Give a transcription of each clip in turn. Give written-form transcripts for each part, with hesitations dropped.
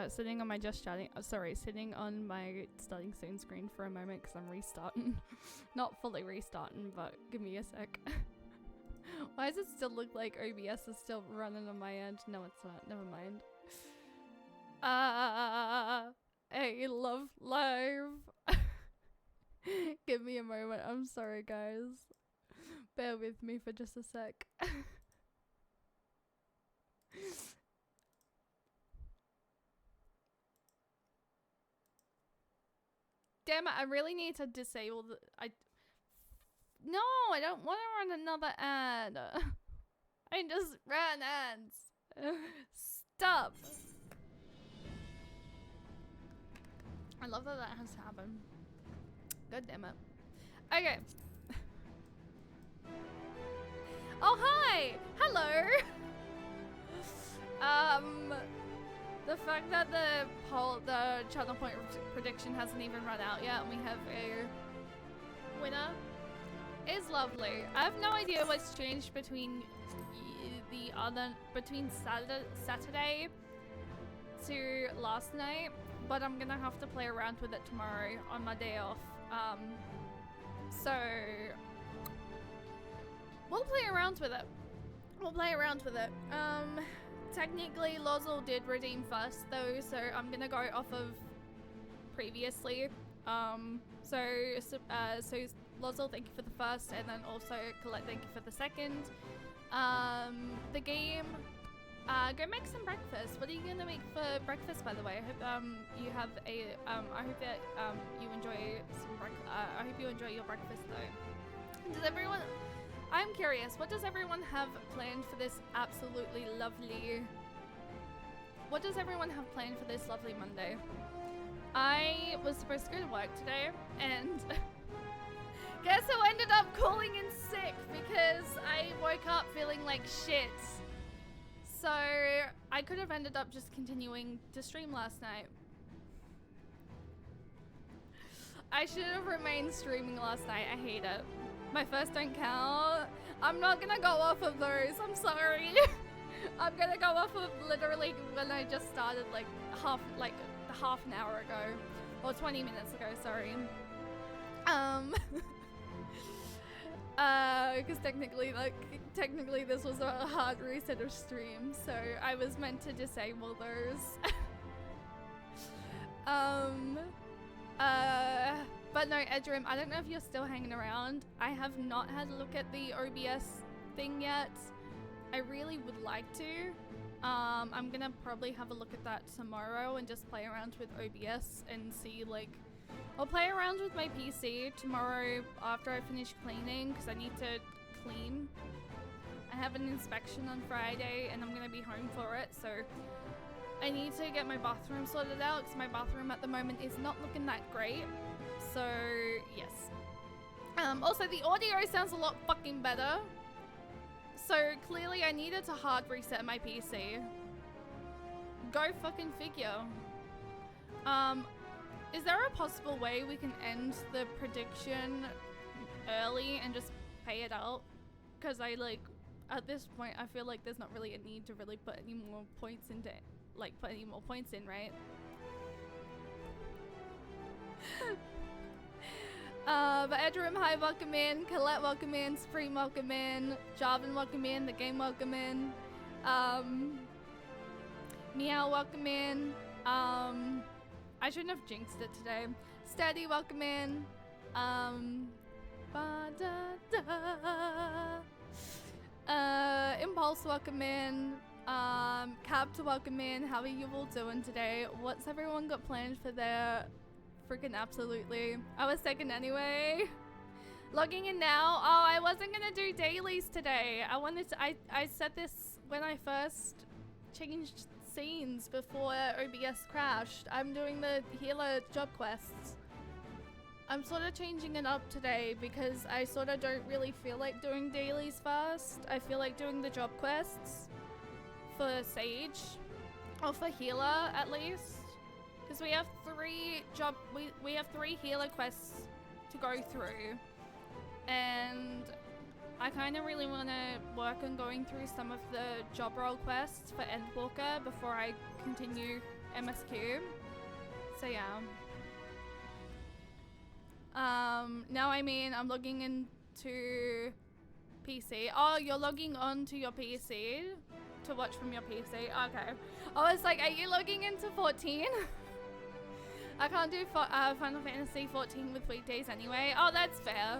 sitting on my sitting on my starting soon screen for a moment because I'm restarting. Not fully restarting, but give me a sec. Why does it still look like OBS is still running on my end? No, it's not. Never mind. Hey, love live. Give me a moment. I'm sorry, guys. Bear with me for just a sec. Damn it, I really need to disable the... No, I don't want to run another ad. I just ran ads. Stop. I love that that has happened. God damn it. Okay. Oh, hi! Hello! The fact that the channel point prediction hasn't even run out yet and we have a winner is lovely. I have no idea what's changed between Saturday to last night, but I'm gonna have to play around with it tomorrow on my day off. So we'll play around with it. Technically, Lozel did redeem first though, so I'm gonna go off of previously. So Lozel, thank you for the first, and then also Colette, thank you for the second. The game, go make some breakfast. What are you gonna make for breakfast, by the way? I hope you have a I hope that you enjoy some I hope you enjoy your breakfast though. Does everyone? I'm curious, what does everyone have planned for this absolutely lovely... What does everyone have planned for this lovely Monday? I was supposed to go to work today, and guess who ended up calling in sick because I woke up feeling like shit. So I could have ended up just continuing to stream last night. I should have remained streaming last night, I hate it. My first don't count. I'm not gonna go off of those, I'm sorry. I'm gonna go off of literally when I just started like half an hour ago. Or 20 minutes ago, sorry. Because technically this was a hard reset of stream, so I was meant to disable those. But no, Edrim, I don't know if you're still hanging around. I have not had a look at the OBS thing yet. I really would like to. I'm gonna probably have a look at that tomorrow and just play around with OBS and see, like... I'll play around with my PC tomorrow after I finish cleaning, because I need to clean. I have an inspection on Friday and I'm gonna be home for it, so... I need to get my bathroom sorted out, because my bathroom at the moment is not looking that great. So, yes. Also, the audio sounds a lot fucking better. So, clearly I needed to hard reset my PC. Go fucking figure. Is there a possible way we can end the prediction early and just pay it out? Because at this point, I feel like there's not really a need to really put any more points into it. Put any more points in, right? But Edrim, hi, welcome in. Colette, welcome in. Supreme, welcome in. Jarvan, welcome in. The game, welcome in. Meow, welcome in. I shouldn't have jinxed it today. Steady, welcome in. Impulse, welcome in. Cap to welcome in. How are you all doing today? What's everyone got planned for their freaking absolutely? I was second anyway. Logging in now. Oh, I wasn't gonna do dailies today. I said this when I first changed scenes before OBS crashed. I'm doing the healer job quests. I'm sort of changing it up today because I sort of don't really feel like doing dailies first. I feel like doing the job quests for Sage, or for healer at least, because we have three healer quests to go through, and I kind of really want to work on going through some of the job role quests for Endwalker before I continue MSQ. So yeah. Now I mean I'm logging into PC. Oh, you're logging on to your PC to watch from your PC. Okay. I was like, are you logging into 14? I can't do Final Fantasy 14 with weekdays anyway. Oh, that's fair.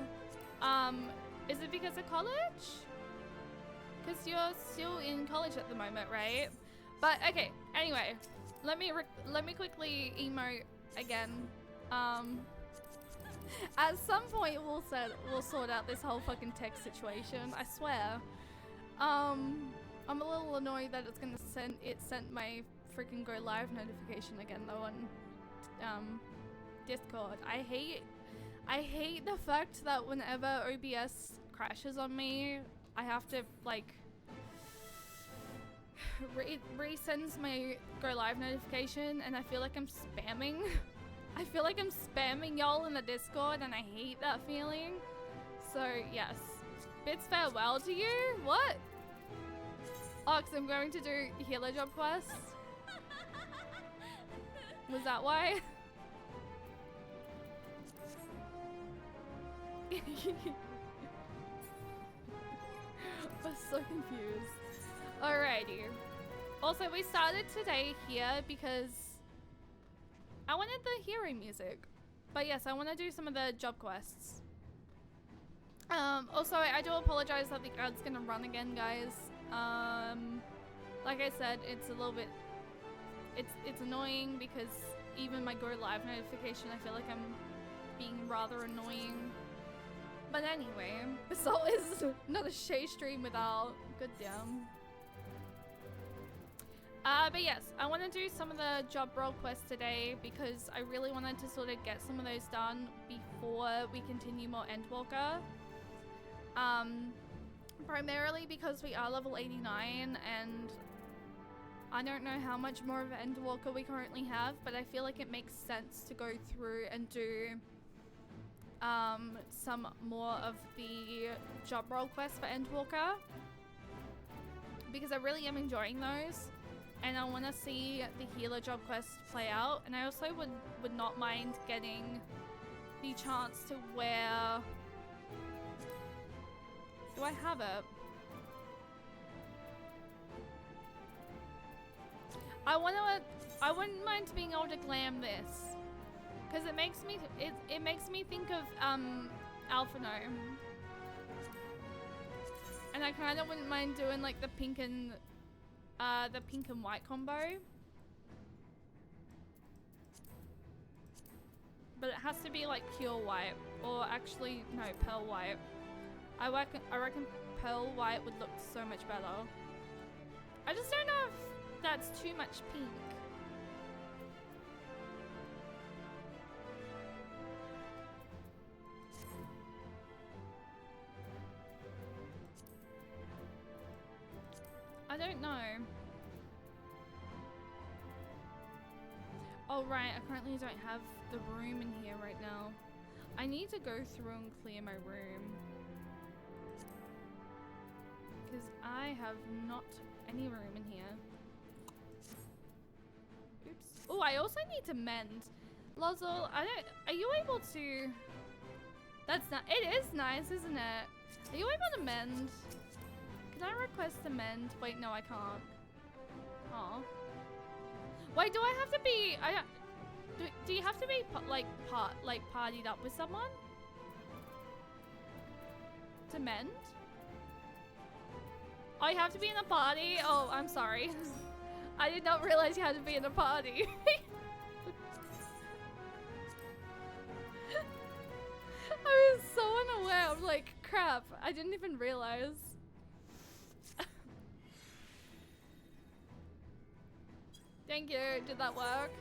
Is it because of college? Because you're still in college at the moment, right? But okay. Anyway, let me quickly emote again. At some point we'll sort out this whole fucking text situation. I swear. I'm a little annoyed that it's gonna sent my freaking go live notification again though on Discord. I hate the fact that whenever OBS crashes on me, I have to like resends my go live notification, and I feel like I'm spamming. I feel like I'm spamming y'all in the Discord, and I hate that feeling. So yes, bids farewell to you. What? Oh, 'cause I'm going to do healer job quests. Was that why? I was so confused. Alrighty. Also, we started today here because I wanted the hero music. But yes, I want to do some of the job quests. Also, I do apologize that the ad's gonna run again, guys. Like I said, it's a little bit... It's annoying because even my go live notification, I feel like I'm being rather annoying. But anyway, Basalt is not a Shay stream without. Good damn. But yes, I want to do some of the job role quests today because I really wanted to sort of get some of those done before we continue more Endwalker. Primarily because we are level 89 and I don't know how much more of Endwalker we currently have, but I feel like it makes sense to go through and do some more of the job role quests for Endwalker because I really am enjoying those, and I want to see the healer job quest play out. And I also would not mind getting the chance to wear... Do I have it? I wouldn't mind being able to glam this, because it makes me think of Alphino, and I kind of wouldn't mind doing like the pink and white combo, but it has to be like pure white, or actually no, pearl white. I reckon pearl white would look so much better. I just don't know if that's too much pink. I don't know. Oh right, I currently don't have the room in here right now. I need to go through and clear my room, because I have not any room in here. Oops. Oh, I also need to mend. Lozel, are you able to... That's not... It is nice, isn't it? Are you able to mend? Can I request a mend? Wait, no, I can't. Aw. Wait, do I have to be... do you have to be, partied up with someone? To mend? Oh, you have to be in a party? Oh, I'm sorry. I did not realize you had to be in a party. I was so unaware. I'm like, crap. I didn't even realize. Thank you. Did that work?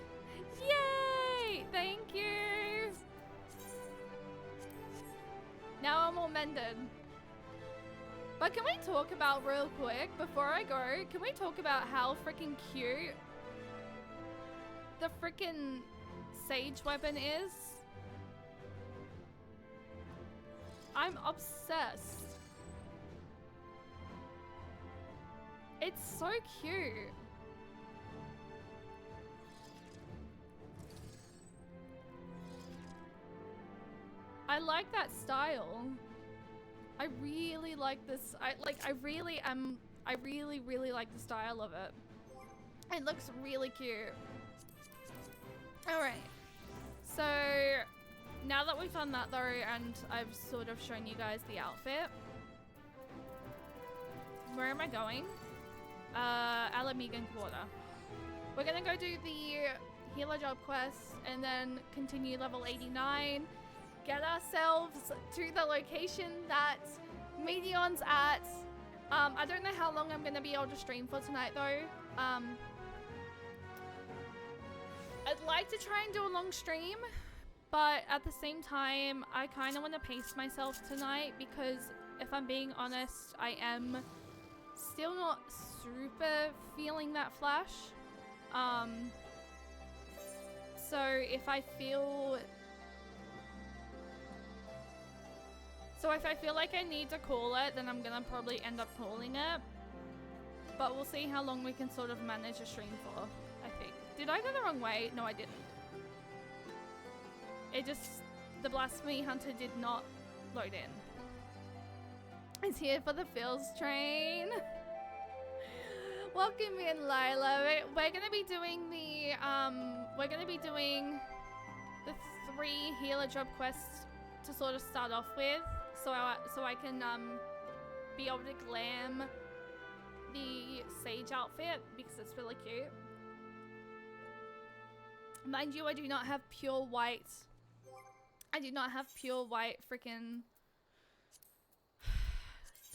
Yay! Thank you. Now I'm all mended. But can we talk about real quick, before I go, can we talk about how freaking cute the freaking sage weapon is? I'm obsessed. It's so cute. I like that style. I really like this. I really like the style of it. It looks really cute. Alright. So, now that we've done that though, and I've sort of shown you guys the outfit, where am I going? Alamigan Quarter. We're gonna go do the healer job quest and then continue level 89. Get ourselves to the location that Meteon's at. I don't know how long I'm gonna be able to stream for tonight though. I'd like to try and do a long stream, but at the same time, I kind of want to pace myself tonight because if I'm being honest, I am still not super feeling that flash. So if I feel like I need to call it, then I'm gonna probably end up calling it. But we'll see how long we can sort of manage a stream for, I think. Did I go the wrong way? No, I didn't. It just, the Blasphemy Hunter did not load in. It's here for the Phils train. Welcome in, Lila. We're gonna be doing the, the 3 healer job quests to sort of start off with. So I can be able to glam the Sage outfit because it's really cute. Mind you, I do not have pure white. I do not have pure white freaking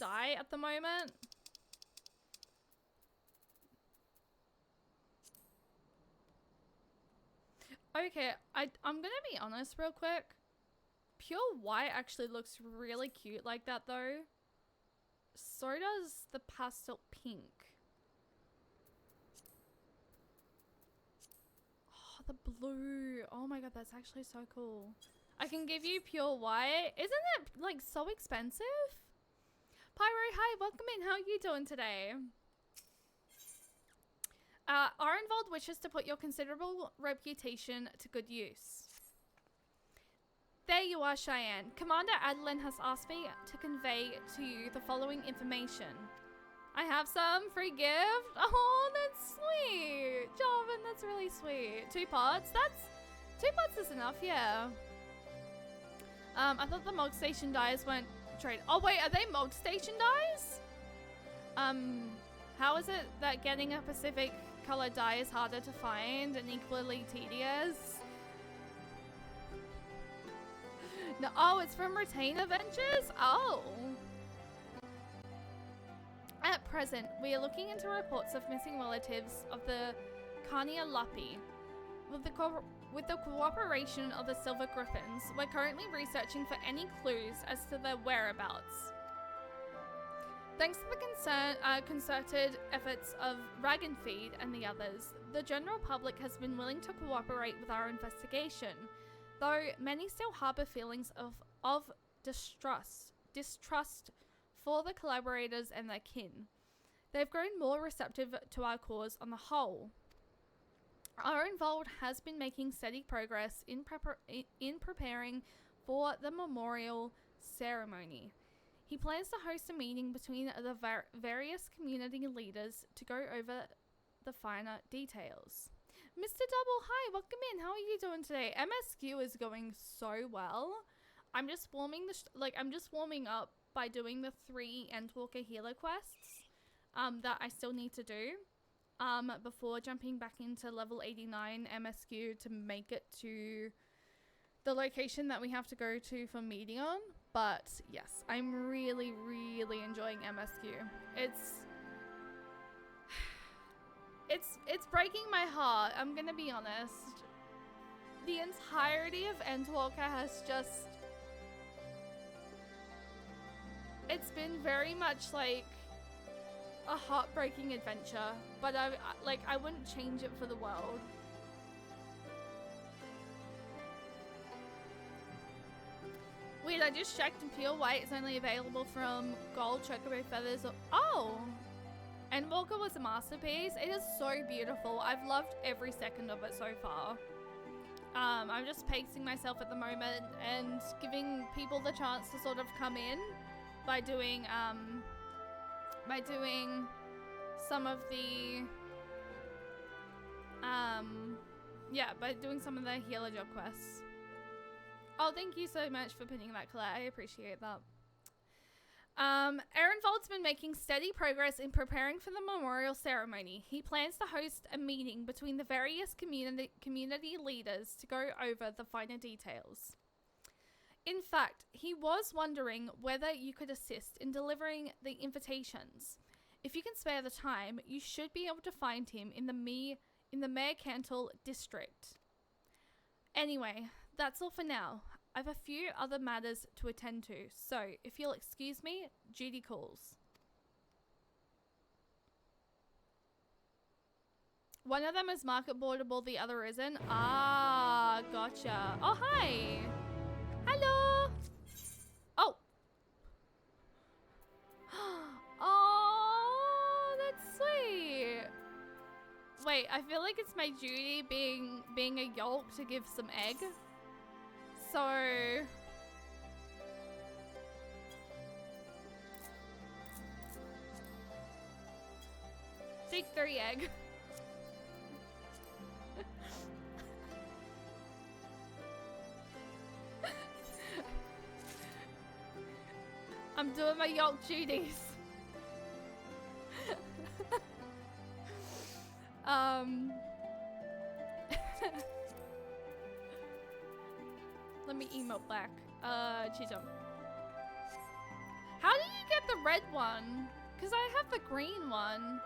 dye at the moment. Okay, I'm gonna be honest real quick. Pure white actually looks really cute like that though. So does the pastel pink. Oh, the blue. Oh my god, that's actually so cool. I can give you pure white. Isn't it like so expensive? Pyro, hi, welcome in. How are you doing today? Arenvold wishes to put your considerable reputation to good use. There you are, Cheyenne. Commander Adeline has asked me to convey to you the following information. I have some free gift. Oh, that's sweet. Jarvan, that's really sweet. 2 pots? 2 pots is enough, yeah. I thought the Mog Station dyes weren't trade. Oh wait, are they Mog Station dyes? How is it that getting a Pacific color dye is harder to find and equally tedious? No, oh, it's from Retain Adventures? Oh. At present, we are looking into reports of missing relatives of the Carnia Lupi. With the cooperation of the Silver Griffins, we're currently researching for any clues as to their whereabouts. Thanks to the concerted efforts of Ragenfeed and the others, the general public has been willing to cooperate with our investigation, though many still harbor feelings of distrust for the collaborators and their kin. They've grown more receptive to our cause on the whole. Arenvold has been making steady progress in preparing for the memorial ceremony. He plans to host a meeting between the various community leaders to go over the finer details. Mr. Double, hi, welcome in. How are you doing today? Msq is going so well. I'm just warming up by doing the 3 Endwalker healer quests that I still need to do before jumping back into level 89 Msq to make it to the location that we have to go to for Meteon. But yes, I'm really, really enjoying Msq. It's breaking my heart, I'm gonna be honest. The entirety of Endwalker has just... It's been very much like a heartbreaking adventure, but I wouldn't change it for the world. Wait, I just checked and pure white is only available from gold chocobo feathers. Oh! Endwalker was a masterpiece. It is so beautiful. I've loved every second of it so far. I'm just pacing myself at the moment and giving people the chance to sort of come in by doing some of the by doing some of the healer job quests. Oh, thank you so much for putting that, Colette. I appreciate that. Ehrenwald's been making steady progress in preparing for the memorial ceremony. He plans to host a meeting between the various community leaders to go over the finer details. In fact, he was wondering whether you could assist in delivering the invitations. If you can spare the time, you should be able to find him in the Mercantil district. Anyway, that's all for now. I have a few other matters to attend to, so if you'll excuse me, duty calls. One of them is market boardable, the other isn't. Ah, gotcha. Oh, hi. Hello. Oh. Oh, that's sweet. Wait, I feel like it's my duty being a yolk to give some egg. So take 3 egg. I'm doing my yolk duties. Let me emote back. Chijum. How do you get the red one? Because I have the green one.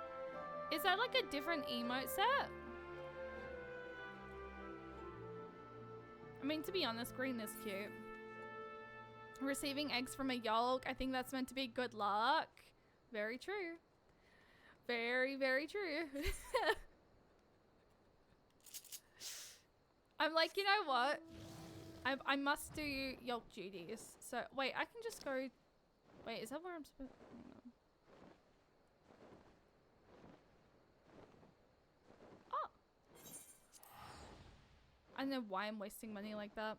Is that like a different emote set? I mean, to be honest, green is cute. Receiving eggs from a yolk. I think that's meant to be good luck. Very true. Very, very true. I'm like, you know what? I must do yolk duties. So, wait, I can just go... Wait, is that where I'm supposed... Oh! I don't know why I'm wasting money like that.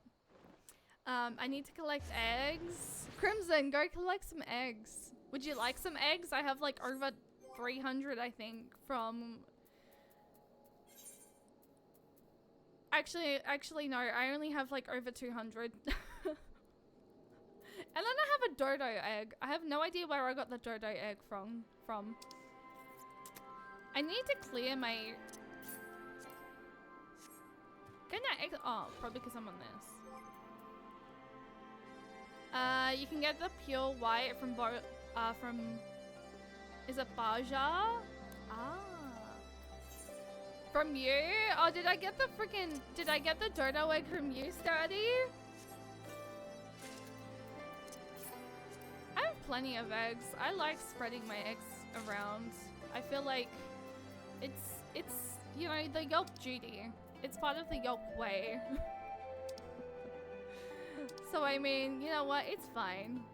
I need to collect eggs. Crimson, go collect some eggs. Would you like some eggs? I have like over 300, I think, from... Actually, no. I only have like over 200. And then I have a dodo egg. I have no idea where I got the dodo egg from. I need to clear my... Can I egg... Oh, probably because I'm on this. You can get the pure white from... Is it Baja? Ah. From you? Oh, did I get the dodo egg from you, Sturdy? I have plenty of eggs. I like spreading my eggs around. I feel like it's you know, the yolk duty. It's part of the yolk way. So I mean, you know what? It's fine.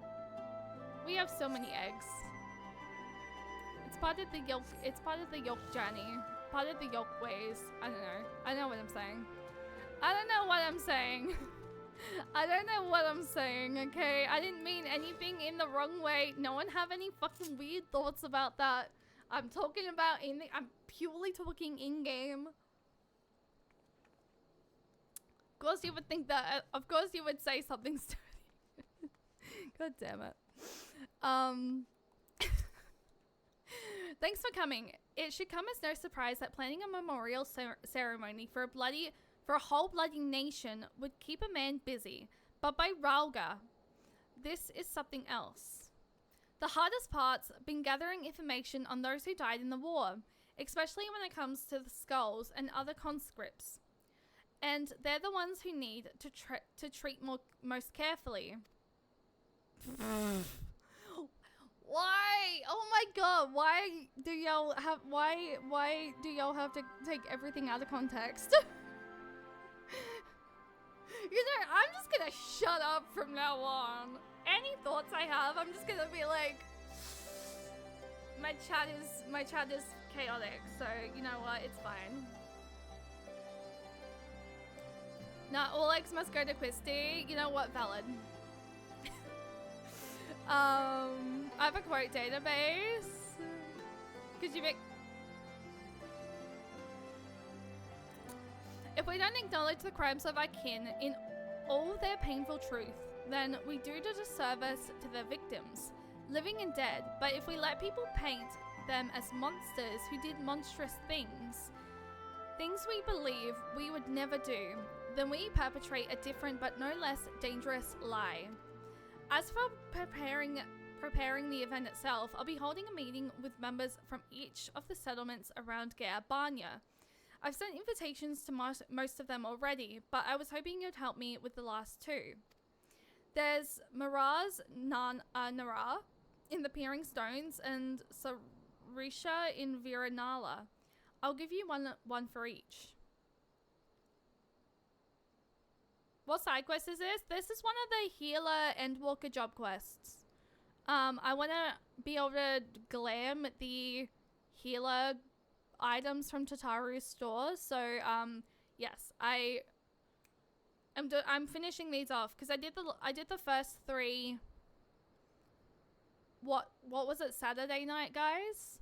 We have so many eggs. It's part of the yolk journey. Part of the yolk ways. I don't know. I know what I'm saying. I don't know what I'm saying. I don't know what I'm saying, okay? I didn't mean anything in the wrong way. No one have any fucking weird thoughts about that. I'm talking about I'm purely talking in-game. Of course you would think that, of course you would say something sturdy. God damn it. Thanks for coming. It should come as no surprise that planning a memorial ceremony for a whole bloody nation would keep a man busy. But by Ralga, this is something else. The hardest part's been gathering information on those who died in the war, especially when it comes to the skulls and other conscripts. And they're the ones who need to treat most carefully. Why? Oh my god, why do y'all have to take everything out of context? You know, I'm just gonna shut up from now on. Any thoughts I have, I'm just gonna be like, my chat is chaotic, so you know what, it's fine. Not all eggs must go to Christy. You know what? Valid. I have a quote database. Could you make... If we don't acknowledge the crimes of our kin in all their painful truth, then we do the disservice to their victims, living and dead. But if we let people paint them as monsters who did monstrous things, things we believe we would never do, then we perpetrate a different but no less dangerous lie. As for preparing the event itself, I'll be holding a meeting with members from each of the settlements around Banya. I've sent invitations to most of them already, but I was hoping you'd help me with the last two. There's Miraz Nara in the Peering Stones and Sarisha in Viranala. I'll give you one for each. What side quest is this? This is one of the healer Endwalker job quests. I want to be able to glam the healer items from Tataru's store. So, yes, I'm finishing these off because I did the first three. What was it, Saturday night, guys?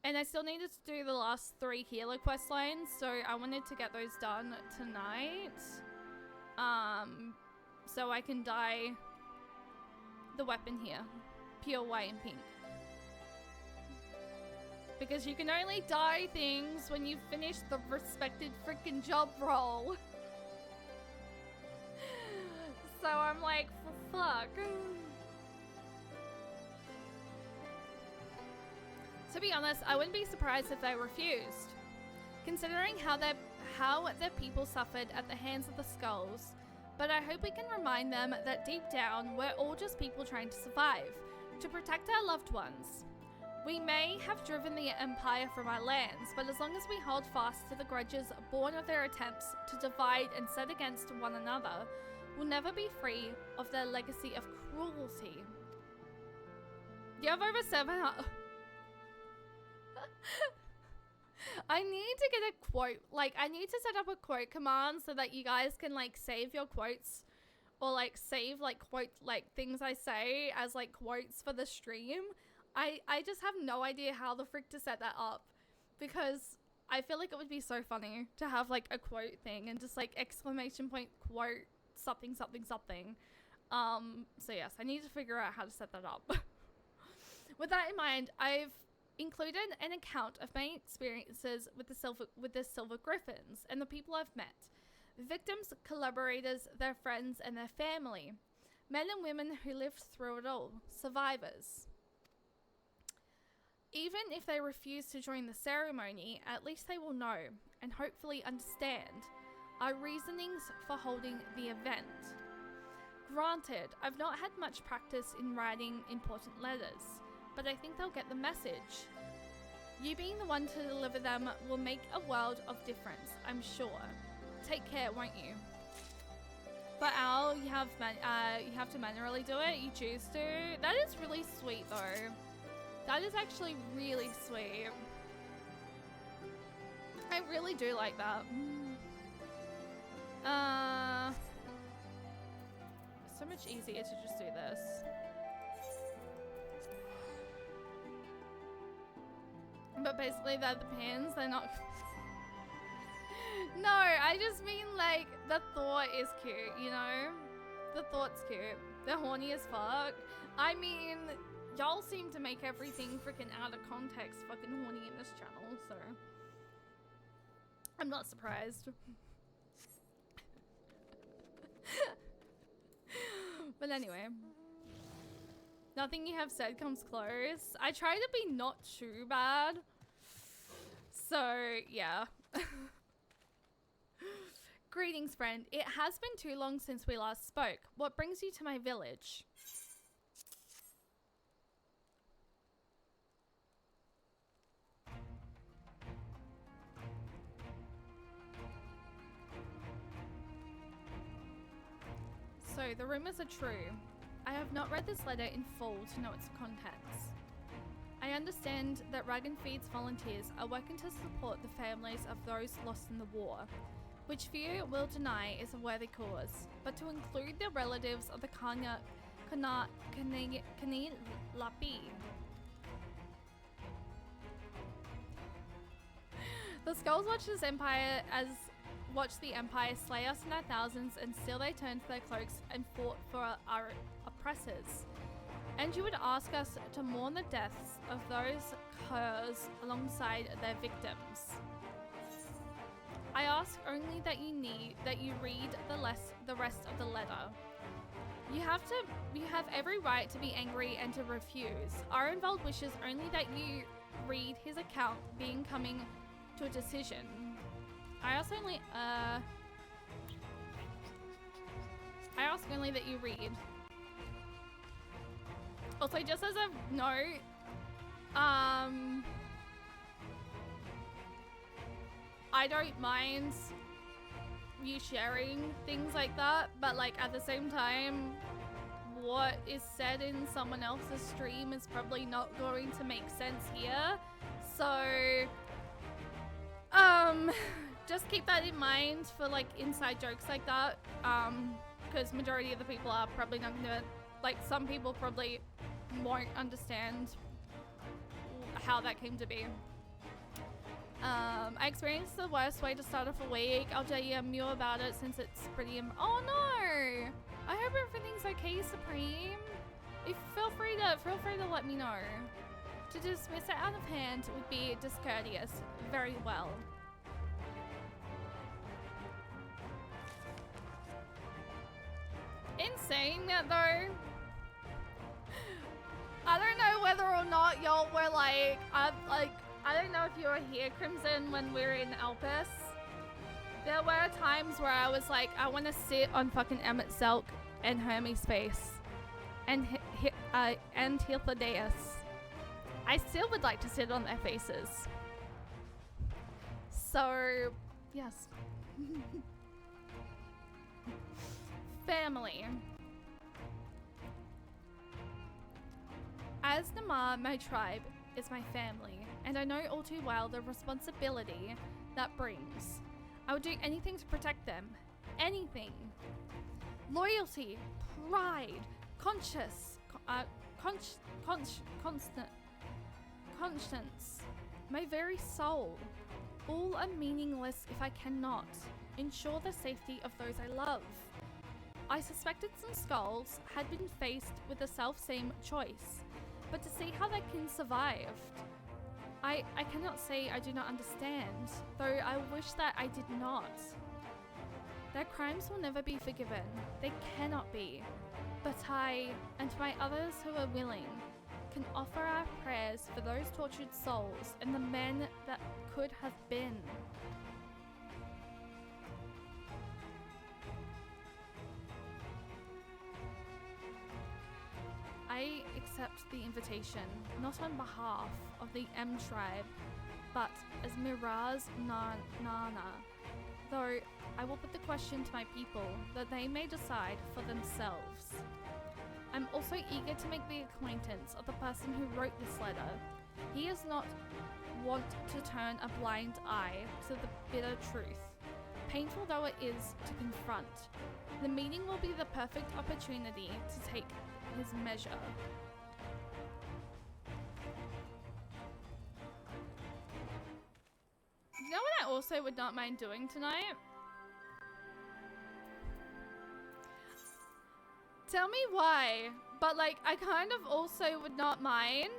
And I still needed to do the last three healer quest lines, so I wanted to get those done tonight. So I can dye the weapon here, pure white and pink. Because you can only dye things when you've finished the respected freaking job role. So I'm like, for fuck. To be honest, I wouldn't be surprised if they refused. Considering how their people suffered at the hands of the skulls. But I hope we can remind them that deep down, we're all just people trying to survive, to protect our loved ones. We may have driven the Empire from our lands, but as long as we hold fast to the grudges born of their attempts to divide and set against one another, we'll never be free of their legacy of cruelty. You have over 700... I need to get a quote. Like, I need to set up a quote command so that you guys can, like, save your quotes. Or, like, save, like, quote, like, things I say as, like, quotes for the stream. I just have no idea how the frick to set that up. Because I feel like it would be so funny to have, like, a quote thing. And just, like, exclamation point quote something, something, something. So, yes, I need to figure out how to set that up. With that in mind, I've included an account of my experiences with the Silver Griffins and the people I've met. Victims, collaborators, their friends, and their family. Men and women who lived through it all. Survivors. Even if they refuse to join the ceremony, at least they will know, and hopefully understand, our reasonings for holding the event. Granted, I've not had much practice in writing important letters, but I think they'll get the message. You being the one to deliver them will make a world of difference, I'm sure. Take care, won't you? But Al, you have to manually do it. You choose to. That is really sweet, though. That is actually really sweet. I really do like that. So much easier to just do this. But basically they're the pins, they're not... No, I just mean like, the thought is cute, you know? The thought's cute. They're horny as fuck. I mean, y'all seem to make everything freaking out of context fucking horny in this channel, so... I'm not surprised. But anyway. Nothing you have said comes close. I try to be not too bad. So, yeah. Greetings, friend. It has been too long since we last spoke. What brings you to my village? So, the rumors are true. I have not read this letter in full to know its contents. I understand that Rag and Feed's volunteers are working to support the families of those lost in the war. which few will deny is a worthy cause, but to include the relatives of the Kani Lapi. The Skulls watched the Empire slay us in our thousands, and still they turned their cloaks and fought for our oppressors. And you would ask us to mourn the deaths of those curs alongside their victims. I ask only that you read the rest of the letter. You have every right to be angry and to refuse. Ironvald wishes only that you read his account being coming to a decision. I ask only that you read. Also, just as a note, I don't mind you sharing things like that, but like at the same time, what is said in someone else's stream is probably not going to make sense here. So, just keep that in mind for like inside jokes like that, because majority of the people are probably not gonna, like some people probably won't understand how that came to be. I experienced the worst way to start off a week. I'll tell you more about it since it's pretty oh no! I hope everything's okay, Supreme. Feel free to let me know. To dismiss it out of hand would be discourteous. Very well. In saying that though, I don't know whether or not y'all were like, I don't know if you were here, Crimson, when we were in Elpis. There were times where I was like, I want to sit on fucking Emmett Selk and Hermes' face. And Hilthadeus. I still would like to sit on their faces. So, yes. Family. As Namar, my tribe is my family, and I know all too well the responsibility that brings. I would do anything to protect them. Anything. Loyalty, pride, conscience, my very soul. All are meaningless if I cannot ensure the safety of those I love. I suspected some skulls had been faced with the self-same choice, but to see how their kin survived, I cannot say I do not understand, though I wish that I did not. Their crimes will never be forgiven. They cannot be. But I, and my others who are willing, can offer our prayers for those tortured souls and the men that could have been. I accept the invitation, not on behalf of the M tribe, but as Miraz Nana, though I will put the question to my people that they may decide for themselves. I'm also eager to make the acquaintance of the person who wrote this letter. He is not want to turn a blind eye to the bitter truth, painful though it is to confront. The meeting will be the perfect opportunity to take his measure. You know what I also would not mind doing tonight? Tell me why, but like I kind of also would not mind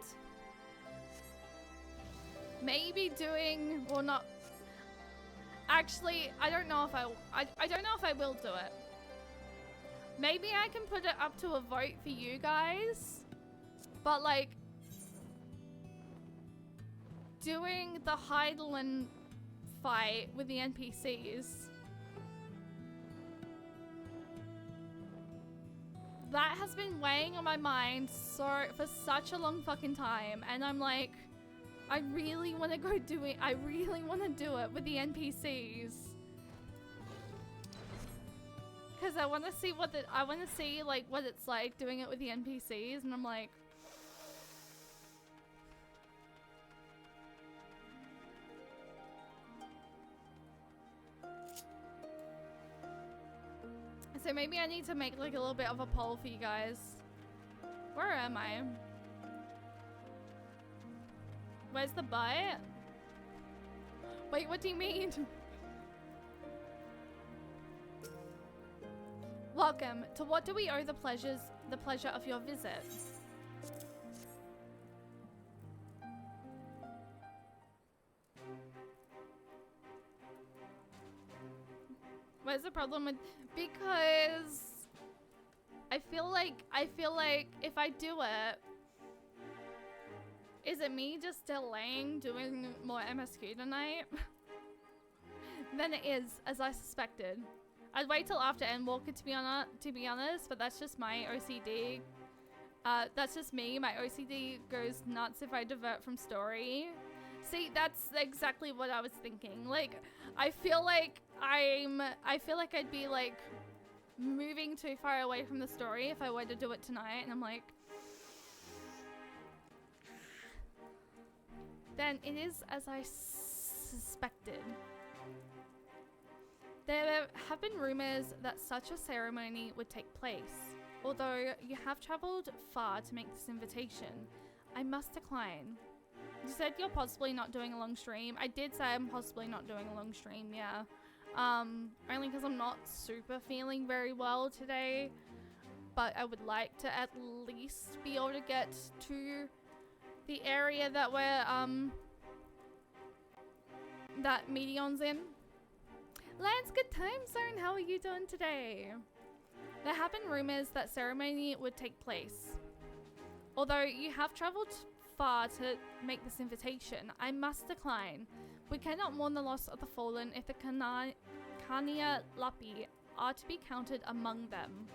maybe doing, well not, actually I don't know if I don't know if I will do it. Maybe I can put it up to a vote for you guys, but like doing the Heidelin fight with the NPCs, that has been weighing on my mind for such a long fucking time, and I'm like, I really want to go do it. I really want to do it with the NPCs. Cause I want to see like what it's like doing it with the NPCs, and I'm like, So maybe I need to make like a little bit of a poll for you guys. Where am I? Where's the bite? Wait, what do you mean? Welcome to What Do We Owe the pleasure of your visit. Where's the problem with, because I feel like if I do it, is it me just delaying doing more MSQ tonight? Than it is, as I suspected. I'd wait till after Endwalker to be honest, but that's just my OCD. That's just me. My OCD goes nuts if I divert from story. See, that's exactly what I was thinking. Like, I feel like I'd be like moving too far away from the story if I were to do it tonight, and I'm like, then it is as I suspected. There have been rumors that such a ceremony would take place. Although you have traveled far to make this invitation, I must decline. You said you're possibly not doing a long stream. I did say I'm possibly not doing a long stream, yeah. Only because I'm not super feeling very well today. But I would like to at least be able to get to the area that we're, that Medion's in. Lance, good time, Zone. How are you doing today? There have been rumors that ceremony would take place. Although you have traveled far to make this invitation, I must decline. We cannot mourn the loss of the fallen if the Kania Lapi are to be counted among them.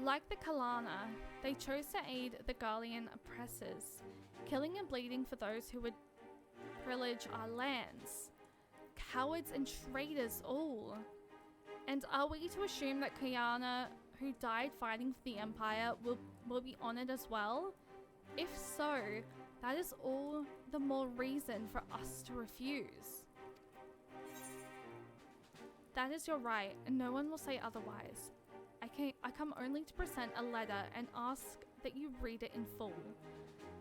Like the Kalana, they chose to aid the Garlean oppressors, killing and bleeding for those who would pillage our lands. Cowards and traitors all. And are we to assume that Kayana, who died fighting for the Empire, will be honored as well? If so, that is all the more reason for us to refuse. That is your right, and no one will say otherwise. I come only to present a letter and ask that you read it in full.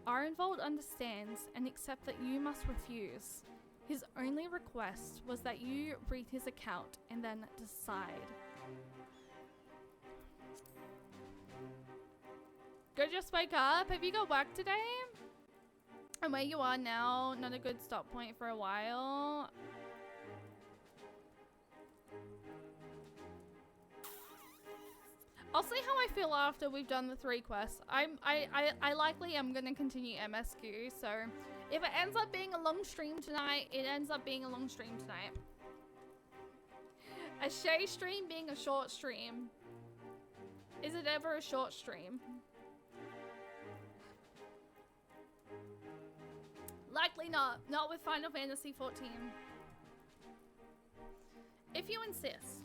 Arenvold understands and accepts that you must refuse. His only request was that you read his account and then decide. Go just wake up. Have you got work today? And where you are now, not a good stop point for a while. I'll see how I feel after we've done the 3 quests. I likely am gonna continue MSQ, so if it ends up being a long stream tonight, it ends up being a long stream tonight. A Shay stream being a short stream. Is it ever a short stream? Likely not. Not with Final Fantasy XIV. If you insist.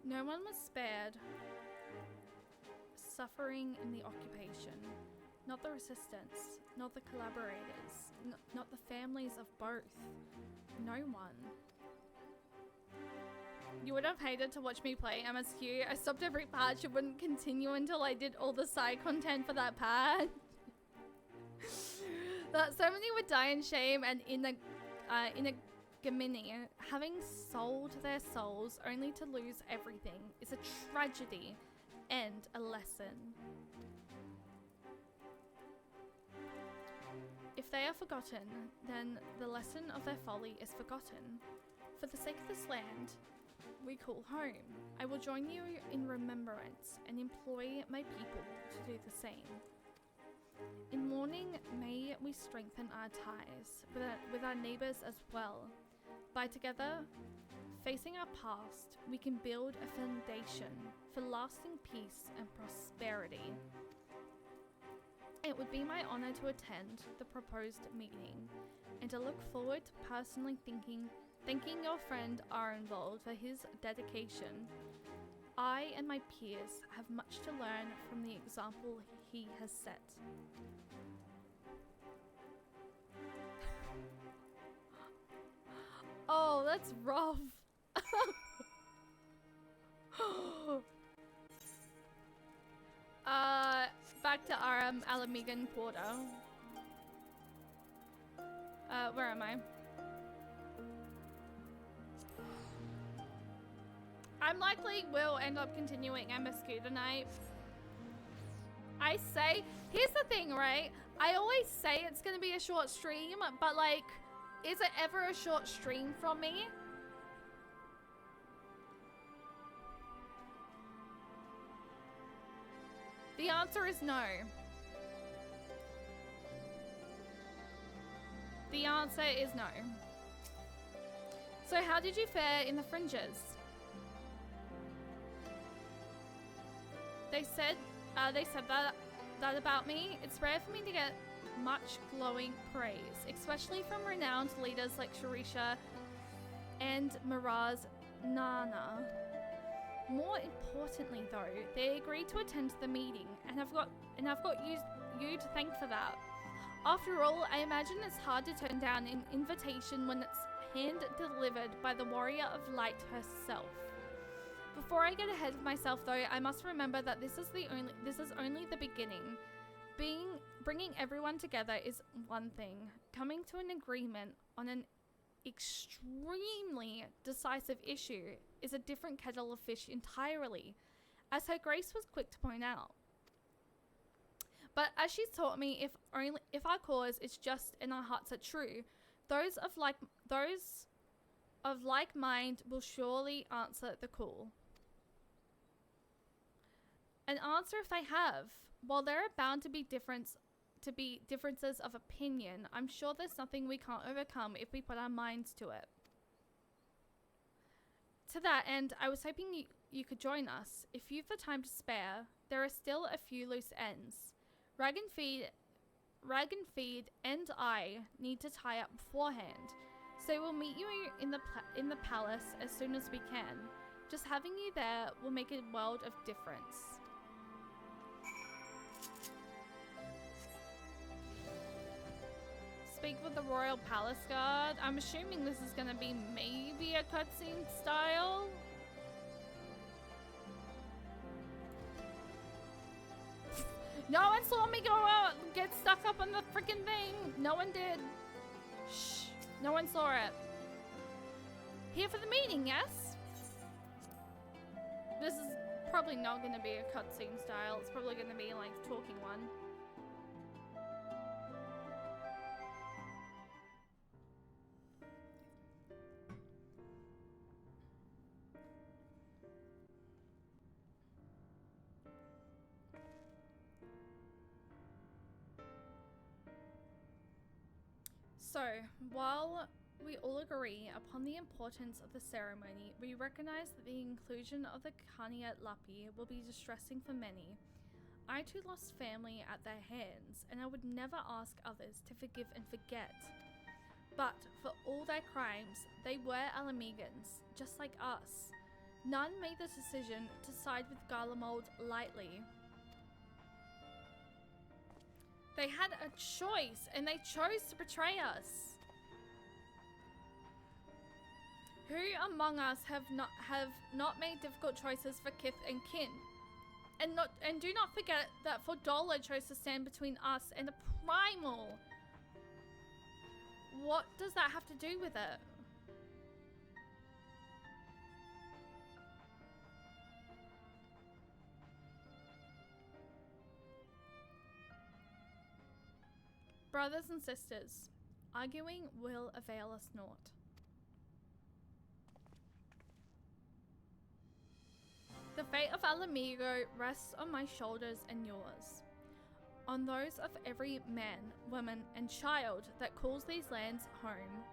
No one was spared suffering in the occupation. Not the resistance, not the collaborators, not the families of both. No one. You would have hated to watch me play MSQ. I stopped every patch and wouldn't continue until I did all the side content for that patch. That so many would die in shame and in a Gemini, having sold their souls only to lose everything is a tragedy and a lesson. If they are forgotten, then the lesson of their folly is forgotten. For the sake of this land we call home, I will join you in remembrance and employ my people to do the same. In mourning, may we strengthen our ties with our neighbors as well. By together, facing our past, we can build a foundation for lasting peace and prosperity. It would be my honor to attend the proposed meeting, and to look forward to personally thanking your friend Arenvold for his dedication I and my peers have much to learn from the example he has set. Oh, that's rough. Back to our Alamigan Quarter. Where am I? I'm likely will end up continuing Msq tonight. Here's the thing, right? I always say it's gonna be a short stream, but like, is it ever a short stream from me? The answer is no. The answer is no. So how did you fare in the fringes? They said that about me. It's rare for me to get much glowing praise, especially from renowned leaders like Sharisha and Miraz Nana. More importantly though, they agreed to attend the meeting, and I've got you to thank for that. After all, I imagine it's hard to turn down an invitation when it's hand-delivered by the Warrior of Light herself. Before I get ahead of myself though, I must remember that this is only the beginning. Bringing everyone together is one thing. Coming to an agreement on an extremely decisive issue is a different kettle of fish entirely, as Her Grace was quick to point out. But as she's taught me, if our cause is just and our hearts are true, those of like mind will surely answer the call. An answer if they have. While there are bound to be differences of opinion, I'm sure there's nothing we can't overcome if we put our minds to it. To that end, I was hoping you could join us. If you've the time to spare, there are still a few loose ends. Rag and Feed and I need to tie up beforehand, so we'll meet you in the palace as soon as we can. Just having you there will make a world of difference. Speak with the Royal Palace Guard. I'm assuming this is gonna be maybe a cutscene style. No one saw me go out and get stuck up on the freaking thing. No one did. Shh. No one saw it. Here for the meeting, yes? This is probably not gonna be a cutscene style. It's probably gonna be like a talking one. So, while we all agree upon the importance of the ceremony, we recognize that the inclusion of the Kaniat Lapi will be distressing for many. I too lost family at their hands, and I would never ask others to forgive and forget. But for all their crimes, they were Alamegans, just like us. None made the decision to side with Garlemald lightly. They had a choice, and they chose to betray us. Who among us have not made difficult choices for kith and kin? And do not forget that Fordola chose to stand between us and the primal. What does that have to do with it? Brothers and sisters, arguing will avail us naught. The fate of Alamigo rests on my shoulders and yours, on those of every man, woman, and child that calls these lands home.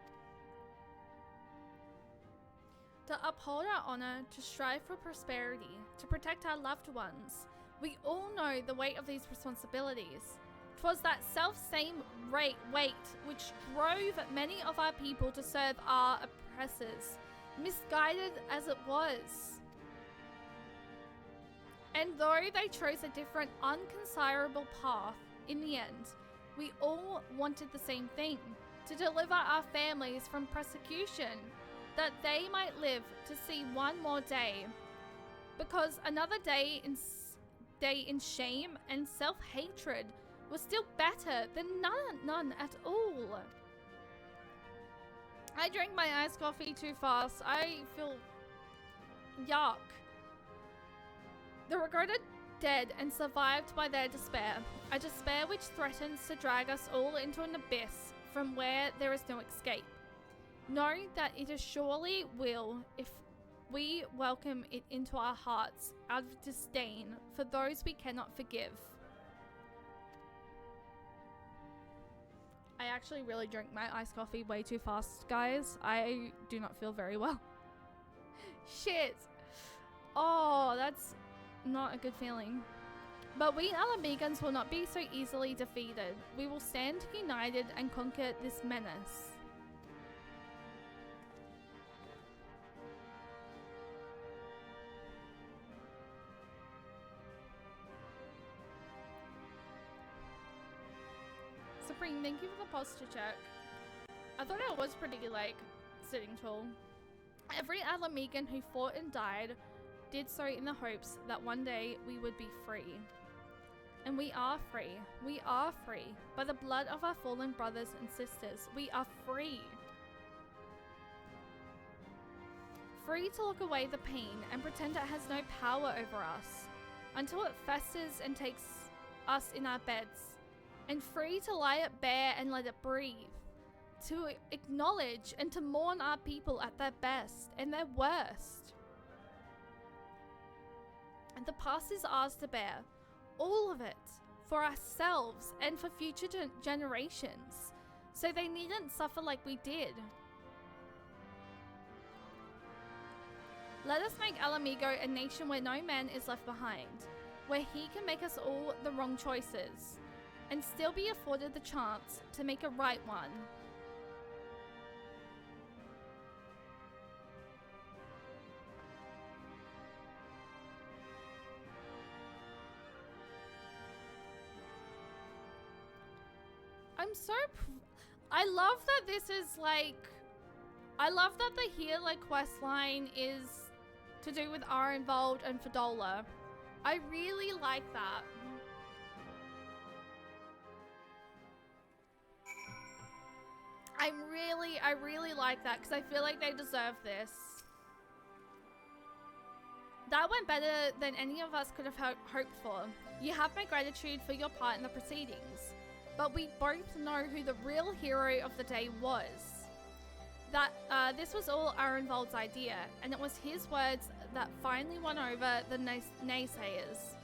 To uphold our honor, to strive for prosperity, to protect our loved ones, we all know the weight of these responsibilities. 'Twas that self-same weight which drove many of our people to serve our oppressors, misguided as it was. And though they chose a different, unconsirable path, in the end, we all wanted the same thing, to deliver our families from persecution, that they might live to see one more day. Because another day in shame and self-hatred was still better than none at all. I drank my iced coffee too fast. I feel yuck. The regretted dead and survived by their despair, a despair which threatens to drag us all into an abyss from where there is no escape. Know that it is surely will if we welcome it into our hearts out of disdain for those we cannot forgive. I actually really drank my iced coffee way too fast, guys. I do not feel very well. Shit. Oh, that's not a good feeling. But we Alamegans will not be so easily defeated. We will stand united and conquer this menace. Supreme, thank you for the posture check. I thought I was pretty, like, sitting tall. Every Alamegan who fought and died did so in the hopes that one day we would be free. And we are free. We are free. By the blood of our fallen brothers and sisters, we are free. Free to look away the pain and pretend it has no power over us, until it festers and takes us in our beds. And free to lie it bare and let it breathe. To acknowledge and to mourn our people at their best and their worst. And the past is ours to bear. All of it. For ourselves and for future generations. So they needn't suffer like we did. Let us make Alamigo a nation where no man is left behind. Where he can make us all the wrong choices. And still be afforded the chance to make a right one. I love that this is like, I love that the Healer quest line is to do with Arenvald and Fadola. I really like that. I really like that because I feel like they deserve this. That went better than any of us could have hoped for. You have my gratitude for your part in the proceedings, but we both know who the real hero of the day was. That this was all Arenvald's idea, and it was his words that finally won over the naysayers.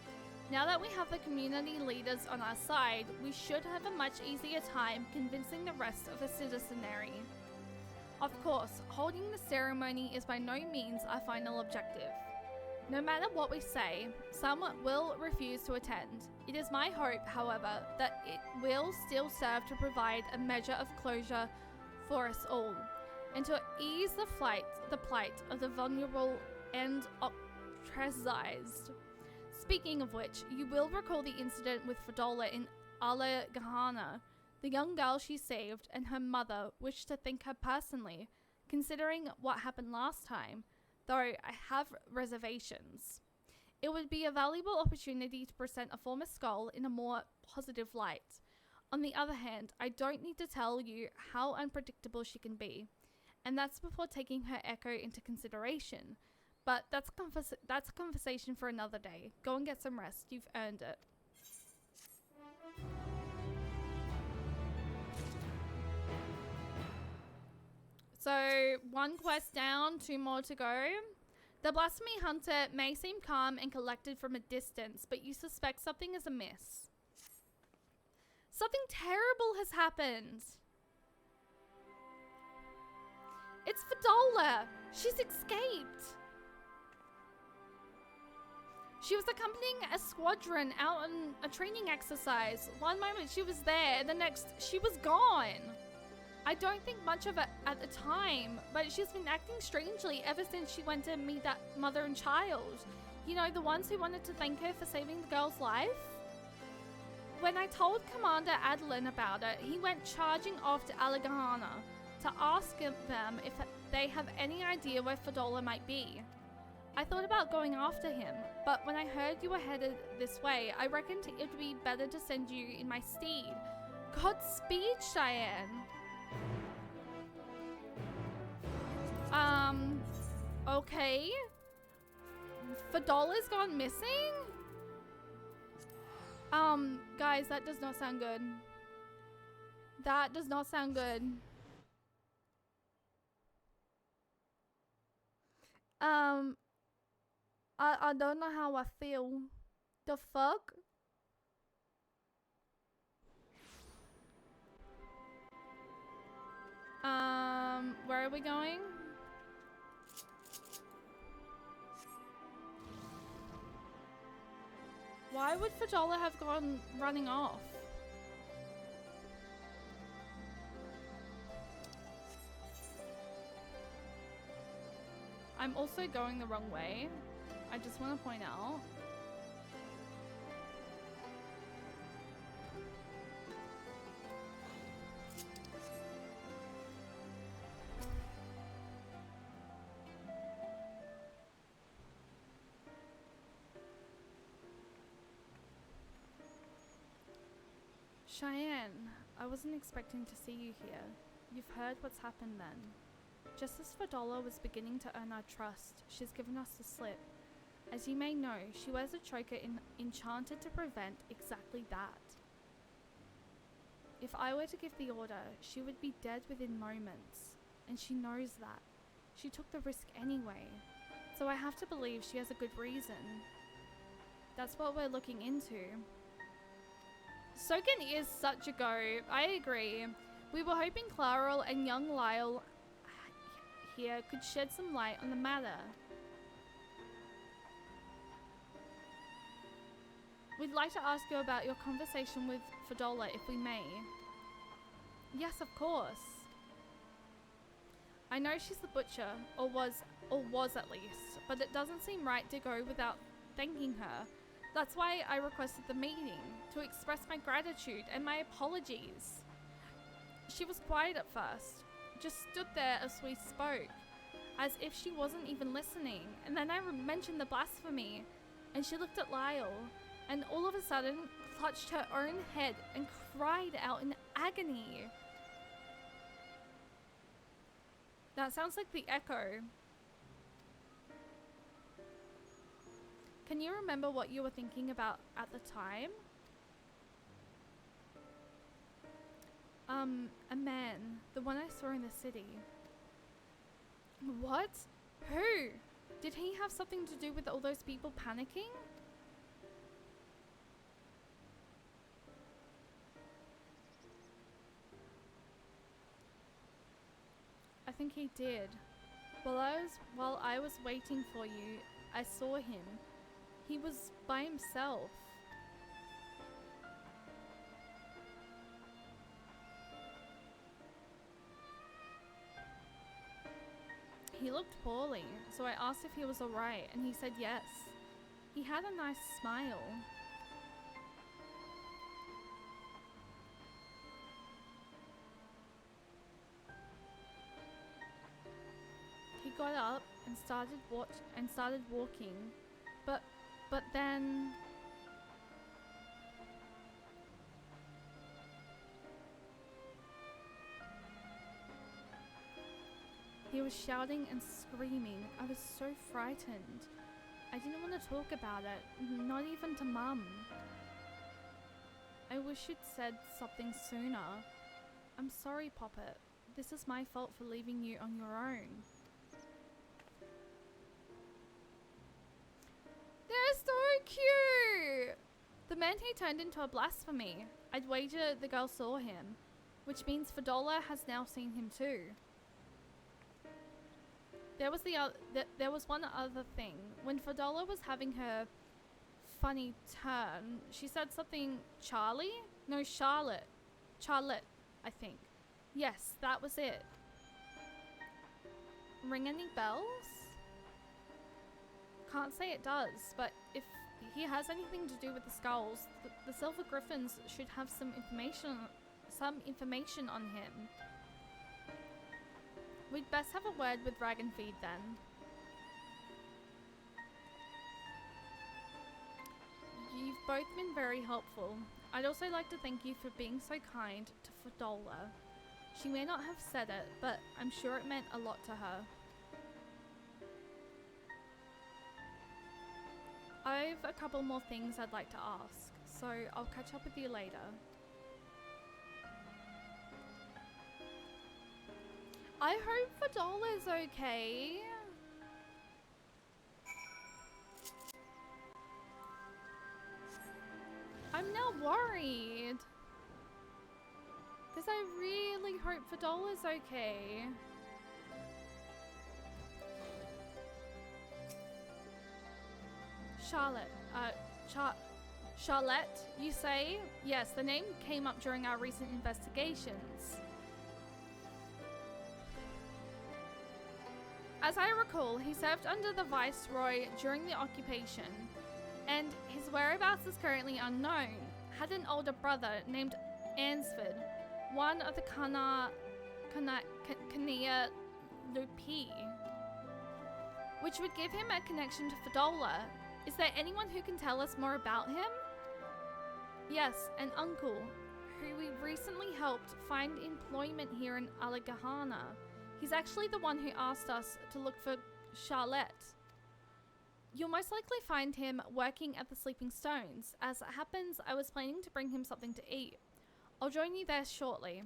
Now that we have the community leaders on our side, we should have a much easier time convincing the rest of the citizenry. Of course, holding the ceremony is by no means our final objective. No matter what we say, some will refuse to attend. It is my hope, however, that it will still serve to provide a measure of closure for us all, and to ease the plight of the vulnerable and ostracized. Speaking of which, you will recall the incident with Fadola in Ala Gahana. The young girl she saved and her mother wished to thank her personally, considering what happened last time, though I have reservations. It would be a valuable opportunity to present a former skull in a more positive light. On the other hand, I don't need to tell you how unpredictable she can be, and that's before taking her echo into consideration. But that's a conversation for another day. Go and get some rest. You've earned it. So, one quest down, 2 more to go. The Blasphemy Hunter may seem calm and collected from a distance, but you suspect something is amiss. Something terrible has happened. It's Fadola. She's escaped. She was accompanying a squadron out on a training exercise. One moment she was there, the next she was gone. I don't think much of it at the time, but she's been acting strangely ever since she went to meet that mother and child. You know, the ones who wanted to thank her for saving the girl's life? When I told Commander Adeline about it, he went charging off to Alagana to ask them if they have any idea where Fadola might be. I thought about going after him, but when I heard you were headed this way, I reckoned it would be better to send you in my steed. Godspeed, Cheyenne. Okay. Fadola's gone missing? Guys, that does not sound good. That does not sound good. I don't know how I feel. The fuck? Where are we going? Why would Fadola have gone running off? I'm also going the wrong way. I just want to point out. Cheyenne, I wasn't expecting to see you here. You've heard what's happened then. Just as Fadola was beginning to earn our trust, she's given us the slip. As you may know, she wears a choker enchanted to prevent exactly that. If I were to give the order, she would be dead within moments, and she knows that. She took the risk anyway, so I have to believe she has a good reason. That's what we're looking into. Soken is such a go. I agree. We were hoping Clarel and young Lyle here could shed some light on the matter. We'd like to ask you about your conversation with Fadola, if we may. Yes, of course. I know she's the butcher, or was at least, but it doesn't seem right to go without thanking her. That's why I requested the meeting, to express my gratitude and my apologies. She was quiet at first, just stood there as we spoke, as if she wasn't even listening, and then I mentioned the blasphemy, and she looked at Lyle, and all of a sudden clutched her own head and cried out in agony. That sounds like the echo. Can you remember what you were thinking about at the time? A man. The one I saw in the city. What? Who? Did he have something to do with all those people panicking? I think he did. While I was waiting for you, I saw him. He was by himself. He looked poorly, so I asked if he was alright, and he said yes. He had a nice smile. He got up and started walking, but then he was shouting and screaming. I was so frightened. I didn't want to talk about it, not even to Mum. I wish you'd said something sooner. I'm sorry, Poppet. This is my fault for leaving you on your own. They're so cute! The man he turned into a blasphemy. I'd wager the girl saw him, which means Fadola has now seen him too. There was one other thing. When Fadola was having her funny turn, she said something Charlie? No, Charlotte. Charlotte, I think. Yes, that was it. Ring any bells? can't say it does, but if he has anything to do with the skulls, the Silver Griffins should have some information on him. We'd best have a word with Dragonfeed then. You've both been very helpful. I'd also like to thank you for being so kind to Fadola. She may not have said it, but I'm sure it meant a lot to her. I've a couple more things I'd like to ask, so I'll catch up with you later. I hope Fadola's okay. I'm now worried. Because I really hope Fadola's okay. Charlotte, Charlotte, you say? Yes, the name came up during our recent investigations. As I recall, he served under the Viceroy during the occupation, and his whereabouts is currently unknown. Had an older brother named Ansford, one of the Kania Lupi, which would give him a connection to Fadola. Is there anyone who can tell us more about him? Yes, an uncle, who we recently helped find employment here in Alagahana. He's actually the one who asked us to look for Charlotte. You'll most likely find him working at the Sleeping Stones. As it happens, I was planning to bring him something to eat. I'll join you there shortly.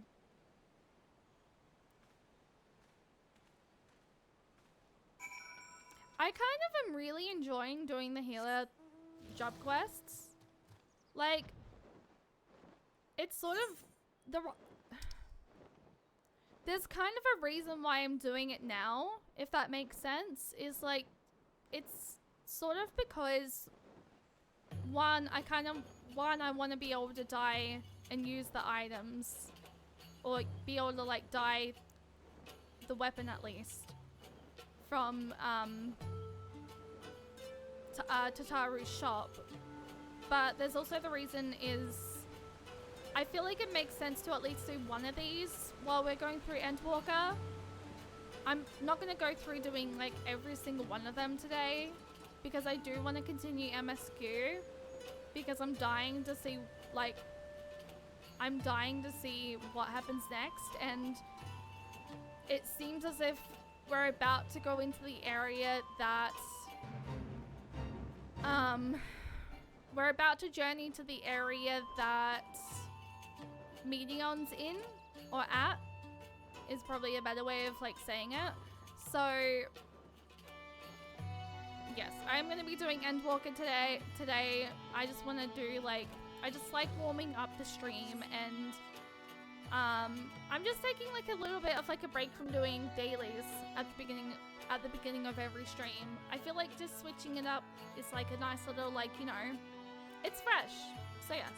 I kind of am really enjoying doing the healer job quests. Like, it's sort of there's kind of a reason why I'm doing it now, if that makes sense. Is like, it's sort of because one, I want to be able to die and use the items, or be able to like dye the weapon at least from Tataru's shop. But there's also the reason is I feel like it makes sense to at least do one of these while we're going through Endwalker. I'm not going to go through doing like every single one of them today, because I do want to continue Msq, because I'm dying to see what happens next, and it seems as if we're about to go into the area that we're about to journey to the area that Medion's in, or at, is probably a better way of like saying it. So yes, I'm going to be doing Endwalker today. I just want to do like, I just like warming up the stream, and I'm just taking like a little bit of like a break from doing dailies at the beginning of every stream. I feel like just switching it up is like a nice little, like, you know, it's fresh. So yes.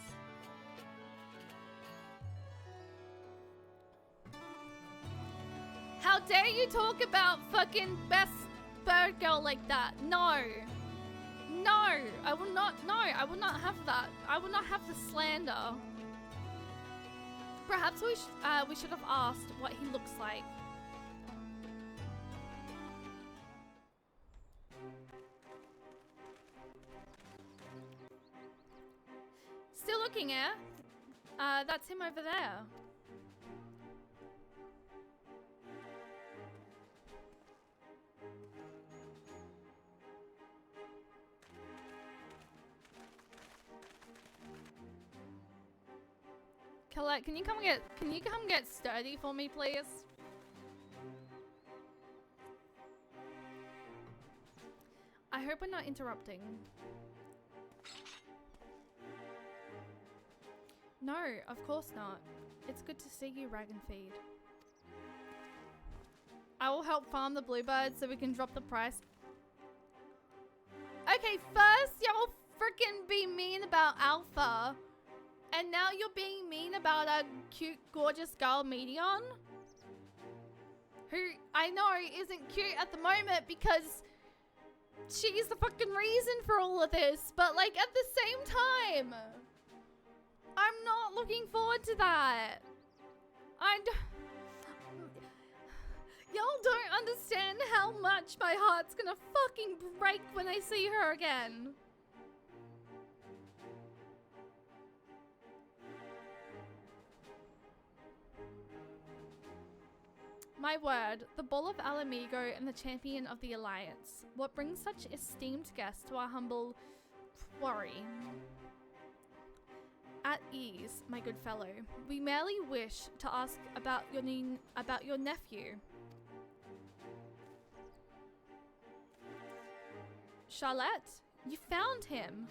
How dare you talk about fucking best bird girl like that? No. No, I will not. No, I will not have that. I will not have the slander. Perhaps we should have asked what he looks like. Still looking at? That's him over there. Colette, can you come get sturdy for me, please? I hope we're not interrupting. No, of course not. It's good to see you, Ragenfeed. I will help farm the bluebirds so we can drop the price. Okay, first y'all freaking be mean about Alpha. And now you're being mean about a cute, gorgeous girl, Medion? Who I know isn't cute at the moment because she's the fucking reason for all of this, but like at the same time, I'm not looking forward to that. Y'all don't understand how much my heart's gonna fucking break when I see her again. My word, the Bull of Alamigo and the champion of the Alliance. What brings such esteemed guests to our humble quarry? At ease, my good fellow. We merely wish to ask about your nephew. Charlotte, you found him.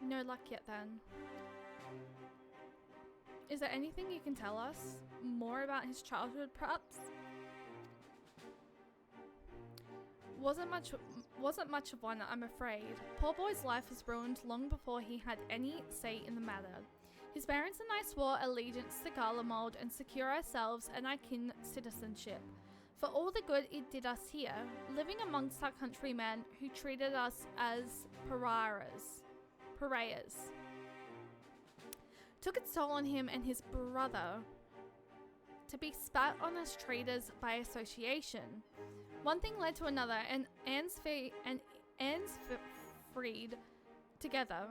No luck yet then. Is there anything you can tell us more about his childhood, perhaps? Wasn't much of one, I'm afraid. Poor boy's life was ruined long before he had any say in the matter. His parents and I swore allegiance to Garlemald and secure ourselves and our kin citizenship. For all the good it did us here, living amongst our countrymen who treated us as pariahs. Took its toll on him and his brother to be spat on as traitors by association. One thing led to another, and Ansfried, together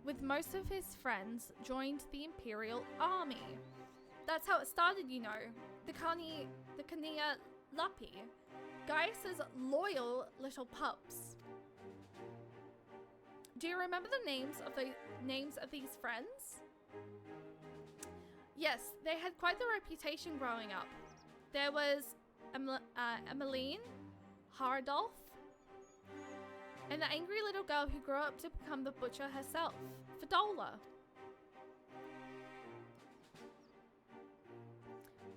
with most of his friends, joined the Imperial Army. That's how it started, you know. The Kania Lapi, Gaius's loyal little pups. Do you remember the names of these friends? Yes, they had quite the reputation growing up. There was Emmeline, Hardolf, and the angry little girl who grew up to become the butcher herself, Fidola.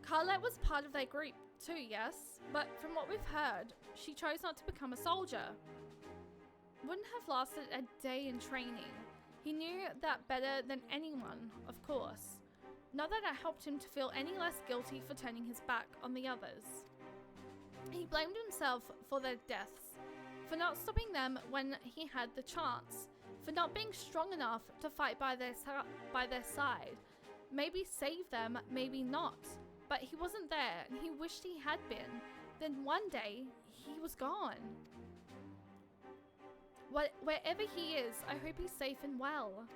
Carlette was part of their group too, yes, but from what we've heard, she chose not to become a soldier. Wouldn't have lasted a day in training. He knew that better than anyone, of course. Not that it helped him to feel any less guilty for turning his back on the others. He blamed himself for their deaths, for not stopping them when he had the chance, for not being strong enough to fight by their side. Maybe save them, maybe not. But he wasn't there, and he wished he had been. Then one day, he was gone. Wherever he is, I hope he's safe and well.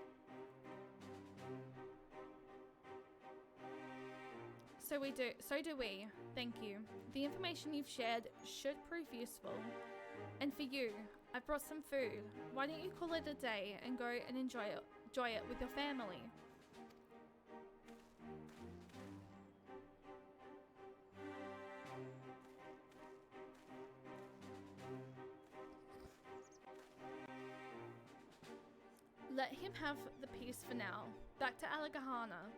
So do we. Thank you. The information you've shared should prove useful. And for you, I've brought some food. Why don't you call it a day and go and enjoy it with your family? Let him have the peace for now. Back to Alagahana.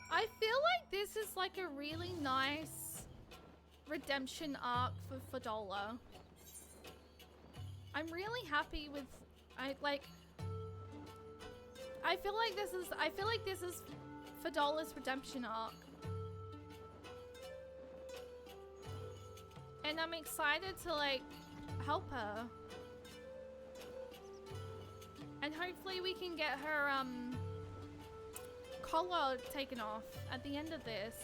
I feel like this is like a really nice redemption arc for Fidola. I'm really happy with I feel like this is Fidola's redemption arc. And I'm excited to like help her. And hopefully we can get her collar taken off at the end of this.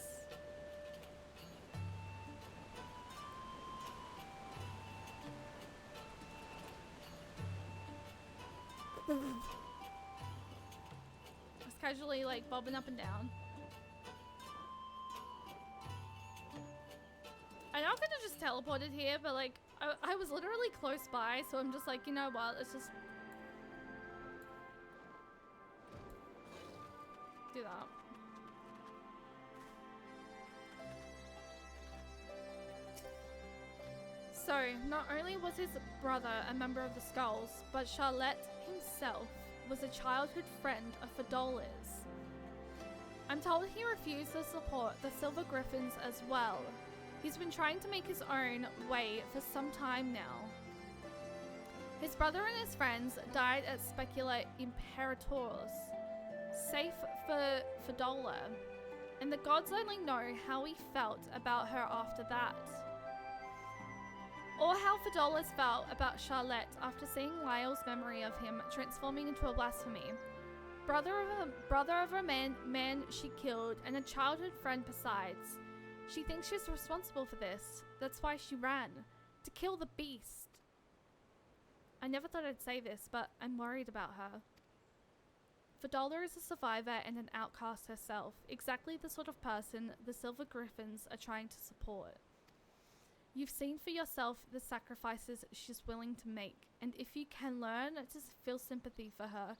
Just casually like bobbing up and down. I know I could have just teleported here, but like I was literally close by, so I'm just like, you know what, let's just do that. So, not only was his brother a member of the Skulls, but Charlotte himself was a childhood friend of Fidola's. I'm told he refused to support the Silver Griffins as well. He's been trying to make his own way for some time now. His brother and his friends died at Specula Imperators, safe for Fidola, and the gods only know how he felt about her after that. Or how Fidola's felt about Charlotte after seeing Lyle's memory of him transforming into a blasphemy. Brother of a man she killed, and a childhood friend besides. She thinks she's responsible for this. That's why she ran. To kill the beast. I never thought I'd say this, but I'm worried about her. Fidola is a survivor and an outcast herself. Exactly the sort of person the Silver Griffins are trying to support. You've seen for yourself the sacrifices she's willing to make, and if you can learn to feel sympathy for her,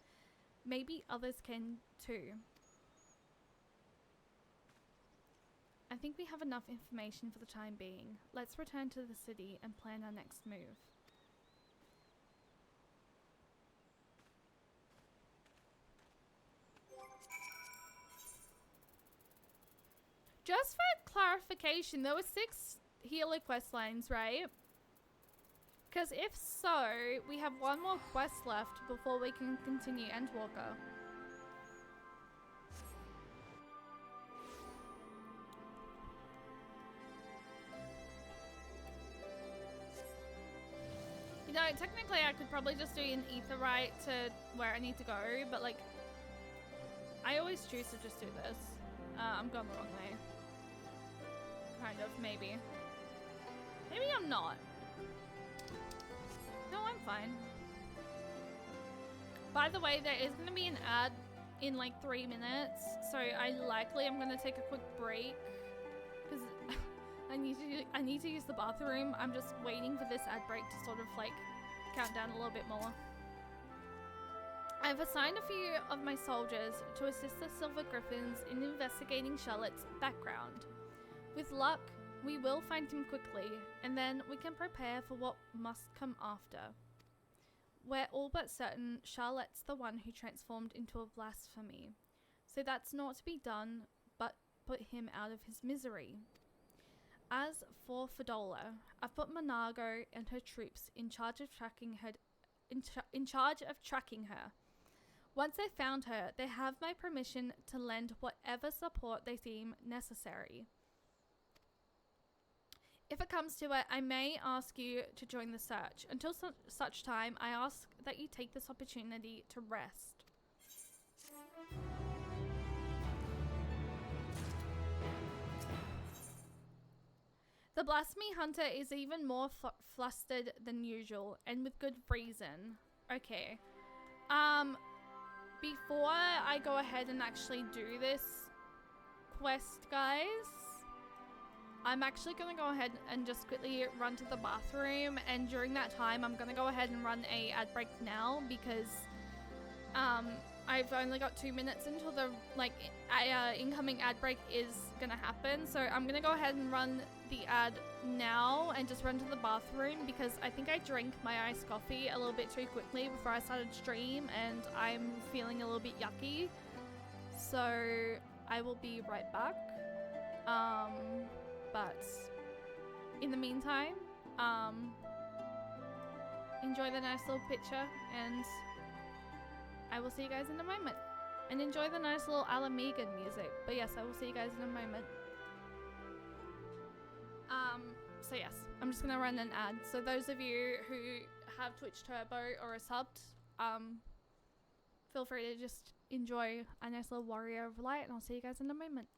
maybe others can too. I think we have enough information for the time being. Let's return to the city and plan our next move. Just for clarification, there were 6 healer quest lines, right? Because if so, we have one more quest left before we can continue Endwalker. You know, technically I could probably just do an Aetherite to where I need to go, but like, I always choose to just do this. I'm going the wrong way. Kind of, maybe. Maybe I'm not. No, I'm fine. By the way, there is going to be an ad in like 3 minutes, so I likely am going to take a quick break because I need to use the bathroom. I'm just waiting for this ad break to sort of like count down a little bit more. I've assigned a few of my soldiers to assist the Silver Griffins in investigating Charlotte's background. With luck, we will find him quickly, and then we can prepare for what must come after. We're all but certain Charlotte's the one who transformed into a blasphemy, so that's not to be done but put him out of his misery. As for Fidola, I've put Monargo and her troops in charge of tracking her. Once they've found her, they have my permission to lend whatever support they deem necessary. If it comes to it, I may ask you to join the search. Until such time, I ask that you take this opportunity to rest. The Blasphemy Hunter is even more flustered than usual, and with good reason. Okay. Before I go ahead and actually do this quest, guys, I'm actually going to go ahead and just quickly run to the bathroom, and during that time I'm going to go ahead and run a ad break now because I've only got 2 minutes until the incoming ad break is going to happen. So I'm going to go ahead and run the ad now and just run to the bathroom because I think I drank my iced coffee a little bit too quickly before I started stream and I'm feeling a little bit yucky. So I will be right back. But in the meantime, enjoy the nice little picture, and I will see you guys in a moment. And enjoy the nice little Alamegan music. But yes, I will see you guys in a moment. So yes, I'm just gonna run an ad. So those of you who have Twitch Turbo or are subbed, feel free to just enjoy a nice little Warrior of Light, and I'll see you guys in a moment.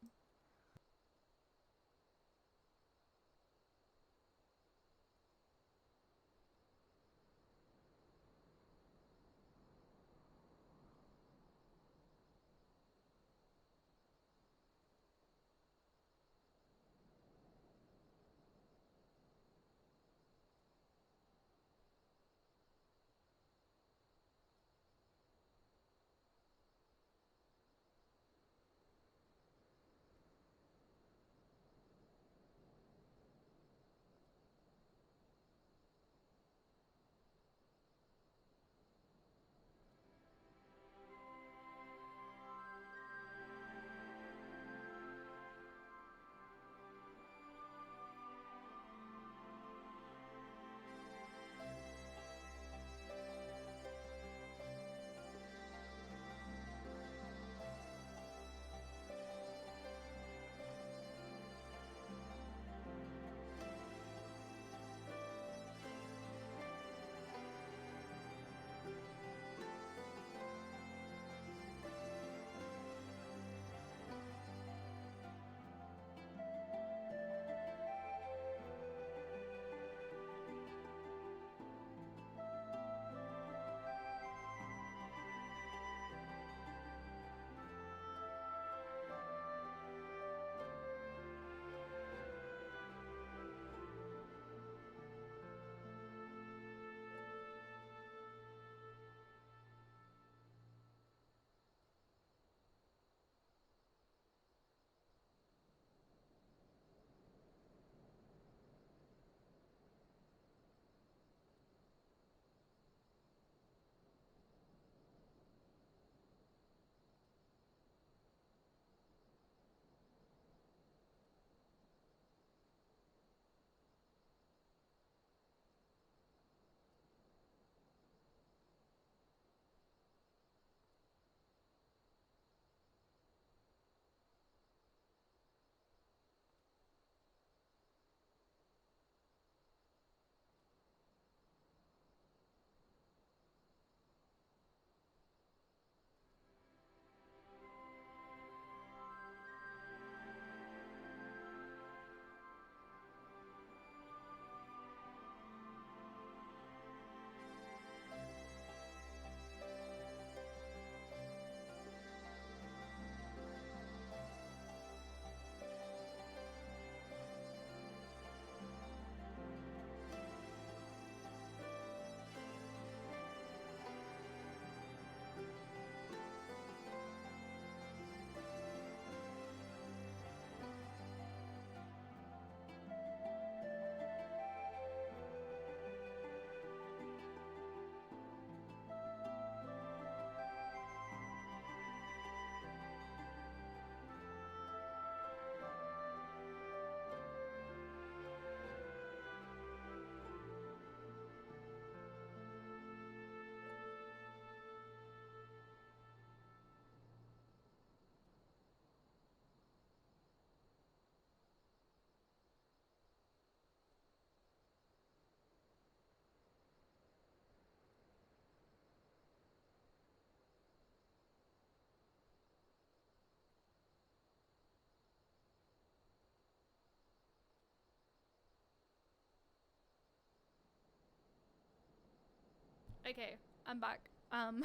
Okay, I'm back. I'm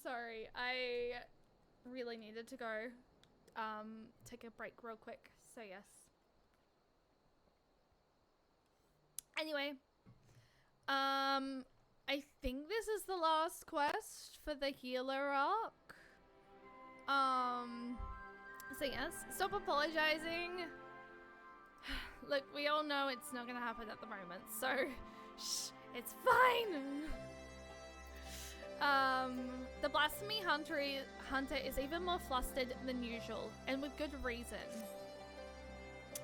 sorry. I really needed to go take a break real quick. So yes. Anyway, I think this is the last quest for the healer arc. So yes, stop apologizing. Look, we all know it's not gonna happen at the moment, so shh, it's fine. The blasphemy hunter is even more flustered than usual, and with good reason.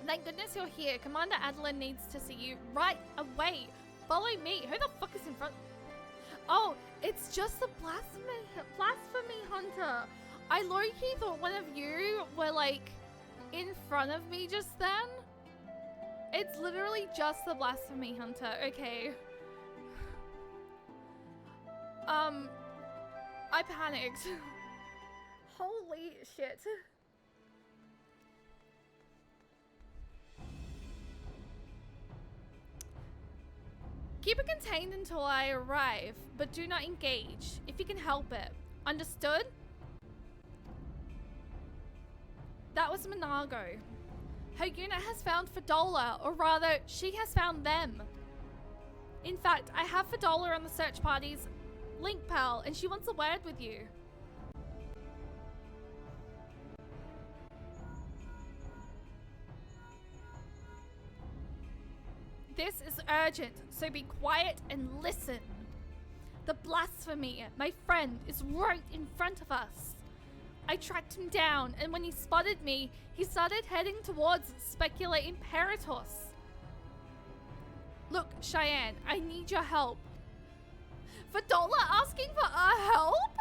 Thank goodness you're here. Commander Adeline needs to see you right away. Follow me. Who the fuck is in front? Oh, it's just the blasphemy hunter. I low-key thought one of you were like in front of me just then. It's literally just the blasphemy hunter. Okay. I panicked. Holy shit. Keep it contained until I arrive, but do not engage if you can help it. Understood? That was Monago. Her unit has found Fadola, or rather, she has found them. In fact, I have Fadola on the search party's link pal, and she wants a word with you. This is urgent, so be quiet and listen. The blasphemy, my friend, is right in front of us. I tracked him down, and when he spotted me, he started heading towards Specula Imperatus. Look, Cheyenne, I need your help. Fadola asking for our help?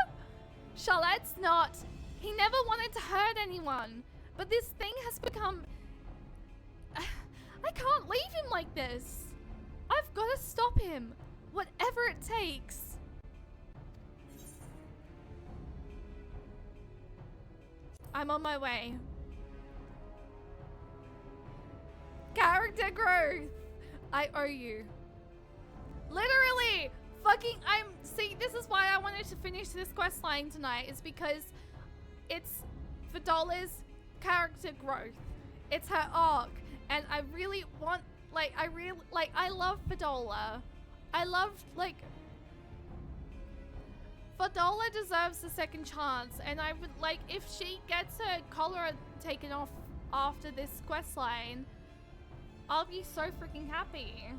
Charlotte's not. He never wanted to hurt anyone, but this thing has become... I can't leave him like this. I've got to stop him, whatever it takes. I'm on my way. Character growth. I owe you. Literally, see, this is why I wanted to finish this quest line tonight, is because it's Fadola's character growth. It's her arc. And I really want, I love Fadola. I love, Fadola deserves a second chance. And I would, if she gets her collar taken off after this quest line, I'll be so freaking happy.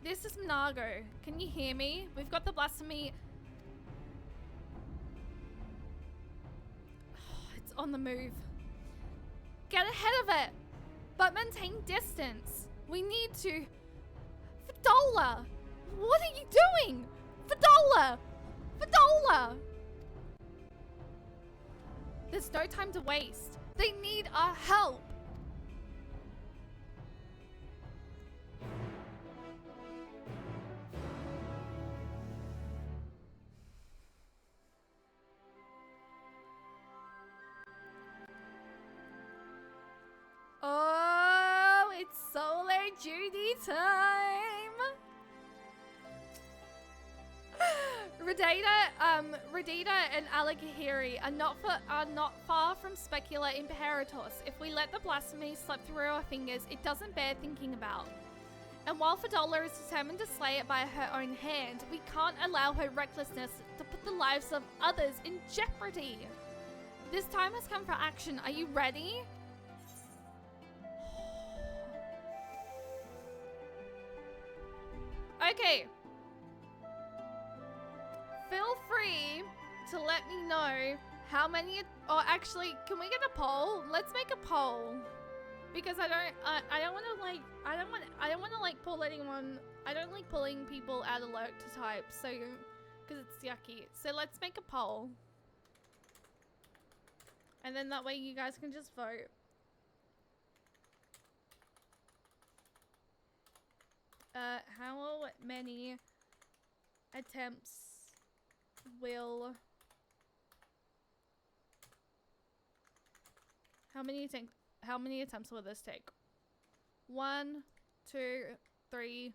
This is Monago. Can you hear me? We've got the blasphemy. It's on the move. Get ahead of it, but maintain distance. We need to... Fadola! What are you doing? Fadola! Fadola! There's no time to waste. They need our help. Oh, it's solar duty time. Radita and Alakahiri are not far from Specula Imperatus. If we let the blasphemy slip through our fingers, it doesn't bear thinking about. And while Fadola is determined to slay it by her own hand, we can't allow her recklessness to put the lives of others in jeopardy. This time has come for action. Are you ready? Okay. Feel free to let me know how many, or actually, can we get a poll? Let's make a poll. Because I don't want to pull anyone, I don't like pulling people out of lurk to type, so, because it's yucky. So let's make a poll. And then that way you guys can just vote. How many attempts will... How many attempts will this take? 1, 2, 3,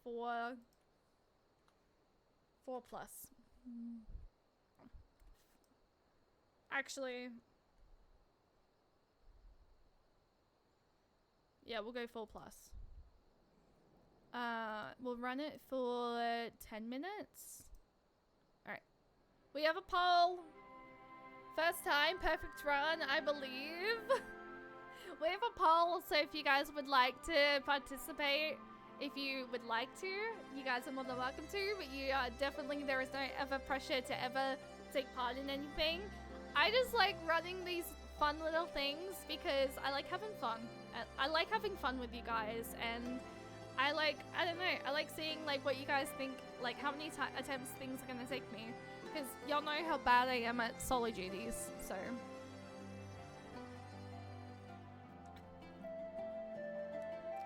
4. 4 plus. Actually, yeah, we'll go 4 plus. We'll run it for 10 minutes. Alright. We have a poll. First time, perfect run, I believe. We have a poll, so if you guys would like to participate, if you would like to, you guys are more than welcome to, but you are definitely, there is no ever pressure to ever take part in anything. I just like running these fun little things because I like having fun. I like having fun with you guys, and I don't know, I like seeing like what you guys think, like how many attempts things are gonna take me, because y'all know how bad I am at solo duties, so.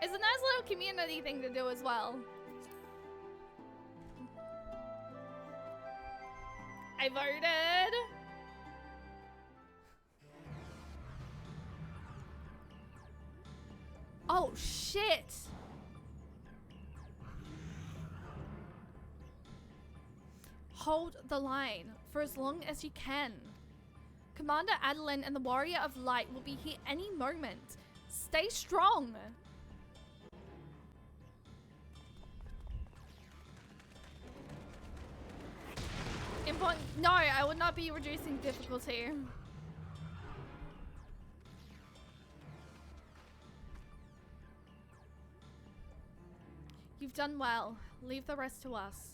It's a nice little community thing to do as well. I voted. Oh shit. Hold the line for as long as you can. Commander Adeline and the Warrior of Light will be here any moment. Stay strong. No, I would not be reducing difficulty. You've done well. Leave the rest to us.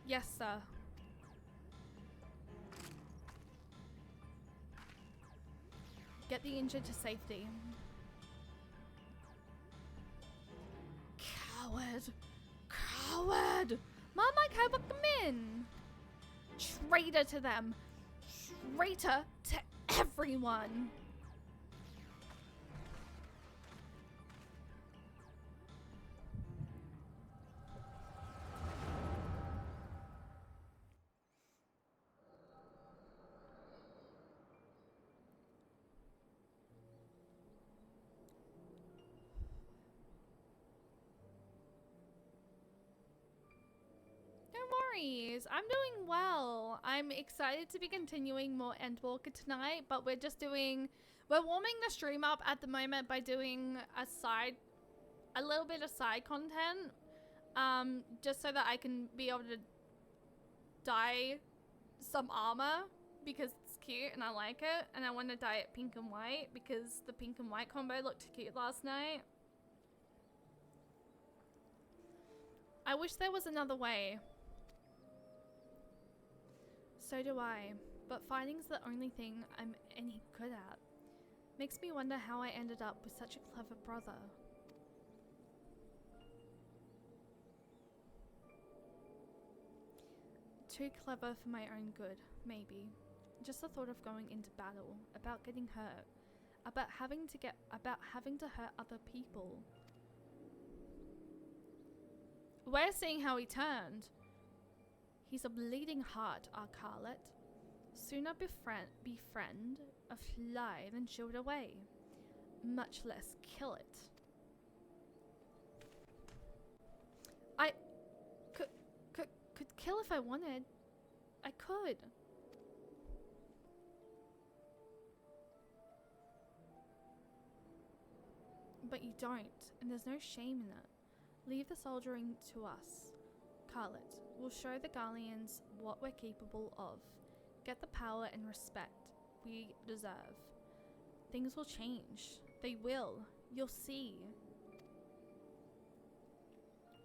Yes, sir. Get the injured to safety. Coward. Coward! Mama, can I book them in? Traitor to them. Traitor to everyone. I'm doing well. I'm excited to be continuing more Endwalker tonight, but we're warming the stream up at the moment by doing a little bit of side content, just so that I can be able to dye some armor because it's cute and I like it, and I want to dye it pink and white because the pink and white combo looked cute last night. I wish there was another way. So do I, but fighting's the only thing I'm any good at. Makes me wonder how I ended up with such a clever brother. Too clever for my own good, maybe. Just the thought of going into battle, about getting hurt, about having to hurt other people. We're seeing how he turned. He's a bleeding heart, our Carlet. Sooner befriend a fly than shoo it away, much less kill it. I could kill if I wanted. I could. But you don't, and there's no shame in it. Leave the soldiering to us. Carlet, we'll show the Garleans what we're capable of. Get the power and respect we deserve. Things will change. They will. You'll see.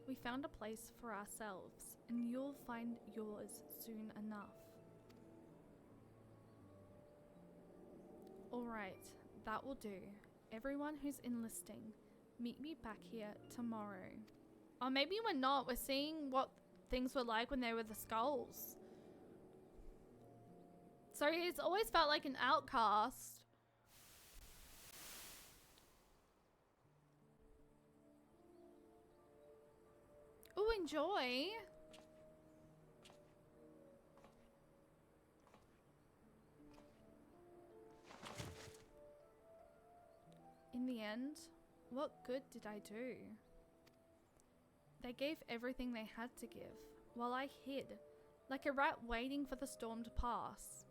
We found a place for ourselves, and you'll find yours soon enough. Alright, that will do. Everyone who's enlisting, meet me back here tomorrow. Or maybe we're not. We're seeing what things were like when they were the skulls. So he's always felt like an outcast. Ooh, enjoy. In the end, what good did I do? They gave everything they had to give, while I hid, like a rat waiting for the storm to pass.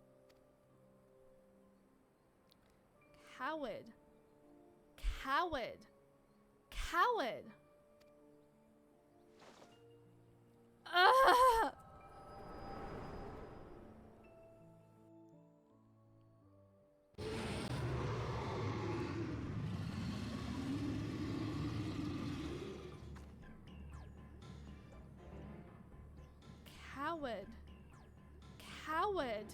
Coward. Coward. Coward. Ugh! Coward. Coward.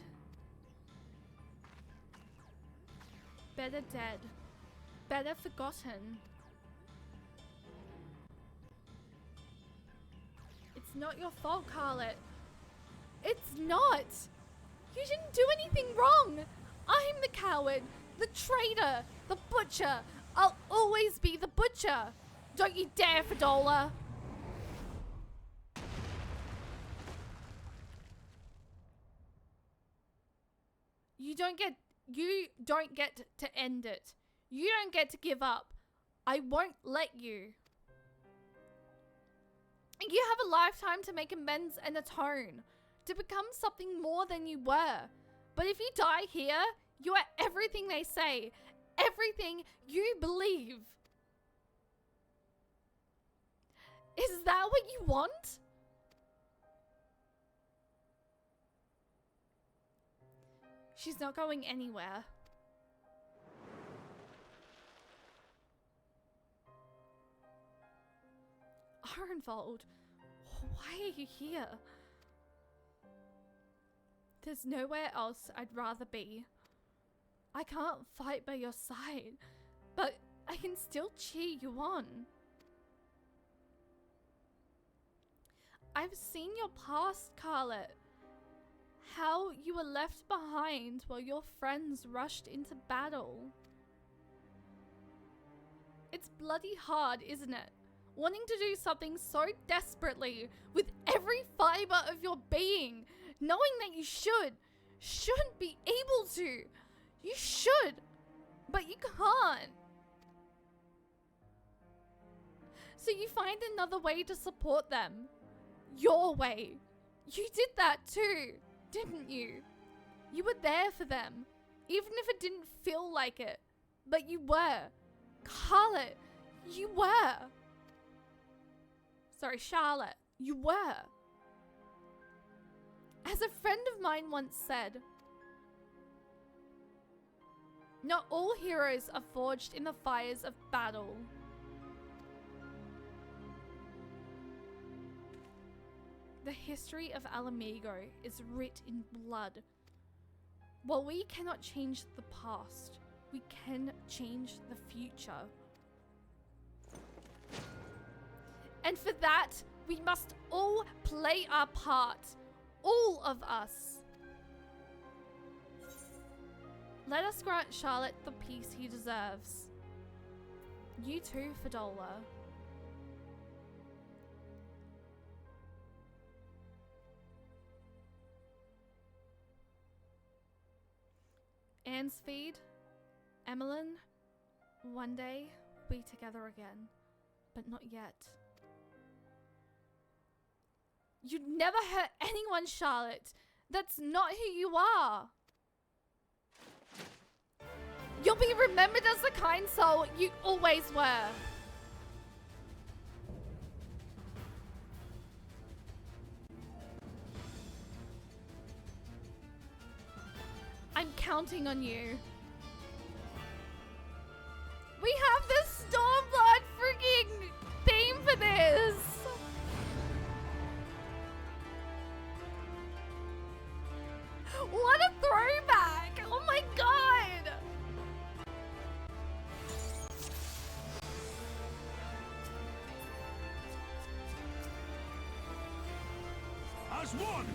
Better dead. Better forgotten. It's not your fault, Carlet. It's not. You didn't do anything wrong. I'm the coward, the traitor, the butcher. I'll always be the butcher. Don't you dare, Fidola. You don't get to end it. You don't get to give up. I won't let you. You have a lifetime to make amends and atone, to become something more than you were. But if you die here, you are everything they say, everything you believe. Is that what you want? She's not going anywhere. Ironfold, why are you here? There's nowhere else I'd rather be. I can't fight by your side, but I can still cheer you on. I've seen your past, Carlet. How you were left behind while your friends rushed into battle. It's bloody hard, isn't it? Wanting to do something so desperately with every fiber of your being, knowing that you shouldn't be able to. You should, but you can't. So you find another way to support them. Your way. You did that too, didn't you? You were there for them, even if it didn't feel like it. But you were. Carlet, you were. Sorry, Charlotte, you were. As a friend of mine once said, not all heroes are forged in the fires of battle. The history of Alamigo is writ in blood. While we cannot change the past, we can change the future. And for that, we must all play our part. All of us. Let us grant Charlotte the peace he deserves. You too, Fidola. Ansfeed, Emmeline, one day we'll be together again, but not yet. You'd never hurt anyone, Charlotte. That's not who you are. You'll be remembered as the kind soul you always were. I'm counting on you. We have this Stormblood freaking theme for this. What a throwback! Oh my god! As one!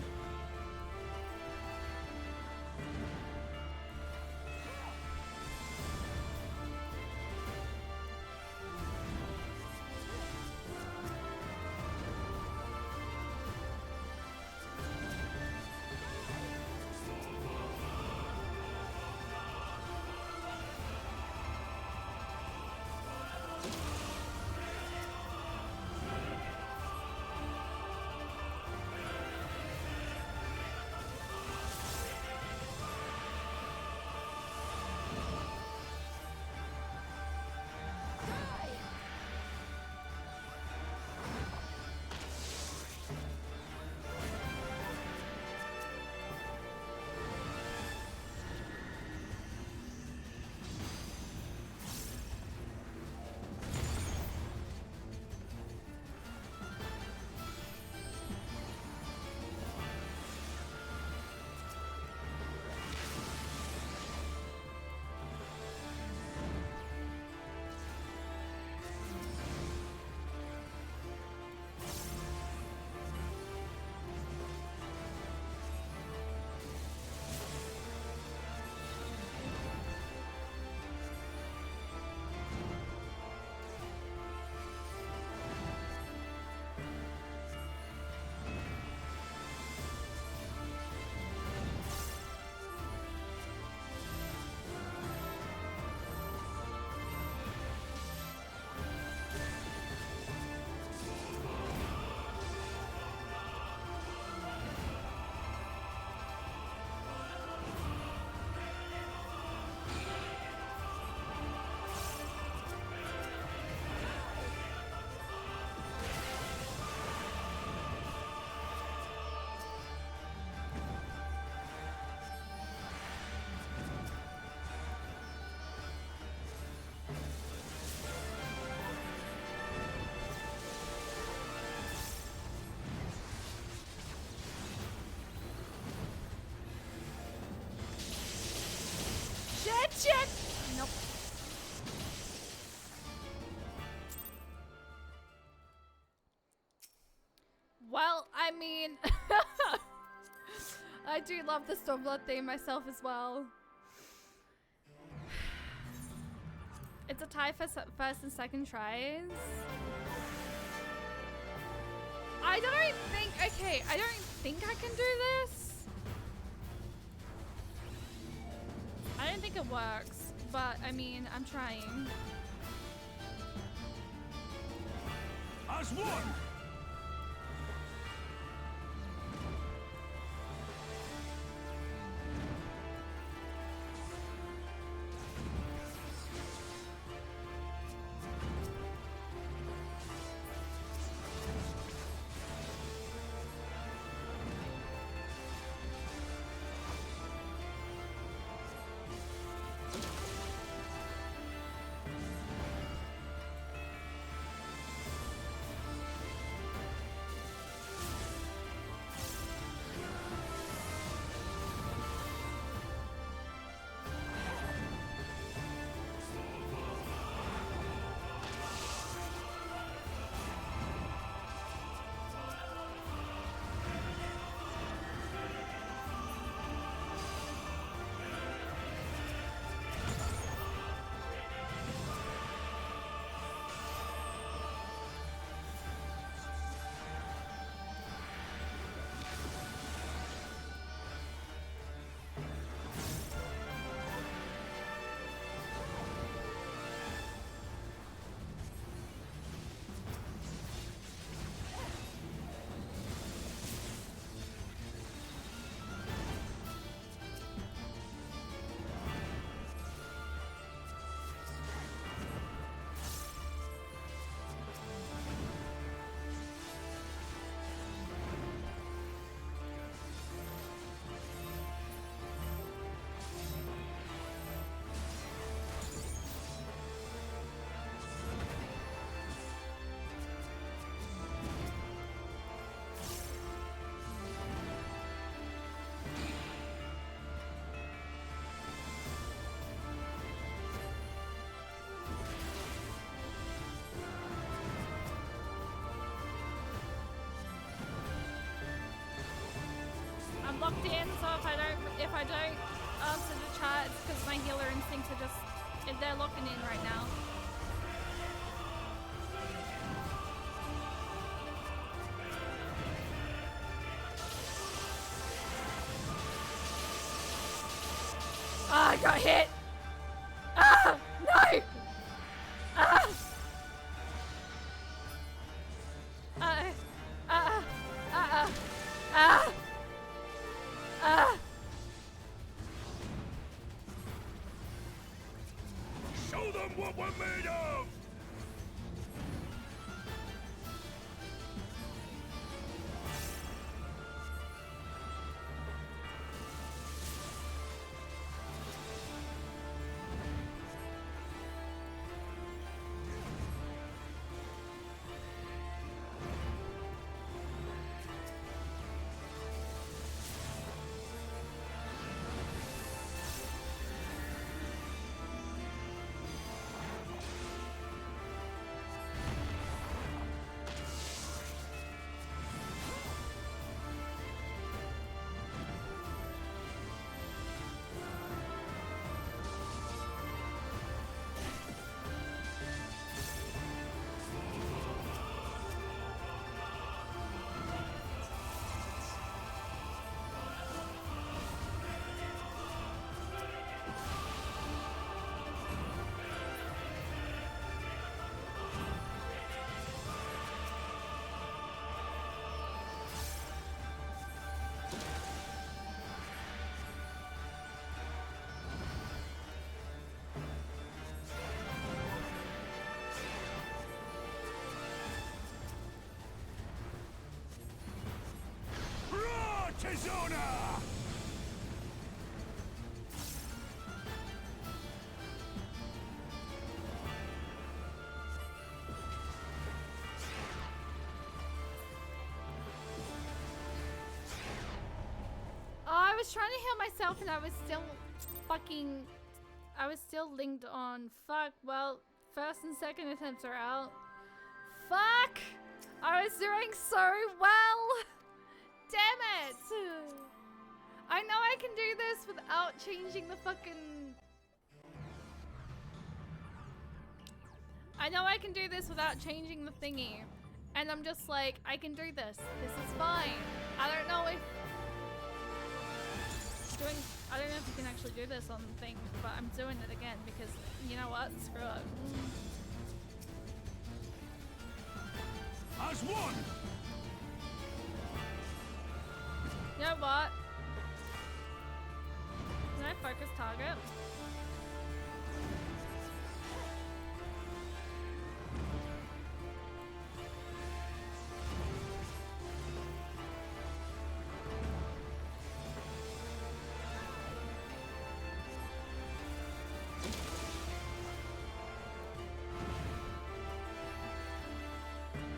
shit! Nope. Well, I mean, I do love the Stormblood theme myself as well. It's a tie for first and second tries. I don't think, okay, I don't think I can do this. I don't think it works, but I mean, I'm trying. As one! I'm locked in, so if I don't answer the chat, it's because my healer instincts are just, they're locking in right now. Ah, I got hit! Ah! No! Ah! Show them what we're made of! Tizona! Oh, I was trying to heal myself and I was still fucking I was still linked on. Fuck, well, first and second attempts are out. Fuck! I was doing so well! Damn it! I know I can do this without changing the fucking... I know I can do this without changing the thingy. And I'm just like, I can do this. This is fine. I don't know if... I don't know if you can actually do this on things, but I'm doing it again because, you know what? Screw it. As one! You know what? Can I focus target?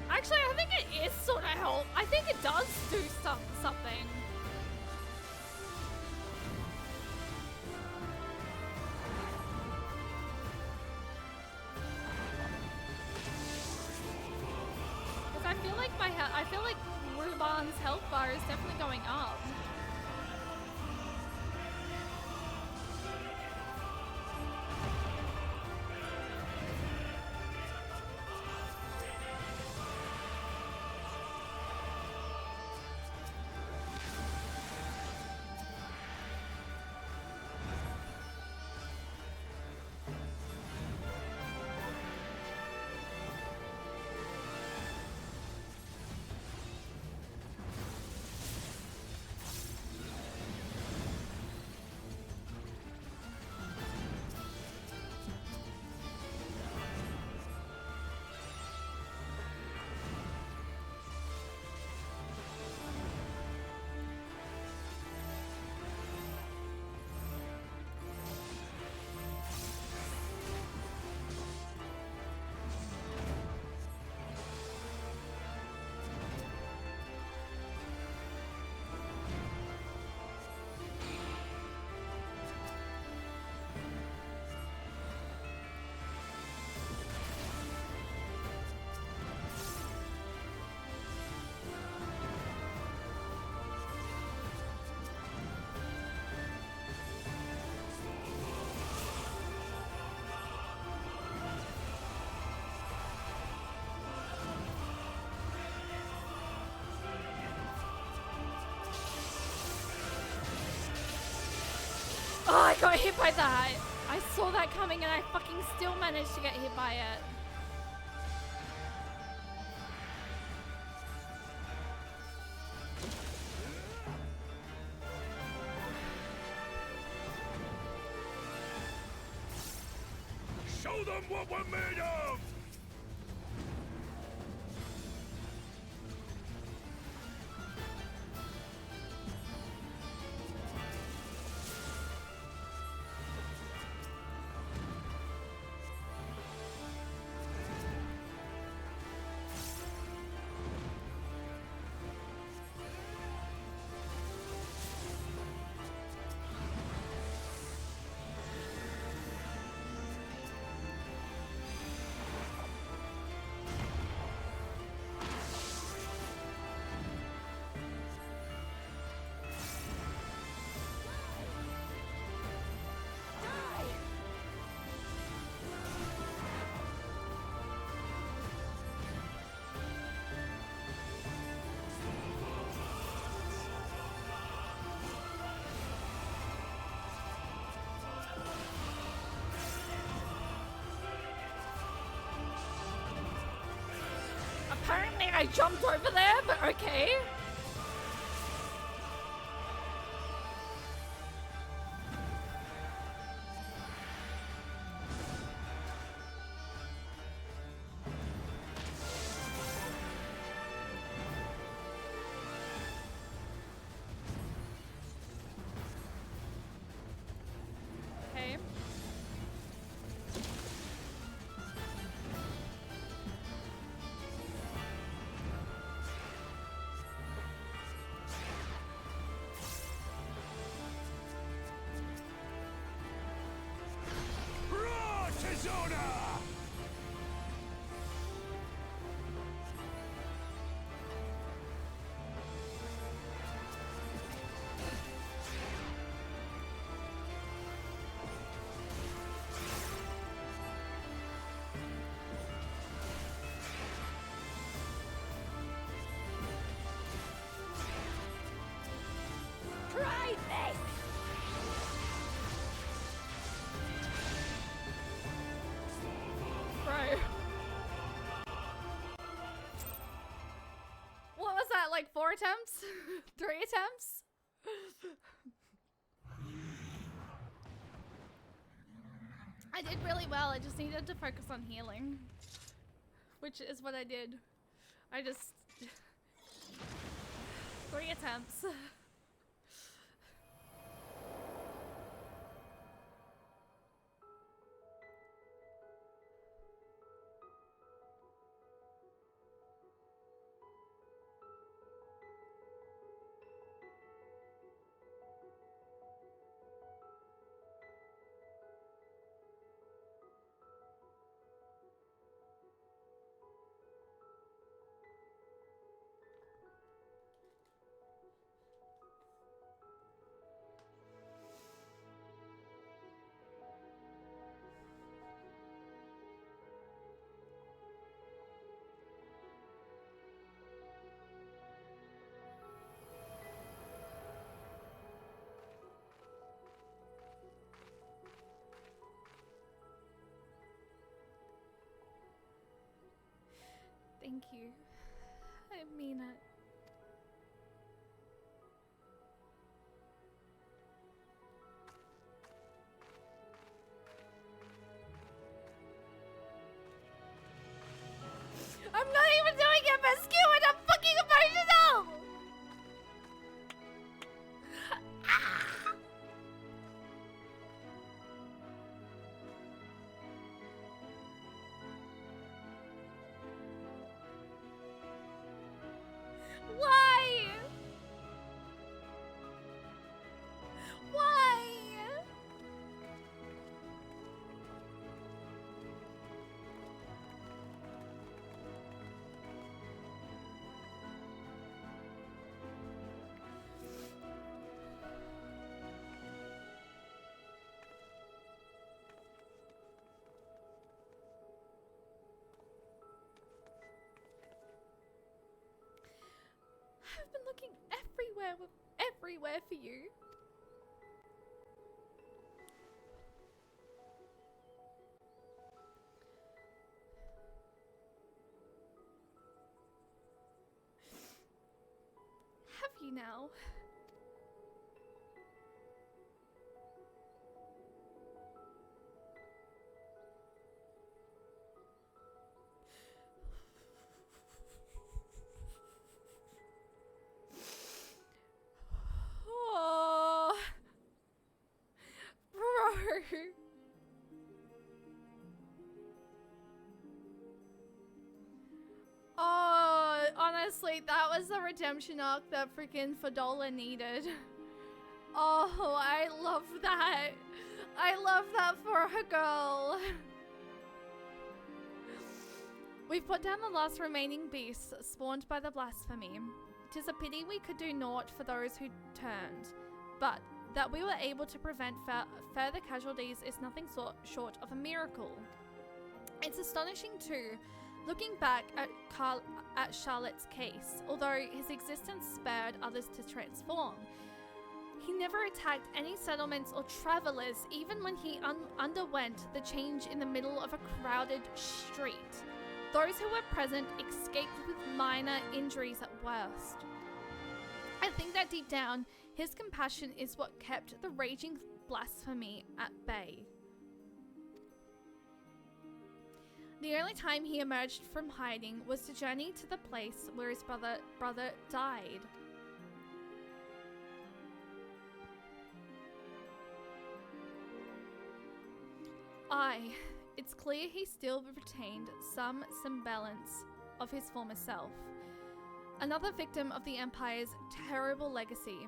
Actually, I think it is sort of help. I think it does do something. Because I feel like Ruban's health bar is definitely going up. Oh, I got hit by that. I saw that coming and I fucking still managed to get hit by it. Show them what we're made of! Apparently I jumped over there, but okay. Okay. Persona! Try this! Bro. What was that, like 4 attempts? 3 attempts? I did really well, I just needed to focus on healing. Which is what I did. I just... 3 attempts. Thank you. I mean it. I'm not even doing it, Msq, and I'm fucking emotional! Why? Why? I've been looking everywhere for you. Have you now? Oh, bro. Oh, honestly, that was the redemption arc that freaking Fadola needed. Oh, I love that. I love that for her girl. We've put down the last remaining beasts spawned by the blasphemy. 'Tis a pity we could do naught for those who turned, but that we were able to prevent further casualties is nothing short of a miracle. It's astonishing too, looking back at Charlotte's case, although his existence spared others to transform. He never attacked any settlements or travelers, even when he underwent the change in the middle of a crowded street. Those who were present escaped with minor injuries at worst. I think that deep down, his compassion is what kept the raging blasphemy at bay. The only time he emerged from hiding was to journey to the place where his brother died. It's clear he still retained some semblance of his former self. Another victim of the Empire's terrible legacy,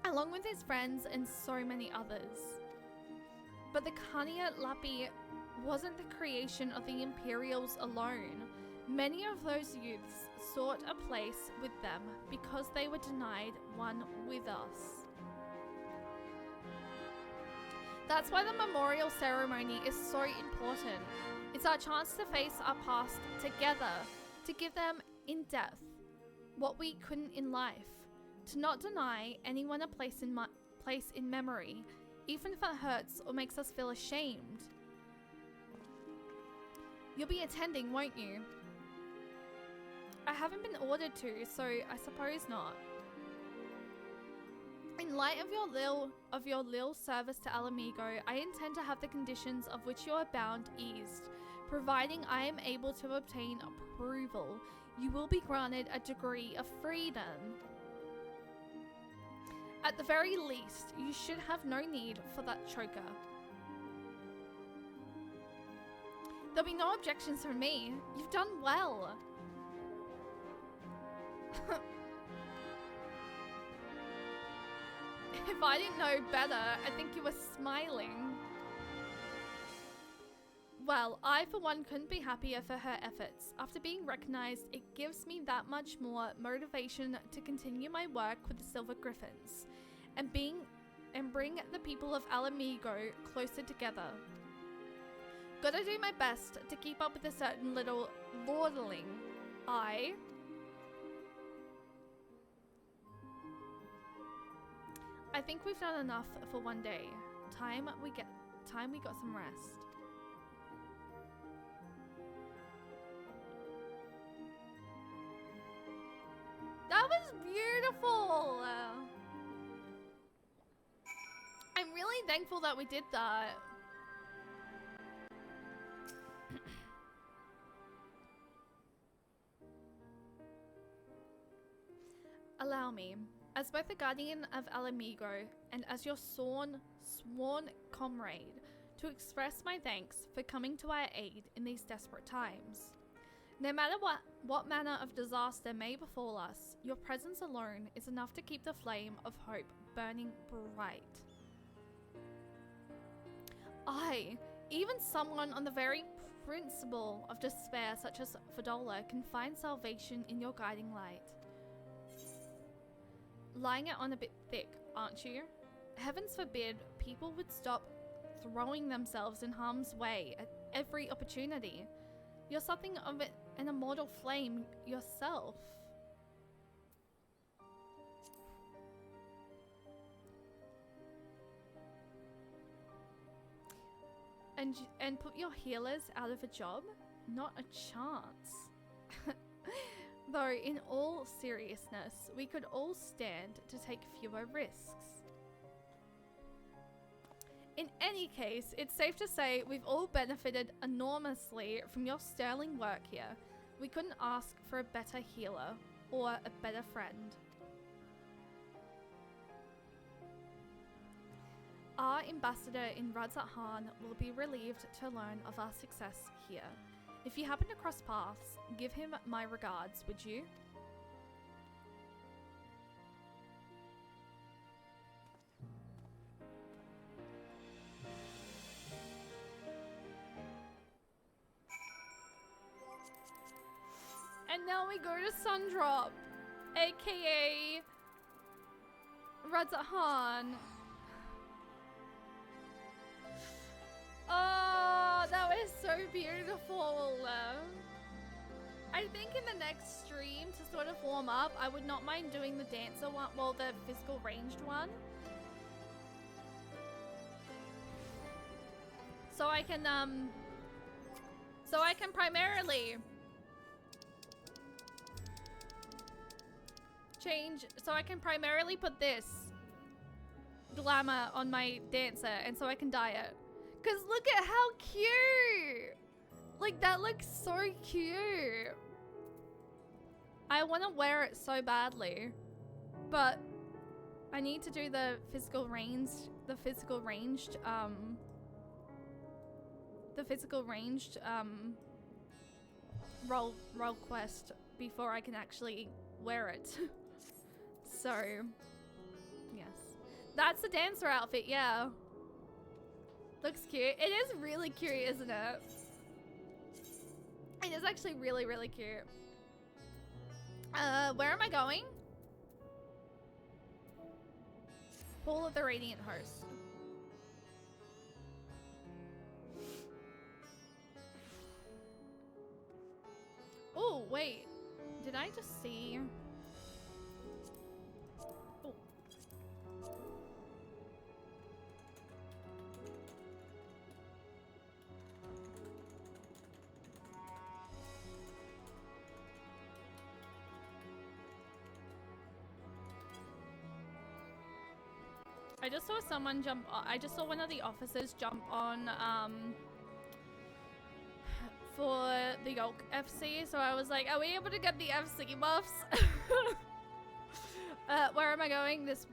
along with his friends and so many others. But the Khania Lapi wasn't the creation of the Imperials alone. Many of those youths sought a place with them because they were denied one with us. That's why the memorial ceremony is so important. It's our chance to face our past together, to give them in death what we couldn't in life, to not deny anyone a place in memory, even if it hurts or makes us feel ashamed. You'll be attending, won't you? I haven't been ordered to, so I suppose not. In light of your lil service to Alamigo, I intend to have the conditions of which you are bound eased. Providing I am able to obtain approval, you will be granted a degree of freedom. At the very least, you should have no need for that choker. There'll be no objections from me. You've done well. If I didn't know better, I think you were smiling. Well, I for one couldn't be happier for her efforts. After being recognized, it gives me that much more motivation to continue my work with the Silver Griffins and bring the people of Alamigo closer together. Gotta do my best to keep up with a certain little lordling. I think we've done enough for one day. Time we got some rest. That was beautiful. I'm really thankful that we did that. Allow me, as both the guardian of Alamigo and as your sworn comrade, to express my thanks for coming to our aid in these desperate times. No matter what manner of disaster may befall us, your presence alone is enough to keep the flame of hope burning bright. Even someone on the very principle of despair such as Fidola can find salvation in your guiding light. Lying it on a bit thick, aren't you? Heavens forbid people would stop throwing themselves in harm's way at every opportunity. You're something of an immortal flame yourself. And put your healers out of a job? Not a chance. Though in all seriousness, we could all stand to take fewer risks. In any case, it's safe to say we've all benefited enormously from your sterling work here. We couldn't ask for a better healer or a better friend. Our ambassador in Radzat-Han will be relieved to learn of our success here. If you happen to cross paths, give him my regards, would you? And now we go to Sundrop, aka Radzat-Han. Oh, that was so beautiful. I think in the next stream, to sort of warm up, I would not mind doing the dancer one, well, the physical ranged one. So I can primarily put this glamour on my dancer, and so I can dye it. Cause look at how cute! Like, that looks so cute. I want to wear it so badly, but I need to do the physical ranged role quest before I can actually wear it. So, yes. That's the dancer outfit, yeah. Looks cute. It is really cute, isn't it? It is actually really, really cute. Where am I going? Hall of the Radiant Host. Oh, wait. Did I just see? Oh. I just saw someone jump on, I just saw one of the officers jump on for the Yolk FC, so I was like, are we able to get the FC buffs? Where am I going? This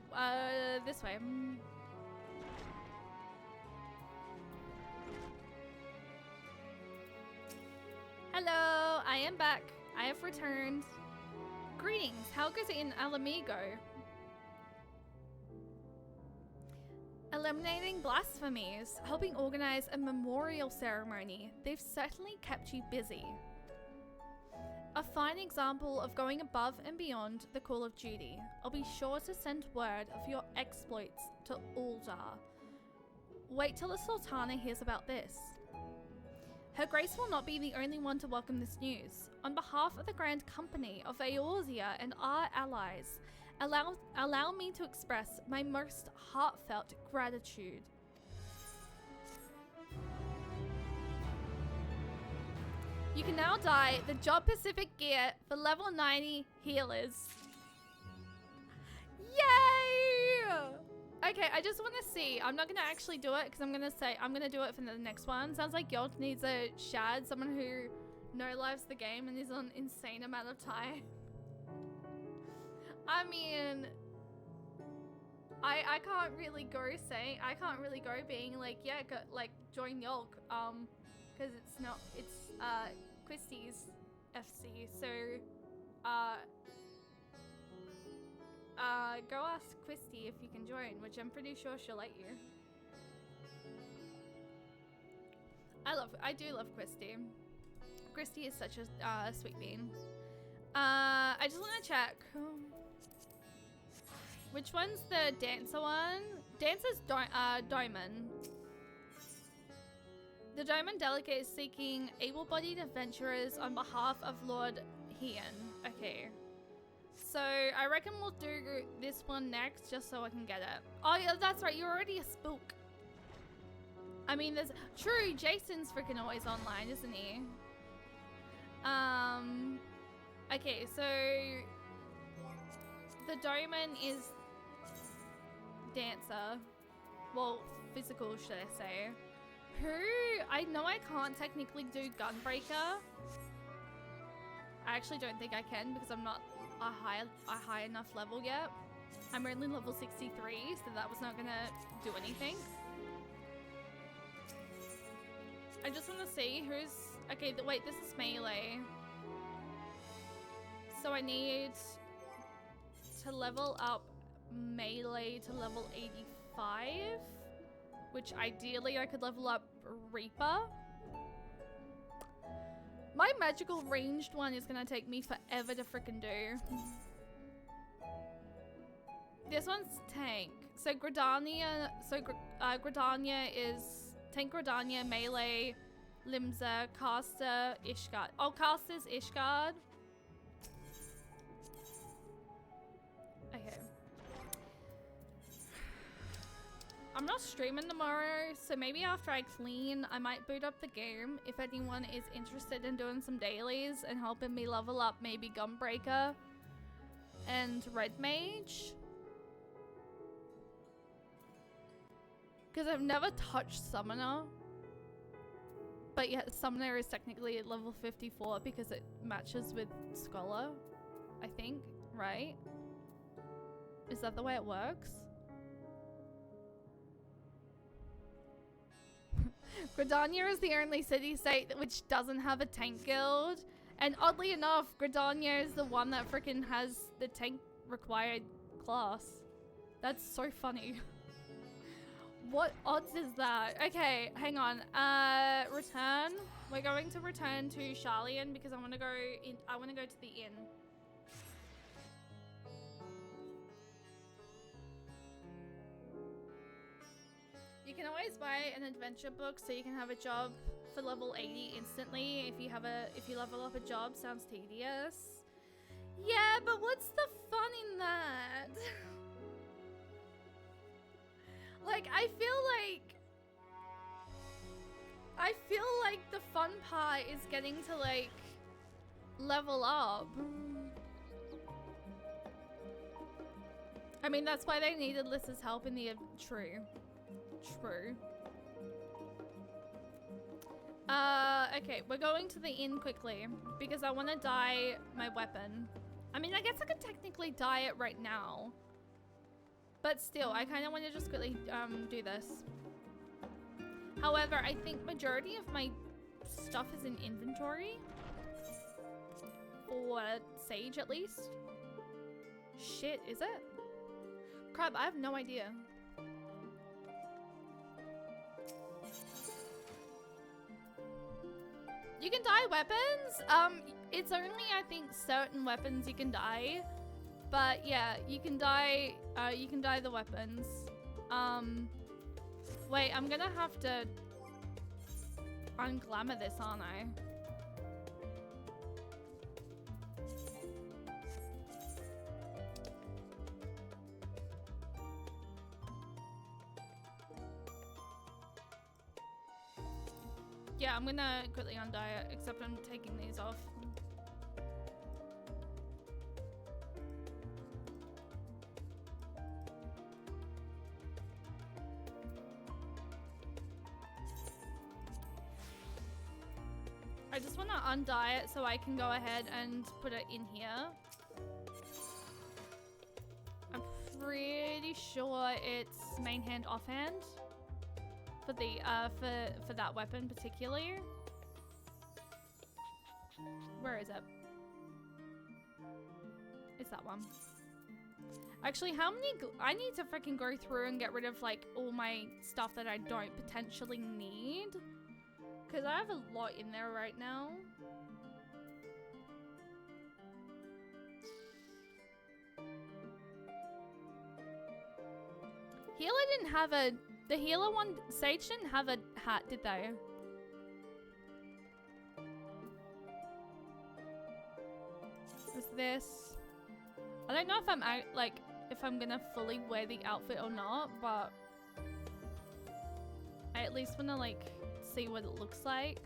way. Hello, I am back. I have returned. Greetings, how goes it in Alamigo? Eliminating blasphemies, helping organize a memorial ceremony. They've certainly kept you busy. A fine example of going above and beyond the call of duty. I'll be sure to send word of your exploits to Uldar. Wait till the Sultana hears about this. Her Grace will not be the only one to welcome this news. On behalf of the Grand Company of Eorzea and our allies, allow me to express my most heartfelt gratitude. You can now dye the Job Pacific gear for level 90 healers. Yay! Okay, I just want to see. I'm not going to actually do it because I'm going to do it for the next one. Sounds like Yolk needs a shad, someone who no-lives the game and is on an insane amount of time. I mean, I can't really go saying, I can't really go being like, yeah, go, like join Yolk, because it's Christie's FC, so, go ask Christy if you can join, which I'm pretty sure she'll let you. I do love Christy. Christy is such a sweet bean. I just want to check. Which one's the dancer one? Dancer's Diamond. The Diamond Delegate is seeking able-bodied adventurers on behalf of Lord Heian. Okay. So, I reckon we'll do this one next just so I can get it. Oh, yeah, that's right. You're already a spook. I mean, there's... True, Jason's freaking always online, isn't he? Okay, so... The Diamond is... Dancer. Well, physical, should I say. Who? I know I can't technically do Gunbreaker. I actually don't think I can because I'm not a high enough level yet. I'm only level 63, so that was not gonna do anything. I just want to see who's... Okay, wait, this is melee. So I need to level up melee to level 85, which ideally I could level up Reaper. My magical ranged one is gonna take me forever to frickin' do. This one's tank. So Gridania, Gridania is tank Gridania, melee, Limsa, caster, Ishgard. Oh, caster's Ishgard. Okay. I'm not streaming tomorrow, so maybe after I clean, I might boot up the game if anyone is interested in doing some dailies and helping me level up maybe Gunbreaker and Red Mage. Because I've never touched Summoner. But yet Summoner is technically at level 54 because it matches with Scholar, I think, right? Is that the way it works? Gridania is the only city-state which doesn't have a tank guild. And oddly enough, Gridania is the one that freaking has the tank required class. That's so funny. What odds is that? Okay, hang on. Return. We're going to return to Charlian because I want to go in. I want to go to the inn. You can always buy an adventure book so you can have a job for level 80 instantly if you level up a job. Sounds tedious. Yeah, but what's the fun in that? Like, I feel like the fun part is getting to like level up. I mean, that's why they needed Lys's help in the true. Okay, we're going to the inn quickly because I want to dye my weapon. I mean, I guess I could technically dye it right now, but still, I kind of want to just quickly do this. However, I think majority of my stuff is in inventory for Sage, at least. Shit, is it? Crap, I have no idea. You can dye weapons? It's only, I think, certain weapons you can dye. But yeah, you can dye the weapons. Wait, I'm gonna have to unglamour this, aren't I? Yeah, I'm gonna quickly undye it, except I'm taking these off. I just want to undye it so I can go ahead and put it in here. I'm pretty sure it's main hand, offhand for the for that weapon particularly. Where is it? It's that one. Actually, how many? I need to freaking go through and get rid of like all my stuff that I don't potentially need. Because I have a lot in there right now. Healer didn't have a... The healer one... Sage didn't have a hat, did they? Is this... I don't know if I'm out, like, if I'm gonna fully wear the outfit or not, but... I at least wanna, like... see what it looks like.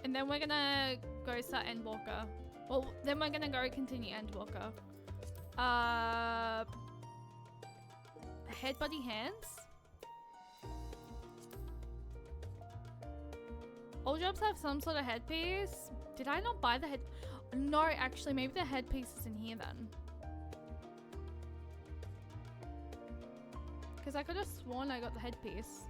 And then we're gonna go start Endwalker. Well, then we're gonna go continue Endwalker. Head, body, hands. All jobs have some sort of headpiece. Did I not buy the head? No, actually, maybe the headpiece is in here then. Because I could have sworn I got the headpiece.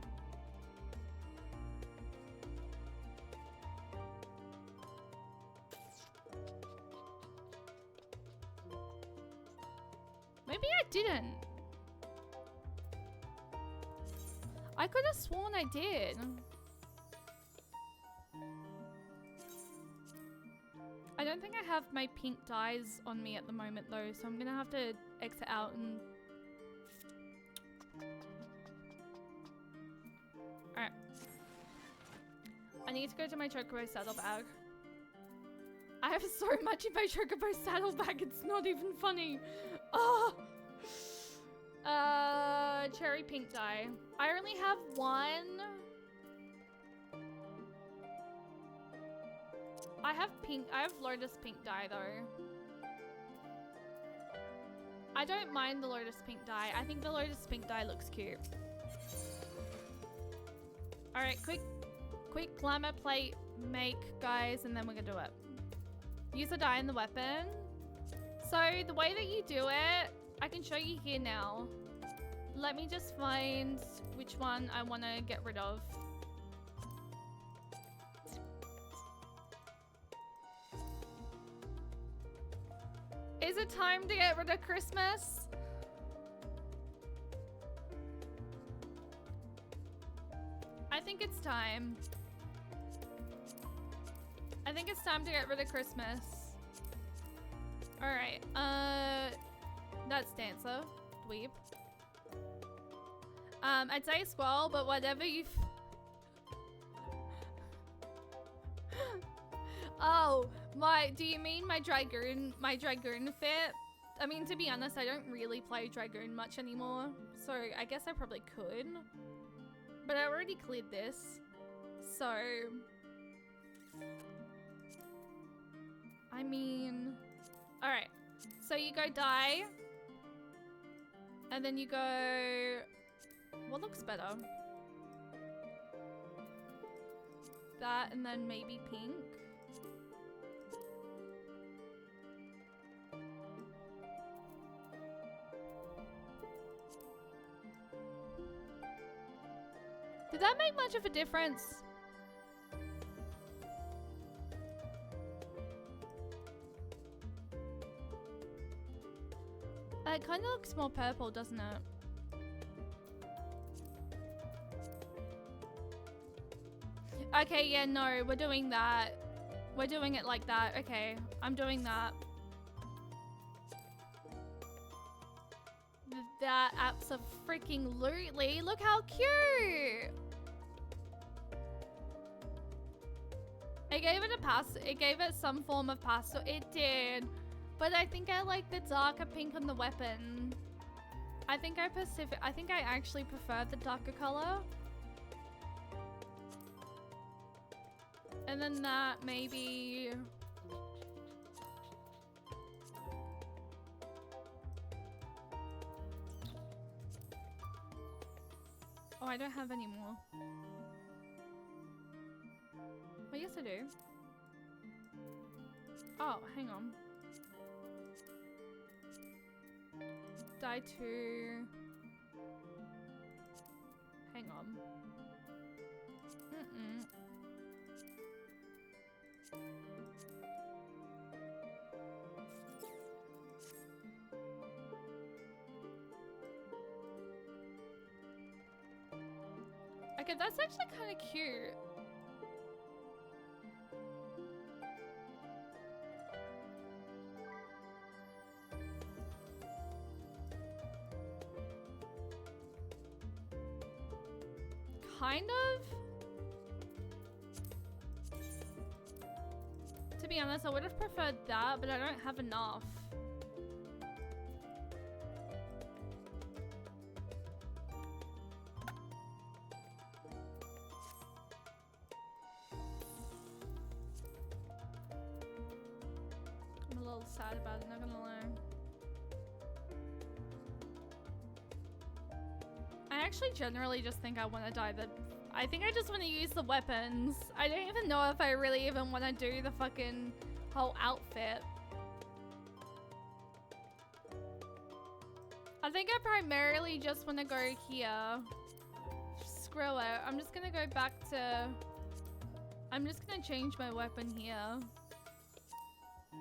Maybe I didn't. I could have sworn I did. I don't think I have my pink dyes on me at the moment though, so I'm gonna have to exit out and... Alright. I need to go to my Chocobo saddlebag. I have so much in my Chocobo saddlebag, it's not even funny. Oh! Cherry pink dye. I only have one. I have lotus pink dye though. I don't mind the lotus pink dye. I think the lotus pink dye looks cute. Alright, quick glamour plate make, guys, and then we're gonna do it. Use the dye in the weapon. So the way that you do it, I can show you here now. Let me just find which one I want to get rid of. Is it time to get rid of Christmas? I think it's time. I think it's time to get rid of Christmas. Alright, that's Dancer. Dweeb. I'd say Squall, but whatever you Oh, do you mean my Dragoon fit? I mean, to be honest, I don't really play Dragoon much anymore, so I guess I probably could. But I already cleared this, so... I mean... Alright, so you go die, and then you go... What looks better? That, and then maybe pink? Did that make much of a difference? It kind of looks more purple, doesn't it? Okay, yeah, no, we're doing that. We're doing it like that. Okay, I'm doing that. That abso-freaking-lutely. Look how cute! It gave it a pass. It gave it some form of pastel. It did. But I think I like the darker pink on the weapon. I think I actually prefer the darker color. And then that maybe... Oh, I don't have any more. Oh, yes I do. Oh, hang on. Die 2. Hang on. Okay, that's actually kind of cute. Kind of. To be honest, I would have preferred that, but I don't have enough. I'm a little sad about it, not gonna lie. I actually generally just think I want to dye I think I just want to use the weapons. I don't even know if I really even want to do the fucking whole outfit. I think I primarily just want to go here. Screw it. I'm just gonna go back to... I'm just gonna change my weapon here.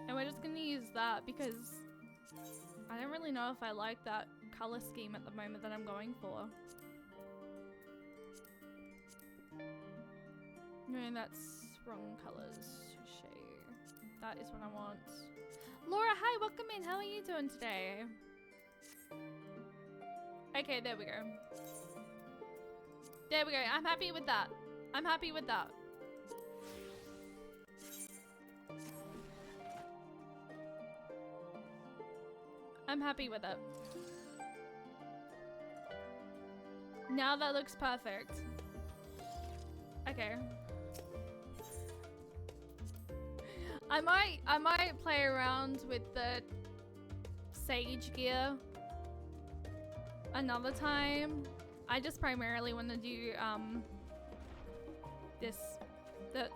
And we're just gonna use that because I don't really know if I like that color scheme at the moment that I'm going for. No, that's wrong colors. Shade. That is what I want. Laura, hi, welcome in. How are you doing today? Okay, there we go. There we go. I'm happy with that. I'm happy with that. I'm happy with it. Now that looks perfect. Okay. I might play around with the sage gear another time. I just primarily want to do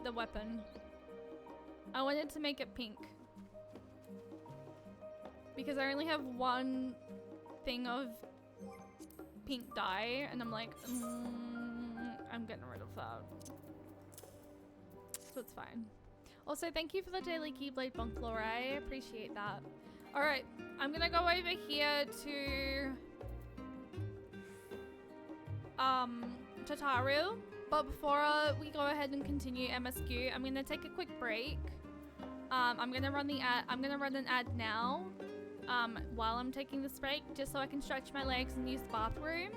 the weapon. I wanted to make it pink because I only have one thing of pink dye and I'm like I'm getting rid of that, so it's fine. Also, thank you for the daily Keyblade bunk, Laura. I appreciate that. Alright, I'm gonna go over here to Tataru. But before we go ahead and continue MSQ, I'm gonna take a quick break. I'm gonna run an ad now. While I'm taking this break, just so I can stretch my legs and use the bathroom.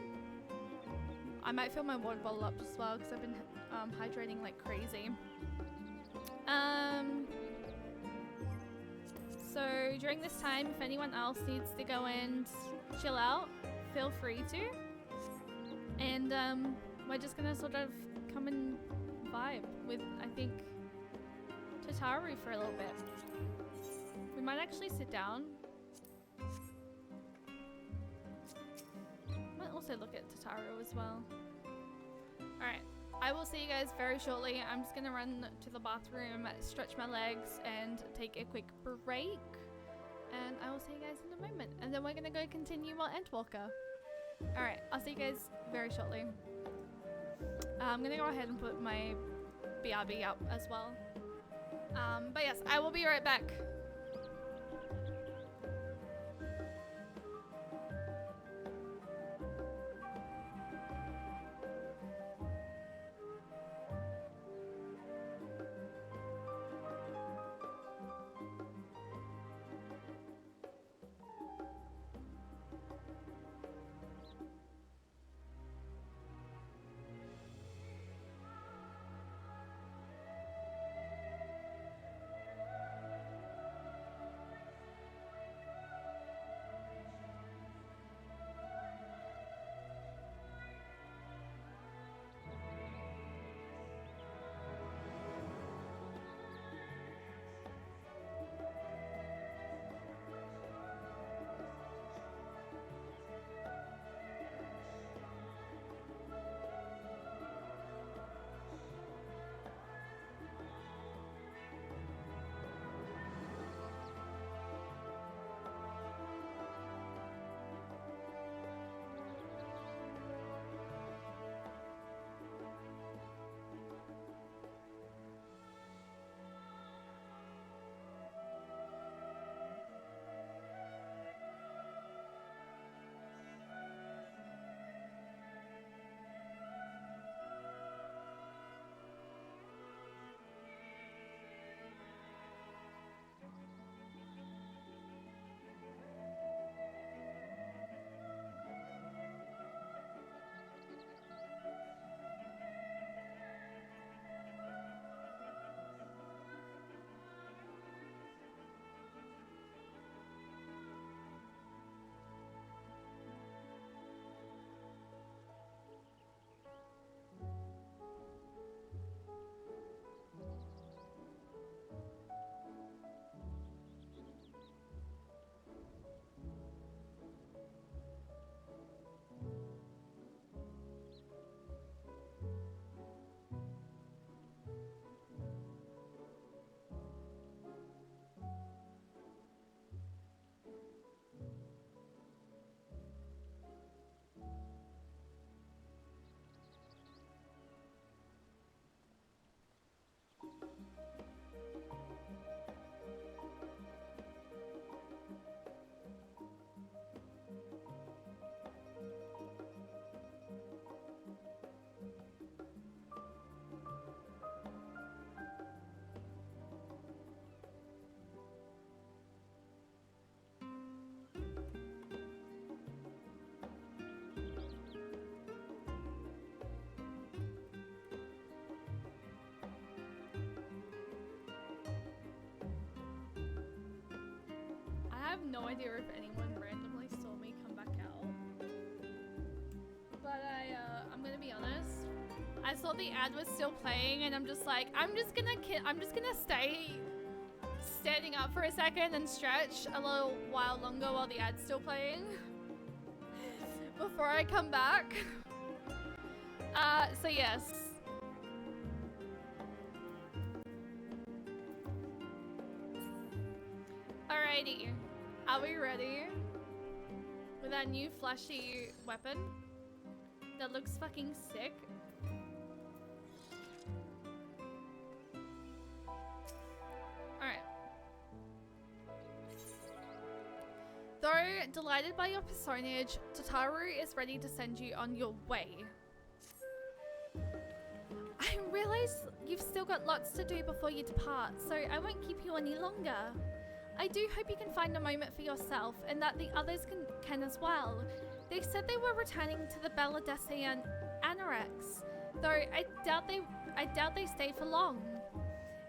I might fill my water bottle up as well because I've been hydrating like crazy. So during this time, if anyone else needs to go and chill out, feel free to. And we're just gonna sort of come and vibe with, I think, Tataru for a little bit. We might actually sit down. Might also look at Tataru as well. Alright, I will see you guys very shortly. I'm just gonna run to the bathroom, stretch my legs, and take a quick break. And I will see you guys in a moment. And then we're gonna go continue our Endwalker. Alright, I'll see you guys very shortly. I'm gonna go ahead and put my BRB up as well. But yes, I will be right back. I have no idea if anyone randomly saw me come back out, but I'm gonna be honest. I saw the ad was still playing, and I'm just like, I'm just gonna stay standing up for a second and stretch a little while longer while the ad's still playing before I come back. So yes. Alrighty. Are we ready? With our new flashy weapon that looks fucking sick. Alright. delighted by your personage, Tataru is ready to send you on your way. I realize you've still got lots to do before you depart, so I won't keep you any longer. I do hope you can find a moment for yourself and that the others can as well. They said they were returning to the Balladesian Anorex, though I doubt they stayed for long.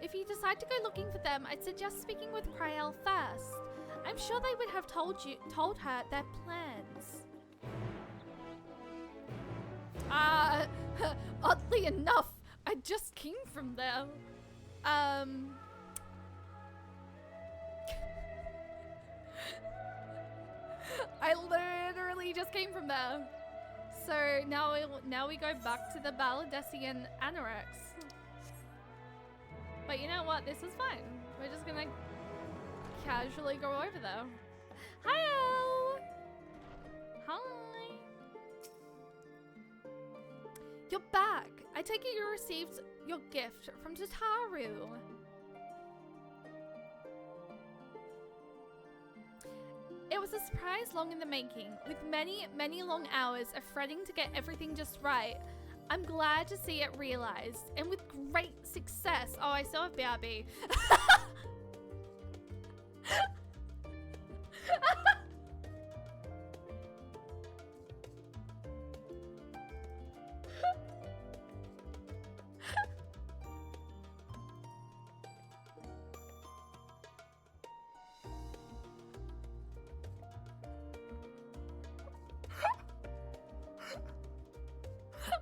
If you decide to go looking for them, I'd suggest speaking with Kryel first. I'm sure they would have told her their plans. Oddly enough, I just came from there. I literally just came from there. So now we go back to the Balladesian Anorex. But you know what? This is fine. We're just gonna casually go over there. Hi. Hi. You're back. I take it you received your gift from Tataru. It was a surprise long in the making, with many, many long hours of fretting to get everything just right. I'm glad to see it realized, and with great success. Oh, I still have BRB.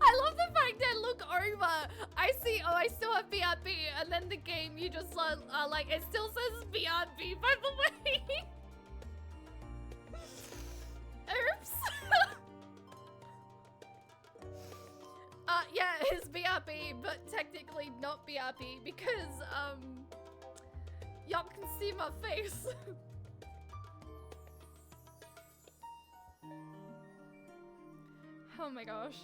I love the fact that look over, I see, oh, I still have BRB, and then the game you just like, it still says BRB, by the way. Oops. Yeah, it's BRB, but technically not BRB because, y'all can see my face. Oh my gosh.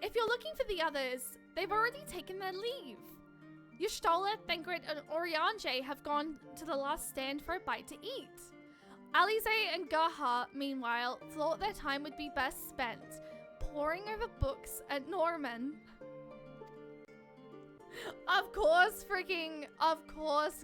If you're looking for the others, they've already taken their leave. Y'shtola, Thancred, and Oriange have gone to the last stand for a bite to eat. Alize and Gaha, meanwhile, thought their time would be best spent poring over books at Norman. Of course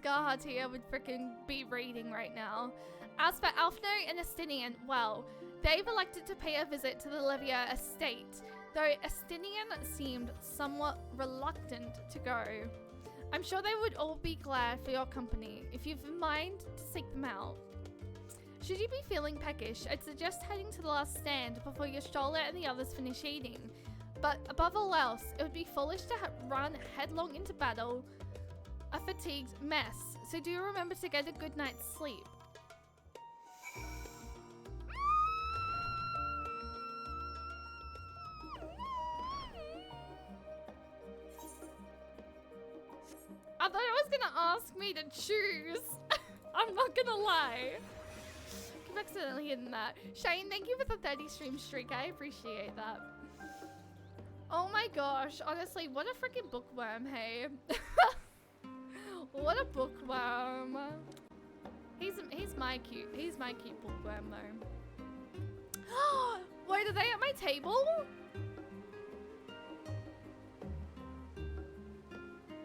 Gaha Tia would freaking be reading right now. As for Alfno and Estinian, well, they've elected to pay a visit to the Levia estate, though Estinian seemed somewhat reluctant to go. I'm sure they would all be glad for your company if you've in mind to seek them out. Should you be feeling peckish, I'd suggest heading to the last stand before Y'shtola and the others finish eating. But above all else, it would be foolish to run headlong into battle, a fatigued mess, so do remember to get a good night's sleep. I thought it was gonna ask me to choose. I'm not gonna lie. I've accidentally hidden that. Shane, thank you for the 30 stream streak. I appreciate that. Oh my gosh, honestly, what a freaking bookworm, hey? What a bookworm. He's my cute bookworm though. Wait, are they at my table?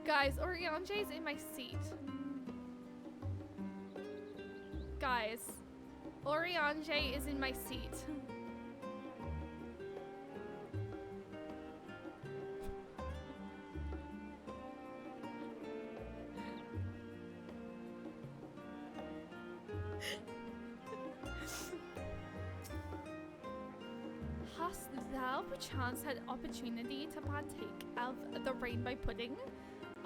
Guys, Oriange's in my seat. Guys, Oriange is in my seat. Hast thou perchance had opportunity to partake of the rainbow pudding?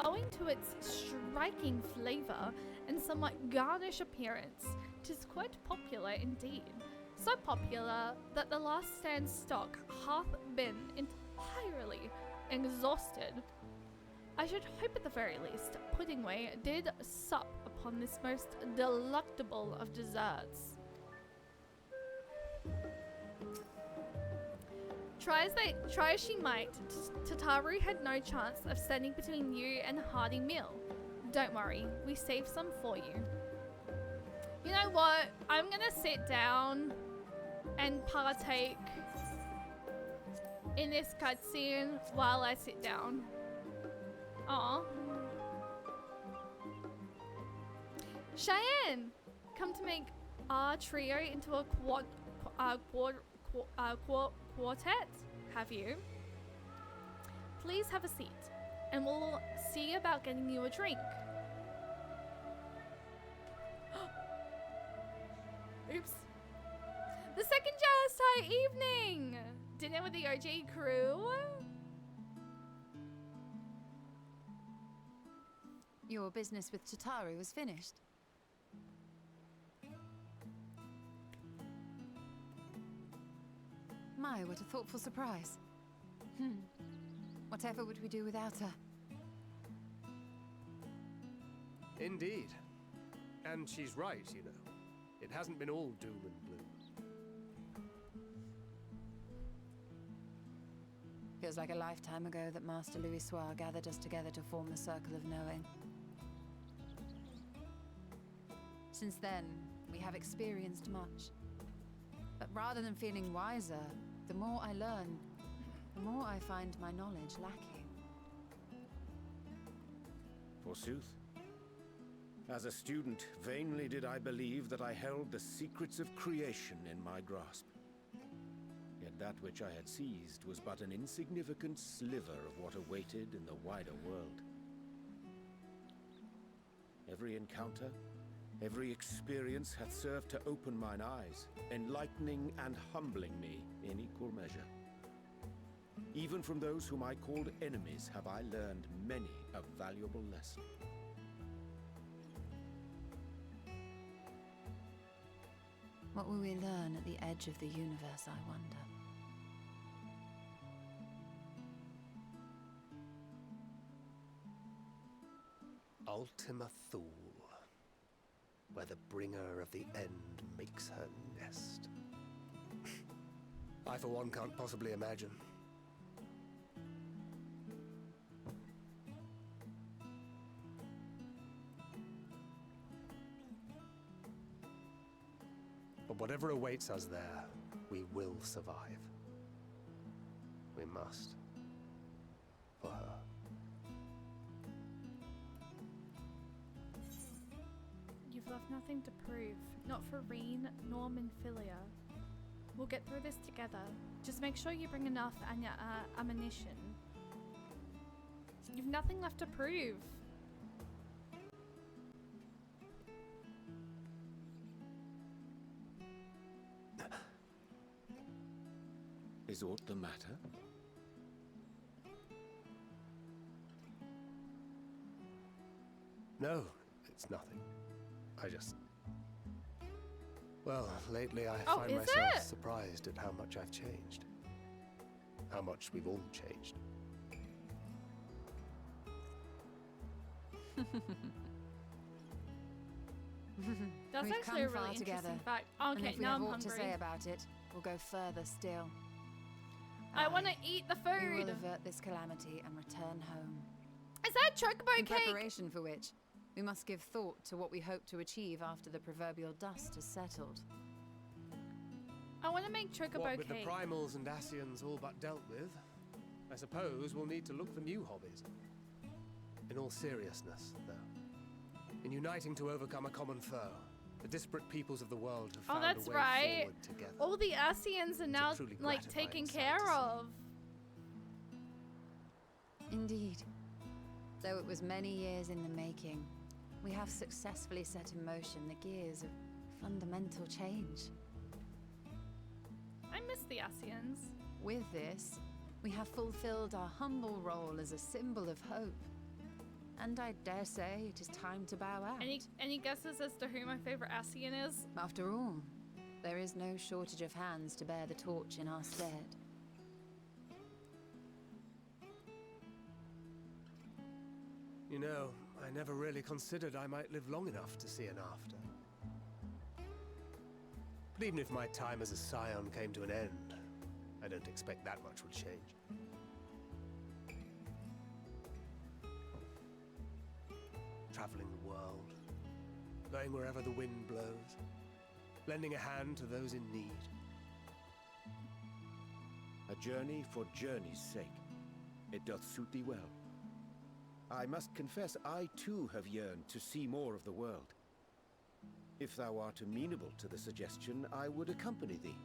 Owing to its striking flavor and somewhat garnish appearance, 'tis quite popular indeed. So popular that the last stand stock hath been entirely exhausted. I should hope at the very least Puddingway did sup upon this most delectable of desserts. Try as she might, Tataru had no chance of standing between you and a hearty meal. Don't worry, we saved some for you. You know what? I'm gonna sit down and partake in this cutscene while I sit down. Aw. Cheyenne, come to make our trio into a quartet, have you? Please have a seat, and we'll see about getting you a drink. Oops. The second Jalstai evening! Dinner with the OG crew? Your business with Tataru was finished. My, what a thoughtful surprise. Whatever would we do without her? Indeed. And she's right, you know. It hasn't been all doom and gloom. Feels like a lifetime ago that Master Louis Soir gathered us together to form the Circle of Knowing. Since then, we have experienced much. But rather than feeling wiser, the more I learn, the more I find my knowledge lacking. Forsooth. As a student, vainly did I believe that I held the secrets of creation in my grasp. Yet that which I had seized was but an insignificant sliver of what awaited in the wider world. Every encounter, every experience hath served to open mine eyes, enlightening and humbling me in equal measure. Even from those whom I called enemies have I learned many a valuable lesson. What will we learn at the edge of the universe, I wonder? Ultima Thule, where the bringer of the end makes her nest. I, for one, can't possibly imagine. But whatever awaits us there, we will survive. We must. For her. You've left nothing to prove. Not for Reen, nor Minfilia. We'll get through this together. Just make sure you bring enough ammunition. You've nothing left to prove. Is aught the matter? No, it's nothing. I just... Well, lately I find myself surprised at how much I've changed. How much we've all changed. That's We've actually a come far really together, interesting fact. and Okay, if we now have I'm aught to hungry. say about it, we'll go further still. I want to eat the We food. will avert this calamity and return home. Is that chocobo In cake? preparation for which, we must give thought to what we hope to achieve after the proverbial dust has settled. I want to make chocobo What with cake. the primals and Asians all but dealt with, I suppose we'll need to look for new hobbies. In all seriousness, though. In uniting to overcome a common foe, the disparate peoples of the world have found that's a way right. forward together. All the Asians are now truly like gratifying taken sight care to see. of. Indeed. Though it was many years in the making, we have successfully set in motion the gears of fundamental change. I miss the Asians. With this, we have fulfilled our humble role as a symbol of hope. And I dare say it is time to bow out. Any guesses as to who my favorite Asian is? After all, there is no shortage of hands to bear the torch in our stead. You know, I never really considered I might live long enough to see an after. But even if my time as a scion came to an end, I don't expect that much will change. traveling the world, going wherever the wind blows, lending a hand to those in need. A journey for journey's sake. It doth suit thee well. I must confess I too have yearned to see more of the world. If thou art amenable to the suggestion, I would accompany thee.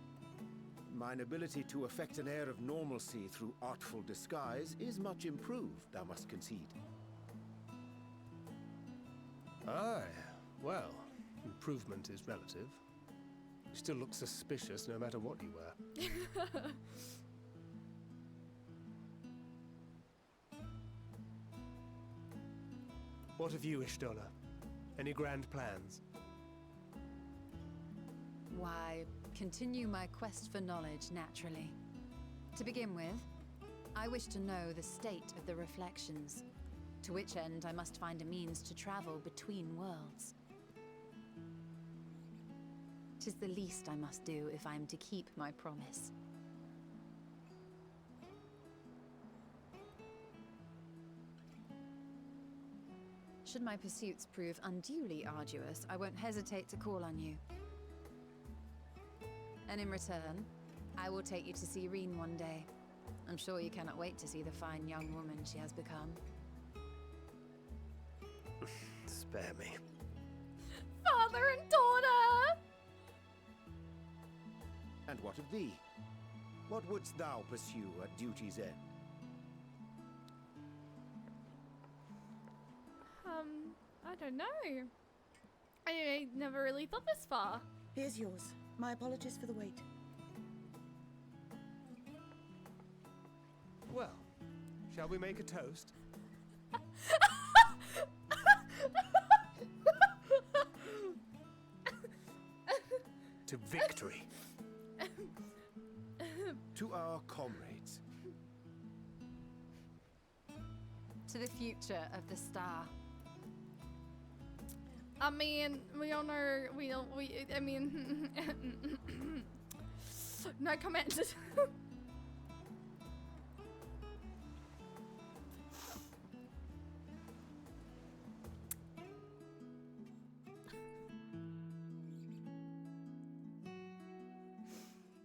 Mine ability to effect an air of normalcy through artful disguise is much improved, thou must concede. Aye, well, improvement is relative. You still look suspicious no matter what you wear. What of you, Ishtola? Any grand plans? Why, continue my quest for knowledge, naturally. To begin with, I wish to know the state of the reflections, to which end I must find a means to travel between worlds. 'Tis the least I must do if I am to keep my promise. Should my pursuits prove unduly arduous, I won't hesitate to call on you. And in return, I will take you to see Reen one day. I'm sure you cannot wait to see the fine young woman she has become. Spare me. Father and daughter! And what of thee? What wouldst thou pursue at duty's end? I don't know. I never really thought this far. Here's yours. My apologies for the wait. Well, shall we make a toast? To victory. To our comrades. To the future of the star. I mean, we all know, I mean, no comment.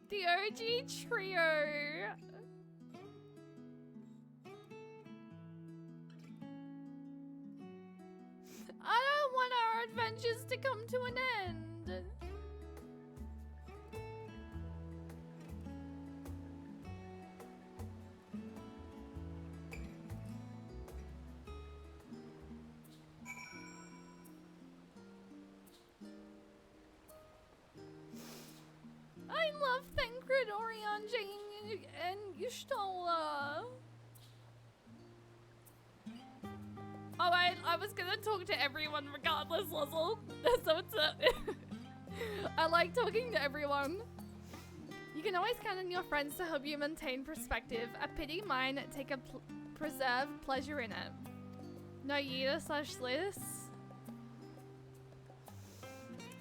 The OG trio. I don't want our adventures to come to an end. I love Thancred, Orion, Jane, and Y'shtola. Oh, I was gonna talk to everyone regardless, Lizzle. So it's I like talking to everyone. You can always count on your friends to help you maintain perspective. A pity mine take a preserve pleasure in it. No year/lists.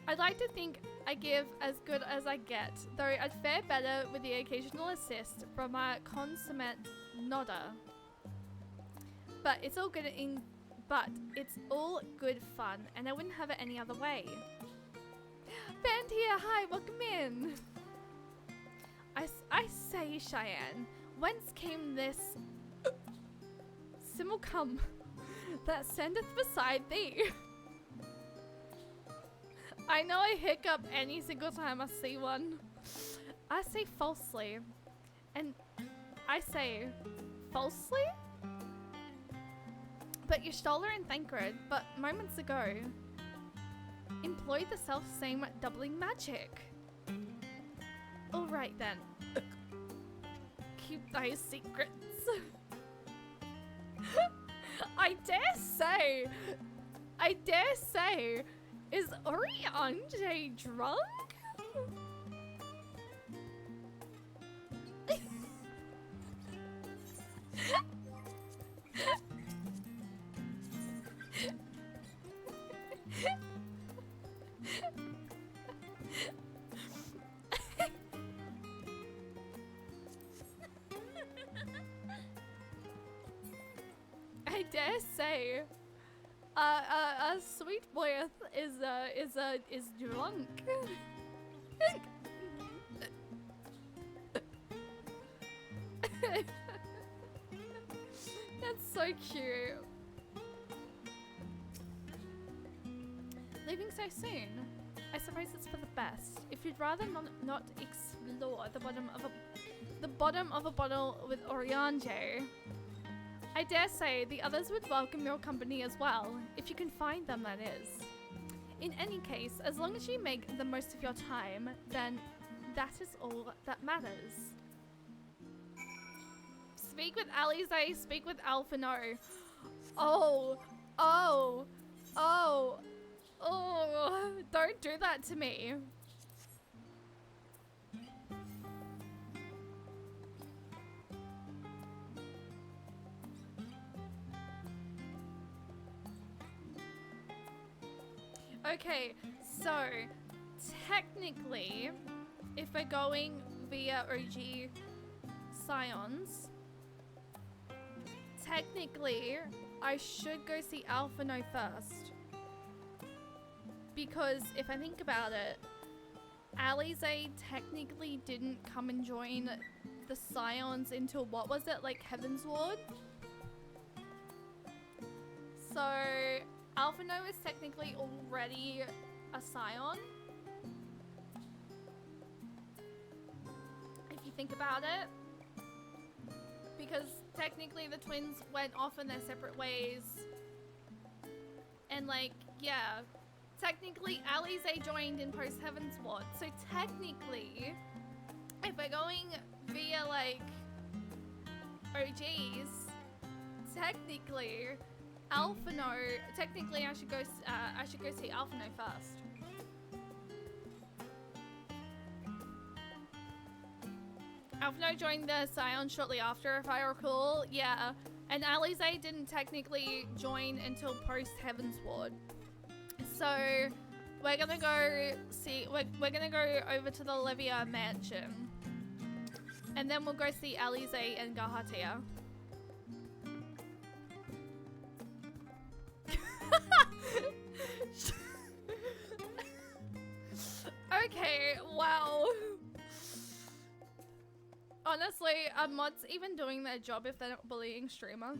I'd like to think I give as good as I get, though I'd fare better with the occasional assist from a consummate nodder. But it's all good fun, and I wouldn't have it any other way. Band here, hi, welcome in. I say, Cheyenne, whence came this simulcum that standeth beside thee? I know I hiccup any single time I see one. I say falsely, and I say falsely? But Y'shtola and Thancred, but moments ago, employed the self-same doubling magic. Alright then. Keep thy secrets. I dare say, is Oriange drunk? I dare say, Sweet boy is drunk. That's so cute. Leaving so soon? I suppose it's for the best. If you'd rather not explore the bottom of a bottle with Orianjo, I dare say the others would welcome your company as well, if you can find them, that is. In any case, as long as you make the most of your time, then that is all that matters. Speak with Alize, speak with Alphino. Oh, don't do that to me. Okay, so technically, if we're going via OG Scions, technically I should go see Alphino first. Because if I think about it, Alize technically didn't come and join the Scions until, what was it, like Heavensward? So Alphino is technically already a Scion. If you think about it. Because technically the twins went off in their separate ways. And like, yeah. Technically Alize joined in post Heavensward. So technically, if we're going via like OGs, technically Alphino, technically I should go see Alphino first. Alphino joined the Scion shortly after, if I recall. Yeah, and Alize didn't technically join until post Heavensward. So we're gonna go see. We're gonna go over to the Levia mansion, and then we'll go see Alize and Gahatia. Okay, wow. Honestly, are mods even doing their job if they're not bullying streamer?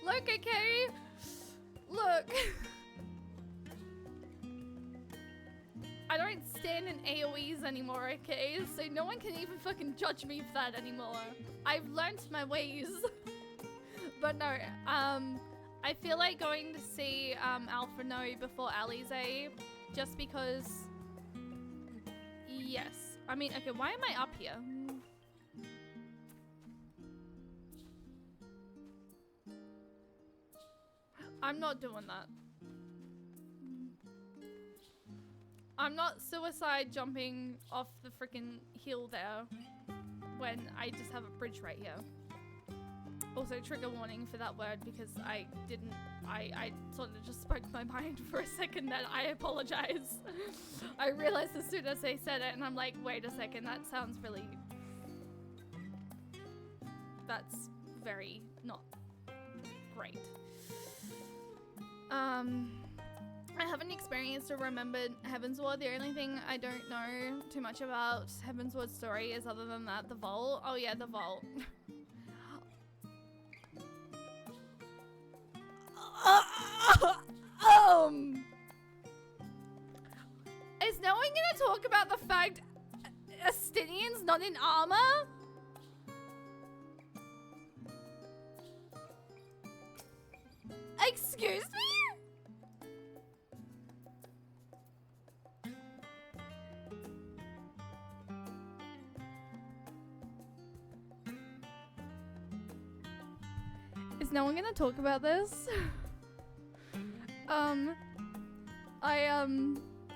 Look, okay? Look. I don't stand in AoEs anymore, okay? So no one can even fucking judge me for that anymore. I've learnt my ways. But no, I feel like going to see Alphino before Alize, just because, yes. I mean, okay, why am I up here? I'm not doing that. I'm not suicide jumping off the freaking hill there when I just have a bridge right here. Also, trigger warning for that word because I sort of just spoke my mind for a second then. I apologize. I realized as soon as I said it and I'm like, wait a second, that sounds really... That's very not great. I haven't experienced or remembered Heavensward. The only thing I don't know too much about Heavensward's story is, other than that, the vault. Oh yeah, the vault. Is no one gonna talk about the fact Astinian's not in armor? Excuse me? Is no one gonna talk about this?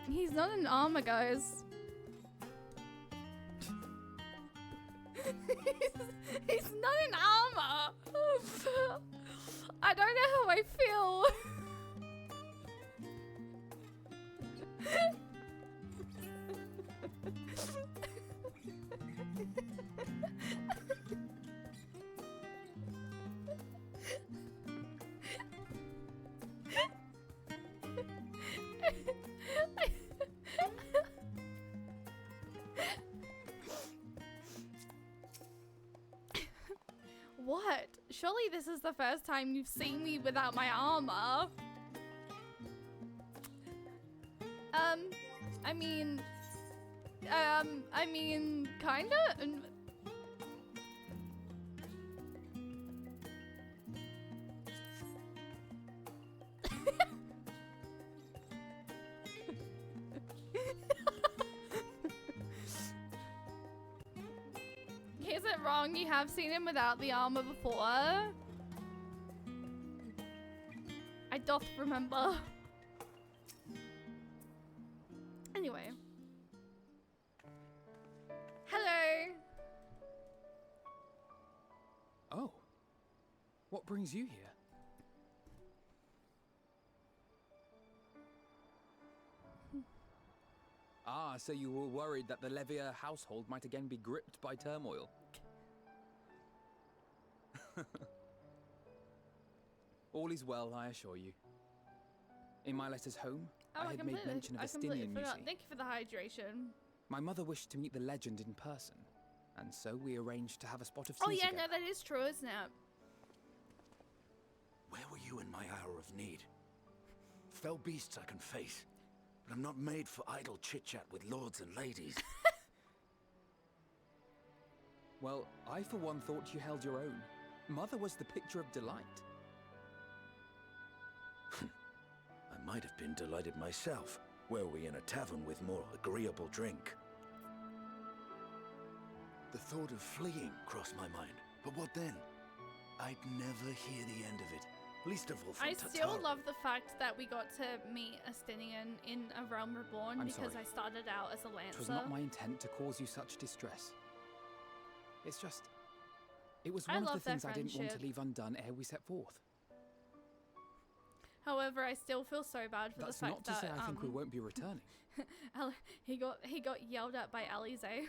He's not in armor, guys. he's not in armor. I don't know how I feel. What? Surely this is the first time you've seen me without my armor. I mean, kinda? Is it wrong? You have seen him without the armor before? I doth remember. Anyway. Hello. Oh. What brings you here? Ah, so you were worried that the Levier household might again be gripped by turmoil. All is well, I assure you. In my letters home, I had made mention of I completely Estinian, forgot. you see. Thank you for the hydration. My mother wished to meet the legend in person, and so we arranged to have a spot of tea Oh yeah, together. no, that is true, isn't it? Where were you in my hour of need? Fell beasts I can face, but I'm not made for idle chit-chat with lords and ladies. Well, I for one thought you held your own. Mother was the picture of delight. I might have been delighted myself, were we in a tavern with more agreeable drink. The thought of fleeing crossed my mind, but what then? I'd never hear the end of it, least of all from I Tatar. still love the fact that we got to meet Estinian in A Realm Reborn I'm because sorry. I started out as a lancer. 'Twas not my intent to cause you such distress. It's just... It was I one of the love their things I didn't want to friendship. leave undone ere we set forth. However, I still feel so bad for That's the fact not to that say I think we won't be returning. he got yelled at by Alize.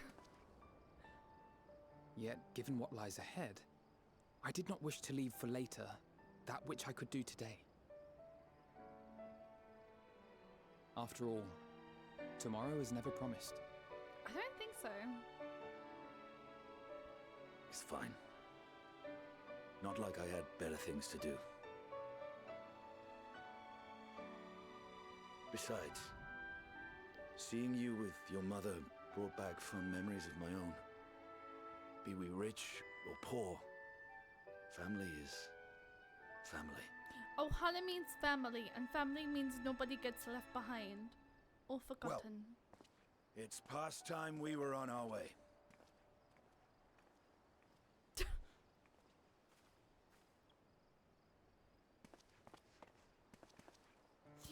Yet, given what lies ahead, I did not wish to leave for later that which I could do today. After all, tomorrow is never promised. I don't think so. It's fine. Not like I had better things to do. Besides, seeing you with your mother brought back fond memories of my own. Be we rich or poor, family is family. Ohana means family, and family means nobody gets left behind or forgotten. It's past time we were on our way.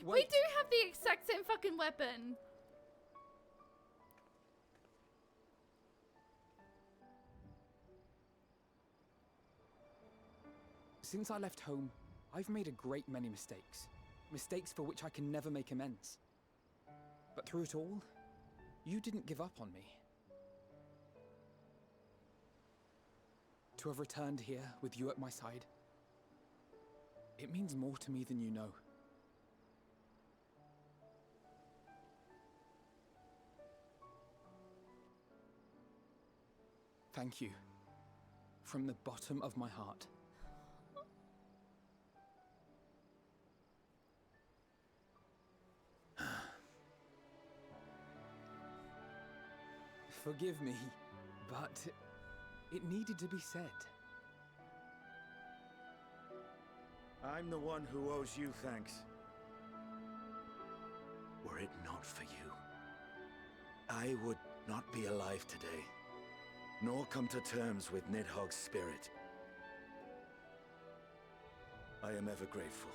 We do have the exact same fucking weapon. Since I left home, I've made a great many mistakes. Mistakes for which I can never make amends. But through it all, you didn't give up on me. To have returned here with you at my side, it means more to me than you know. Thank you, from the bottom of my heart. Forgive me, but it needed to be said. I'm the one who owes you thanks. Were it not for you, I would not be alive today, nor come to terms with Nidhogg's spirit. I am ever grateful.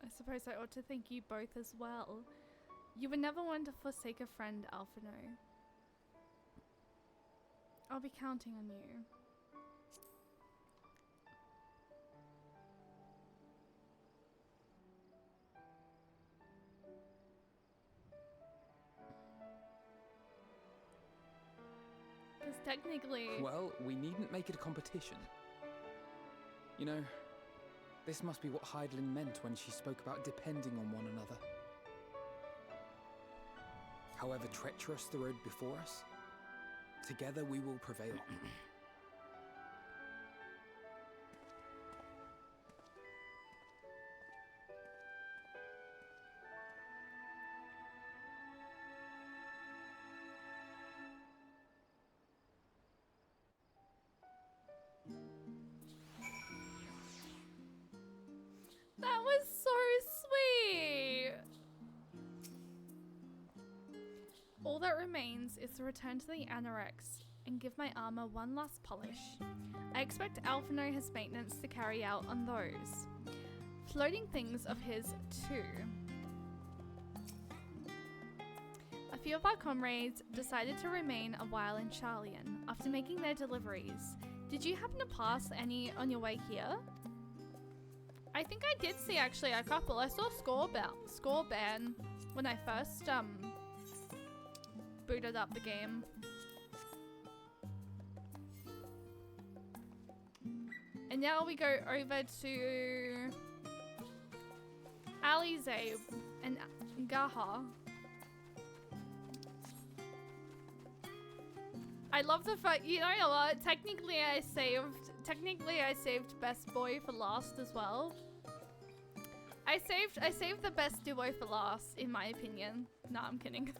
I suppose I ought to thank you both as well. You were never one to forsake a friend, Alphino. I'll be counting on you. Because technically... Well, we needn't make it a competition. You know, this must be what Heidelin meant when she spoke about depending on one another. However treacherous the road before us, together we will prevail. That was so sweet. All that remains is to return to the Anorex and give my armor one last polish. I expect Alphino has maintenance to carry out on those. Floating things of his too. A few of our comrades decided to remain a while in Charlian after making their deliveries. Did you happen to pass any on your way here? I think I did see actually a couple. I saw Scorban when I first booted up the game. And now we go over to Alize and Gaha. I love the fact, you know what? Technically I saved best boy for last as well. I saved the best duo for last, in my opinion. Nah, I'm kidding.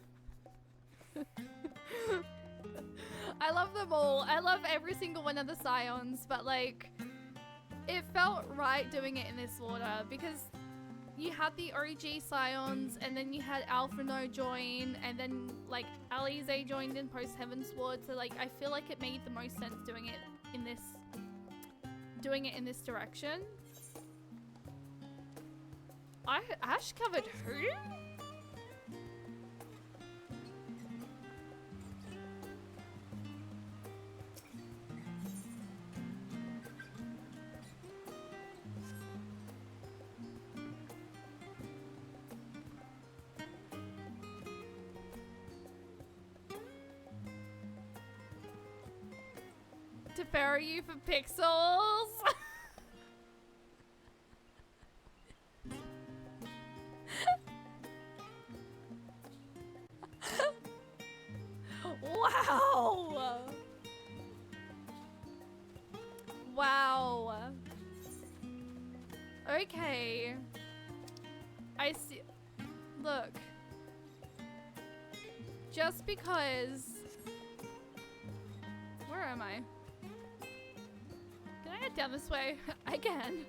I love them all. I love every single one of the Scions, but like, it felt right doing it in this order because you had the OG Scions and then you had Alphino join and then like Alize joined in post Heavensward, so like I feel like it made the most sense doing it in this direction. Ash covered who? To ferry you for pixels. Wow. Wow. Okay. I see. Look. Just because. Where am I? Can I get down this way? I can.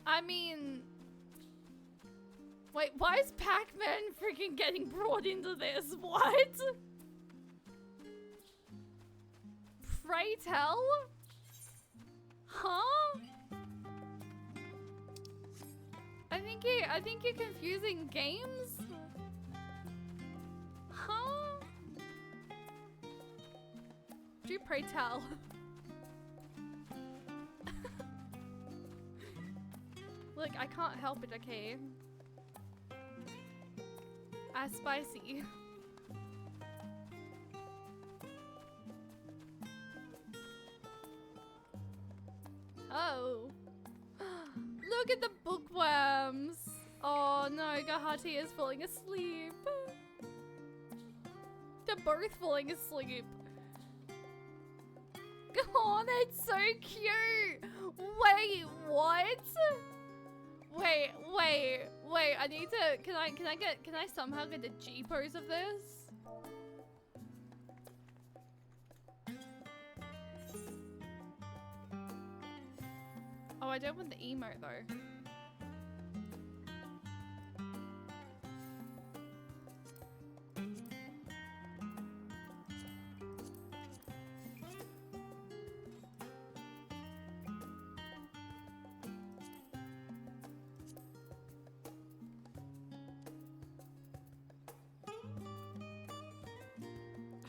I mean, wait, why is Pac-Man freaking getting brought into this? What? Pray tell? Huh? I think you're confusing games. Huh? Do pray tell? Look, I can't help it, okay? Spicy. Oh. Look at the bookworms. Oh no, Gahati is falling asleep. They're both falling asleep. Oh, that's so cute. Wait, what? Wait, I need to, can I somehow get the G-pose of this? Oh, I don't want the emote though.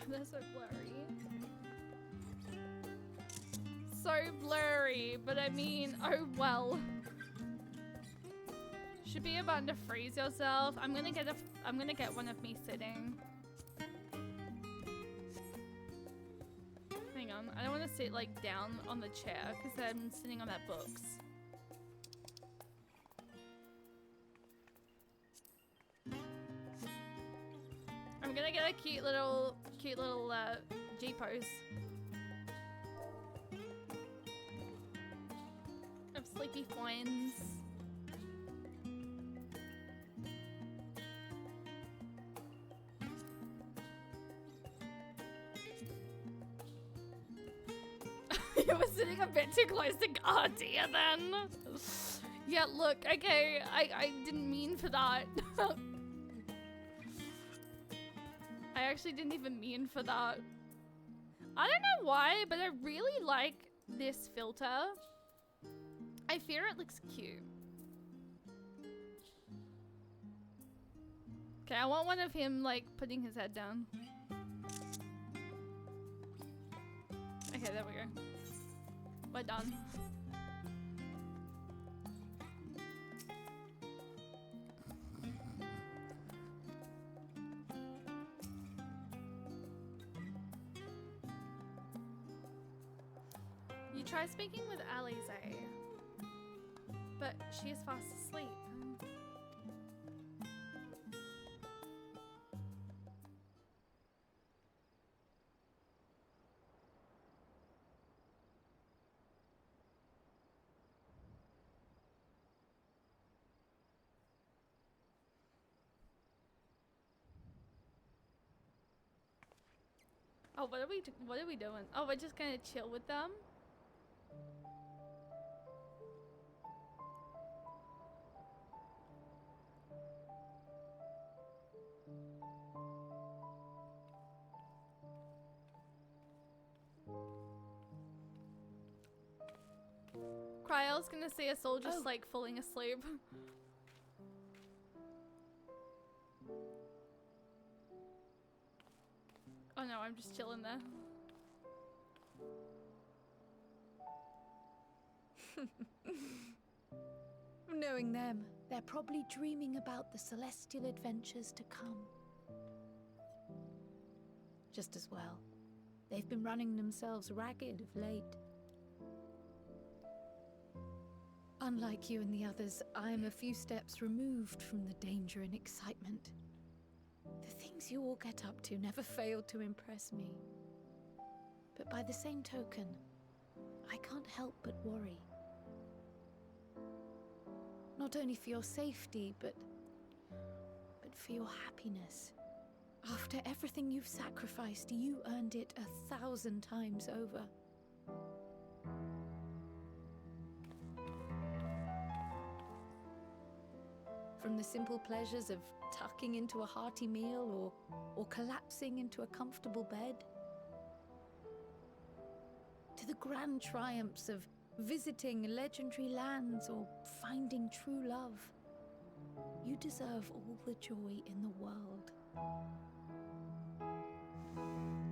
They're so blurry. So blurry, but I mean, oh well. Should be a button to freeze yourself. I'm gonna get one of me sitting. Hang on, I don't want to sit like down on the chair because I'm sitting on that books. I'm gonna get a cute little G pose of sleepy foins. You were sitting a bit too close to oh dear then. Yeah, look, okay, I didn't mean for that. I actually didn't even mean for that. I don't know why, but I really like this filter. I fear it looks cute. Okay, I want one of him like putting his head down. Okay, there we go. We're done. You try speaking with Alize, but she is fast asleep. Oh, what are we doing? Oh, we're just gonna chill with them. Cryel's gonna see us all just like falling asleep. Oh no, I'm just chilling there. Knowing them, they're probably dreaming about the celestial adventures to come. Just as well. They've been running themselves ragged of late. Unlike you and the others, I'm a few steps removed from the danger and excitement. The things you all get up to never fail to impress me. But by the same token, I can't help but worry. Not only for your safety, but for your happiness. After everything you've sacrificed, you earned it 1,000 times over. From the simple pleasures of tucking into a hearty meal or collapsing into a comfortable bed, to the grand triumphs of visiting legendary lands or finding true love, you deserve all the joy in the world.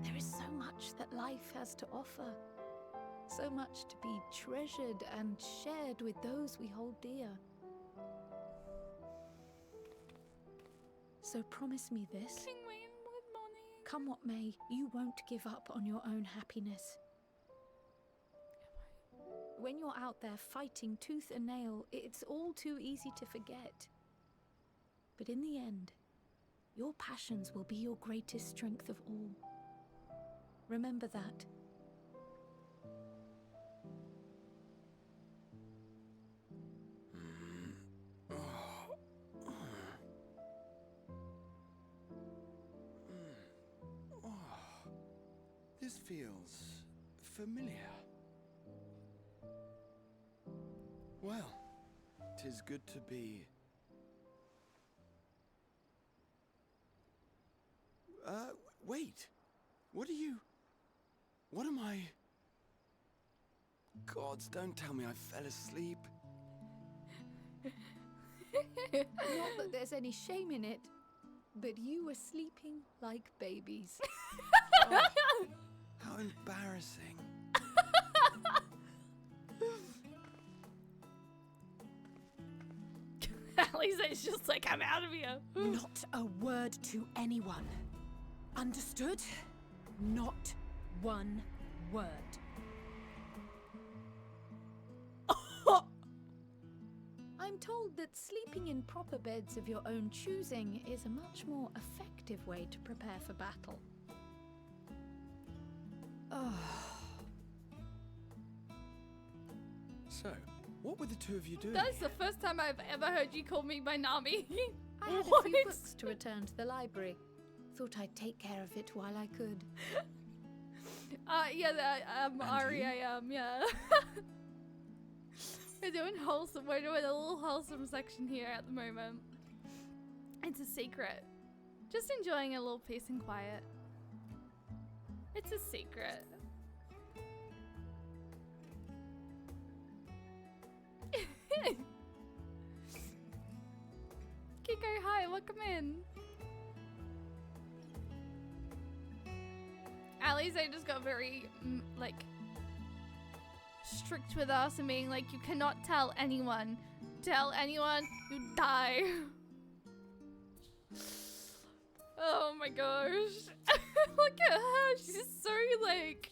There is so much that life has to offer, so much to be treasured and shared with those we hold dear. So promise me this. Come what may, you won't give up on your own happiness. When you're out there fighting tooth and nail, it's all too easy to forget. But in the end, your passions will be your greatest strength of all. Remember that. This feels familiar. Well, 'tis good to be... wait. What am I... Gods, don't tell me I fell asleep. Not that there's any shame in it, but you were sleeping like babies. Oh, how embarrassing. Lisa's just like, I'm out of here. Not a word to anyone. Understood? Not one word. I'm told that sleeping in proper beds of your own choosing is a much more effective way to prepare for battle. Oh. So, what were the two of you doing? That's the first time I've ever heard you call me by Nami. I had a What? few books to return to the library. Thought I'd take care of it while I could. Ari, yeah. We're doing wholesome. We're doing a little wholesome section here at the moment. It's a secret. Just enjoying a little peace and quiet. It's a secret. Kiko, hi, welcome in. Alize just got very, strict with us and being like, you cannot tell anyone. Tell anyone, you die. Oh my gosh. Look at her, she's so like...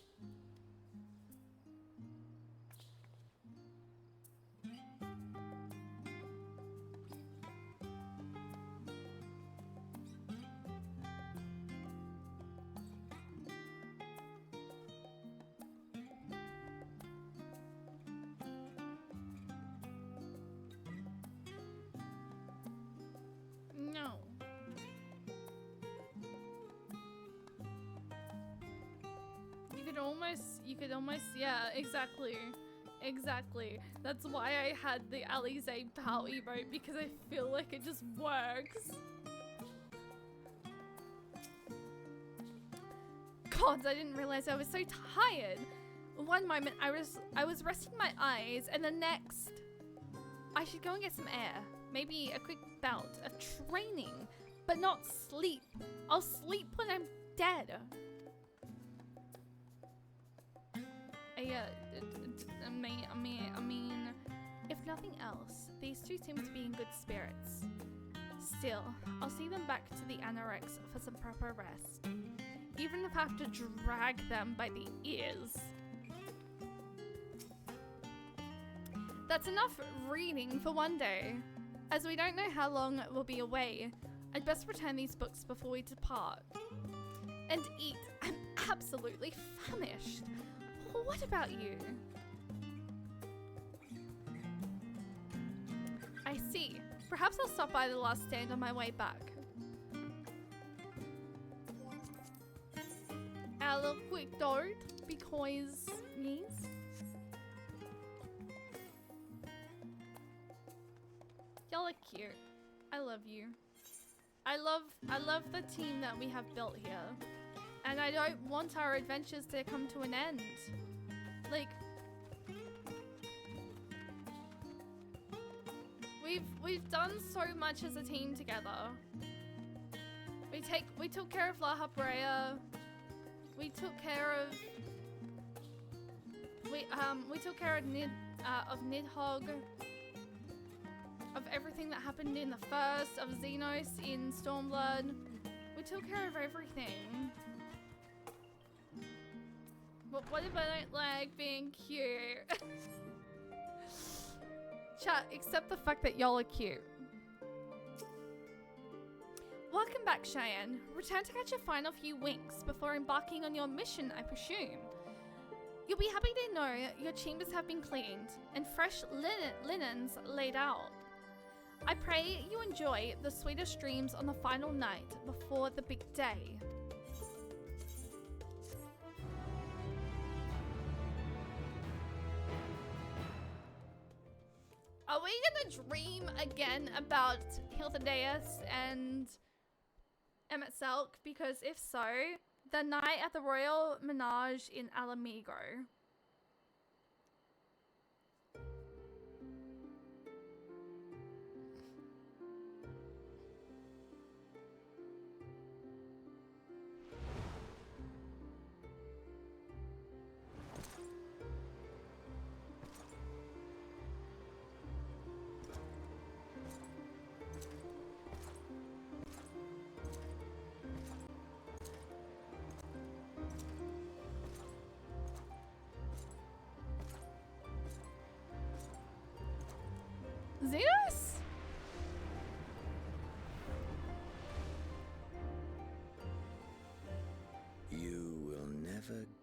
No. You could almost, yeah, exactly. Exactly. That's why I had the Alize PAL emote, because I feel like it just works. God, I didn't realize I was so tired. One moment I was resting my eyes, and the next I should go and get some air. Maybe a quick bout of training, but not sleep. I'll sleep when I'm dead. I mean, if nothing else, these two seem to be in good spirits. Still, I'll see them back to the Anorex for some proper rest. Even if I have to drag them by the ears. That's enough reading for one day. As we don't know how long we'll be away, I'd best return these books before we depart. And eat. I'm absolutely famished. What about you? I see. Perhaps I'll stop by the last stand on my way back. A little quick dart, because yes. Y'all are cute. I love you. I love the team that we have built here. And I don't want our adventures to come to an end. Like, we've done so much as a team together. We took care of La Habrea. We took care of we took care of Nidhogg. Of everything that happened in the first, of Xenos in Stormblood. We took care of everything. But what if I don't like being cute? Chat, accept the fact that y'all are cute. Welcome back, Cheyenne. Return to catch your final few winks before embarking on your mission, I presume. You'll be happy to know your chambers have been cleaned and fresh linens laid out. I pray you enjoy the sweetest dreams on the final night before the big day. Are we gonna dream again about Hildedeus and Emmett Selk? Because if so, the night at the Royal Menage in Alamigo.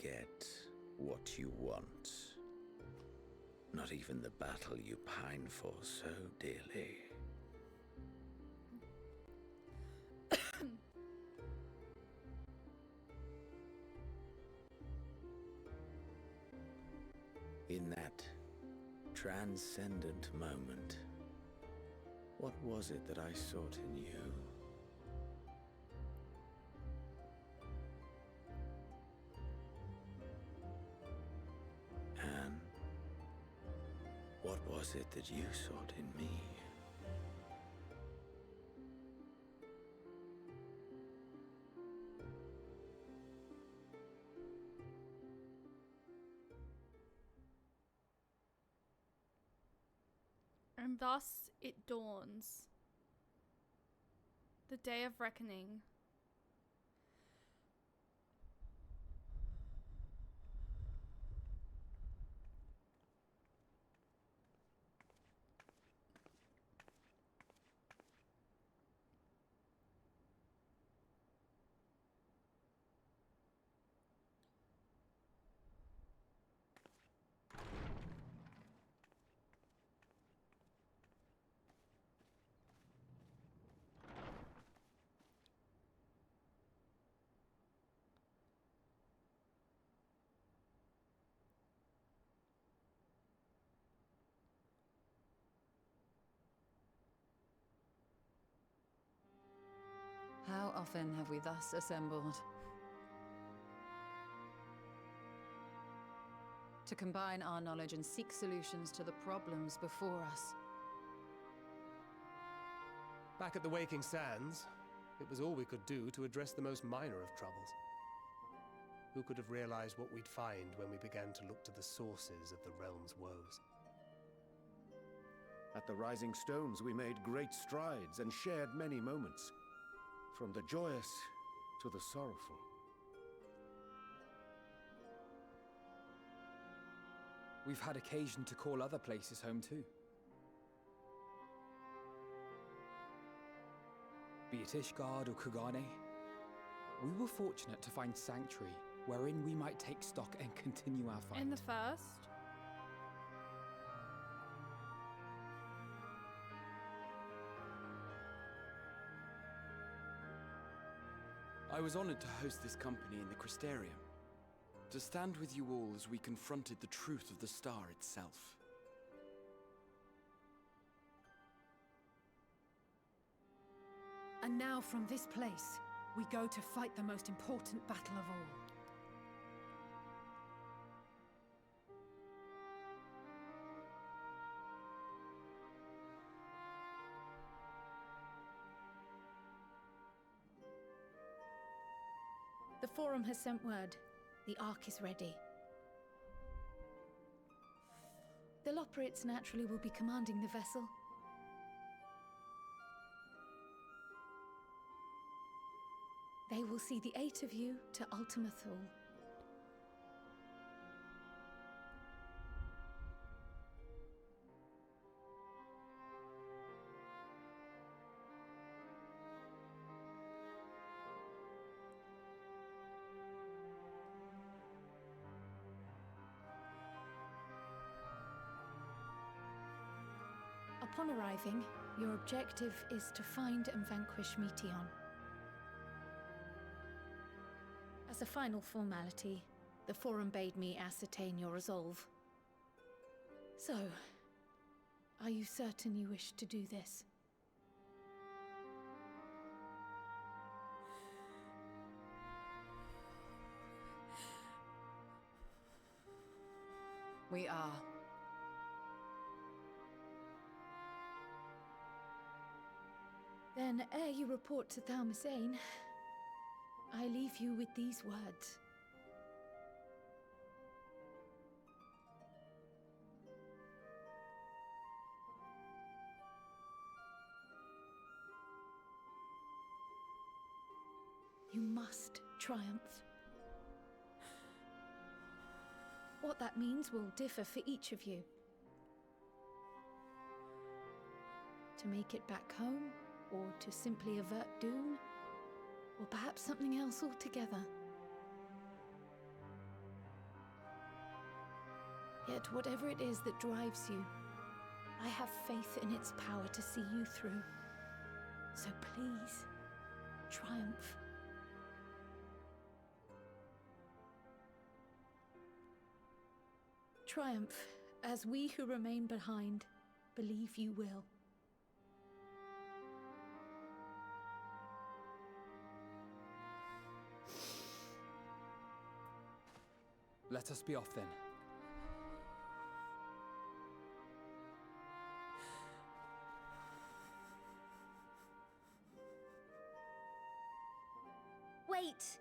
get what you want. Not even the battle you pine for so dearly. In that transcendent moment, what was it that I sought in you? And what was it that you sought in me? And thus it dawns. The day of reckoning. How often have we thus assembled? To combine our knowledge and seek solutions to the problems before us. Back at the Waking Sands, it was all we could do to address the most minor of troubles. Who could have realized what we'd find when we began to look to the sources of the realm's woes? At the Rising Stones, we made great strides and shared many moments. From the joyous to the sorrowful. We've had occasion to call other places home too. Be it Ishgard or Kugane, we were fortunate to find sanctuary wherein we might take stock and continue our fight. In the first. I was honored to host this company in the Crystarium, to stand with you all as we confronted the truth of the star itself. And now from this place, we go to fight the most important battle of all. The Forum has sent word. The Ark is ready. The Loporrits naturally will be commanding the vessel. They will see the 8 of you to Ultima Thule. Upon arriving, your objective is to find and vanquish Meteon. As a final formality, the Forum bade me ascertain your resolve. So, are you certain you wish to do this? We are. Then, ere you report to Thalmasane, I leave you with these words. You must triumph. What that means will differ for each of you. To make it back home, or to simply avert doom, or perhaps something else altogether. Yet whatever it is that drives you, I have faith in its power to see you through. So please, triumph. Triumph, as we who remain behind believe you will. Let us be off then. Wait!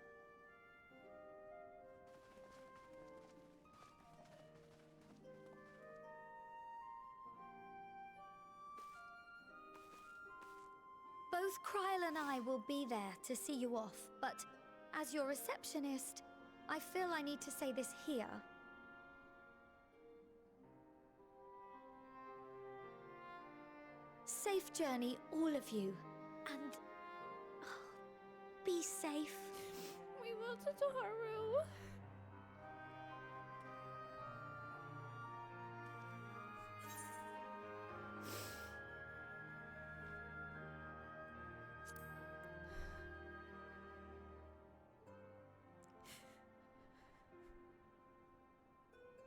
Both Kryl and I will be there to see you off, but as your receptionist, I feel I need to say this here. Safe journey, all of you, and be safe. We will to Toharu.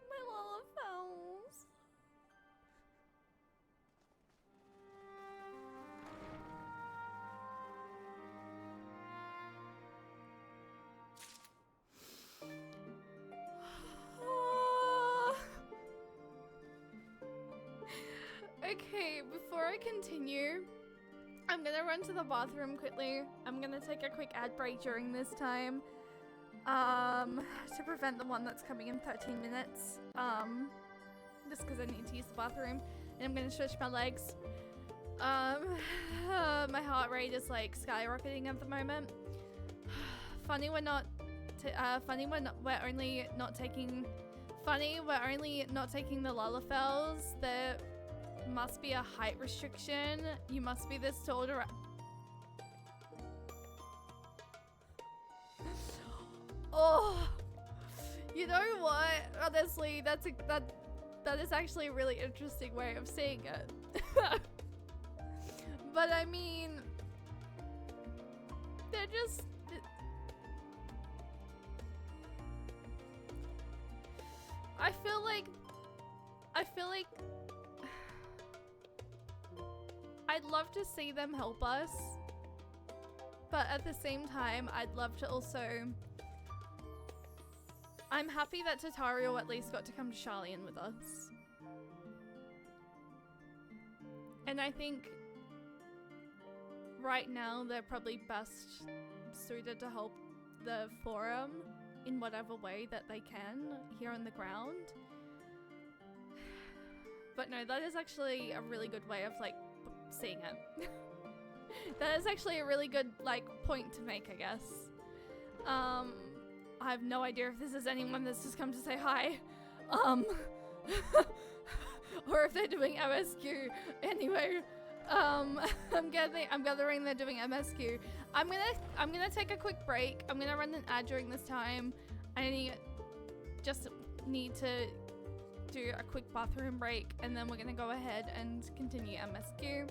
My Lalafels. Okay, before I continue, I'm gonna run to the bathroom quickly. I'm gonna take a quick ad break during this time. To prevent the one that's coming in 13 minutes. Just because I need to use the bathroom. And I'm gonna stretch my legs. My heart rate is like skyrocketing at the moment. Funny we're not, we're only not taking the Lalafels. There must be a height restriction. You must be this tall to Oh, you know what? Honestly, that is actually a really interesting way of saying it. But I mean, they're just. I feel like I'd love to see them help us, but at the same time, I'd love to also. I'm happy that Tatario at least got to come to Sharlayan with us. And I think right now they're probably best suited to help the forum in whatever way that they can here on the ground. But no, that is actually a really good way of like seeing it. That is actually a really good like point to make, I guess. I have no idea if this is anyone that's just come to say hi. Or if they're doing MSQ. Anyway, I'm gathering they're doing MSQ. I'm gonna take a quick break. I'm gonna run an ad during this time. I just need to do a quick bathroom break, and then we're gonna go ahead and continue MSQ.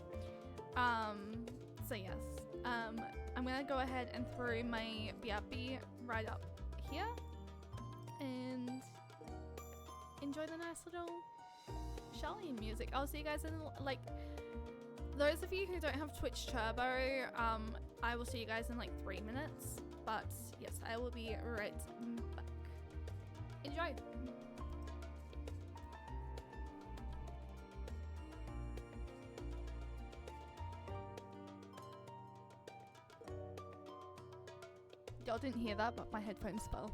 So yes, I'm gonna go ahead and throw my BRB right up here and enjoy the nice little Sharlayan music. I'll see you guys in like those of you who don't have Twitch Turbo. I will see you guys in like 3 minutes. But yes, I will be right back. Enjoy. Y'all didn't hear that, but my headphones fell.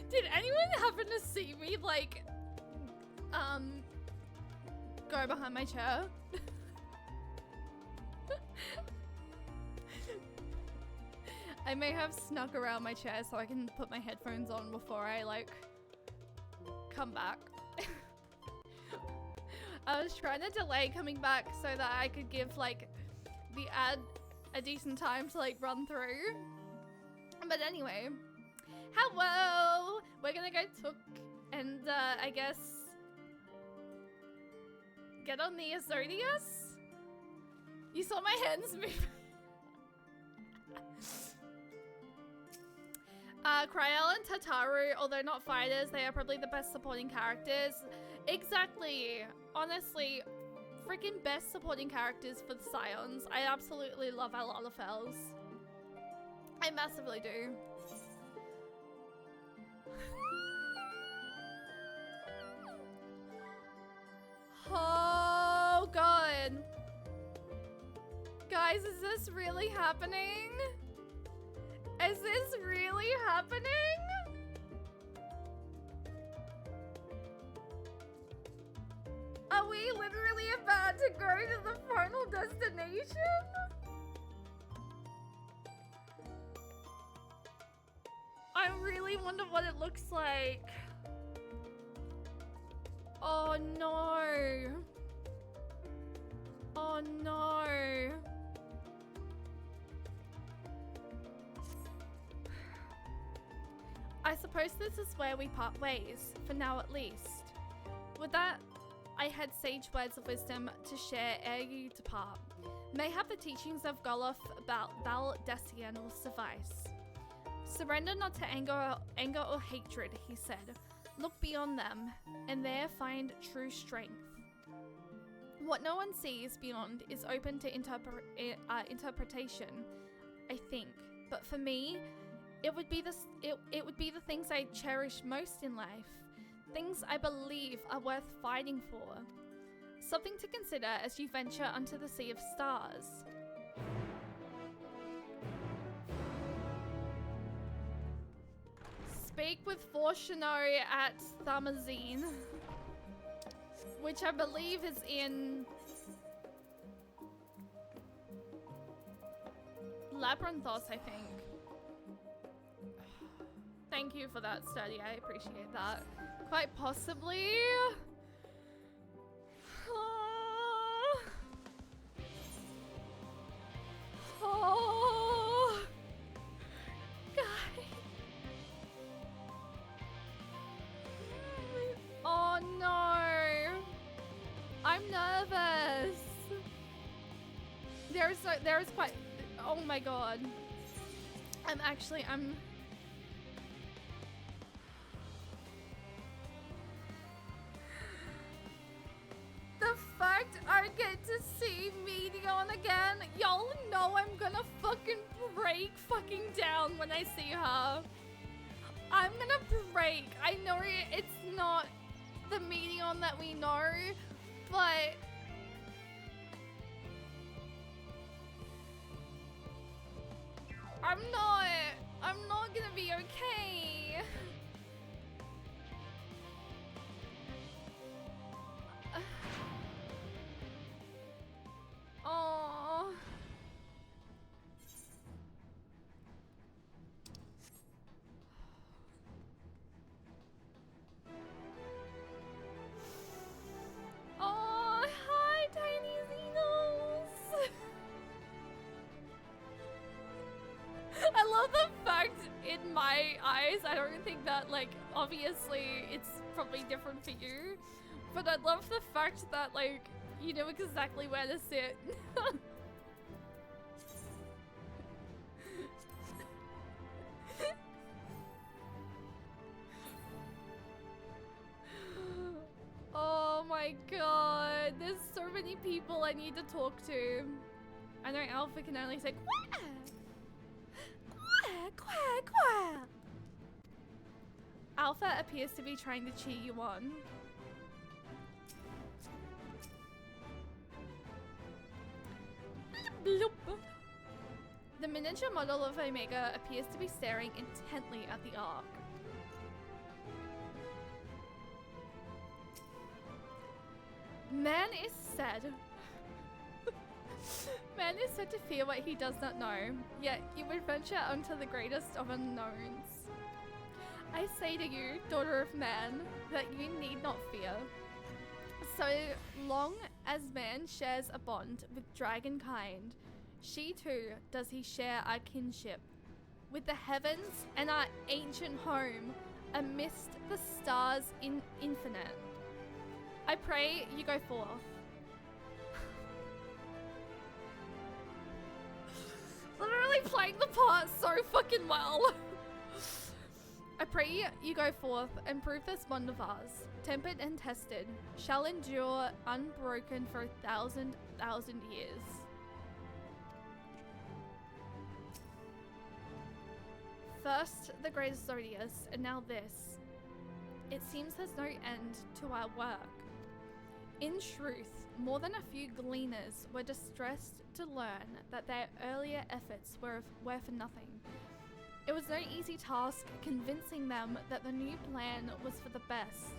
Did anyone happen to see me, like, go behind my chair? I may have snuck around my chair so I can put my headphones on before I, like, come back. I was trying to delay coming back so that I could give, like, the ad a decent time to, like, run through. But anyway, hello! We're gonna go took and, I guess, get on the Azodius? You saw my hands move. Kryel and Tataru, although not fighters, they are probably the best supporting characters. Exactly. Honestly, freaking best supporting characters for the Scions. I absolutely love our Lalafels. I massively do. Oh god. Guys, is this really happening? Is this really happening? Are we literally about to go to the final destination? I really wonder what it looks like. Oh no. Oh no. I suppose this is where we part ways, for now at least. With that, I had sage words of wisdom to share ere you depart. Mayhap the teachings of Goloth about Val Desian will suffice. Surrender not to anger or hatred, he said. Look beyond them, and there find true strength. What no one sees beyond is open to interpretation, I think. But for me, it would be the things I cherish most in life. Things I believe are worth fighting for. Something to consider as you venture onto the sea of stars. Speak with Fortunari at Thamazine, which I believe is in Labyrinthos, I think. Thank you for that study, I appreciate that. Quite possibly. Oh, guys. Oh no, I'm nervous. There's quite. Oh my god. I'm. The fact I get to see Medion again, y'all know I'm gonna fucking break fucking down when I see her. I'm gonna break. I know it's not the Medion that we know, but I'm not gonna be okay. Oh. Oh, hi, tiny Xenos. I love the fact in my eyes, I don't think that, like, obviously it's probably different for you, but I love the fact that, like, you know exactly where to sit. Oh my god, there's so many people I need to talk to. I know Alpha can only say quack, quack, quack, quack. Alpha appears to be trying to cheer you on. The miniature model of Omega appears to be staring intently at the Ark. Man is said. Man is said to fear what he does not know, yet you would venture unto the greatest of unknowns. I say to you, daughter of man, that you need not fear. So long as man shares a bond with dragon kind, she too does he share our kinship with the heavens and our ancient home amidst the stars in infinite. I pray you go forth. Literally playing the part so fucking well. I pray you go forth and prove this bond of ours, tempered and tested, shall endure unbroken for 1,000 years. First the greatest Zodius, and now this. It seems there's no end to our work. In truth, more than a few gleaners were distressed to learn that their earlier efforts were for nothing. It was no easy task convincing them that the new plan was for the best.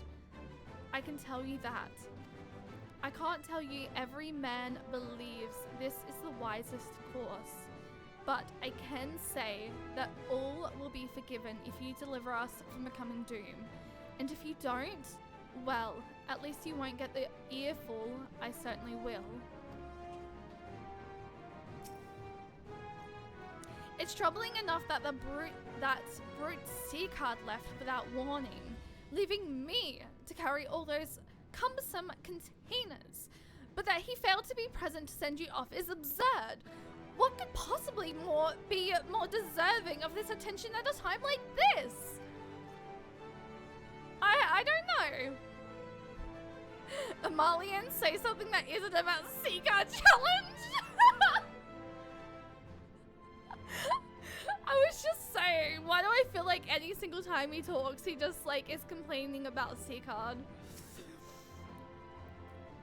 I can tell you that. I can't tell you every man believes this is the wisest course, but I can say that all will be forgiven if you deliver us from the coming doom. And if you don't, well, at least you won't get the earful. I certainly will. It's troubling enough that that brute sea card left without warning, leaving me to carry all those cumbersome containers. But that he failed to be present to send you off is absurd. What could possibly be more deserving of this attention at a time like this? I don't know. Amalian, say something that isn't about Seaguard challenge. I was just saying, why do I feel like any single time he talks, he just like is complaining about Seacard?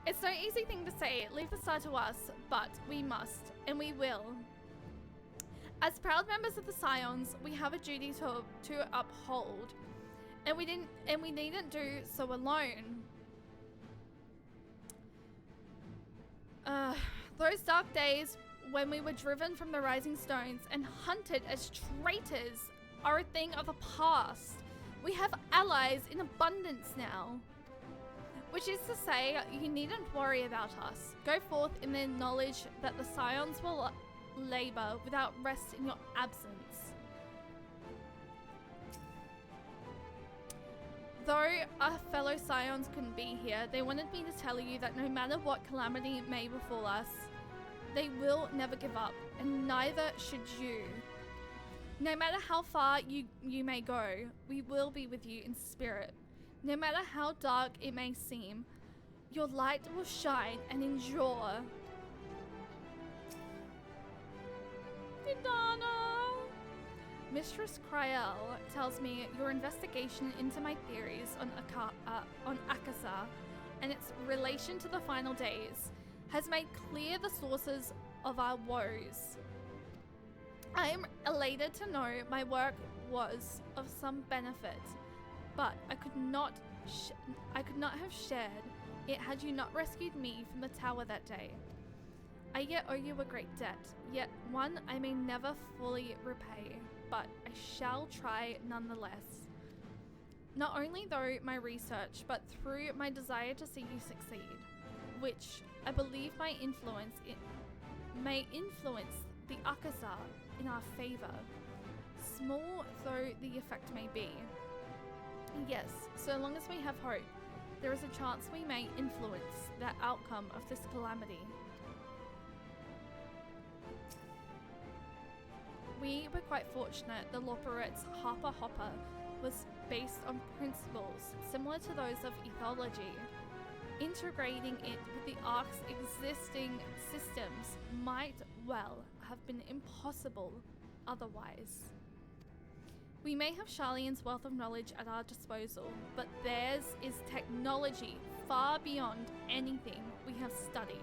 It's no easy thing to say, leave the star to us, but we must, and we will. As proud members of the Scions, we have a duty to uphold, and we needn't do so alone. Those dark days when we were driven from the Rising Stones and hunted as traitors are a thing of the past. We have allies in abundance now. Which is to say, you needn't worry about us. Go forth in the knowledge that the Scions will labor without rest in your absence. Though our fellow Scions couldn't be here, they wanted me to tell you that no matter what calamity may befall us, they will never give up, and neither should you. No matter how far you may go, we will be with you in spirit. No matter how dark it may seem, your light will shine and endure. Didana! Mistress Kryel tells me your investigation into my theories on Akasa and its relation to the final days has made clear the sources of our woes. I am elated to know my work was of some benefit, but I could not have shared it had you not rescued me from the tower that day. I yet owe you a great debt, yet one I may never fully repay, but I shall try nonetheless. Not only through my research, but through my desire to see you succeed, which I believe may influence the Akasa in our favor, small though the effect may be. Yes, so long as we have hope, there is a chance we may influence the outcome of this calamity. We were quite fortunate the Loporet's Harper Hopper was based on principles similar to those of ethology. Integrating it with the Ark's existing systems might well have been impossible otherwise. We may have Charlian's wealth of knowledge at our disposal, but theirs is technology far beyond anything we have studied.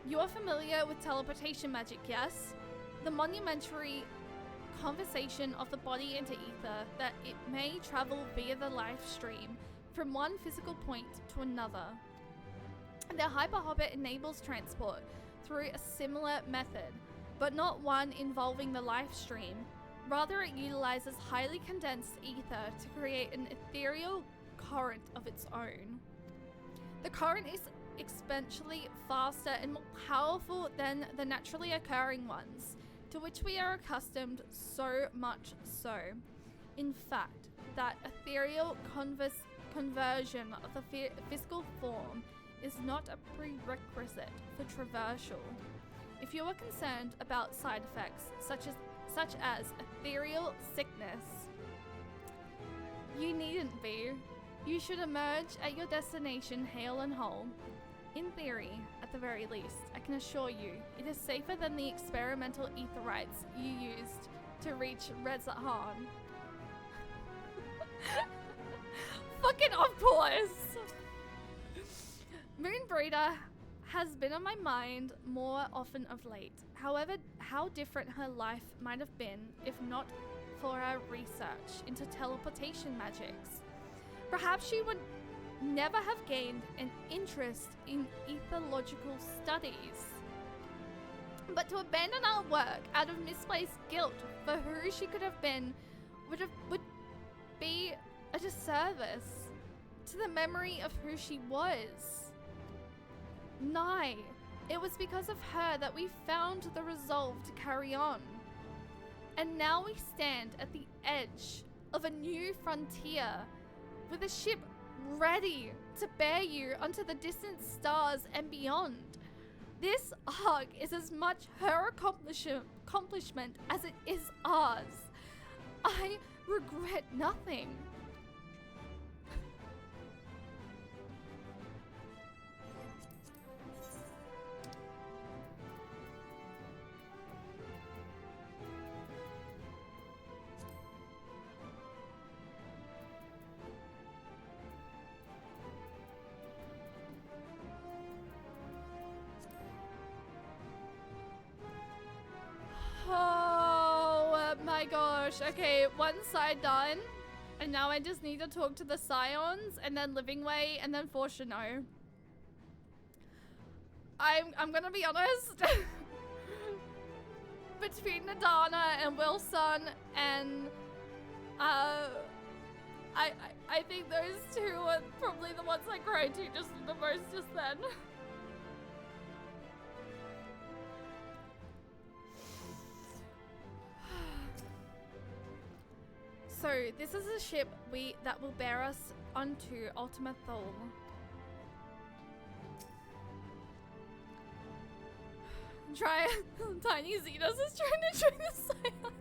You are familiar with teleportation magic, yes? The monumentary conversation of the body into ether that it may travel via the life stream from one physical point to another. The Hyperhobbit enables transport through a similar method, but not one involving the life stream. Rather, it utilizes highly condensed ether to create an ethereal current of its own. The current is exponentially faster and more powerful than the naturally occurring ones, to which we are accustomed, so much so. In fact, that ethereal conversion of the physical form is not a prerequisite for traversal. If you are concerned about side effects such as ethereal sickness, you needn't be. You should emerge at your destination hale and whole. In theory, at the very least, I can assure you, it is safer than the experimental etherites you used to reach Rezzahan. Fucking of course! Moonbreeder has been on my mind more often of late. However, how different her life might have been if not for her research into teleportation magics. Perhaps she would never have gained an interest in ethological studies. But to abandon our work out of misplaced guilt for who she could have been would be a disservice to the memory of who she was. Nay, it was because of her that we found the resolve to carry on. And now we stand at the edge of a new frontier with a ship ready to bear you onto the distant stars and beyond. This arc is as much her accomplishment as it is ours. I regret nothing. Oh my gosh. Okay, one side done. And now I just need to talk to the Scions and then Living Way and then Fortuno. I'm gonna be honest. Between Nadana and Wilson and I think those two are probably the ones I cried to just the most just then. So this is a ship that will bear us onto Ultima Thule. Tiny Xenos is trying to train the Scions.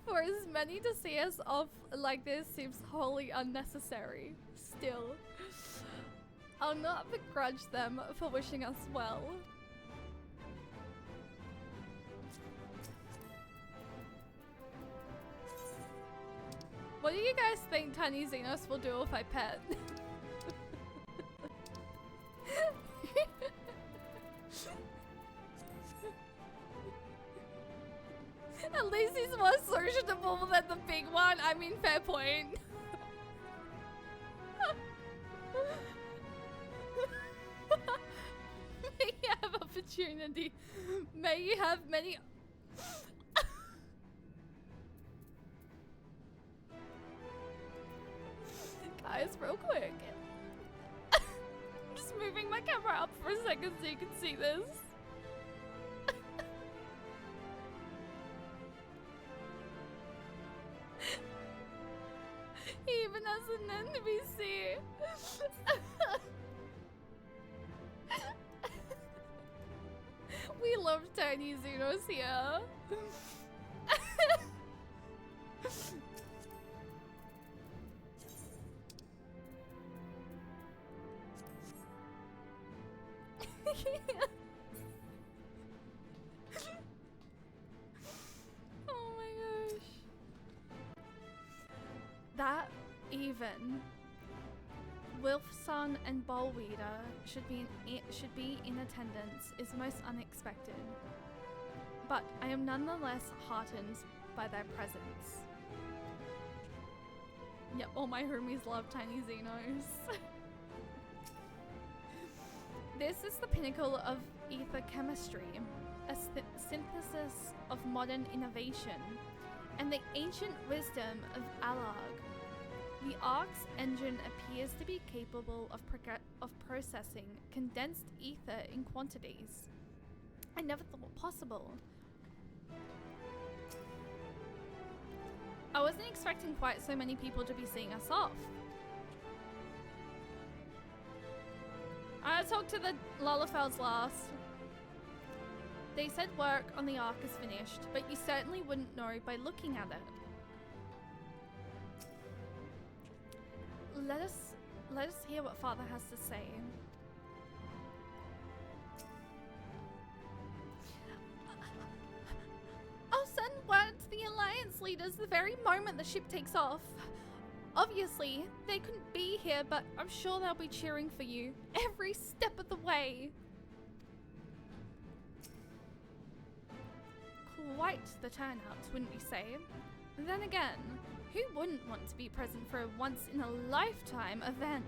For as many to see us off like this seems wholly unnecessary. Still, I'll not begrudge them for wishing us well. What do you guys think Tiny Xenos will do if I pet? At least he's more sociable than the big one. I mean, fair point. May you have opportunity. May you have many... Guys, real quick. I'm just moving my camera up for a second so you can see this. He even has an NPC. We love Tiny Xenos here. Oh my gosh. That even Wilfson and Bolweeder should be in attendance is most unexpected. But I am nonetheless heartened by their presence. Yep, all my homies love tiny Xenos. This is the pinnacle of ether chemistry, a synthesis of modern innovation, and the ancient wisdom of Alarg. The Ark's engine appears to be capable of processing condensed ether in quantities I never thought possible. I wasn't expecting quite so many people to be seeing us off. I talked to the Lalafelds last. They said work on the Ark is finished, but you certainly wouldn't know by looking at it. Let us hear what Father has to say. I'll send word to the Alliance leaders the very moment the ship takes off. Obviously, they couldn't be here, but I'm sure they'll be cheering for you every step of the way. Quite the turnout, wouldn't you say? Then again, who wouldn't want to be present for a once-in-a-lifetime event?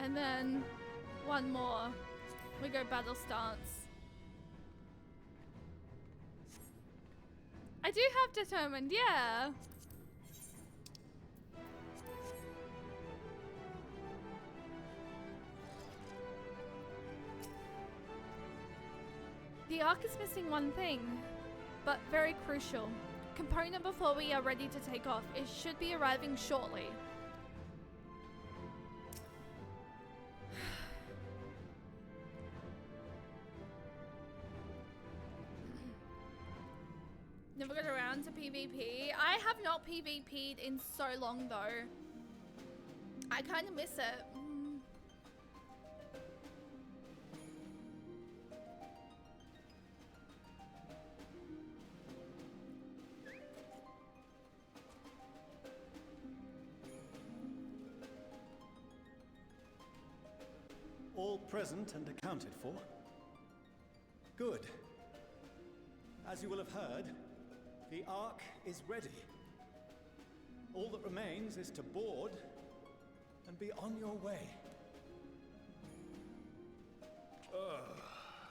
And then one more. We go battle stance. I do have determined, yeah. The Ark is missing one thing, but very crucial. Component before we are ready to take off. It should be arriving shortly. Never got around to PvP. I have not PvP'd in so long though. I kind of miss it. All present and accounted for? Good. As you will have heard, the Ark is ready. All that remains is to board and be on your way.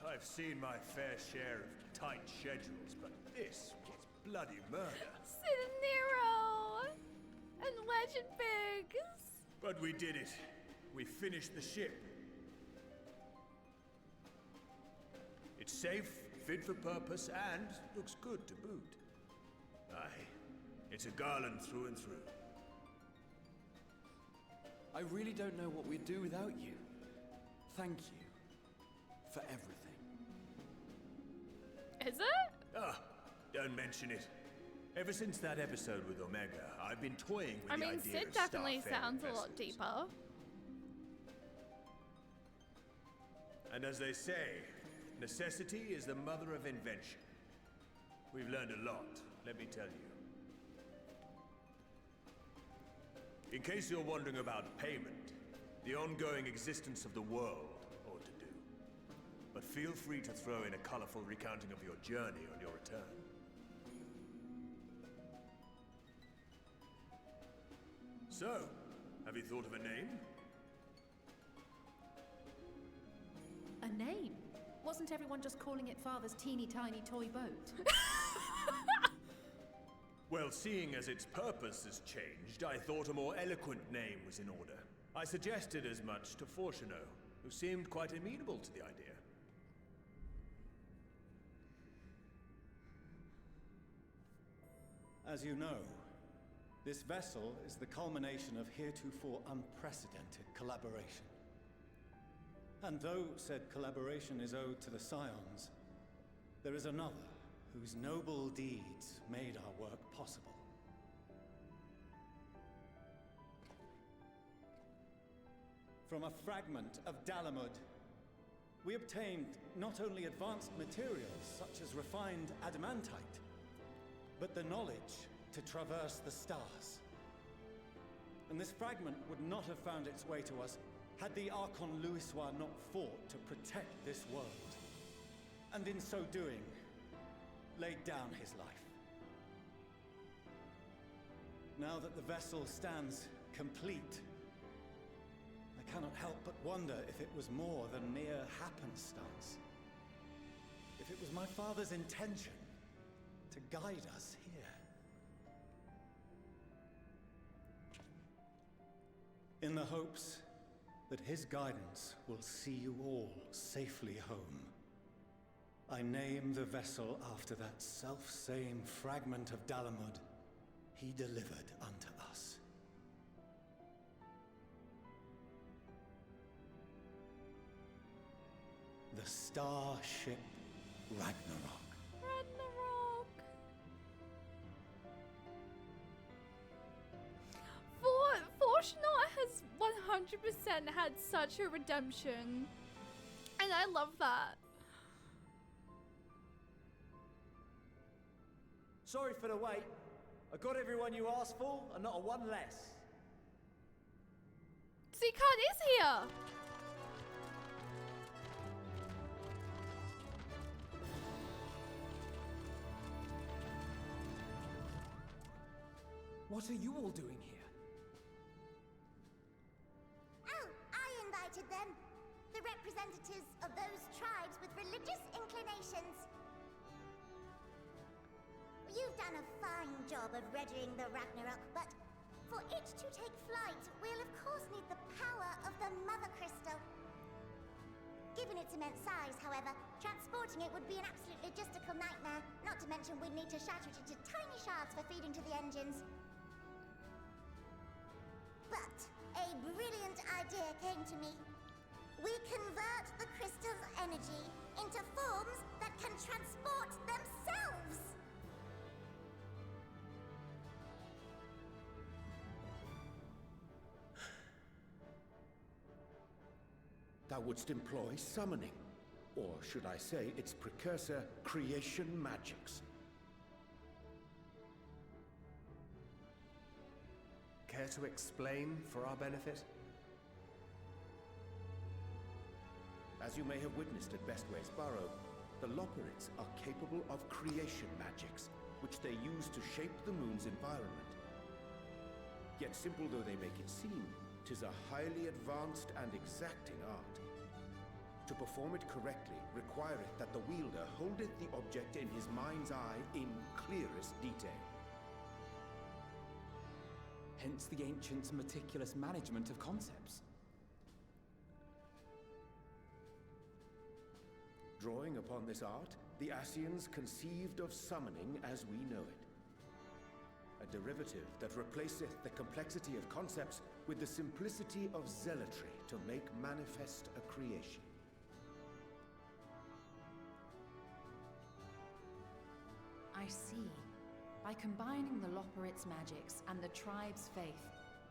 I've seen my fair share of tight schedules, but this was bloody murder. Sid Nero and Legend Biggs. But we did it. We finished the ship. It's safe, fit for purpose, and looks good to boot. Aye, it's a garland through and through. I really don't know what we'd do without you. Thank you for everything. Is it? Ah, don't mention it. Ever since that episode with Omega, I've been toying with the idea Sid of definitely starfaring sounds a lot vessels. deeper. And as they say, necessity is the mother of invention. We've learned a lot, let me tell you. In case you're wondering about payment, the ongoing existence of the world ought to do. But feel free to throw in a colorful recounting of your journey on your return. So, have you thought of a name? A name? Wasn't everyone just calling it Father's teeny tiny toy boat? Well, seeing as its purpose has changed, I thought a more eloquent name was in order. I suggested as much to Fortuno, who seemed quite amenable to the idea. As you know, this vessel is the culmination of heretofore unprecedented collaboration. And though said collaboration is owed to the Scions, there is another whose noble deeds made our work possible. From a fragment of Dalamud, we obtained not only advanced materials such as refined adamantite, but the knowledge to traverse the stars. And this fragment would not have found its way to us had the Archon Louisois not fought to protect this world. And in so doing, laid down his life. Now that the vessel stands complete, I cannot help but wonder if it was more than mere happenstance. If it was my father's intention to guide us here. In the hopes that his guidance will see you all safely home, I name the vessel after that self-same fragment of Dalamud he delivered unto us. The Starship Ragnarok. Fortunate has 100% had such a redemption. And I love that. Sorry for the wait. I got everyone you asked for, and not a one less. Zcard is here! What are you all doing here? Oh, I invited them. The representatives of those tribes with religious inclinations. You've done a fine job of readying the Ragnarok, but for it to take flight, we'll of course need the power of the Mother Crystal. Given its immense size, however, transporting it would be an absolute logistical nightmare, not to mention we'd need to shatter it into tiny shards for feeding to the engines. But a brilliant idea came to me. We convert the crystal's energy into forms that can transport themselves! Thou wouldst employ summoning, or should I say its precursor, creation magics. Care to explain for our benefit? As you may have witnessed at Bestway's Burrow, the Loporrits are capable of creation magics, which they use to shape the moon's environment. Yet simple though they make it seem, 'tis a highly advanced and exacting art. To perform it correctly requireth that the wielder holdeth the object in his mind's eye in clearest detail. Hence the ancients' meticulous management of concepts. Drawing upon this art, the Ascians conceived of summoning as we know it. A derivative that replaceth the complexity of concepts with the simplicity of zealotry to make manifest a creation. I see. By combining the Loporrits' magics and the tribe's faith,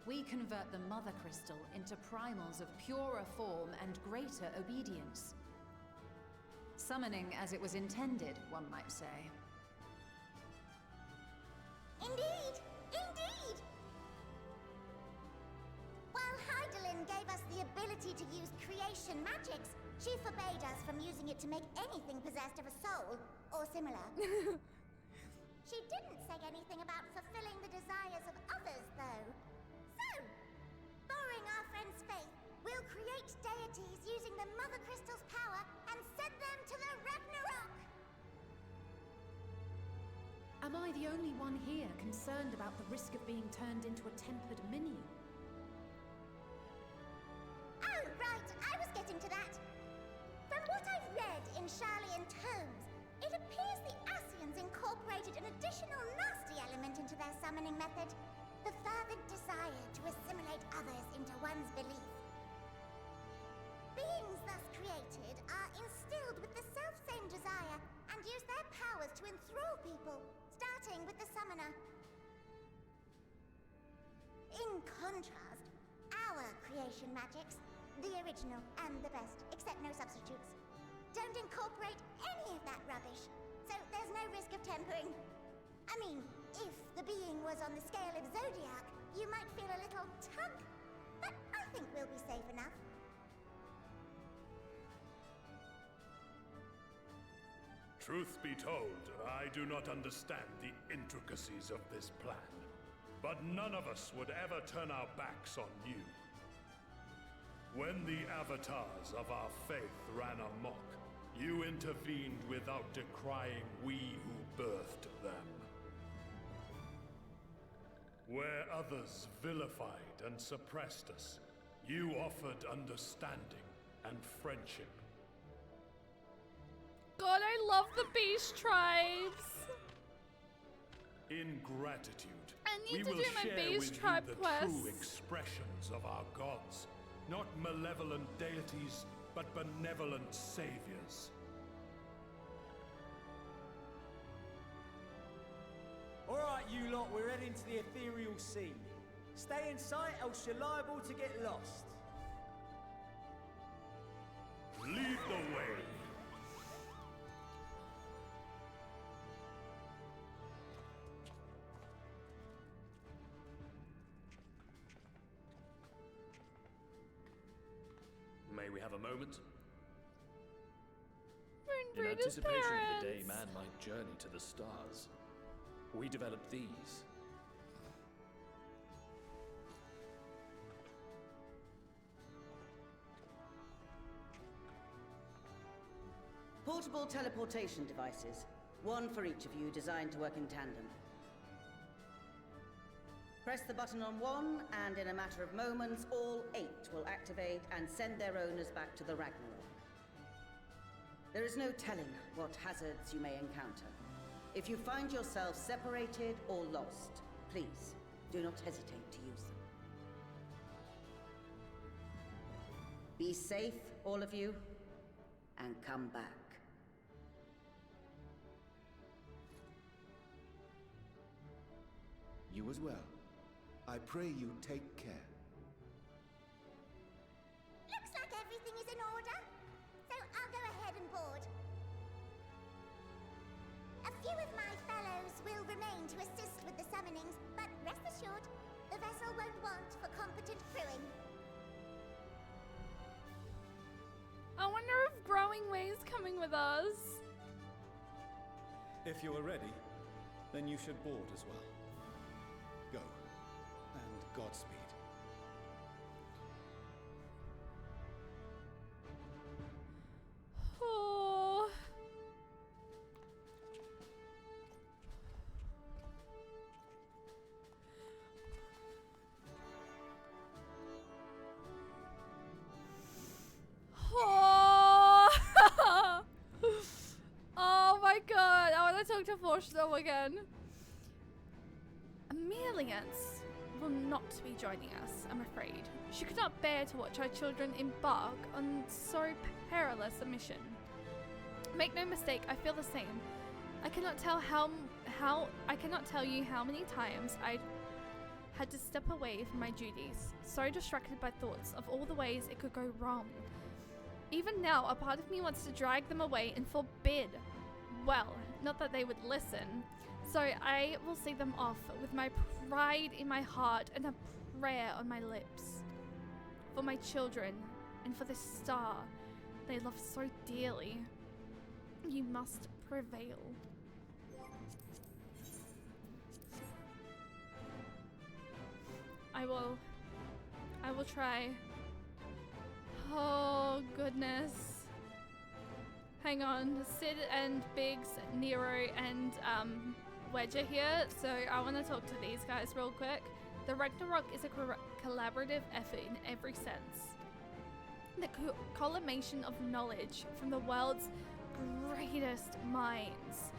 we convert the Mother Crystal into primals of purer form and greater obedience. Summoning as it was intended, one might say. Indeed! Indeed! While Heidelin gave us the ability to use creation magics, she forbade us from using it to make anything possessed of a soul, or similar. She didn't say anything about fulfilling the desires of others, though. So, borrowing our friend's faith, we'll create deities using the Mother Crystal's power and send them to the Ragnarok! Am I the only one here concerned about the risk of being turned into a tempered minion? Oh, right, I was getting to that. From what I've read in Sharlayan tomes, it appears the Ascians incorporated an additional nasty element into their summoning method. The fervent desire to assimilate others into one's belief. Beings thus created are instilled with the self-same desire and use their powers to enthrall people, starting with the summoner. In contrast, our creation magics, the original and the best, except no substitutes, incorporate any of that rubbish, so there's no risk of tempering. I mean, if the being was on the scale of Zodiac, you might feel a little tug, but I think we'll be safe enough. Truth be told, I do not understand the intricacies of this plan. But none of us would ever turn our backs on you. When the avatars of our faith ran amok, you intervened without decrying we who birthed them. Where others vilified and suppressed us, you offered understanding and friendship. God, I love the Beast Tribes. In gratitude, I need we to will do my share Beast with Tribe you the quest. true expressions of our gods, not malevolent deities, but benevolent saviors. Alright, you lot, we're heading to the ethereal sea. Stay in sight, else you're liable to get lost. Lead the way. May we have a moment? In anticipation of the day man might journey to the stars, we developed these. Portable teleportation devices. One for each of you, designed to work in tandem. Press the button on one, and in a matter of moments, all 8 will activate and send their owners back to the Ragnarok. There is no telling what hazards you may encounter. If you find yourself separated or lost, please do not hesitate to use them. Be safe, all of you, and come back. You as well. I pray you take care. Looks like everything is in order, so I'll go ahead and board. A few of my fellows will remain to assist with the summonings, but rest assured, the vessel won't want for competent crewing. I wonder if Growing Way's coming with us. If you are ready, then you should board as well. Go, and Godspeed. Oh. Oh. Oh my god, I want to talk to Forstall again. Ameliance will not be joining us, I'm afraid. She could not bear to watch our children embark on so perilous a mission. Make no mistake, I feel the same. I cannot tell you how many times I had to step away from my duties, so distracted by thoughts of all the ways it could go wrong. Even now, a part of me wants to drag them away and forbid. Well, not that they would listen. So I will see them off with my pride in my heart and a prayer on my lips. For my children and for the star they love so dearly. You must prevail. I will try. Oh goodness. Hang on, Sid and Biggs, Nero and Wedge are here, so I want to talk to these guys real quick. The Ragnarok is a collaborative effort in every sense. The culmination of knowledge from the world's greatest minds,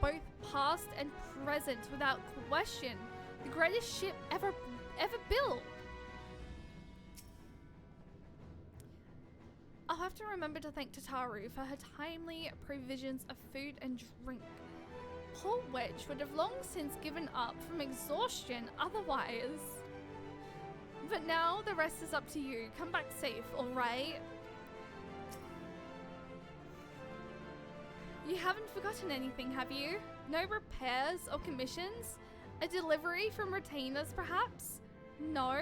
both past and present, without question. The greatest ship ever built. I'll have to remember to thank Tataru for her timely provisions of food and drink. Poor Wedge would have long since given up from exhaustion otherwise. But now the rest is up to you. Come back safe, alright? You haven't forgotten anything, have you? No repairs or commissions? A delivery from retainers, perhaps? No?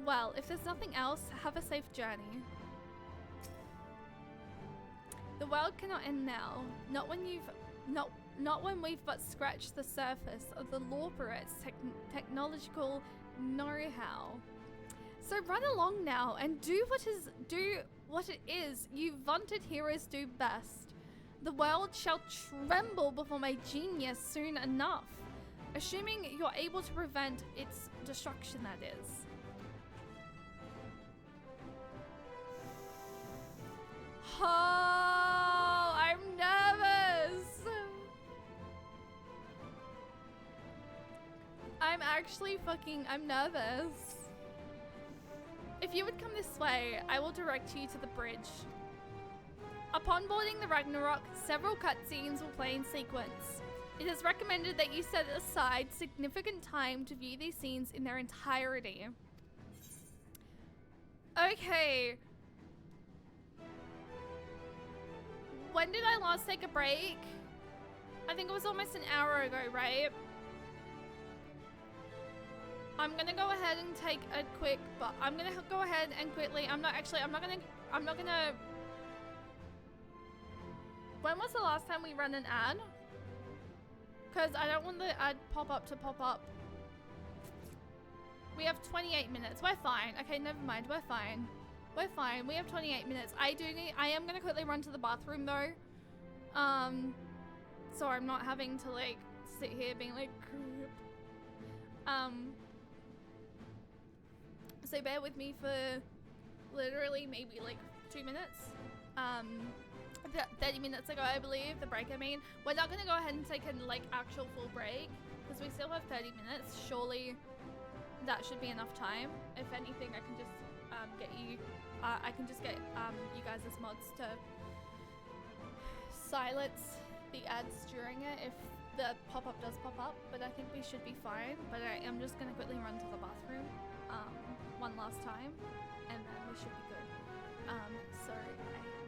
Well, if there's nothing else, have a safe journey. The world cannot end now. Not when we've but scratched the surface of the Lawperet's technological know-how. So run along now and do what it is you vaunted heroes do best. The world shall tremble before my genius soon enough. Assuming you're able to prevent its destruction, that is. Oh, I'm nervous. I'm nervous. If you would come this way, I will direct you to the bridge. Upon boarding the Ragnarok, several cutscenes will play in sequence. It is recommended that you set aside significant time to view these scenes in their entirety. Okay. When did I last take a break? I think it was almost an hour ago, right? I'm gonna go ahead and take a quick, but I'm gonna go ahead and quickly, I'm not gonna. When was the last time we ran an ad? Because I don't want the ad pop-up to pop up. We have 28 minutes. We're fine. Okay, never mind. We're fine. We're fine. We have 28 minutes. I am gonna quickly run to the bathroom though. So I'm not having to like sit here being like so bear with me for literally maybe like 2 minutes. 30 minutes ago, I believe, the break I mean. We're not gonna go ahead and take a like actual full break because we still have 30 minutes. Surely that should be enough time. If anything, I can just get you you guys as mods to silence the ads during it if the pop-up does pop up, but I think we should be fine. But I am just gonna quickly run to the bathroom one last time and then we should be good. So I will be right back.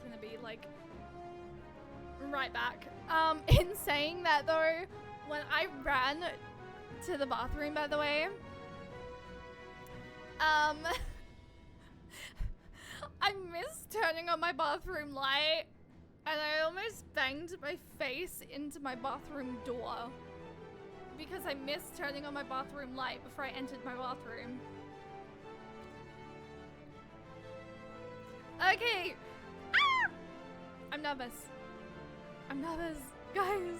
Gonna be like right back. In saying that though, when I ran to the bathroom, by the way, I missed turning on my bathroom light and I almost banged my face into my bathroom door because I missed turning on my bathroom light before I entered my bathroom. Okay. I'm nervous. I'm nervous, guys.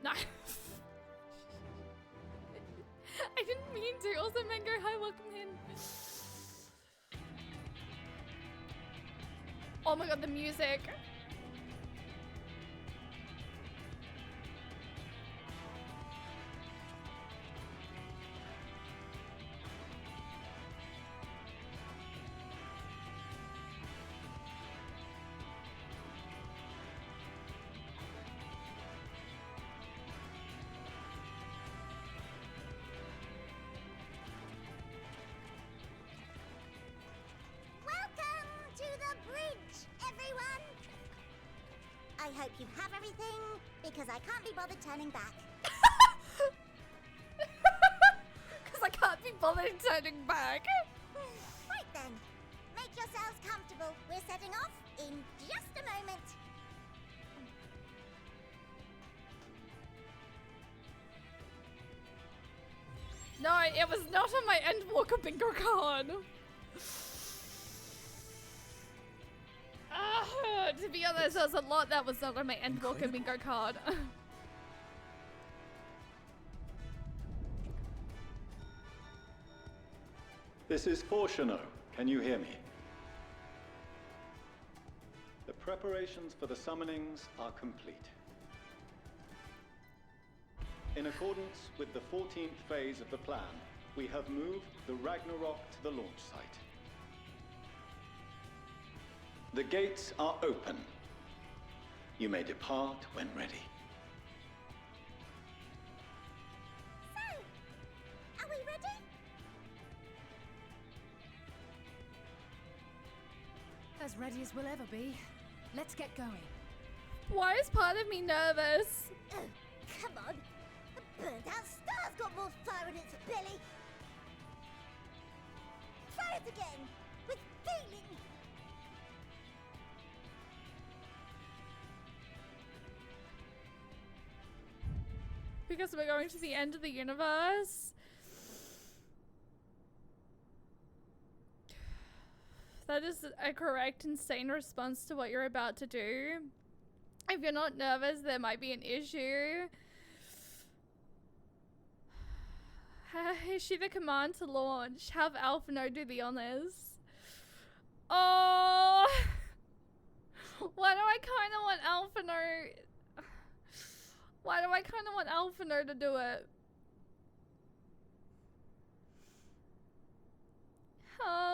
No. I didn't mean to. Also, Mango, hi, welcome in. Oh my god, the music. hope you have everything, because I can't be bothered turning back. Because I can't be bothered turning back. Right then. Make yourselves comfortable. We're setting off in just a moment. No, it was not on my Endwalker bingo card. To be honest, there was a lot that was not on my Endwalker bingo card. This is Fortuno. Can you hear me? The preparations for the summonings are complete. In accordance with the 14th phase of the plan, we have moved the Ragnarok to the launch site. The gates are open. You may depart when ready. So, are we ready? As ready as we'll ever be. Let's get going. Why is part of me nervous? Oh, come on. A burned out star's got more fire in its belly. Try it again, with feeling. Because we're going to the end of the universe. That is a correct and sane response to what you're about to do. If you're not nervous, there might be an issue. Issue the command to launch. Have Alphino do the honors. Oh! Why do I kind of want Alphino? Why do I kind of want Alphino to do it? Oh.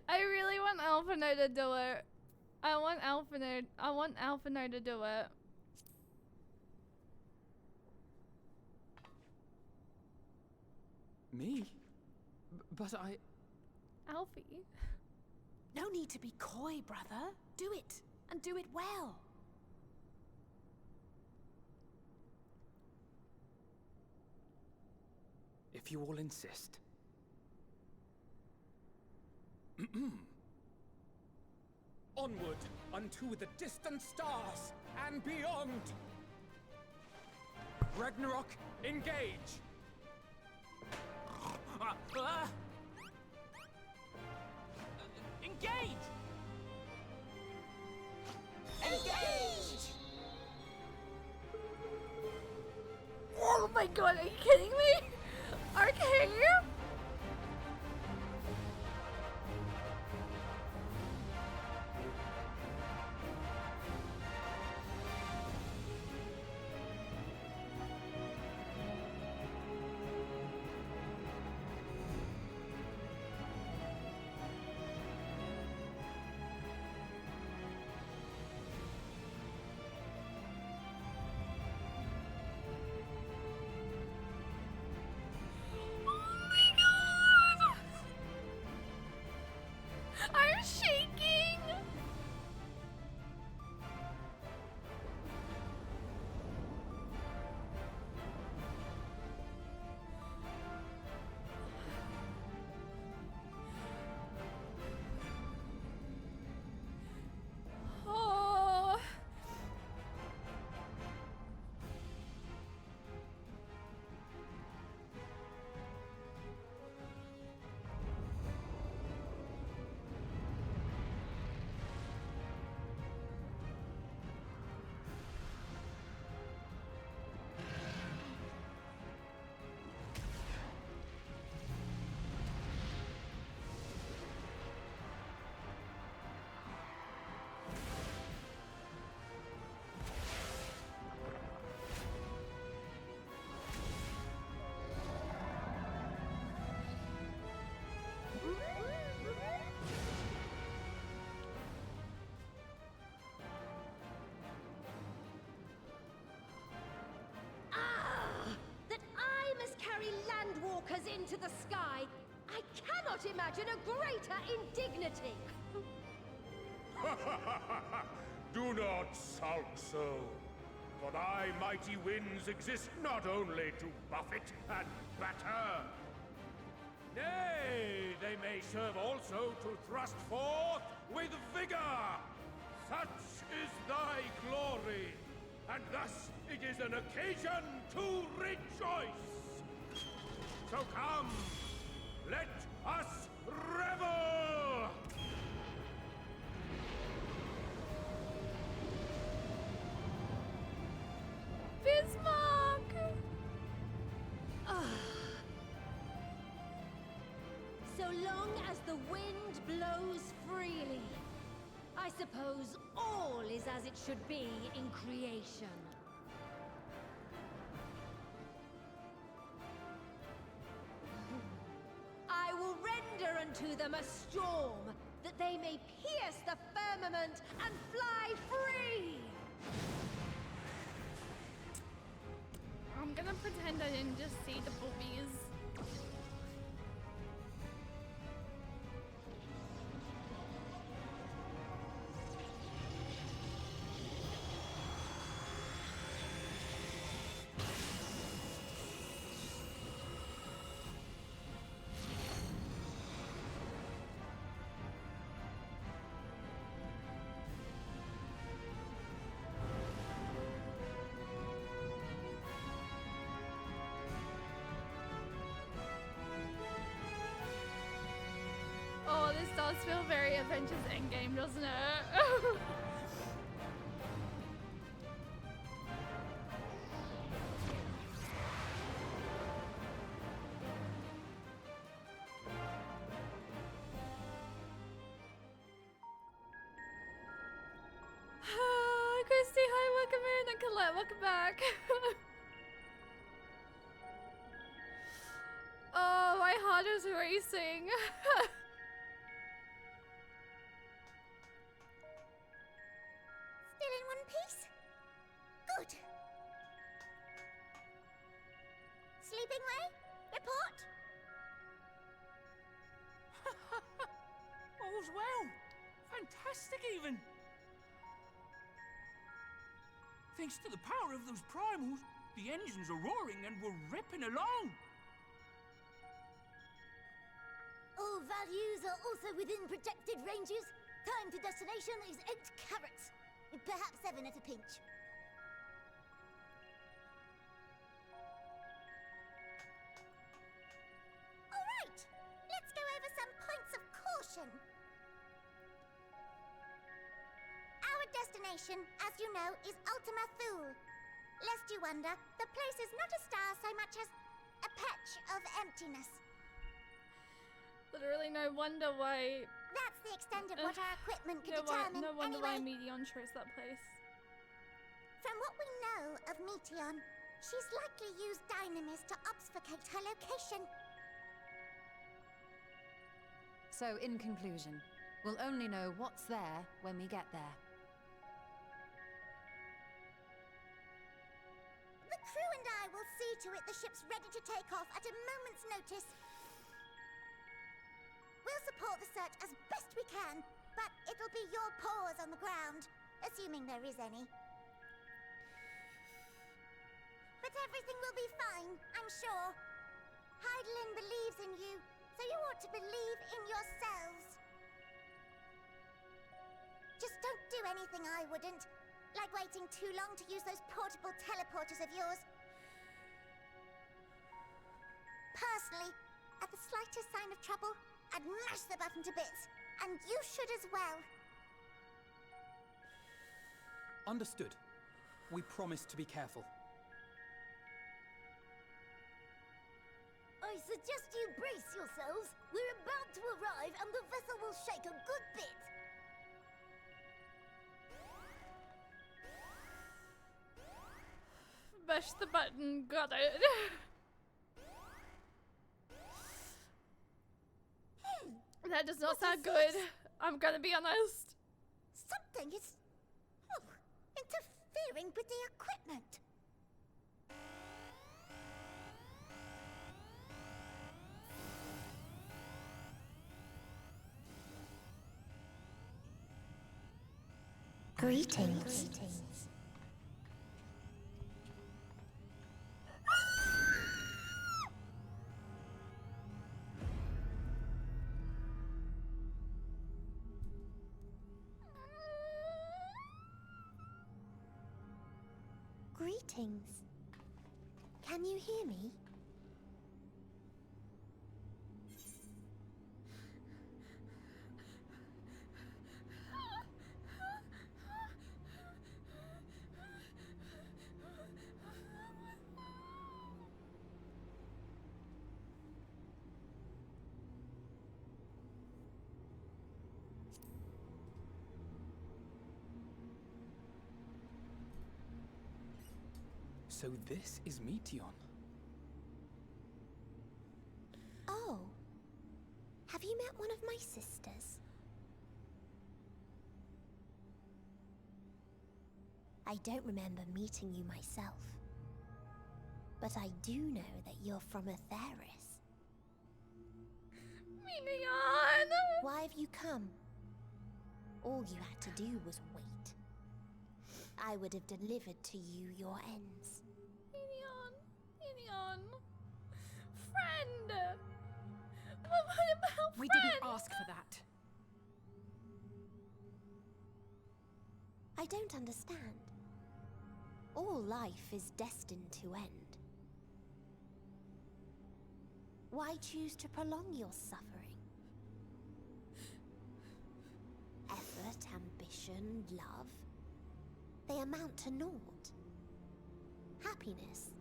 I really want Alphino to do it. I want Alphino to do it. Me? But I... Alfie. No need to be coy, brother. Do it, and do it well. If you all insist. Onward unto the distant stars and beyond. Ragnarok, engage. Engage! Engage! Oh my god, are you kidding me? Okay. I'm shaking! Oh. anchors into the sky, I cannot imagine a greater indignity. Do not sulk so. For thy mighty winds exist not only to buffet and batter. Nay, they may serve also to thrust forth with vigor. Such is thy glory, and thus it is an occasion to rejoice. So come, let us revel! Bismarck! So long as the wind blows freely, I suppose all is as it should be in creation. I will render unto them a storm, that they may pierce the firmament and fly free! I'm gonna pretend I didn't just see the boobies. Oh, this does feel very Avengers Endgame, doesn't it? Christy, hi, welcome in, and Colette, welcome back. Oh, my heart is racing. Still in one piece? Good. Sleeping way? Report? All's well. Fantastic, even. Thanks to the power of those primals, the engines are roaring and we're ripping along. All values are also within protected ranges. Time to destination is 8 carats. Perhaps 7 at a pinch. All right, let's go over some points of caution. Our destination, as you know, is Ultima Thule. Lest you wonder, the place is not a star so much as a patch of emptiness. Literally, no wonder why. That's the extent of what our equipment could determine. No wonder why anyway. Meteon chose that place. From what we know of Meteon, she's likely used Dynamis to obfuscate her location. So, in conclusion, we'll only know what's there when we get there. The crew and I will see to it the ship's ready to take off at a moment's notice. We'll support the search as best we can, but it'll be your paws on the ground, assuming there is any. But everything will be fine, I'm sure. Heidelin believes in you, so you ought to believe in yourselves. Just don't do anything I wouldn't, like waiting too long to use those portable teleporters of yours. Personally, at the slightest sign of trouble, I'd mash the button to bits, and you should as well. Understood. We promise to be careful. I suggest you brace yourselves. We're about to arrive and the vessel will shake a good bit. Mash the button, got it. That does not sound good. I'm gonna be honest. Something is interfering with the equipment. Greetings. Greetings. Can you hear me? So this is Meteon. Oh. Have you met one of my sisters? I don't remember meeting you myself. But I do know that you're from Atheris. Minion! Why have you come? All you had to do was wait. I would have delivered to you your ends. Minion. Friend! What about We friend? didn't ask for that. I don't understand. All life is destined to end. Why choose to prolong your suffering? Effort, ambition, love, they amount to naught. Happiness,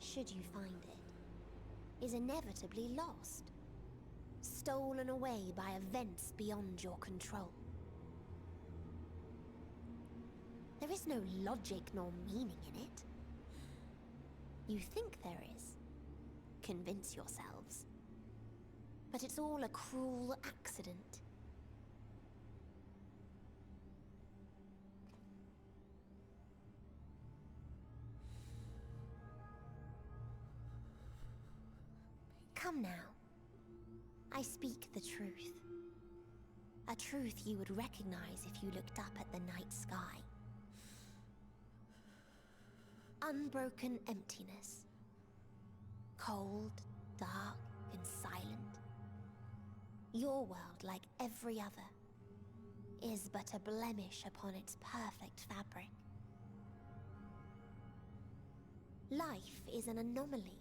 should you find it, is inevitably lost. Stolen away by events beyond your control. There is no logic nor meaning in it. You think there is. Convince yourselves. But it's all a cruel accident. Come now. I speak the truth. A truth you would recognize if you looked up at the night sky. Unbroken emptiness. Cold, dark, and silent. Your world, like every other, is but a blemish upon its perfect fabric. Life is an anomaly.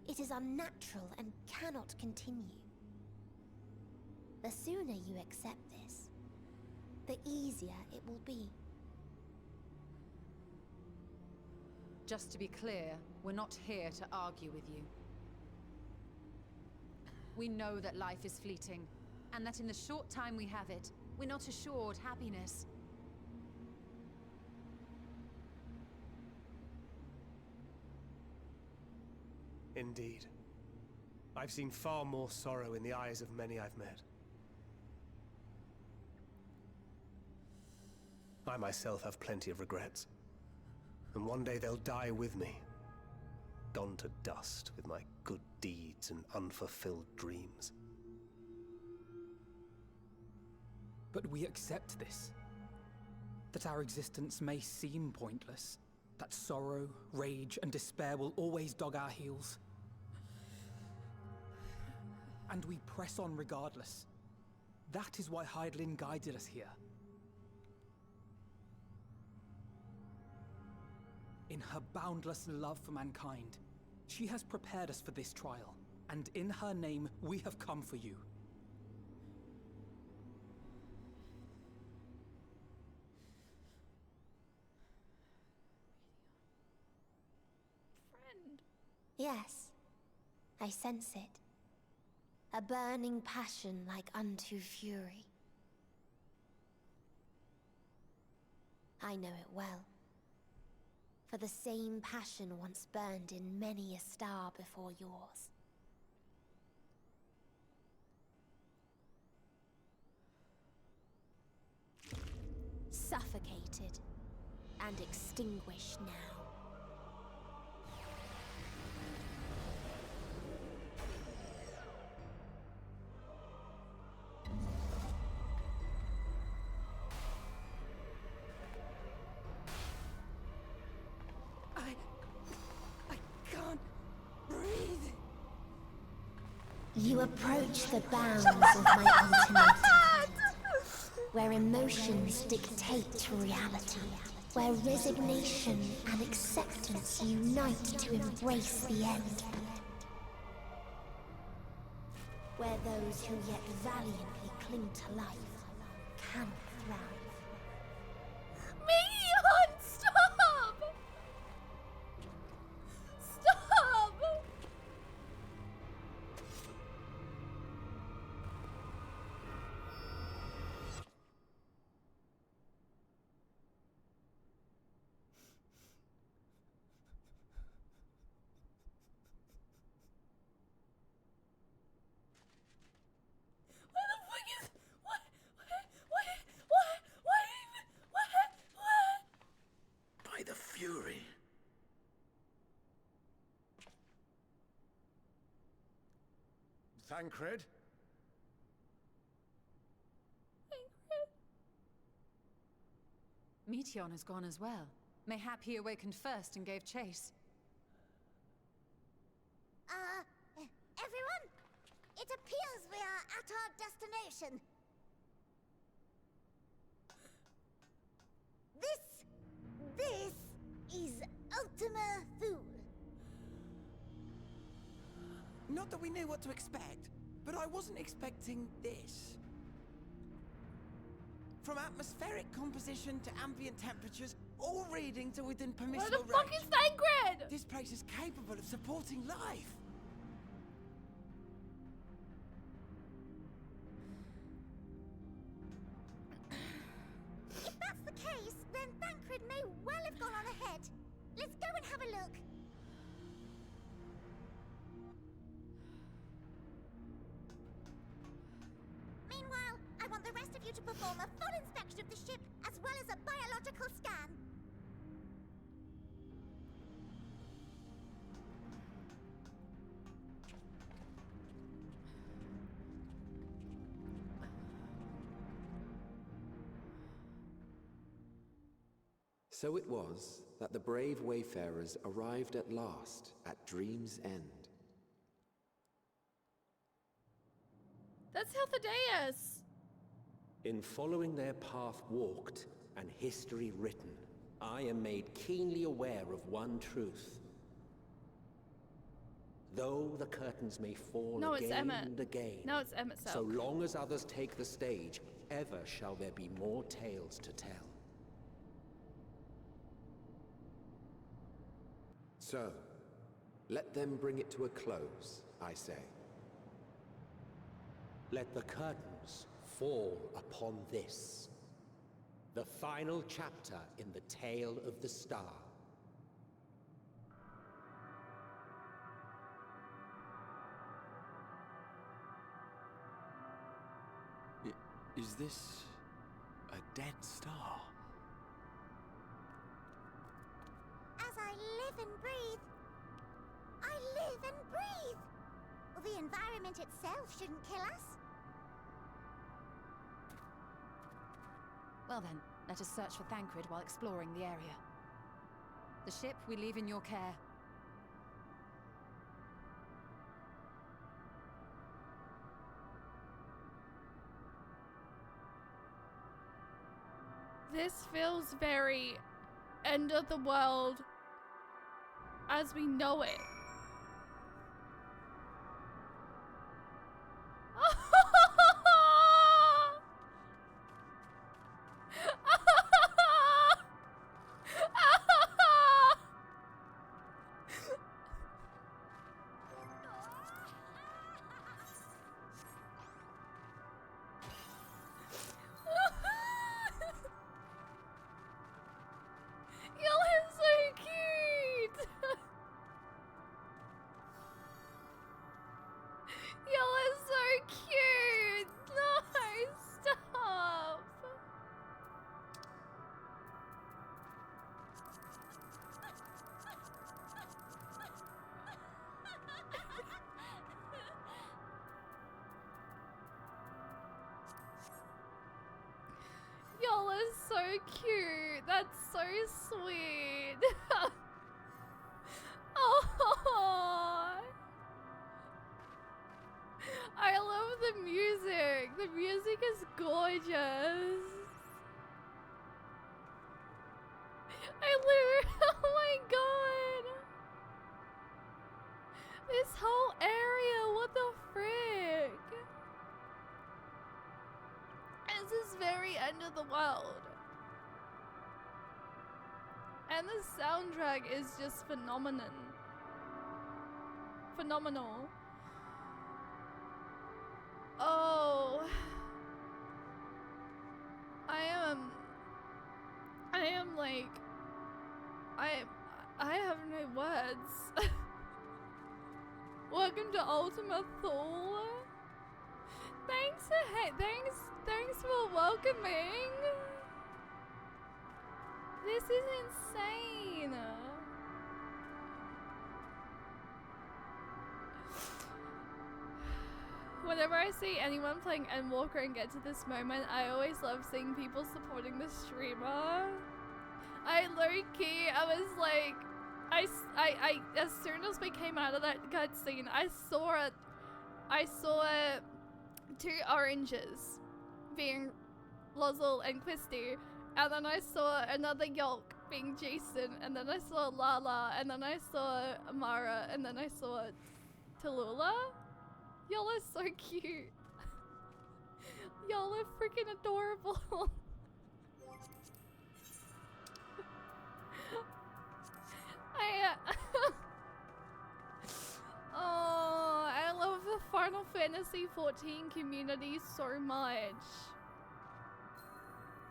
It is unnatural and cannot continue. The sooner you accept this, the easier it will be. Just to be clear, we're not here to argue with you. We know that life is fleeting, and that in the short time we have it, we're not assured happiness. Indeed. I've seen far more sorrow in the eyes of many I've met. I myself have plenty of regrets. And one day they'll die with me. Gone to dust with my good deeds and unfulfilled dreams. But we accept this. That our existence may seem pointless. That sorrow, rage, and despair will always dog our heels. And we press on regardless. That is why Hydaelyn guided us here. In her boundless love for mankind, she has prepared us for this trial, and in her name, we have come for you. Friend. Yes, I sense it. A burning passion like unto fury. I know it well. For the same passion once burned in many a star before yours. Suffocated and extinguished now. You approach the bounds of my ultimate, where emotions dictate reality, where resignation and acceptance unite to embrace the end, where those who yet valiantly cling to life can thrive. Minion, stop! Stop! By the Fury. Thancred? Meteon has gone as well. Mayhap he awakened first and gave chase. Everyone? It appears we are at our destination. This is Ultima Thule. Not that we knew what to expect, but I wasn't expecting this. From atmospheric composition to ambient temperatures, all reading to within permissible range. Where the fuck is Thancred? This place is capable of supporting life. If that's the case, then Thancred may well have gone on ahead. Let's go and have a look. Meanwhile, I want the rest of you to perform a full inspection of the ship, as well as a biological scan. So it was that the brave wayfarers arrived at last at Dream's End. That's Healthadeus. In following their path walked and history written, I am made keenly aware of one truth. Though the curtains may fall again and again, No, it's Emmett so long as others take the stage, ever shall there be more tales to tell. So, let them bring it to a close, I say. Let the curtains fall upon this, the final chapter in the tale of the star. Is this a dead star? As I live and breathe, I live and breathe. Well, the environment itself shouldn't kill us. Well then, let us search for Thancred while exploring the area. The ship we leave in your care. This feels very end of the world as we know it. Y'all are so cute. That's so sweet. Oh. the music. The music is gorgeous. Oh my god. This whole area, what the frick? This is very end of the world. And the soundtrack is just phenomenal. Oh. I am like, I have no words. Welcome to Ultima Thule. Thanks for welcoming. This is insane. Whenever I see anyone playing Endwalker and get to this moment, I always love seeing people supporting the streamer. I low-key, I was like, I as soon as we came out of that cutscene, I saw 2 oranges being Lozel and Christy, and then I saw another Yolk being Jason, and then I saw Lala, and then I saw Amara, and then I saw Tallulah. Y'all are so cute. Y'all are freaking adorable. Oh, I love the Final Fantasy XIV community so much.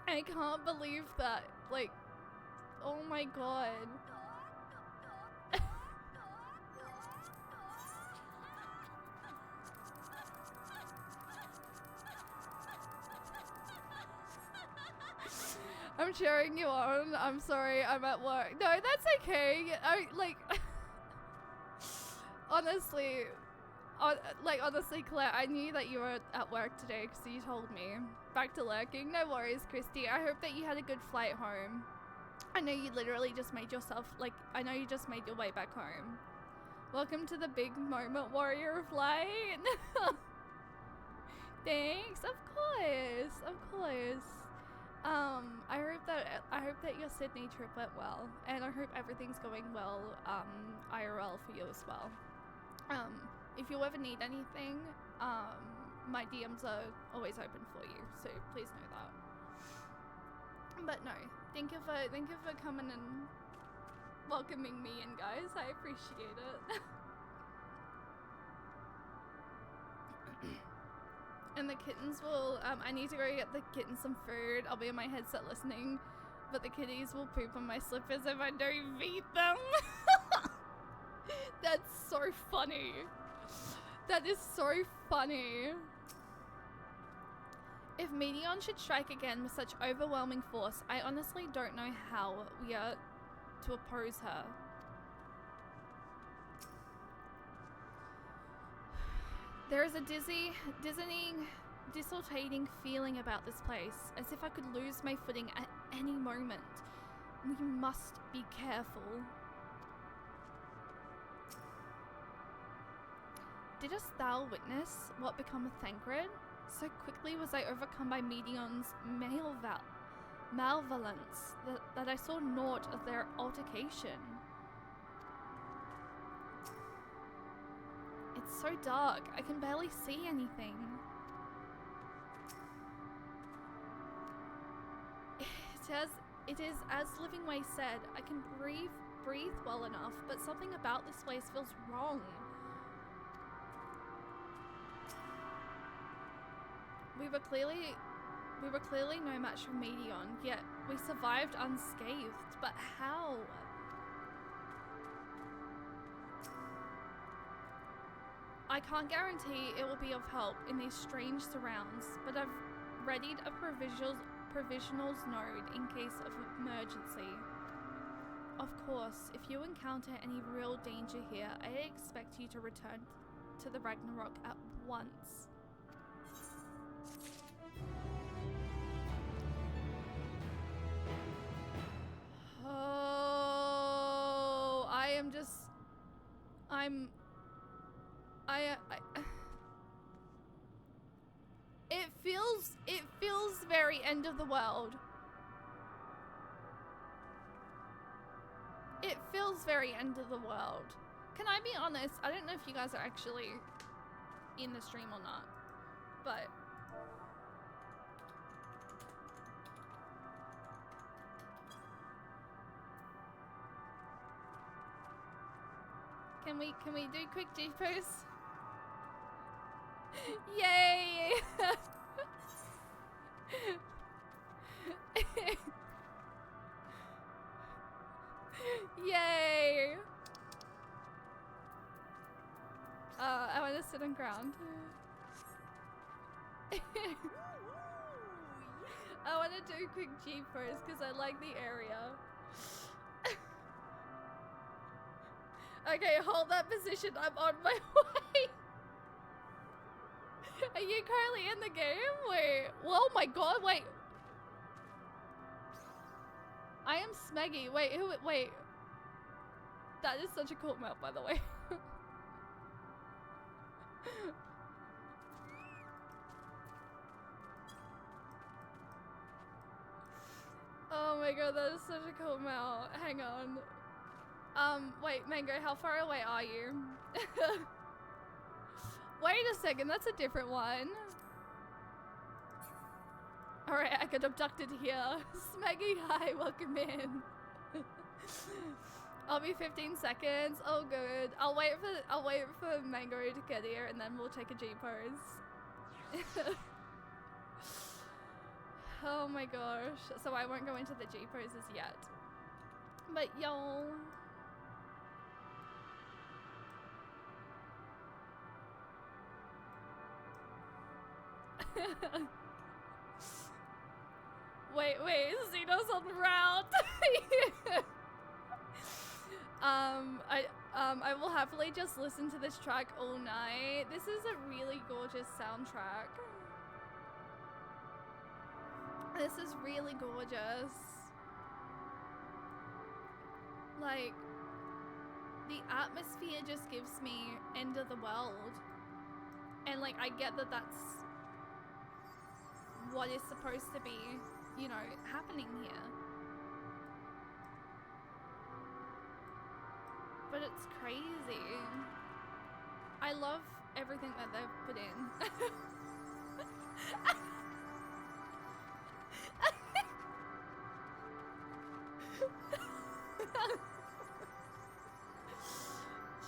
I can't believe that. Like, oh my god. I'm cheering you on. I'm sorry, I'm at work. No, that's okay. Honestly, Claire, I knew that you were at work today because you told me. Back to lurking. No worries, Christy. I hope that you had a good flight home. I know you literally just made yourself, I know you just made your way back home. Welcome to the big moment, Warrior of Light. Thanks. Of course. I hope that your Sydney trip went well, and I hope everything's going well, IRL for you as well. If you ever need anything, my DMs are always open for you, so please know that. But no, thank you for coming and welcoming me in, guys. I appreciate it. And the kittens will, I need to go get the kittens some food. I'll be in my headset listening, but the kitties will poop on my slippers if I don't feed them. That's so funny. That is so funny. If Medion should strike again with such overwhelming force, I honestly don't know how we are to oppose her. There is a dizzying, disorientating feeling about this place, as if I could lose my footing at any moment. We must be careful. Didst thou witness what become of Thancred? So quickly was I overcome by Medion's malevolence that I saw naught of their altercation. It's so dark, I can barely see anything. It is as Livingway said, I can breathe well enough, but something about this place feels wrong. We were clearly no match for Medion, yet we survived unscathed, but how? I can't guarantee it will be of help in these strange surrounds, but I've readied a provisionals node in case of emergency. Of course, if you encounter any real danger here, I expect you to return to the Ragnarok at once. Oh, feels very end of the world. It feels very end of the world. Can I be honest? I don't know if you guys are actually in the stream or not, but can we do quick G-pose? Yay! Yay! I want to sit on ground. I want to do quick G first because I like the area. Okay, hold that position. I'm on my way. Are you currently in the game? Wait. Oh my god, wait. I am Smeggy. Wait, who? Wait. That is such a cool map, by the way. Oh my god, that is such a cool map. Hang on. Wait, Mango, how far away are you? Wait a second, that's a different one. Alright, I got abducted here. Smeggy, hi, welcome in. I'll be 15 seconds. Oh good. I'll wait for Mango to get here and then we'll take a G pose. Oh my gosh. So I won't go into the G poses yet. But y'all. wait, Xeno's on route. I will happily just listen to this track all night. This is a really gorgeous soundtrack. This is really gorgeous. Like, the atmosphere just gives me end of the world. And like, I get that that's what is supposed to be, you know, happening here. But it's crazy. I love everything that they've put in.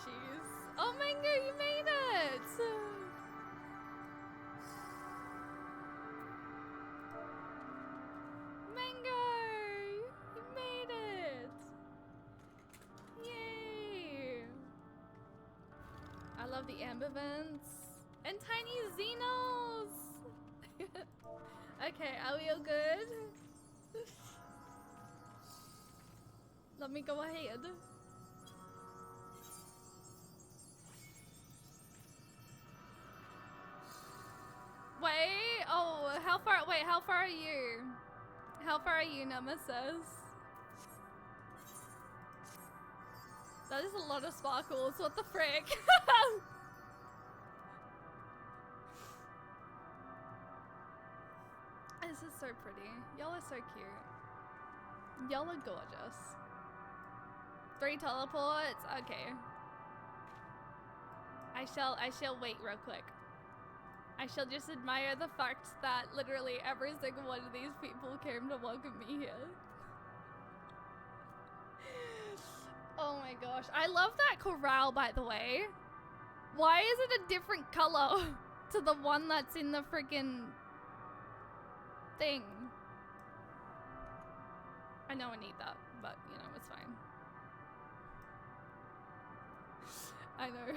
Jeez. Oh, Mango, you made it! Mango! You made it! Yay! I love the amber vents. And tiny Xenos! Okay, are we all good? Let me go ahead. Wait, oh, how far are you? How far are you, Nemesis? That is a lot of sparkles, what the frick? This is so pretty. Y'all are so cute. Y'all are gorgeous. 3 teleports? Okay. I shall wait real quick. I shall just admire the fact that literally every single one of these people came to welcome me here. Oh my gosh. I love that corral, by the way. Why is it a different color to the one that's in the freaking thing? I know I need that, but you know, it's fine. I know.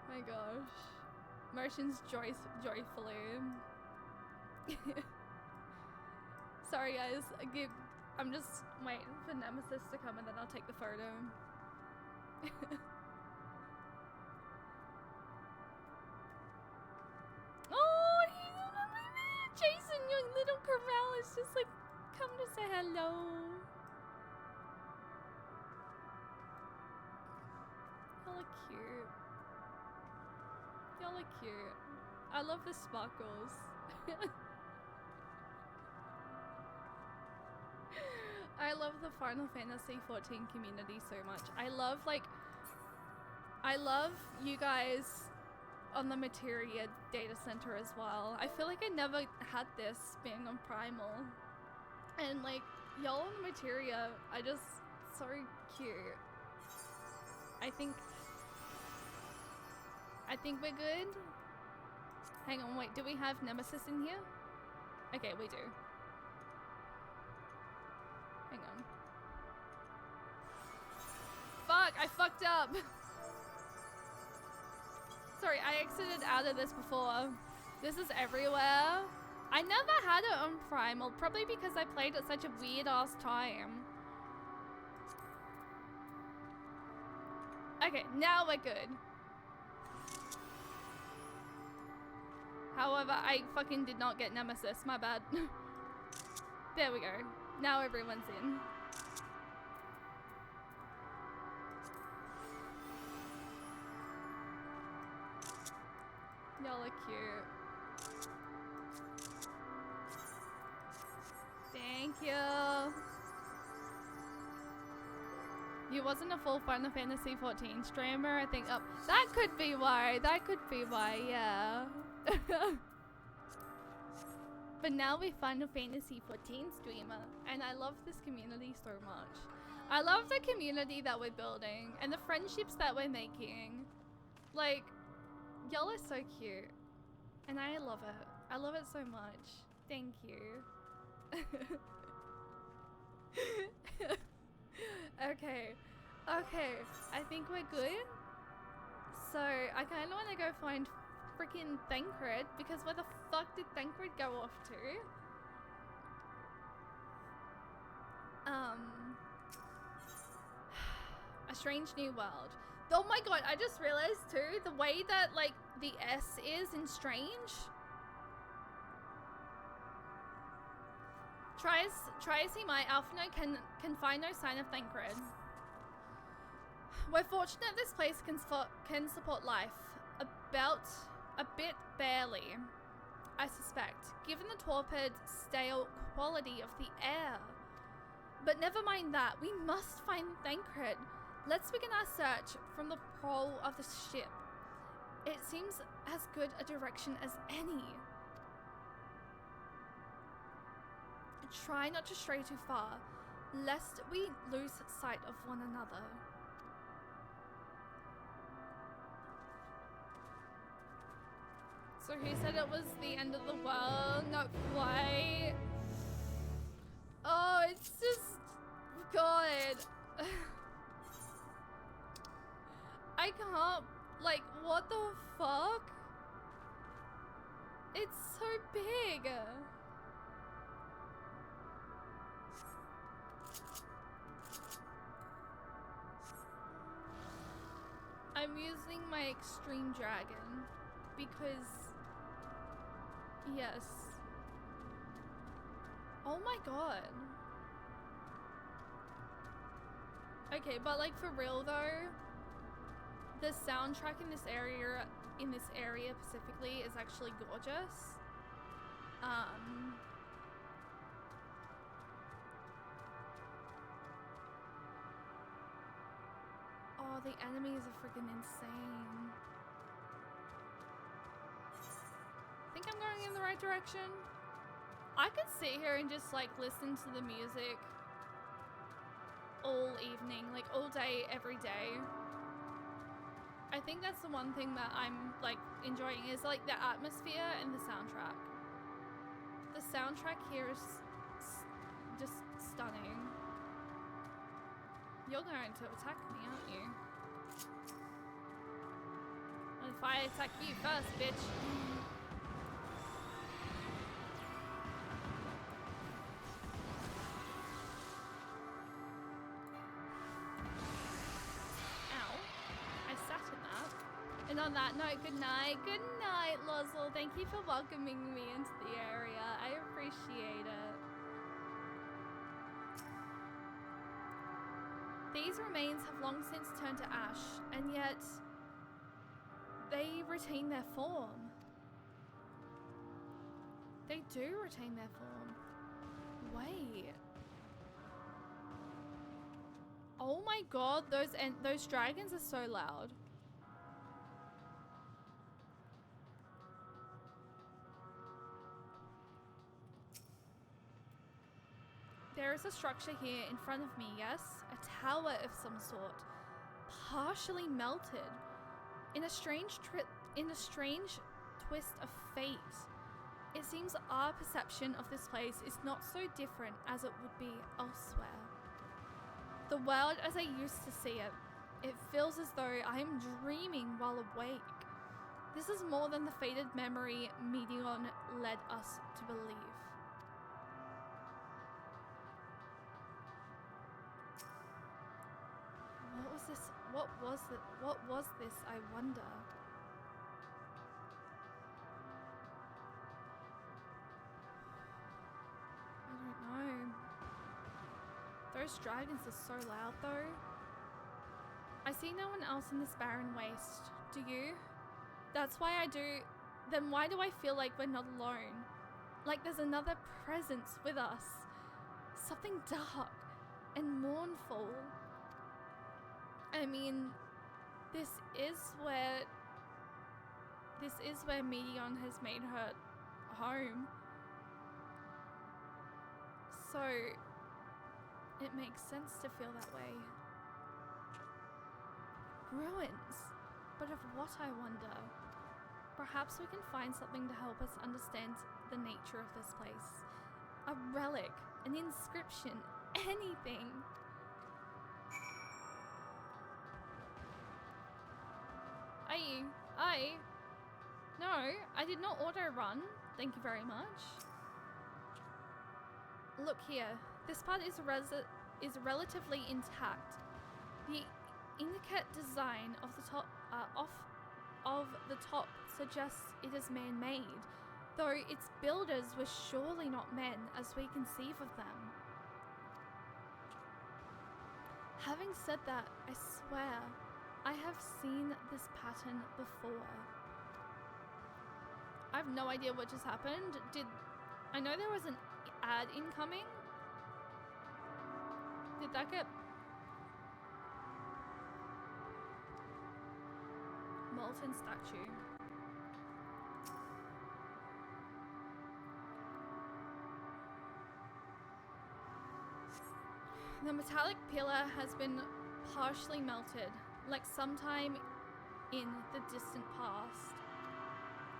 My gosh. Motions joyfully. Sorry guys, I'm just waiting for Nemesis to come and then I'll take the photo. Oh, Jason, your little corral is just like, come to say hello. Y'all are cute. Y'all are cute. I love the sparkles. I love the Final Fantasy XIV community so much. I love you guys on the Materia data center as well. I feel like I never had this being on Primal. And like, y'all on the Materia are just so cute. I think we're good. Hang on, wait, do we have Nemesis in here? Okay, we do. Hang on. Fuck, I fucked up. Sorry, I exited out of this before. This is everywhere. I never had it on Primal, probably because I played at such a weird ass time. Okay, now we're good. However, I fucking did not get Nemesis, my bad. There we go. Now everyone's in. Y'all are cute. Thank you. You wasn't a full Final Fantasy XIV streamer, I think. Oh, that could be why. That could be why, yeah. But now we're Final Fantasy XIV streamer, and I love this community so much. I love the community that we're building and the friendships that we're making. Like, y'all are so cute, and I love it. I love it so much. Thank you. Okay, I think we're good. So I kind of want to go find freaking Thancred, because where the fuck did Thancred go off to? A Strange New World. Oh my god, I just realized too, the way that like the S is in Strange. Try as he might, Alphino can find no sign of Thancred. We're fortunate this place can support life. A bit barely, I suspect, given the torpid, stale quality of the air. But never mind that, we must find Thancred. Let's begin our search from the prow of the ship. It seems as good a direction as any. Try not to stray too far, lest we lose sight of one another. So who said it was the end of the world? Not quite. Oh, it's just... God. I can't... Like, what the fuck? It's so big. I'm using my Extreme Dragon because... Yes. Oh my god. Okay, but like for real though, the soundtrack in this area specifically is actually gorgeous. Oh, the enemies are freaking insane. I think I'm going in the right direction. I could sit here and just like listen to the music all evening, like all day, every day. I think that's the one thing that I'm like enjoying is like the atmosphere and the soundtrack. The soundtrack here is just stunning. You're going to attack me, aren't you? And if I attack you first, bitch. Ow. I sat in that. And on that note, good night. Good night, Lozel. Thank you for welcoming me into the area. I appreciate it. These remains have long since turned to ash, and yet they retain their form. They do retain their form. Wait. Oh my god, those dragons are so loud. There is a structure here in front of me, yes? A tower of some sort. Partially melted. In a strange twist of fate. It seems our perception of this place is not so different as it would be elsewhere. The world as I used to see it, it feels as though I am dreaming while awake. This is more than the faded memory Medion led us to believe. What was this? What was this, I wonder? I don't know. Those dragons are so loud though. I see no one else in this barren waste. Do you? That's why I do. Then why do I feel like we're not alone? Like there's another presence with us. Something dark and mournful. I mean, this is where Medion has made her home. So it makes sense to feel that way. Ruins. But of what, I wonder? Perhaps we can find something to help us understand the nature of this place. A relic, an inscription, anything. No, I did not auto run. Thank you very much. Look here, this part is relatively intact. The intricate design of the top suggests it is man-made, though its builders were surely not men as we conceive of them. Having said that, I swear I have seen this pattern before. I have no idea what just happened. I know there was an ad incoming? Did that get... Molten statue. The metallic pillar has been partially melted, like sometime in the distant past.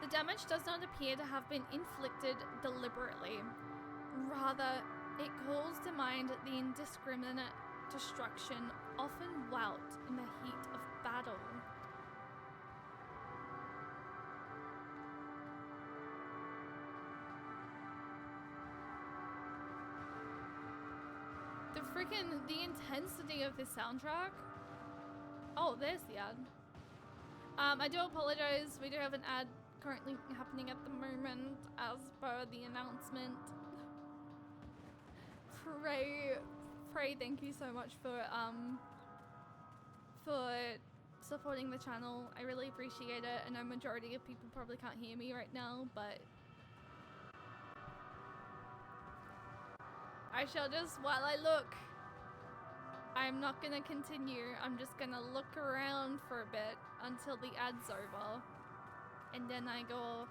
The damage does not appear to have been inflicted deliberately. Rather, it calls to mind the indiscriminate destruction often wrought in the heat of battle. The intensity of this soundtrack. Oh, there's the ad. I do apologize. We do have an ad currently happening at the moment as per the announcement. Pray, thank you so much for supporting the channel. I really appreciate it. I know majority of people probably can't hear me right now, but I shall just, while I look, I'm not gonna continue. I'm just gonna look around for a bit until the ad's over. And then I go,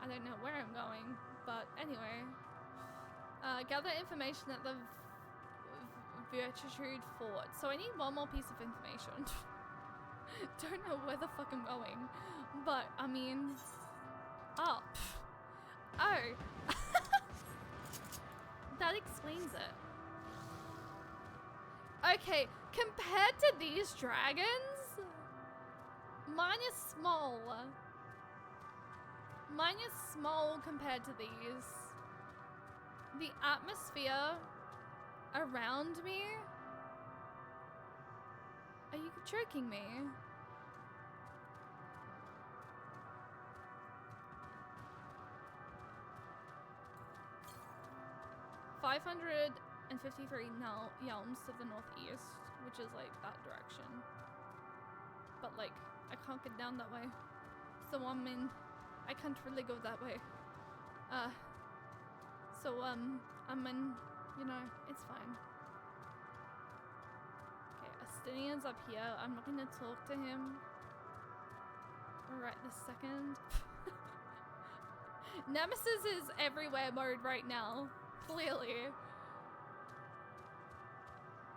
I don't know where I'm going, but anyway. Gather information at the Virtude Fort. So I need one more piece of information. Don't know where the fuck I'm going, but I mean, oh. That explains it. Okay, compared to these dragons, mine is small. Mine is small compared to these. The atmosphere around me? Are you joking me? $553 yalms to the northeast, which is like that direction. But like, I can't get down that way. So I mean, I can't really go that way. I'm in, you know, it's fine. Okay, Astinian's up here. I'm not gonna talk to him right this second. Nemesis is everywhere mode right now, clearly.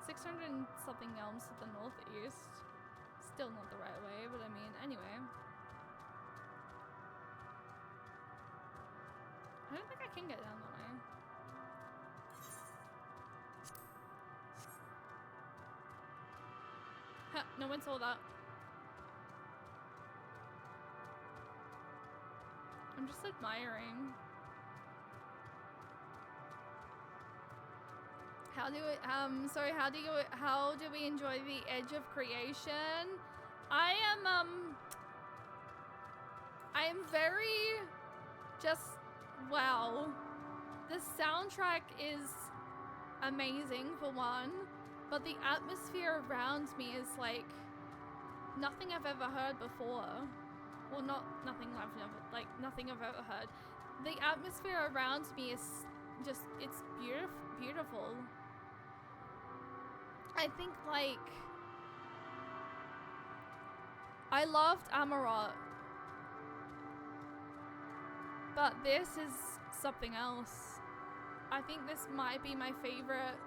600 and something elms to the northeast. Still not the right way, but I mean, anyway. I don't think I can get down that way. Ha, no one saw that. I'm just admiring. How do we enjoy the edge of creation? I am very just wow. The soundtrack is amazing for one, but the atmosphere around me is like nothing I've ever heard before. Well, nothing I've ever heard. The atmosphere around me is just, it's beautiful. I think, like, I loved Amarot, but this is something else. I think this might be my favorite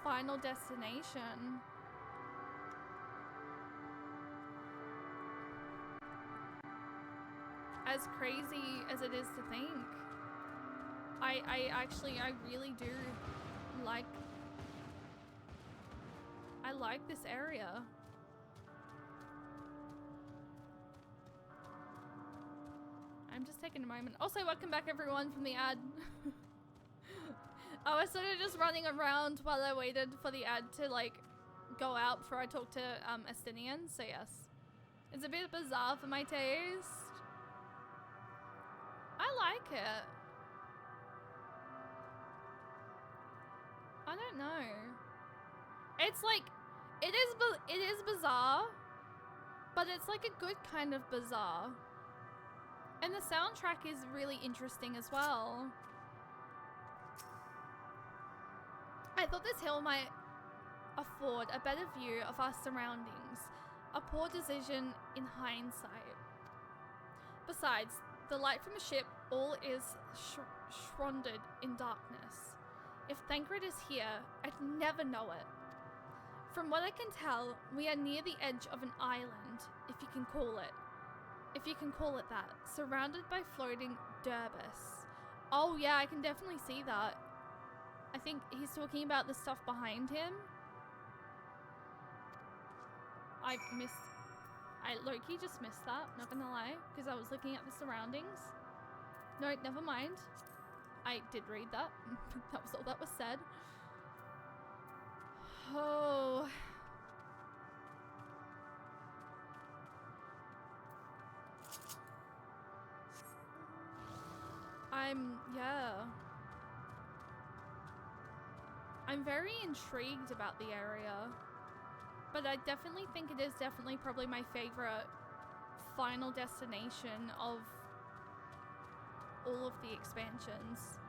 Final Destination. As crazy as it is to think, I really do like, I like this area. I'm just taking a moment. Also, welcome back everyone from the ad. I was sort of just running around while I waited for the ad to like go out before I talked to Estinian, so yes. It's a bit bizarre for my taste. I like it. I don't know. It's like, it is bizarre, but it's like a good kind of bizarre. And the soundtrack is really interesting as well. I thought this hill might afford a better view of our surroundings, a poor decision in hindsight. Besides, the light from the ship, all is shrouded in darkness. If Thancred is here, I'd never know it. From what I can tell, we are near the edge of an island, if you can call it. If you can call it that. Surrounded by floating derbis. Oh yeah, I can definitely see that. I think he's talking about the stuff behind him. I low-key just missed that, not gonna lie, because I was looking at the surroundings. No, never mind. I did read that. That was all that was said. Oh. I'm very intrigued about the area. But I definitely think it is probably my favorite Final Destination of all of the expansions.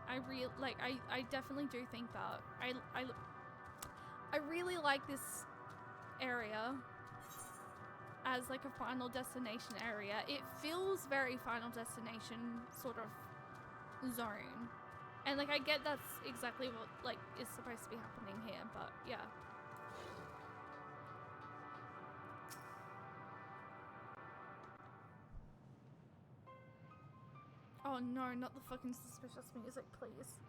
I definitely do think that. I really like this area as like a Final Destination area. It feels very Final Destination sort of zone. And like I get that's exactly what like is supposed to be happening here, but yeah. Oh no, not the fucking suspicious music, please.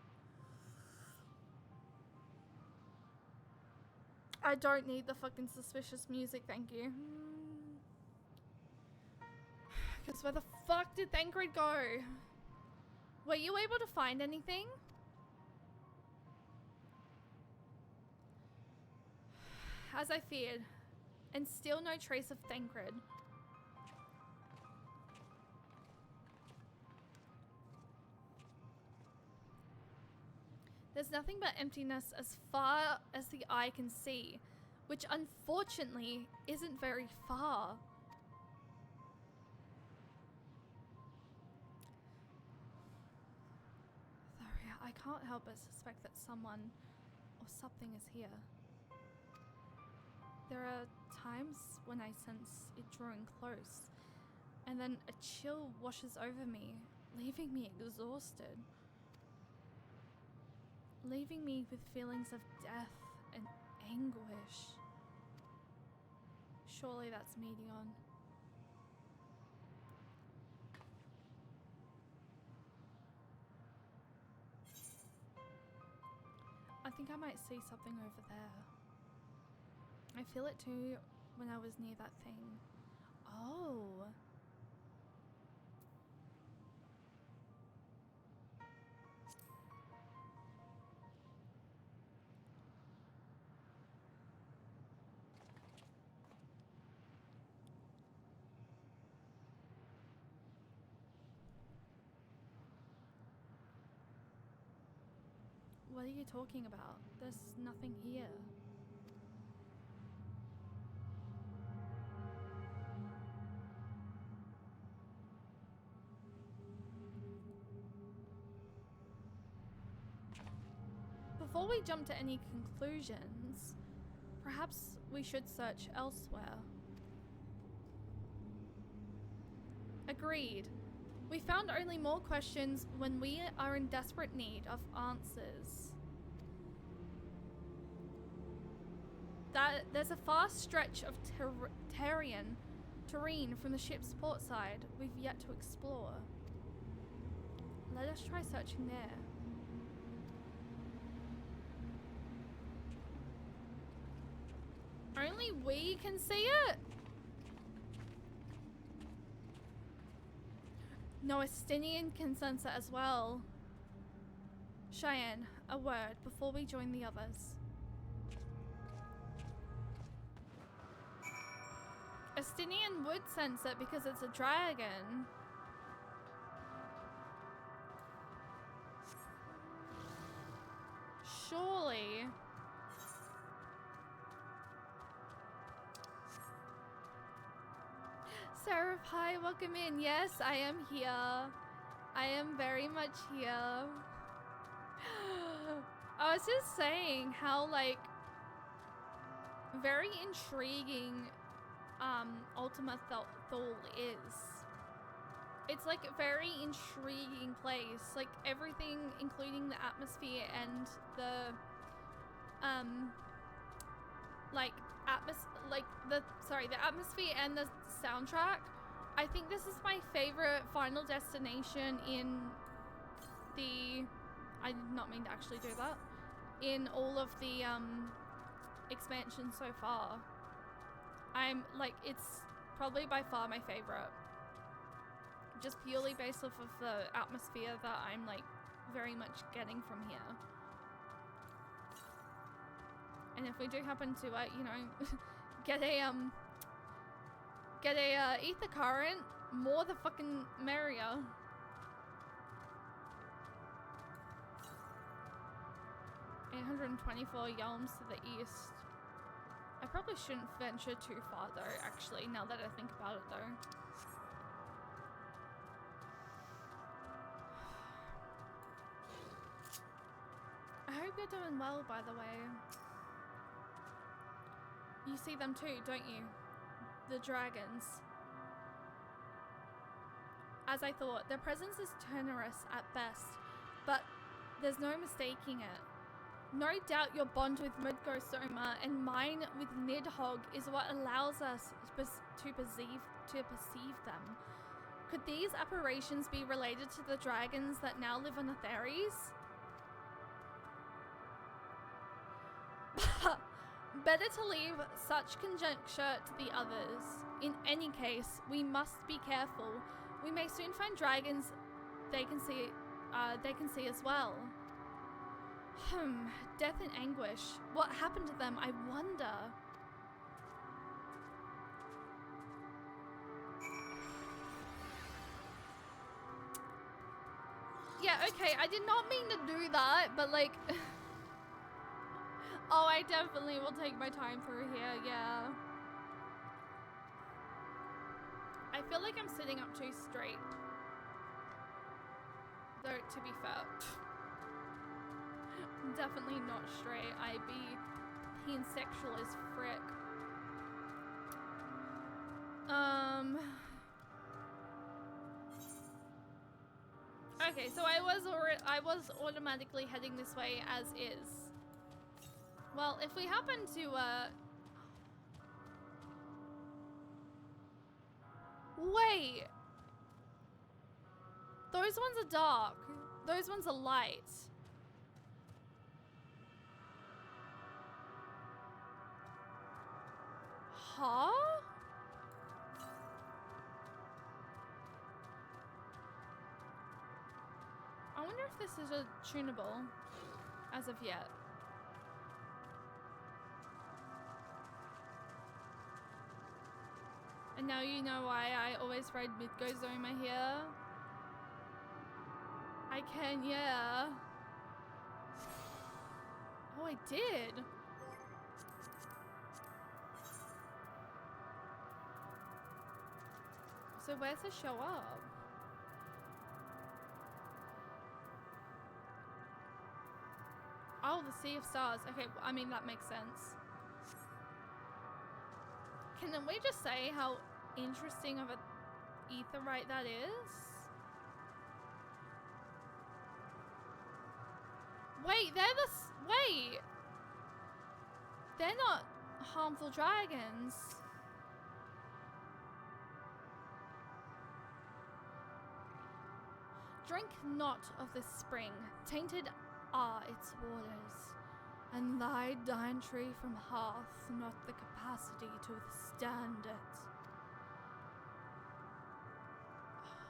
I don't need the fucking suspicious music, thank you. Because where the fuck did Thancred go? Were you able to find anything? As I feared, and still no trace of Thancred. There's nothing but emptiness as far as the eye can see, which unfortunately isn't very far. I can't help but suspect that someone or something is here. There are times when I sense it drawing close, and then a chill washes over me, leaving me exhausted. Leaving me with feelings of death and anguish. Surely that's Medion. I think I might see something over there. I feel it too when I was near that thing. Oh. What are you talking about? There's nothing here. Before we jump to any conclusions, perhaps we should search elsewhere. Agreed. We found only more questions when we are in desperate need of answers. There's a vast stretch of terrain from the ship's port side we've yet to explore. Let us try searching there. Only we can see it? No, Estinian can sense it as well. Cheyenne, a word before we join the others. Estinian would sense it because it's a dragon. Surely. Sarah, hi, welcome in. Yes, I am here. I am very much here. I was just saying how, like, very intriguing Ultima Thule is. It's like a very intriguing place. Like everything, including the atmosphere and the the atmosphere and the soundtrack. I think this is my favorite final destination in the, I did not mean to actually do that, in all of the expansions so far. I'm like, it's probably by far my favorite, just purely based off of the atmosphere that I'm like very much getting from here. And if we do happen to you know get a ether current, more the fucking merrier. $824 yalms to the east. I probably shouldn't venture too far though, actually, now that I think about it though. I hope you're doing well, by the way. You see them too, don't you? The dragons. As I thought, their presence is tenuous at best, but there's no mistaking it. No doubt your bond with Mudgosoma and mine with Nidhogg is what allows us to perceive them. Could these apparitions be related to the dragons that now live on the Theres? Better to leave such conjecture to the others. In any case, we must be careful. We may soon find dragons they can see as well. Death and anguish. What happened to them, I wonder? Yeah, okay, I did not mean to do that, but like... Oh, I definitely will take my time through here, yeah. I feel like I'm sitting up too straight. Though, to be fair. Definitely not straight. I be pansexual as frick. Okay, so I was automatically heading this way as is. Well, if we happen to wait. Those ones are dark. Those ones are light. Huh? I wonder if this is a tunable as of yet. And now you know why I always ride Midgozoma here. I can, yeah. Oh, I did. So where's it show up? Oh, the Sea of Stars. Okay, well, I mean, that makes sense. Can we just say how interesting of an aetheryte that is? Wait, wait! They're not harmful dragons. Drink not of this spring, tainted are its waters, and thy dyntry from hearth not the capacity to withstand it.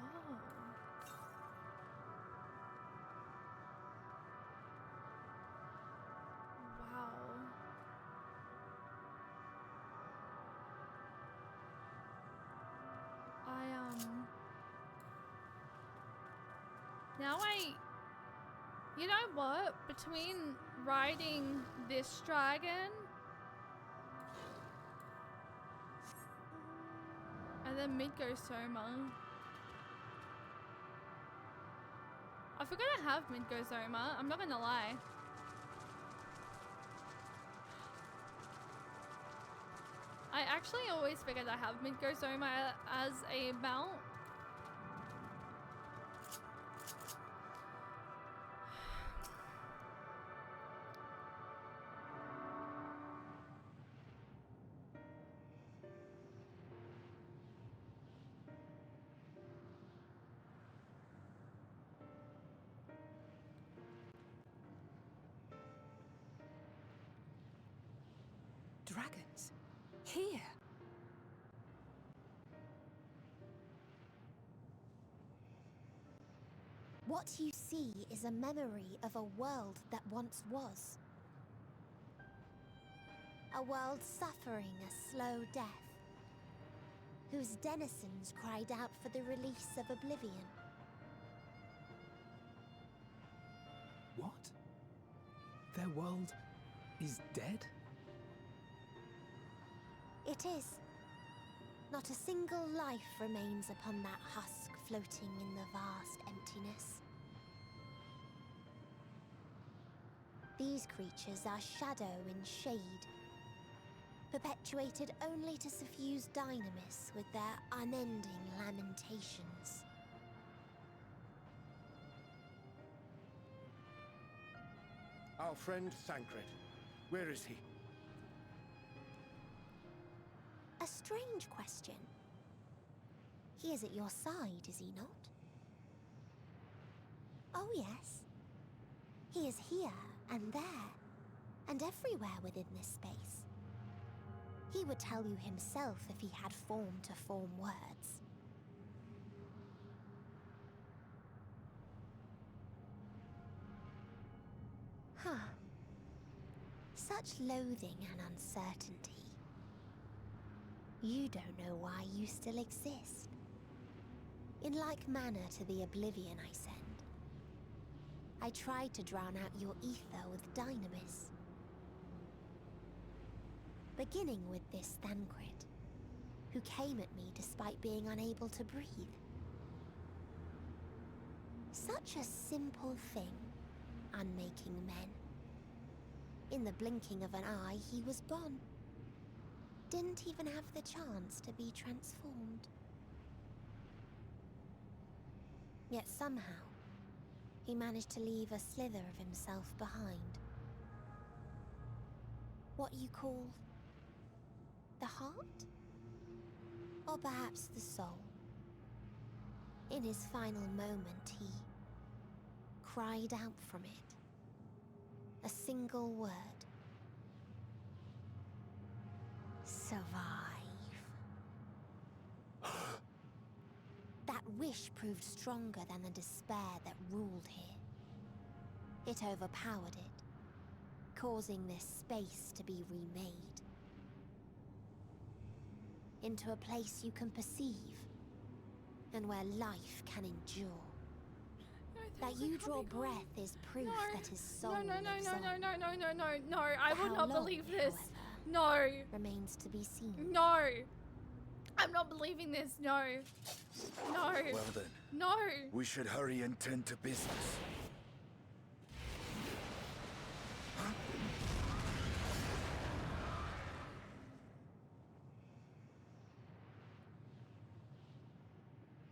Oh. Wow. Now you know what? Between riding this dragon and then Midgozoma. I forgot I have Midgozoma, I'm not gonna lie. I actually always figured I have Midgozoma as a mount. Dragons? Here? What you see is a memory of a world that once was. A world suffering a slow death, whose denizens cried out for the release of oblivion. What? Their world is dead? It is. Not a single life remains upon that husk floating in the vast emptiness. These creatures are shadow in shade, perpetuated only to suffuse dynamis with their unending lamentations. Our friend Thancred, where is he? A strange question. He is at your side, is he not? Oh yes. He is here, and there, and everywhere within this space. He would tell you himself if he had form to form words. Huh. Such loathing and uncertainty. You don't know why you still exist. In like manner to the oblivion I send, I tried to drown out your ether with dynamis. Beginning with this Thancred, who came at me despite being unable to breathe. Such a simple thing, unmaking men. In the blinking of an eye, he was gone. Didn't even have the chance to be transformed. Yet somehow, he managed to leave a slither of himself behind. What you call the heart? Or perhaps the soul. In his final moment, he cried out from it. A single word. Survive. That wish proved stronger than the despair that ruled here. It overpowered it, causing this space to be remade. Into a place you can perceive, and where life can endure. That you draw breath is proof that his soul lives on. No, I will not believe this. No. Remains to be seen. No. I'm not believing this. No. No. Well then. No. We should hurry and tend to business.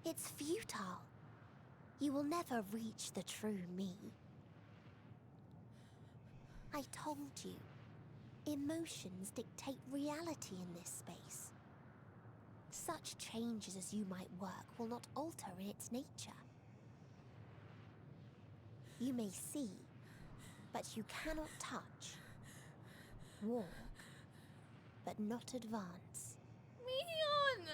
It's futile. You will never reach the true me. I told you, emotions dictate reality in this space. Such changes as you might work will not alter in its nature. You may see, but you cannot touch. Walk, but not advance. Mion!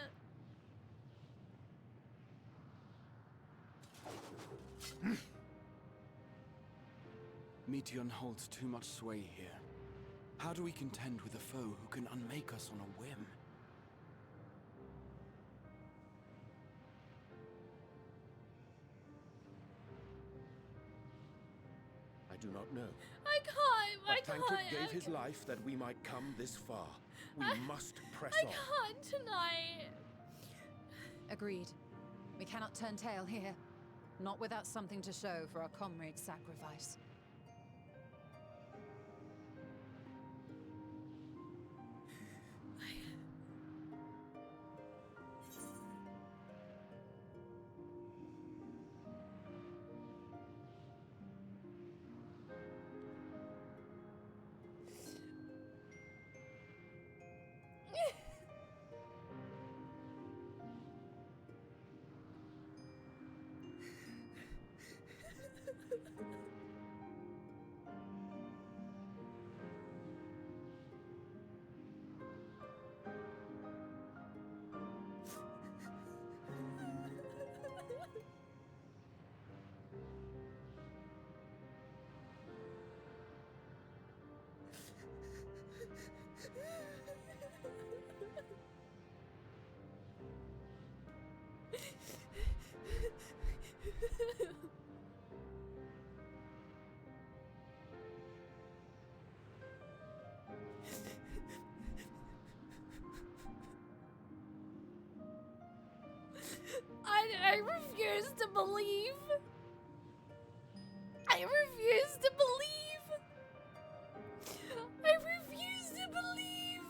Meteion holds too much sway here. How do we contend with a foe who can unmake us on a whim? I do not know. I can't. I But can't. Tancred gave his life that we might come this far. We must press on. I can't tonight. Agreed. We cannot turn tail here. Not without something to show for our comrade's sacrifice. I refuse to believe. I refuse to believe. I refuse to believe.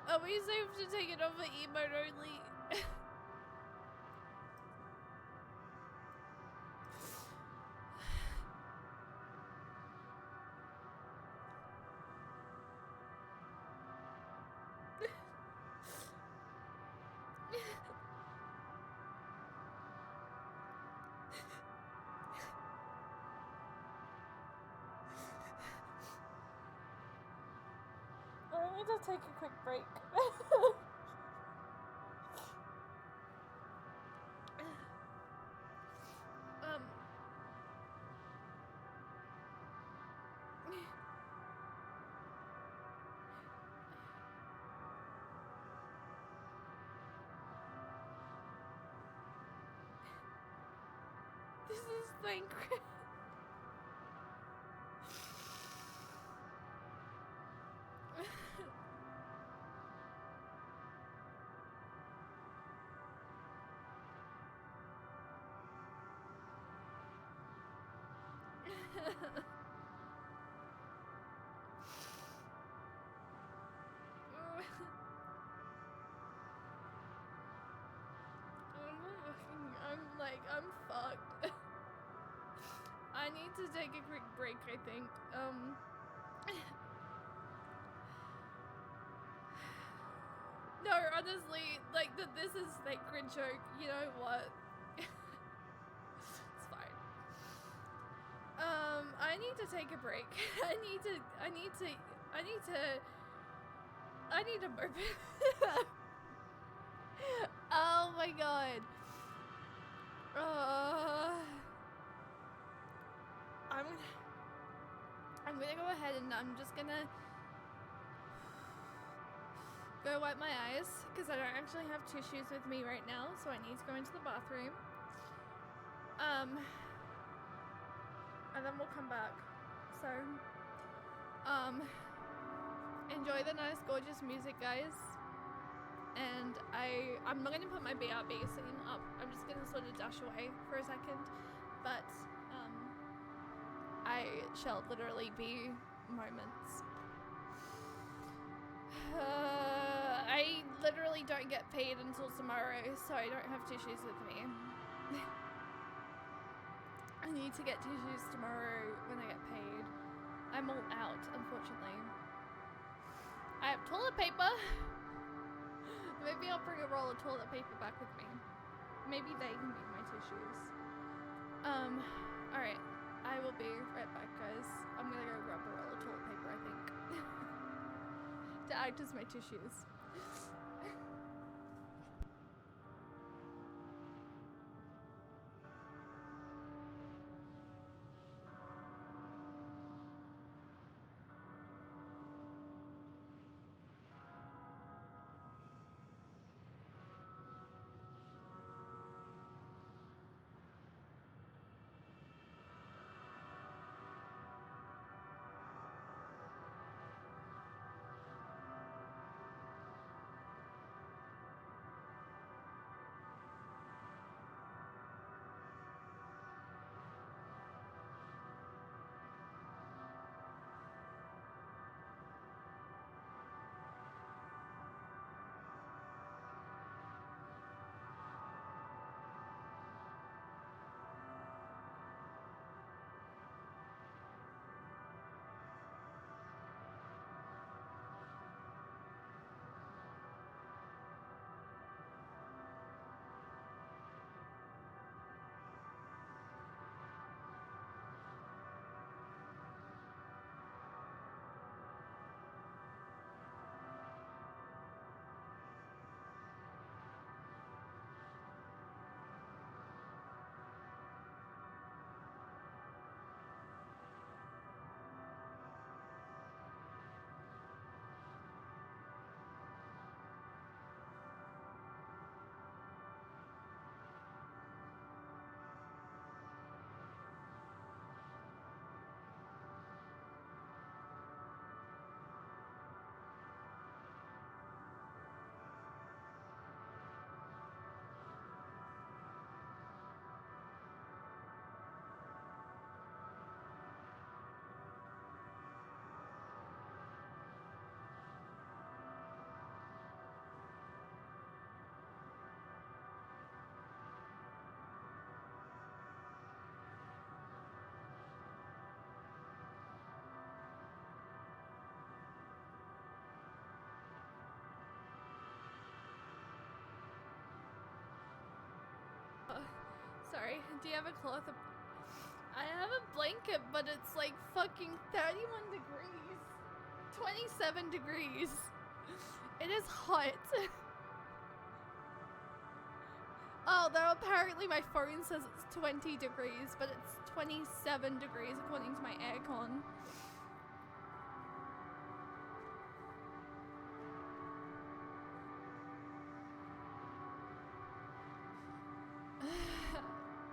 Are we safe to take it over emote only? I need to take a quick break. This is Thancred. I'm fucked. I need to take a quick break, I think. No, honestly, like, this is sacred joke. You know what? It's fine. I need to take a break. I need to burp. Oh my god. I'm gonna go ahead and I'm just gonna go wipe my eyes because I don't actually have tissues with me right now, so I need to go into the bathroom. And then we'll come back. So, enjoy the nice, gorgeous music, guys. And I'm not gonna put my BRB scene up. I'm just gonna sort of dash away for a second. But, I shall literally be moments. I literally don't get paid until tomorrow, so I don't have tissues with me. I need to get tissues tomorrow when I get paid. I'm all out, unfortunately. I have toilet paper. Maybe I'll bring a roll of toilet paper back with me. Maybe they can be my tissues. Alright. I will be right back, guys. I'm gonna go grab a roll of toilet paper, I think. To act as my tissues. Sorry, do you have a cloth? I have a blanket, but it's like fucking 31 degrees. 27 degrees. It is hot. Oh, though apparently my phone says it's 20 degrees, but it's 27 degrees according to my aircon.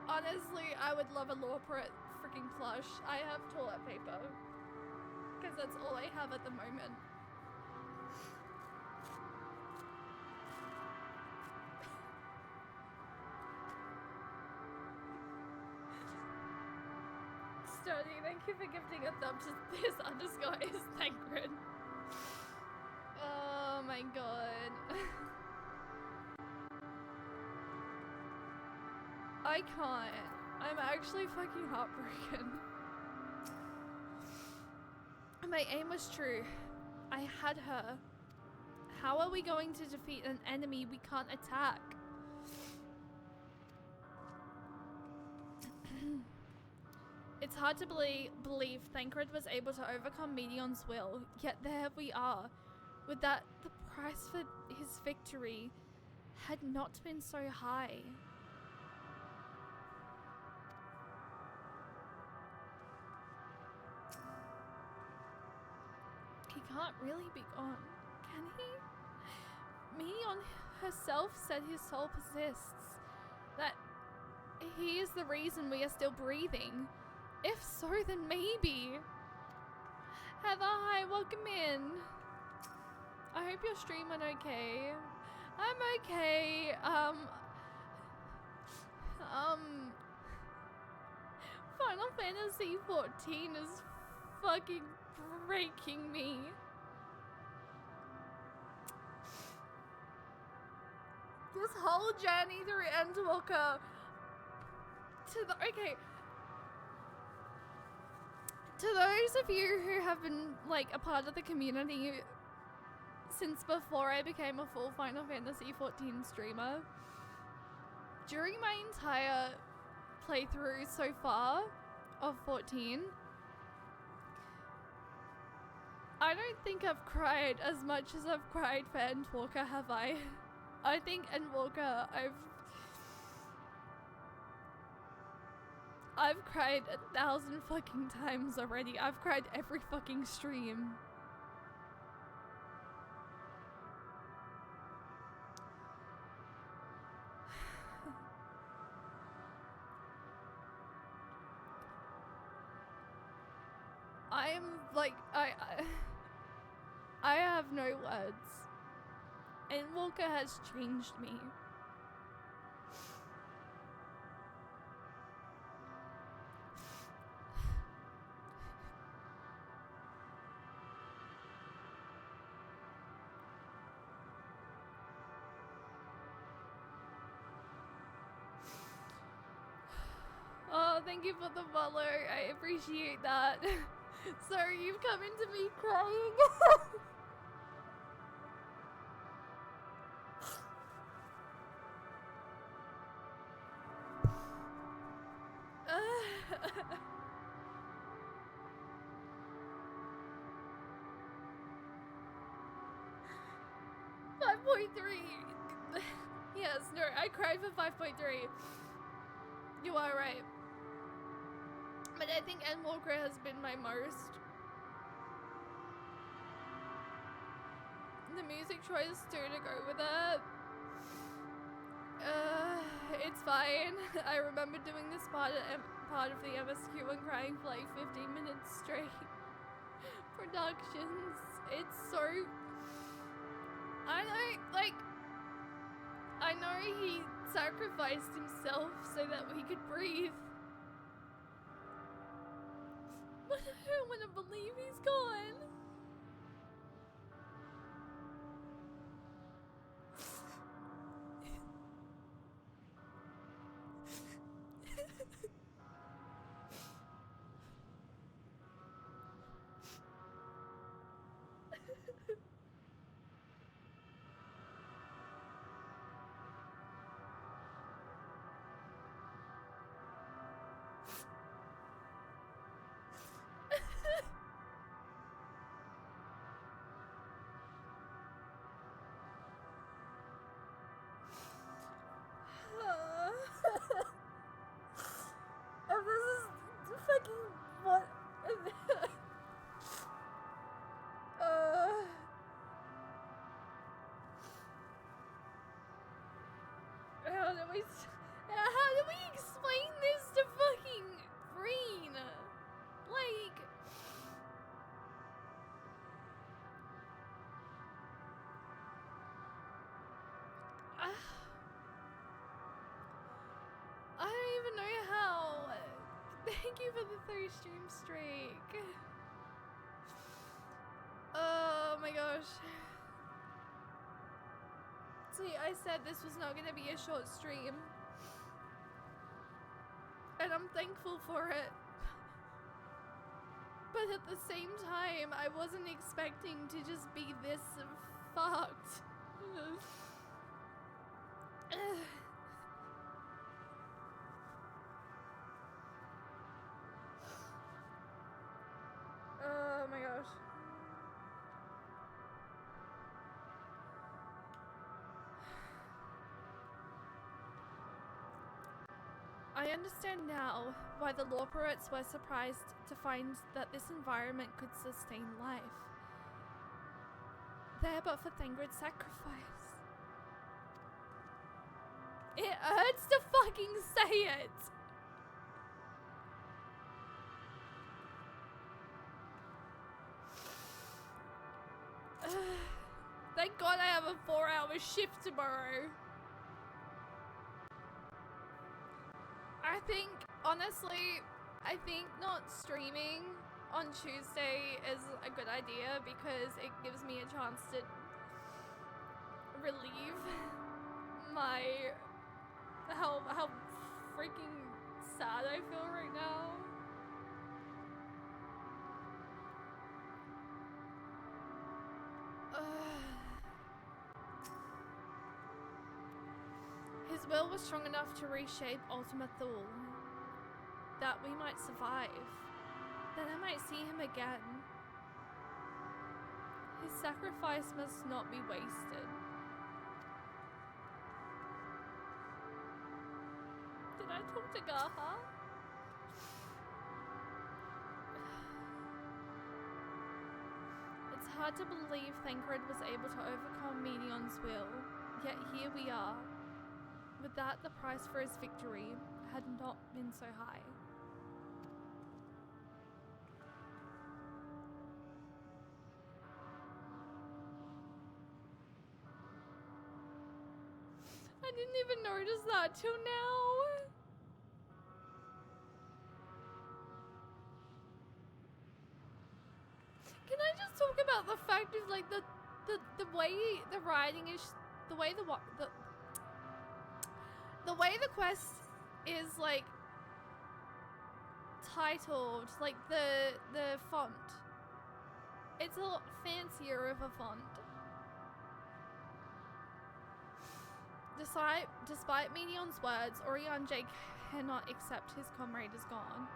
Honestly, I would love a Lawpret freaking plush. I have toilet paper. Because that's all I have at the moment. Jody, thank you for gifting a thumb to this underscore is Thancred. Oh my god. I can't. I'm actually fucking heartbroken. My aim was true. I had her. How are we going to defeat an enemy we can't attack? It's hard to believe Thancred was able to overcome Medion's will, yet there we are. With that, the price for his victory had not been so high. He can't really be gone, can he? Medion herself said his soul persists, that he is the reason we are still breathing. If so, then maybe. Heather, hi, welcome in. I hope your stream went okay. I'm okay. Final Fantasy XIV is fucking breaking me. This whole journey through Endwalker to the to those of you who have been like a part of the community since before I became a full Final Fantasy XIV streamer, during my entire playthrough so far of 14, I don't think I've cried as much as I've cried for Endwalker, have I? I think Endwalker, I've cried 1,000 fucking times already. I've cried every fucking stream. I'm like, I have no words. Endwalker has changed me. Oh, thank you for the follow. I appreciate that. Sorry, you've come into me crying. Yes, no, I cried for 5.3. You are right. But I think Endwalker has been my most. The music choice too to go with it. It's fine. I remember doing this part of the MSQ and crying for like 15 minutes straight. Productions. It's so. I know he sacrificed himself so that we could breathe. But I don't want to believe he's gone. If this is fucking what? How do we explain this to fucking Green? Like, I don't even know how. Thank you for the 3-stream streak. Oh my gosh. See, I said this was not gonna be a short stream. And I'm thankful for it. But at the same time, I wasn't expecting to just be this fucked. Oh my gosh. I understand now why the law poets were surprised to find that this environment could sustain life. There but for Thangred's sacrifice. It hurts to fucking say it! Thank God I have a 4-hour shift tomorrow. Honestly, I think not streaming on Tuesday is a good idea because it gives me a chance to relieve my how freaking sad I feel right now. His will was strong enough to reshape Ultima Thule, that we might survive, that I might see him again. His sacrifice must not be wasted. Did I talk to Gaha? It's hard to believe Thancred was able to overcome Medion's will, yet here we are. With that, the price for his victory had not been so high. I didn't even notice that till now. Can I just talk about the fact of like the way the writing is, the way the way the quest is like titled, like the font. It's a lot fancier of a font. Despite Medion's words, Oriange cannot accept his comrade is gone.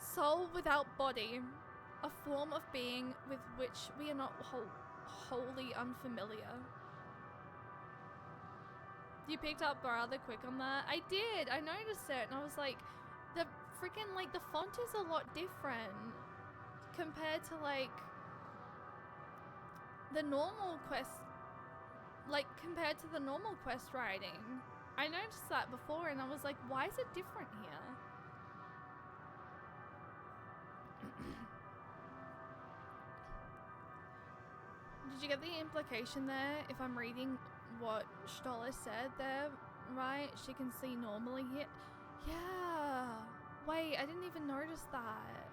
Soul without body, a form of being with which we are not wholly unfamiliar. You picked up rather quick on that. I did. I noticed it, and I was like, the freaking like the font is a lot different compared to like the normal quest, like compared to the normal quest writing. I noticed that before, and I was like, why is it different here? Did you get the implication there? If I'm reading what Stoller said there, right? She can see normally here. Yeah. Wait, I didn't even notice that.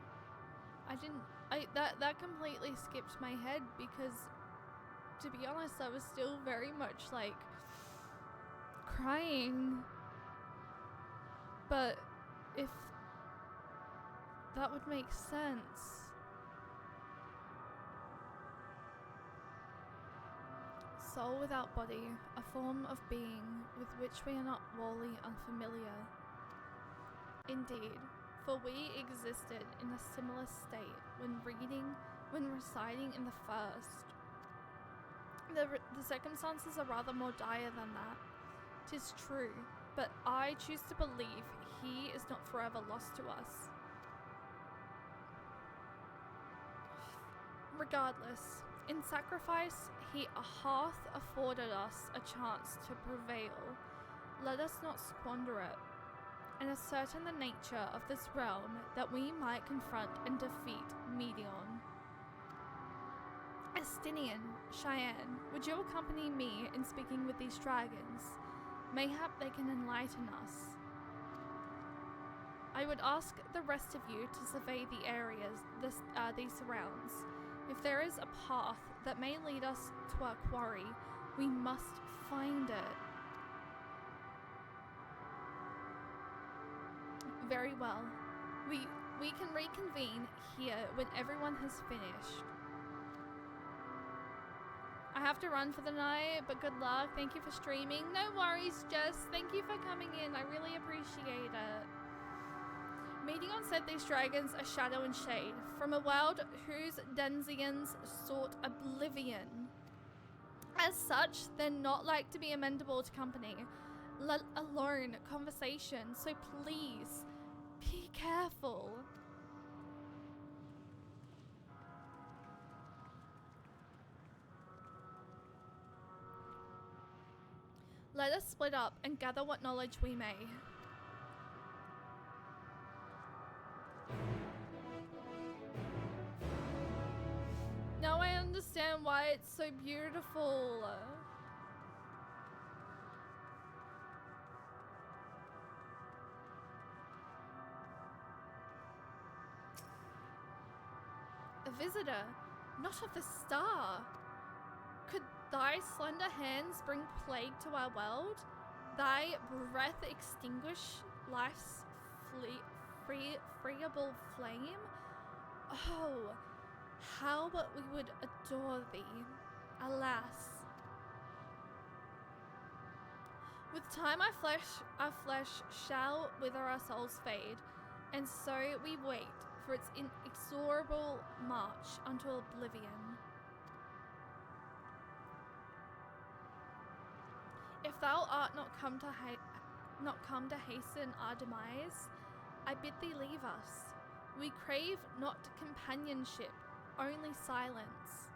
That completely skipped my head because, to be honest, I was still very much like crying. But if that would make sense. Soul without body, a form of being with which we are not wholly unfamiliar. Indeed, for we existed in a similar state when reciting in the first. The circumstances are rather more dire than that. 'Tis true, but I choose to believe he is not forever lost to us. Regardless, in sacrifice, he hath afforded us a chance to prevail. Let us not squander it, and ascertain the nature of this realm that we might confront and defeat Medion. Estinian, Cheyenne, would you accompany me in speaking with these dragons? Mayhap they can enlighten us. I would ask the rest of you to survey the areas, these surrounds. If there is a path that may lead us to our quarry, we must find it. Very well. We can reconvene here when everyone has finished. I have to run for the night, but good luck. Thank you for streaming. No worries, Jess. Thank you for coming in. I really appreciate it. Meeting on said these dragons are shadow and shade, from a world whose denizens sought oblivion. As such, they're not like to be amenable to company, let alone conversation, so please, be careful. Let us split up and gather what knowledge we may. Now I understand why it's so beautiful. A visitor, not of the star. Could thy slender hands bring plague to our world? Thy breath extinguish life's freeable flame? Oh, how but we would adore thee. Alas. With time our flesh shall wither, our souls fade, and so we wait for its inexorable march unto oblivion. If thou art not come to hasten our demise, I bid thee leave us. We crave not companionship, only silence.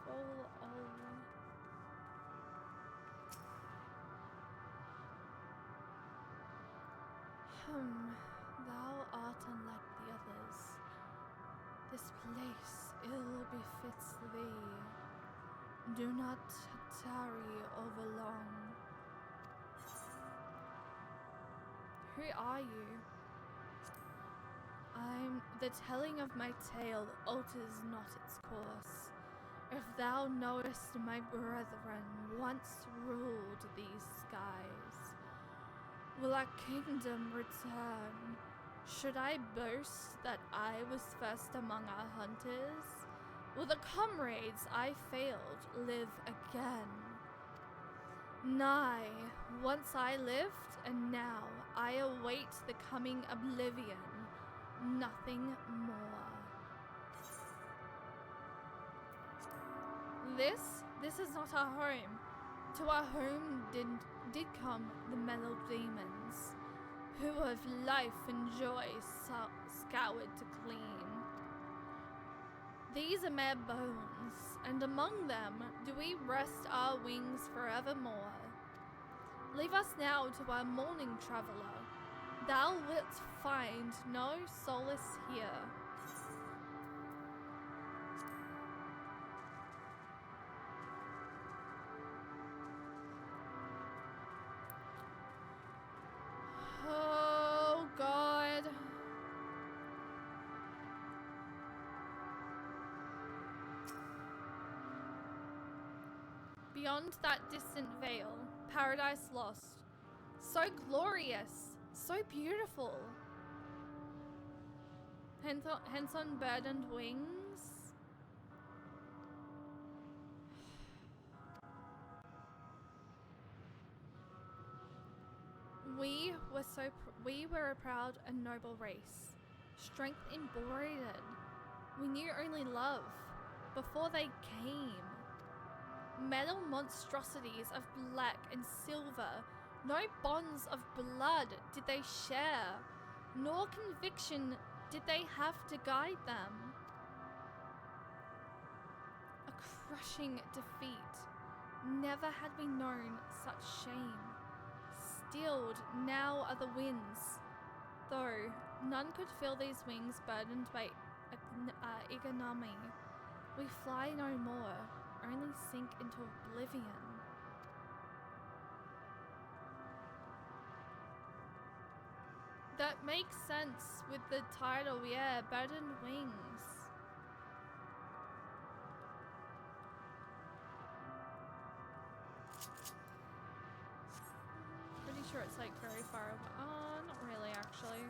Full of thou art unlike the others. This place ill befits thee. Do not tarry over long. Who are you? The telling of my tale alters not its course. If thou knowest my brethren once ruled these skies, will our kingdom return? Should I boast that I was first among our hunters? Will the comrades I failed live again? Nay, once I lived, and now I await the coming oblivion, nothing more. This is not our home. To our home did come the mellow demons, who of life and joy scoured to clean. These are mere bones, and among them do we rest our wings forevermore. Leave us now to our morning, traveller. Thou wilt find no solace here. Oh, God. Beyond that distant veil, paradise lost. So glorious, so beautiful. Hence unburdened wings. We were a proud and noble race, strength embroidered. We knew only love before they came. Metal monstrosities of black and silver, no bonds of blood did they share, nor conviction did they have to guide them. A crushing defeat. Never had we known such shame. Stilled now are the winds, though none could fill these wings burdened by Iganami. We fly no more, only sink into oblivion. That makes sense with the title, yeah, Burdened Wings. Pretty sure it's like very far away. Not really actually.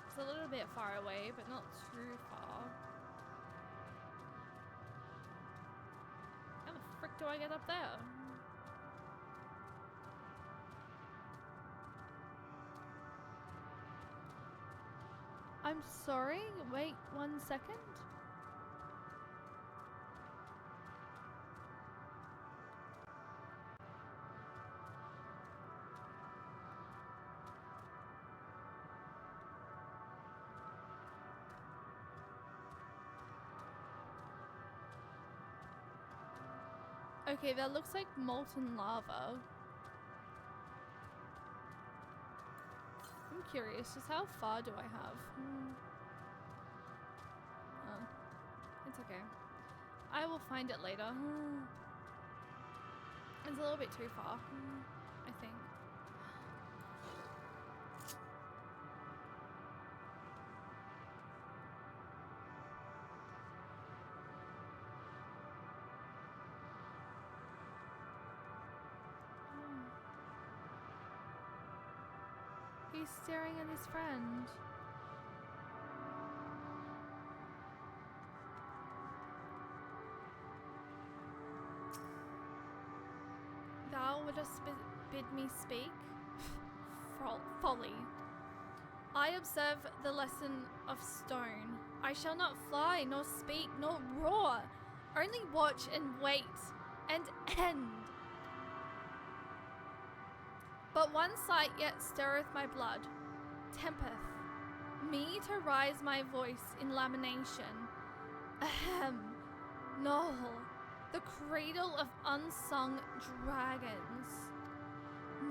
It's a little bit far away, but not too far. How the frick do I get up there? I'm sorry, wait 1 second. Okay, that looks like molten lava. I'm curious, just how far do I have? Oh, it's okay. I will find it later. It's a little bit too far, I think. He's staring at his friend. Thou wouldst bid me speak? Folly. I observe the lesson of stone. I shall not fly, nor speak, nor roar. Only watch and wait, and end. But one sight yet stirreth my blood, tempteth me to rise my voice in lamentation. Ahem, Noel, the cradle of unsung dragons.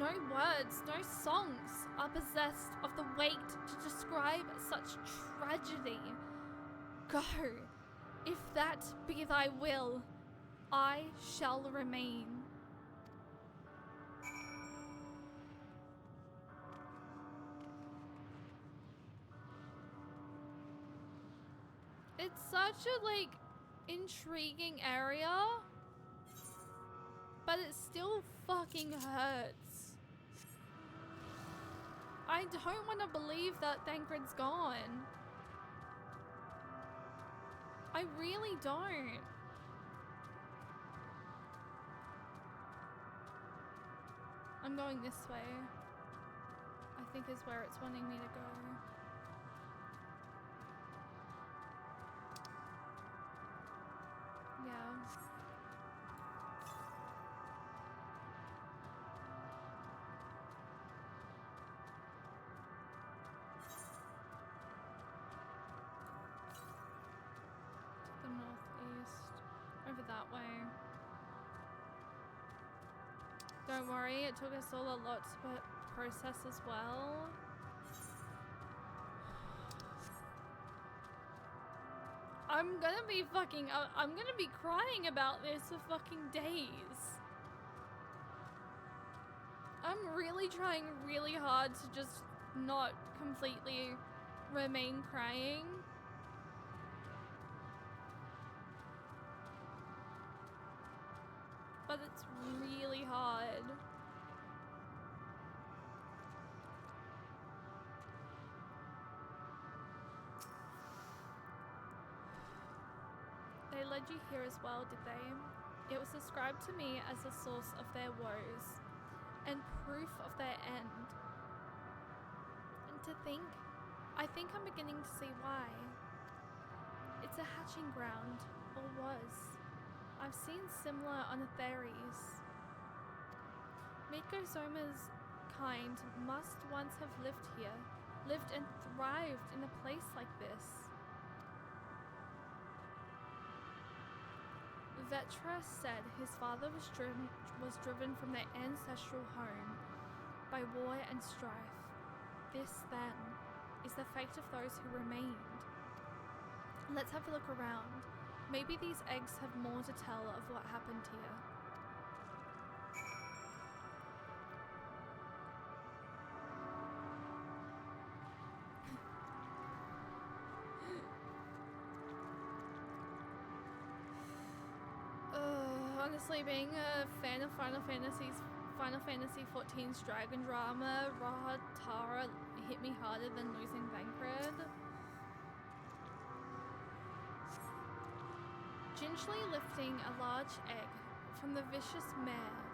No words, no songs are possessed of the weight to describe such tragedy. Go, if that be thy will, I shall remain. It's such a, like, intriguing area, but it still fucking hurts. I don't want to believe that Thancred's gone. I really don't. I'm going this way. I think is where it's wanting me to go. Yeah. The northeast. Over that way. Don't worry, it took us all a lot to process as well. I'm gonna be fucking, I'm gonna be crying about this for fucking days. I'm really trying really hard to just not completely remain crying. But it's really hard. They led you here as well, did they? It was described to me as the source of their woes and proof of their end. And to think, I think I'm beginning to see why. It's a hatching ground, or was. I've seen similar on Atheres. Mikozoma's kind must once have lived here, lived and thrived in a place like this. Vetra said his father was driven from their ancestral home by war and strife. This, then, is the fate of those who remained. Let's have a look around. Maybe these eggs have more to tell of what happened here. Honestly, being a fan of Final Fantasy XIV's dragon drama, Raha Tara hit me harder than losing Bankred. Gingerly lifting a large egg from the vicious mare,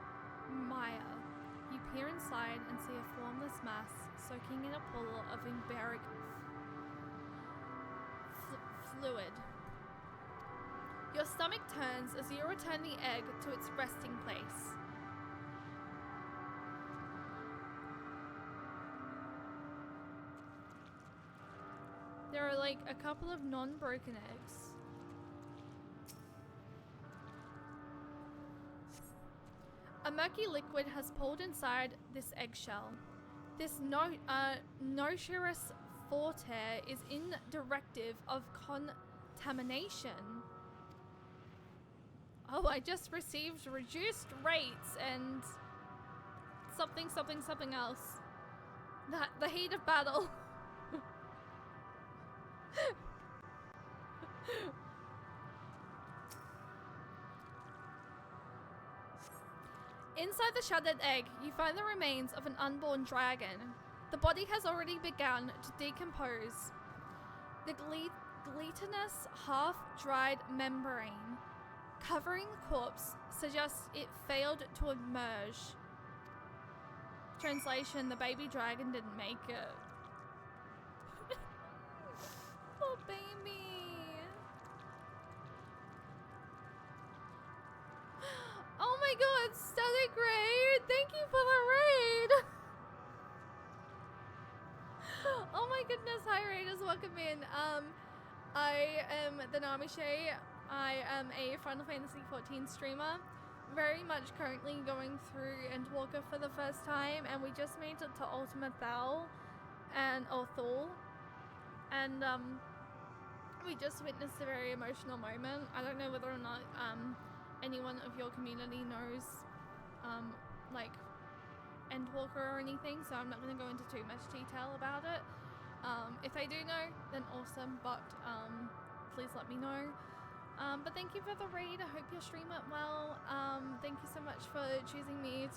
Maya, you peer inside and see a formless mass soaking in a pool of embaric fluid. Your stomach turns as you return the egg to its resting place. There are like a couple of non-broken eggs. A murky liquid has pulled inside this eggshell. This noxious forte is indirective of contamination. Oh, I just received reduced rates and something else. The heat of battle. Inside the shattered egg, you find the remains of an unborn dragon. The body has already begun to decompose. The gelatinous, half-dried membrane covering the corpse suggests it failed to emerge. Translation, the baby dragon didn't make it. Poor baby. Oh my god, Static Raid! Thank you for the raid! Oh my goodness, hi raiders, welcome in. I am the Namishe. I am a Final Fantasy XIV streamer, very much currently going through Endwalker for the first time, and we just made it to Ultimate Thal and Thul, and we just witnessed a very emotional moment. I don't know whether or not anyone of your community knows like Endwalker or anything, so I'm not going to go into too much detail about it. If they do know, then awesome, but please let me know. But thank you for the raid. I hope your stream went well. Thank you so much for choosing me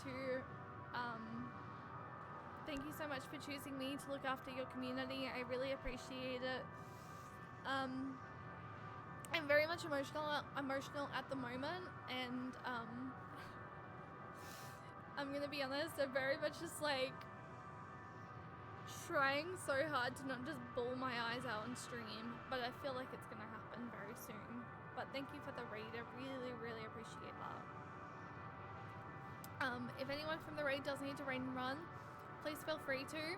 to look after your community. I really appreciate it. I'm very much emotional at the moment, and I'm gonna be honest, I'm very much just like trying so hard to not just bawl my eyes out on stream, but I feel like it's gonna happen very soon. But thank you for the raid, I really appreciate that. If anyone from the raid does need to raid and run, please feel free to.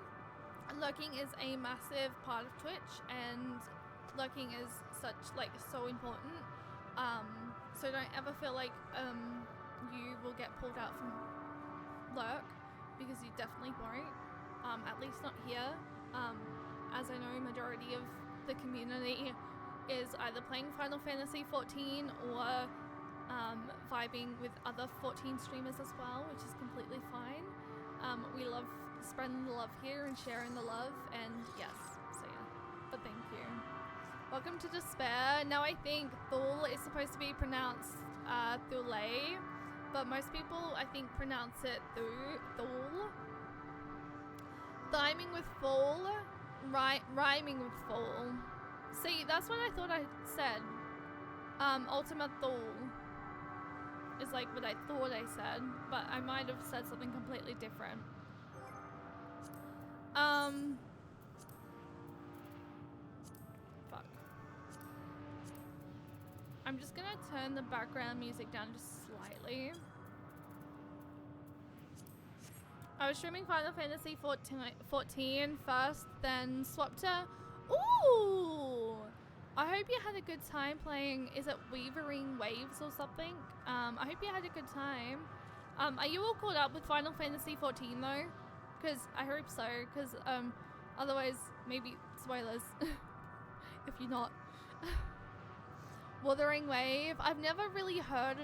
Lurking is a massive part of Twitch, and lurking is so important. So don't ever feel like you will get pulled out from lurk, because you definitely won't. At least not here. As I know, majority of the community is either playing Final Fantasy XIV or vibing with other 14 streamers as well, which is completely fine. We love spreading the love here and sharing the love, and yes, so yeah, but thank you. Welcome to Despair. Now I think Thul is supposed to be pronounced Thule, but most people I think pronounce it Thul. Rhyming with full, rhyming with full. See, that's what I thought I said. Ultimate Thul is like what I thought I said, but I might have said something completely different. Fuck. I'm just gonna turn the background music down just slightly. I was streaming Final Fantasy XIV first, then swapped to... Ooh! I hope you had a good time playing... Is it Weavering Waves or something? I hope you had a good time. Are you all caught up with Final Fantasy XIV though? Because I hope so, because otherwise maybe spoilers if you're not. Wuthering Wave. I've never really heard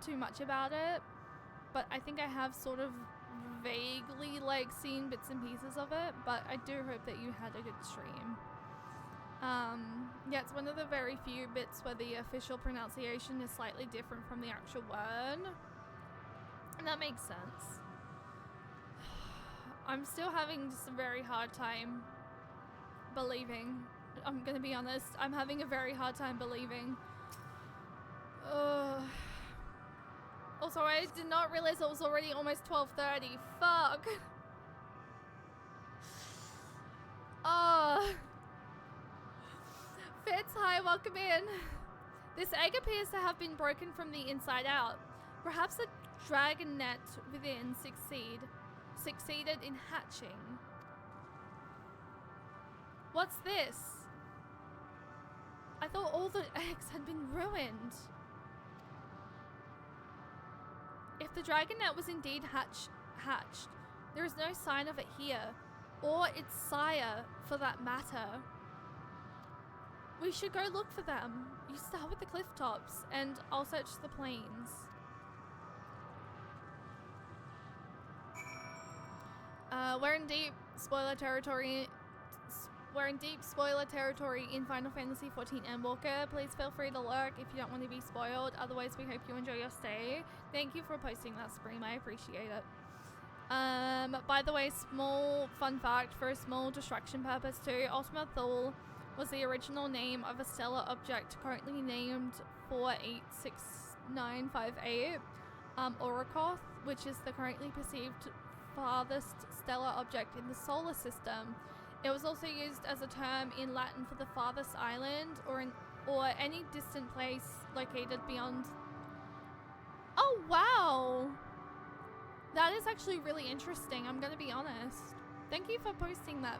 too much about it, but I think I have sort of vaguely like seen bits and pieces of it, but I do hope that you had a good stream. Yeah, it's one of the very few bits where the official pronunciation is slightly different from the actual word, and that makes sense. I'm still having just a very hard time believing. I'm gonna be honest, I'm having a very hard time believing. Also, I did not realize it was already almost 12:30. Fuck. Fitz, hi, welcome in. This egg appears to have been broken from the inside out. Perhaps the dragon net within succeeded in hatching. What's this? I thought all the eggs had been ruined. If the dragon net was indeed hatched, there is no sign of it here, or its sire for that matter. We should go look for them. You start with the cliff tops, and I'll search the plains. We're in deep spoiler territory. We're in deep spoiler territory in Final Fantasy XIV Endwalker. Please feel free to lurk if you don't want to be spoiled. Otherwise, we hope you enjoy your stay. Thank you for posting that stream. I appreciate it. By the way, small fun fact for a small distraction purpose too. Ultima Thule was the original name of a stellar object currently named 486958, Orokoth, which is the currently perceived farthest stellar object in the solar system. It was also used as a term in Latin for the farthest island or any distant place located beyond. Oh wow! That is actually really interesting, I'm gonna be honest. Thank you for posting that,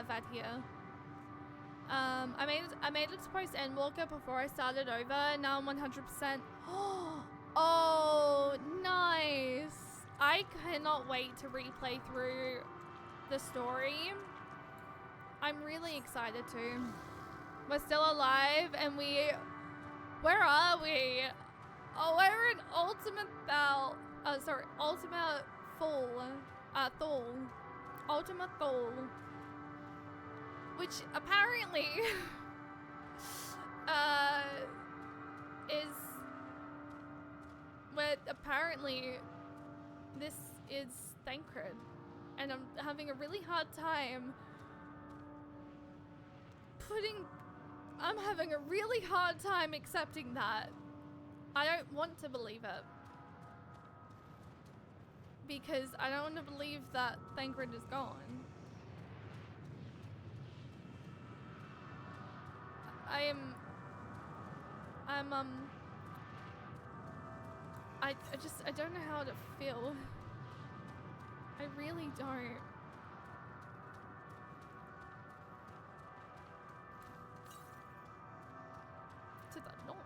Vadhir. I made it to post Endwalker before I started over. Now I'm 100%. Oh, nice! I cannot wait to replay through the story. I'm really excited to. We're still alive, and where are we? Oh, we're in Ultimate Thule, which apparently is where this is Thancred, and I'm having a really hard time accepting that. I don't want to believe it. Because I don't want to believe that Thancred is gone. I don't know how to feel. I really don't. To the north.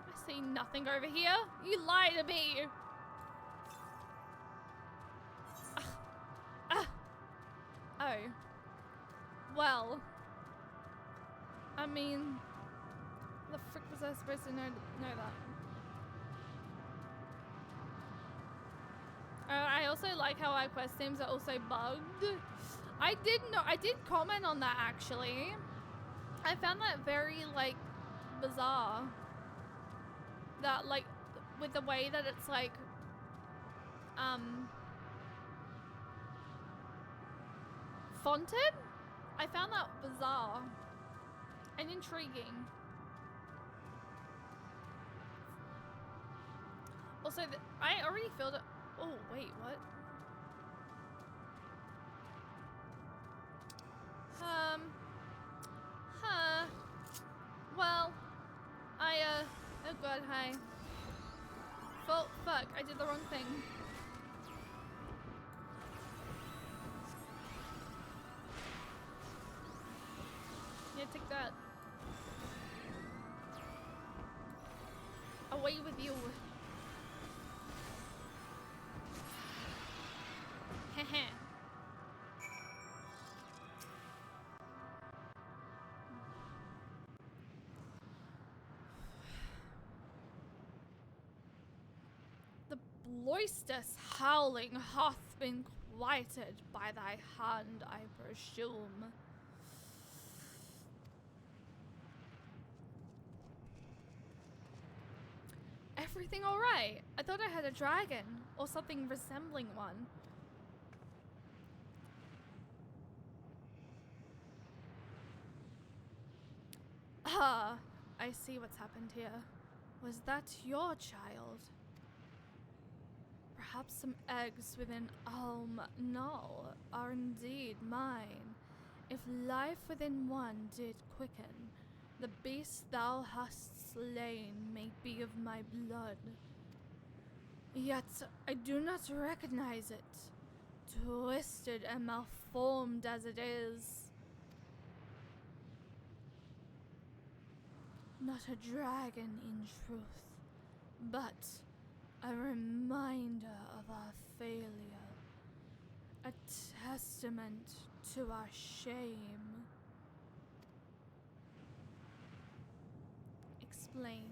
I see nothing over here. You lie to me. Oh. Well. I mean, the frick was I supposed to know that? I also like how our quest names are also bugged. I did comment on that actually. I found that very like bizarre. That like with the way that it's like fonted. I found that bizarre and intriguing. Also, I already filled it. Oh wait, what? Well, oh god, hi. Fuck, I did the wrong thing. Yeah, take that. Away with you. Loister's howling hath been quieted by thy hand, I presume. Everything alright? I thought I had a dragon, or something resembling one. Ah, I see what's happened here. Was that your child? Perhaps some eggs within Null are indeed mine. If life within one did quicken, the beast thou hast slain may be of my blood. Yet I do not recognize it, twisted and malformed as it is. Not a dragon in truth, but a reminder of our failure, a testament to our shame. Explain.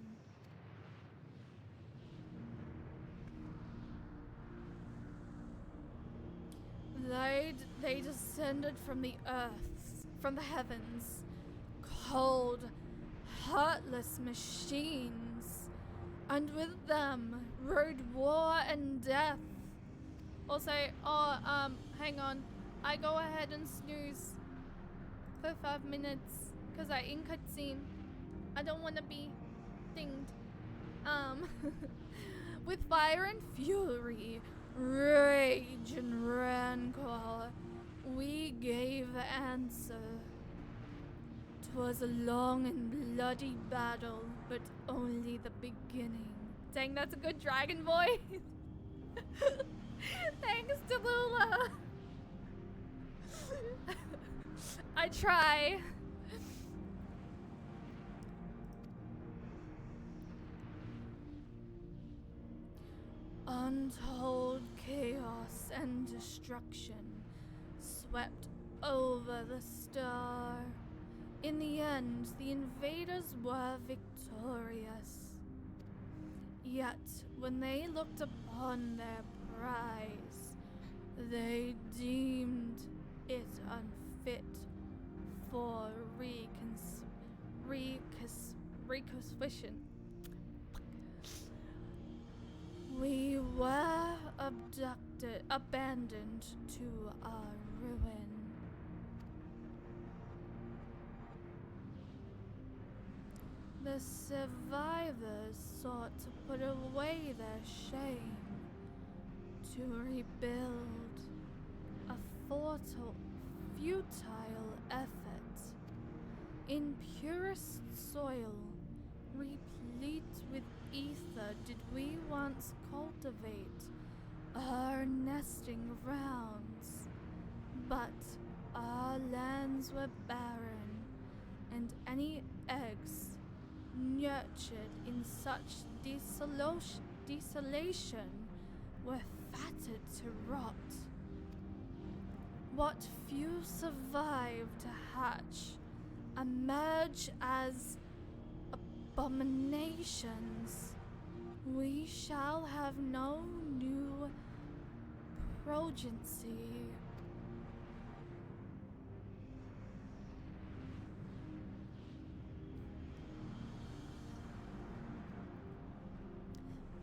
They descended from the earth, from the heavens, cold, heartless machines, and with them rode war and death. Also, hang on, I go ahead and snooze for 5 minutes, cause I in cutscene. I don't wanna be dinged. With fire and fury, rage and rancor, we gave answer. 'Twas a long and bloody battle, but only the beginning. Dang, that's a good dragon voice. Thanks to Lula. I try. Untold chaos and destruction swept over the star. In the end, the invaders were victorious. Yet, when they looked upon their prize, they deemed it unfit for reconstruction. We were abandoned to our ruin. The survivors sought to put away their shame, to rebuild, a futile effort. In purest soil, replete with ether, did we once cultivate our nesting grounds, but our lands were barren, and any eggs nurtured in such desolation were fated to rot. What few survived to hatch emerge as abominations. We shall have no new progeny.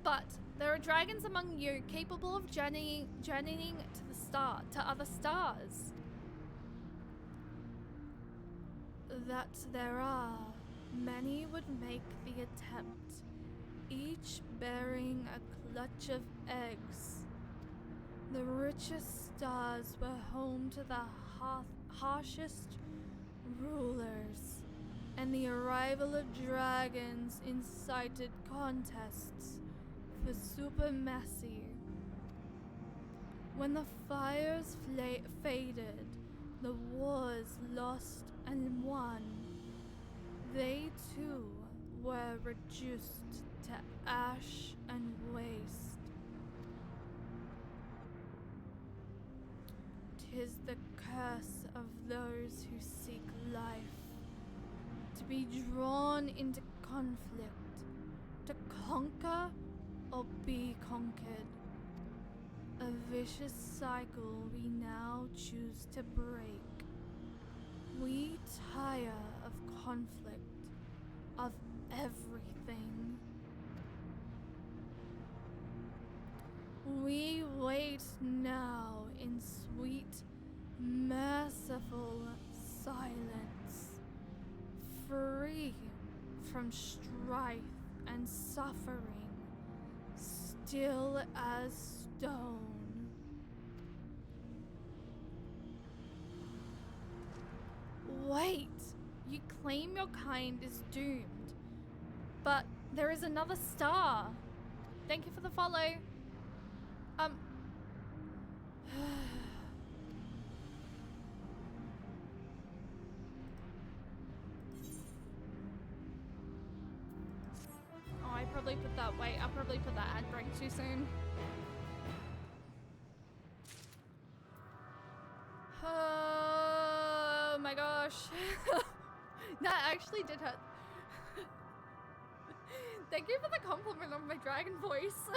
But there are dragons among you capable of journeying to other stars. That there are. Many would make the attempt, each bearing a clutch of eggs. The richest stars were home to the harshest rulers, and the arrival of dragons incited contests for supremacy. When the fires faded, the wars lost and won, they too were reduced to ash and waste. 'Tis the curse of those who seek life, to be drawn into conflict, to conquer or be conquered. A vicious cycle we now choose to break. We tire of conflict, of everything. We wait now in sweet, merciful silence, free from strife and suffering, still as stone. Wait, you claim your kind is doomed, but there is another star. Thank you for the follow. Oh, I probably put that, wait, I'll probably put that ad break too soon. Oh my gosh. That actually did hurt. Thank you for the compliment on my dragon voice.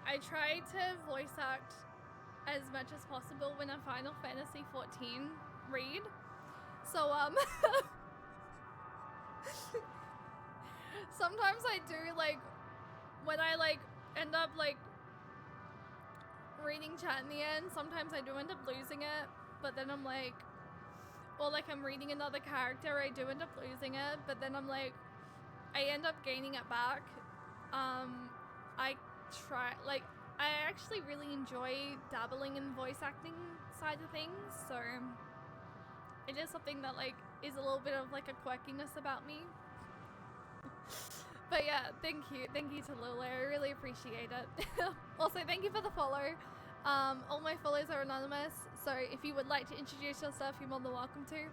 I try to voice act as much as possible when a Final Fantasy XIV read. So sometimes I do, like, when I like end up like reading chat in the end, sometimes I do end up losing it, but then I'm like, or like I'm reading another character, I do end up losing it, but then I'm like, I end up gaining it back. I actually really enjoy dabbling in the voice acting side of things, so it is something that like is a little bit of like a quirkiness about me. But yeah, thank you to Lula, I really appreciate it. Also, thank you for the follow. All my follows are anonymous, so if you would like to introduce yourself, you're more than welcome to.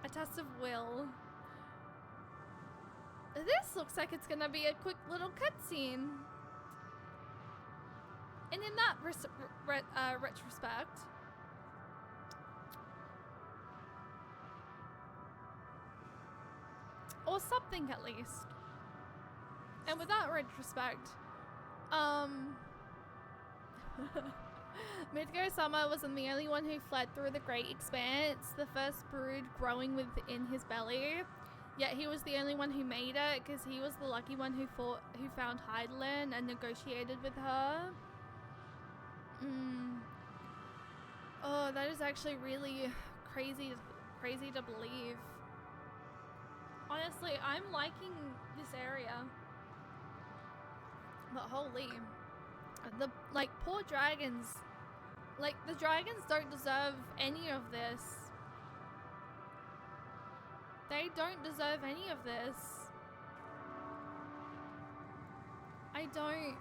A test of will. This looks like it's gonna be a quick little cutscene. And in that retrospect, or something at least. And with that retrospect, Midgo-sama wasn't the only one who fled through the great expanse, the first brood growing within his belly. Yet he was the only one who made it, because he was the lucky one who found Heidelin and negotiated with her. Oh, that is actually really crazy to believe. Honestly, I'm liking this area. But holy, the poor dragons. Like, the dragons don't deserve any of this. They don't deserve any of this. I don't.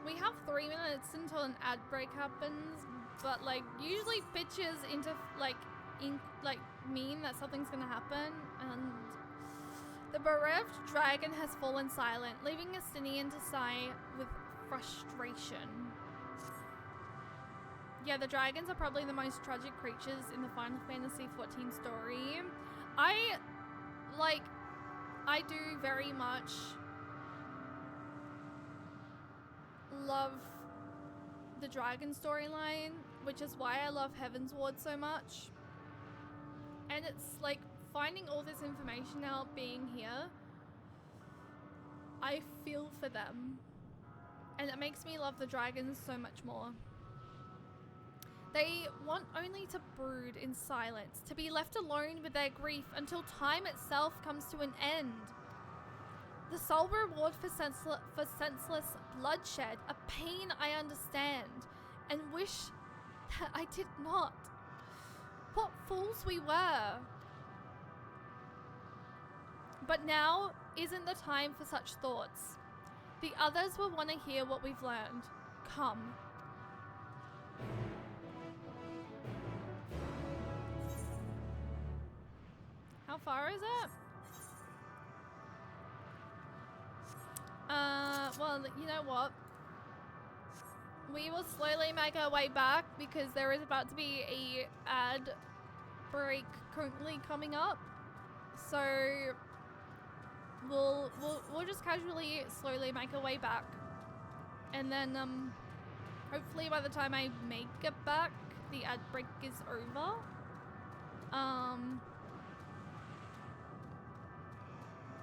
We have 3 minutes until an ad break happens, but like usually pitches into mean that something's gonna happen, and the bereft dragon has fallen silent, leaving Estinian to sigh with frustration. Yeah, the dragons are probably the most tragic creatures in the Final Fantasy XIV story. I do very much love the dragon storyline, which is why I love Heaven's Ward so much. And it's like finding all this information out, being here, I feel for them. And it makes me love the dragons so much more. They want only to brood in silence, to be left alone with their grief until time itself comes to an end. The sole reward for senseless bloodshed, a pain I understand, and wish that I did not. What fools we were. But now isn't the time for such thoughts. The others will want to hear what we've learned. Come. How far is it? Well, you know what? We will slowly make our way back because there is about to be a ad break currently coming up. So we'll just casually slowly make our way back. And then hopefully by the time I make it back, the ad break is over.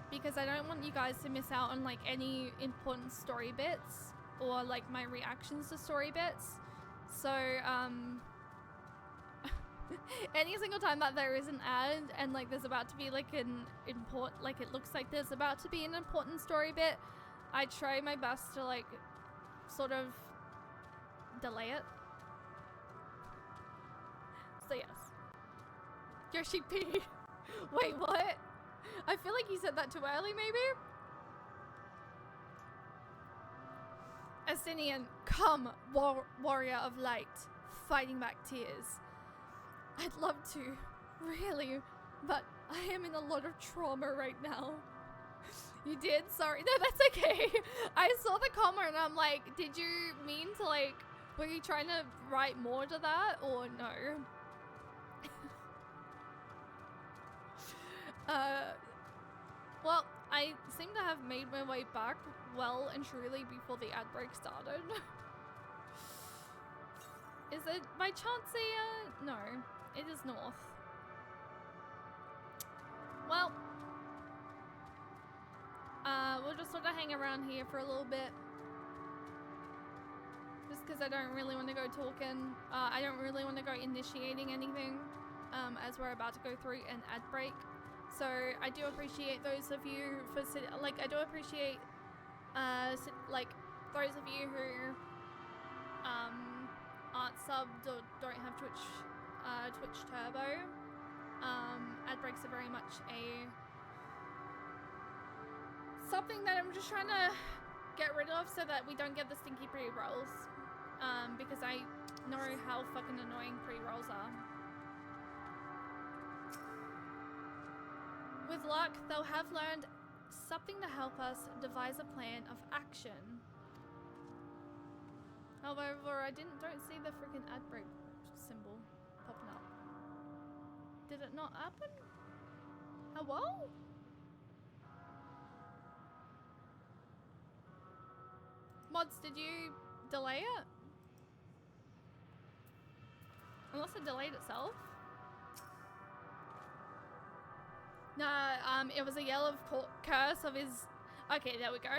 Because I don't want you guys to miss out on like any important story bits or like my reactions to story bits. So any single time that there is an ad and like there's about to be like an important, like it looks like there's about to be an important story bit, I try my best to like sort of delay it. So yes. Yoshi P. Wait, what? I feel like you said that too early, maybe? Asinian, come, warrior of light, fighting back tears. I'd love to, really, but I am in a lot of trauma right now. You did? Sorry. No, that's okay. I saw the comma and I'm like, did you mean to like, were you trying to write more to that or no? Well, I seem to have made my way back well and truly before the ad break started. Is it by chance no, it is north. Well, we'll just sort of hang around here for a little bit. Just because I don't really want to go talking. I don't really want to go initiating anything as we're about to go through an ad break. So I do appreciate those of you for I do appreciate like those of you who aren't subbed or don't have Twitch Turbo. Ad breaks are very much something that I'm just trying to get rid of so that we don't get the stinky pre-rolls. Because I know how fucking annoying pre-rolls are. With luck, they'll have learned something to help us devise a plan of action. However, I don't see the freaking ad break symbol popping up. Did it not happen? Hello? Mods, did you delay it? Unless it delayed itself? Nah, it was a yell of curse of his... Okay, there we go.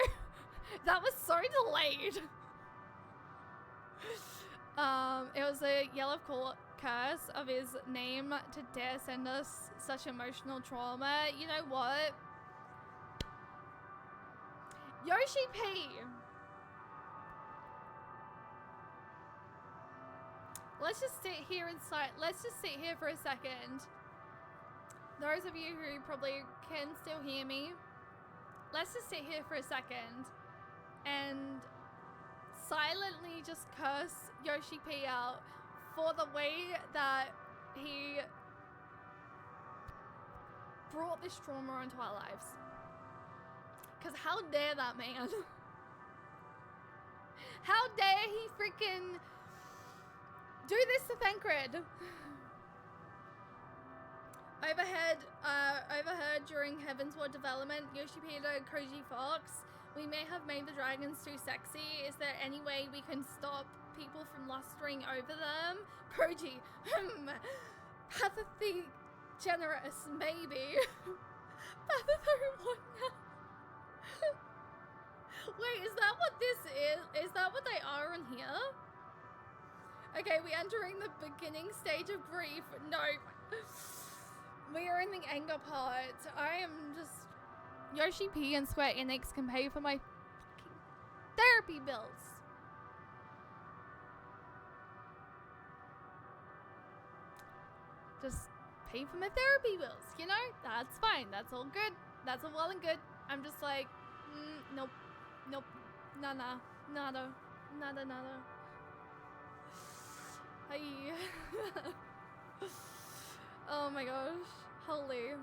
That was so delayed. It was a yell of curse of his name to dare send us such emotional trauma. You know what? Yoshi P. Let's just sit here inside. Let's just sit here for a second. Those of you who probably can still hear me, let's just sit here for a second and silently just curse Yoshi P out for the way that he brought this trauma into our lives. Because how dare that man? How dare he freaking do this to Thancred? Overheard during Heaven's Ward development, Yoshi Peter, Koji Fox, we may have made the dragons too sexy. Is there any way we can stop people from lustering over them? Koji, Pathathy generous, maybe. Pathathy what now? Wait, is that what this is? Is that what they are in here? Okay, we're entering the beginning stage of grief. No. We are in the anger part. I am just... Yoshi P and Square Enix can pay for my fucking therapy bills. Just pay for my therapy bills, you know? That's fine. That's all good. That's all well and good. I'm just like, nope. Nope. Nada. Nada. Nada, nada. Hi. Oh my gosh. Holy.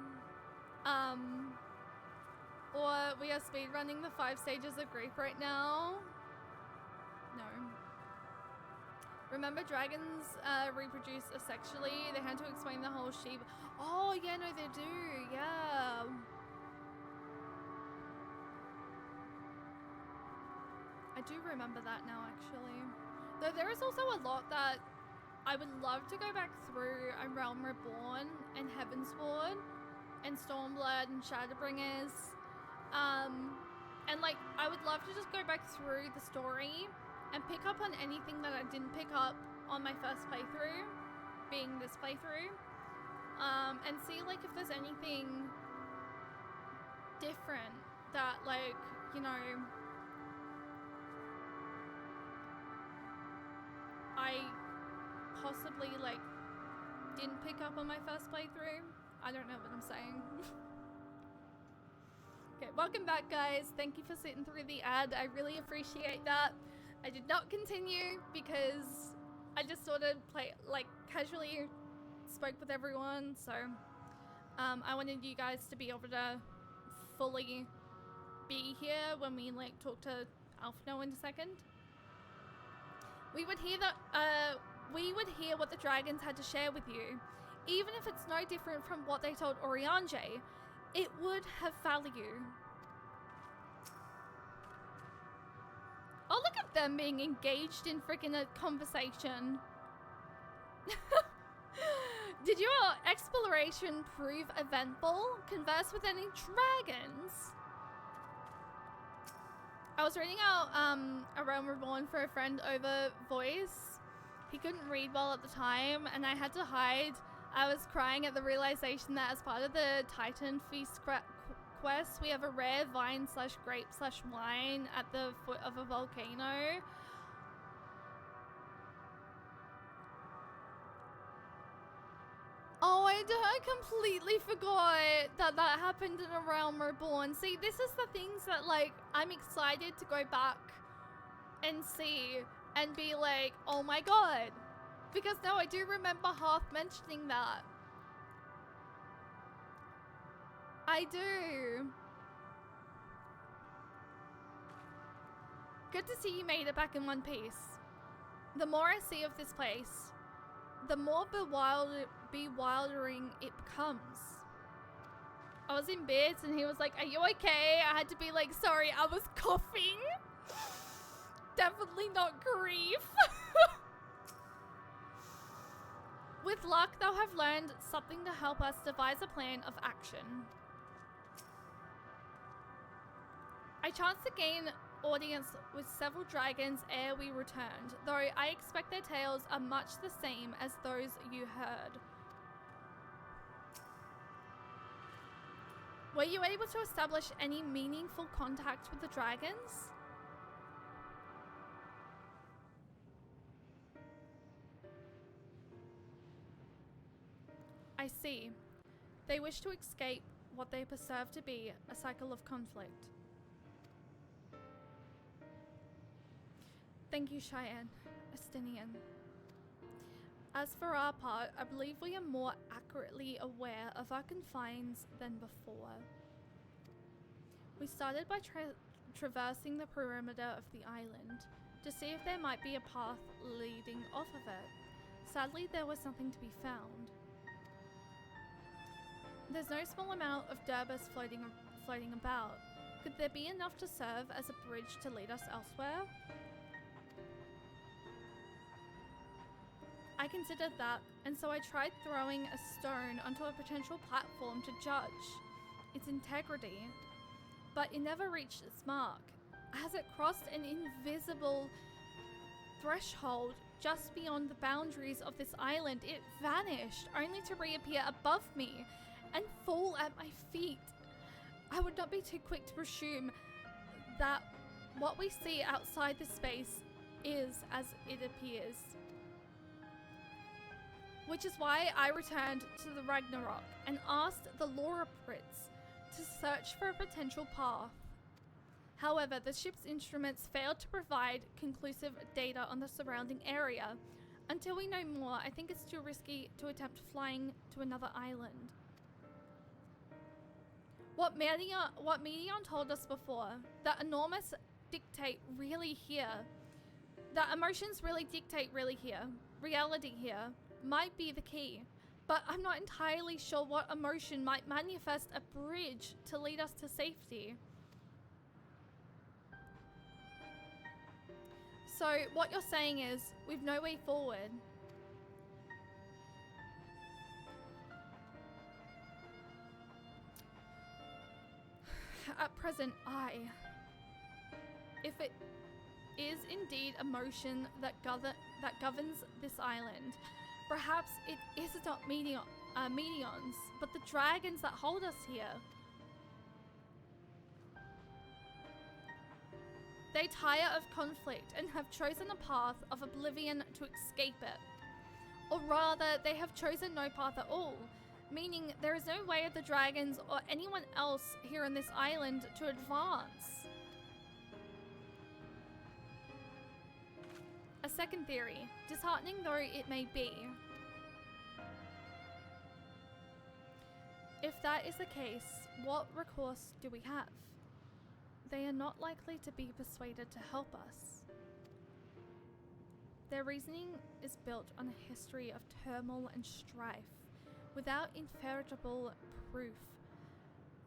Or we are speedrunning the 5 stages of grief right now. No. Remember dragons reproduce asexually? They had to explain the whole sheep. Oh, yeah, no, they do. Yeah. I do remember that now, actually. Though there is also a lot that I would love to go back through A Realm Reborn and Heavensward and Stormblood and Shadowbringers. And like, I would love to just go back through the story and pick up on anything that I didn't pick up on my first playthrough, being this playthrough. And see like if there's anything different that like, you know, I possibly like didn't pick up on my first playthrough. I don't know what I'm saying. Okay, welcome back guys. Thank you for sitting through the ad. I really appreciate that. I did not continue because I just sort of casually spoke with everyone, so I wanted you guys to be able to fully be here when we like talk to Alphino in a second. We would hear what the dragons had to share with you. Even if it's no different from what they told Oriange, it would have value. Oh, look at them being engaged in freaking a conversation. Did your exploration prove eventful? Converse with any dragons? I was reading out A Realm Reborn for a friend over voice. He couldn't read well at the time, and I had to hide. I was crying at the realization that as part of the Titan Feast quest, we have a rare vine/grape/wine at the foot of a volcano. Oh, I completely forgot that that happened in A Realm Reborn. See, this is the things that, like, I'm excited to go back and see and be like, oh my god. Because, no, I do remember Hearth mentioning that. I do. Good to see you made it back in one piece. The more I see of this place, the more bewildering it becomes. I was in bits and he was like, are you okay? I had to be like, sorry, I was coughing. Definitely not grief. With luck, they'll have learned something to help us devise a plan of action. I chanced to gain audience with several dragons ere we returned, though I expect their tales are much the same as those you heard. Were you able to establish any meaningful contact with the dragons? I see. They wish to escape what they perceive to be a cycle of conflict. Thank you, Cheyenne, Estinian. As for our part, I believe we are more accurately aware of our confines than before. We started by traversing the perimeter of the island to see if there might be a path leading off of it. Sadly, there was nothing to be found. There's no small amount of Durbus floating about. Could there be enough to serve as a bridge to lead us elsewhere? I considered that, and so I tried throwing a stone onto a potential platform to judge its integrity, but it never reached its mark. As it crossed an invisible threshold just beyond the boundaries of this island, it vanished, only to reappear above me and fall at my feet. I would not be too quick to presume that what we see outside this space is as it appears. Which is why I returned to the Ragnarok and asked the Loraprits to search for a potential path. However, the ship's instruments failed to provide conclusive data on the surrounding area. Until we know more, I think it's too risky to attempt flying to another island. What Medion told us before, that enormous dictate really here, that emotions really dictate reality here, might be the key. But I'm not entirely sure what emotion might manifest a bridge to lead us to safety. So what you're saying is, we've no way forward. At present, if it is indeed emotion that governs this island, perhaps it is not Medions, but the dragons that hold us here. They tire of conflict and have chosen a path of oblivion to escape it. Or rather, they have chosen no path at all, meaning there is no way of the dragons or anyone else here on this island to advance. A second theory, disheartening though it may be. If that is the case, what recourse do we have? They are not likely to be persuaded to help us. Their reasoning is built on a history of turmoil and strife, without inferable proof.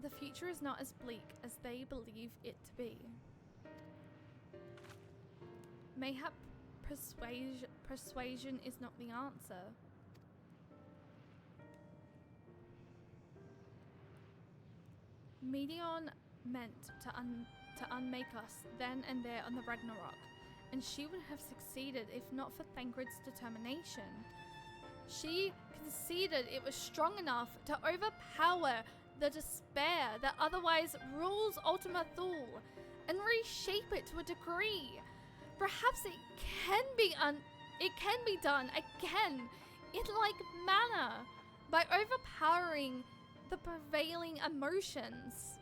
The future is not as bleak as they believe it to be. Mayhap persuasion is not the answer. Medion meant to unmake us then and there on the Ragnarok, and she would have succeeded if not for Thancred's determination. She conceded it was strong enough to overpower the despair that otherwise rules Ultima Thule and reshape it to a degree. Perhaps it can be done again in like manner by overpowering the prevailing emotions.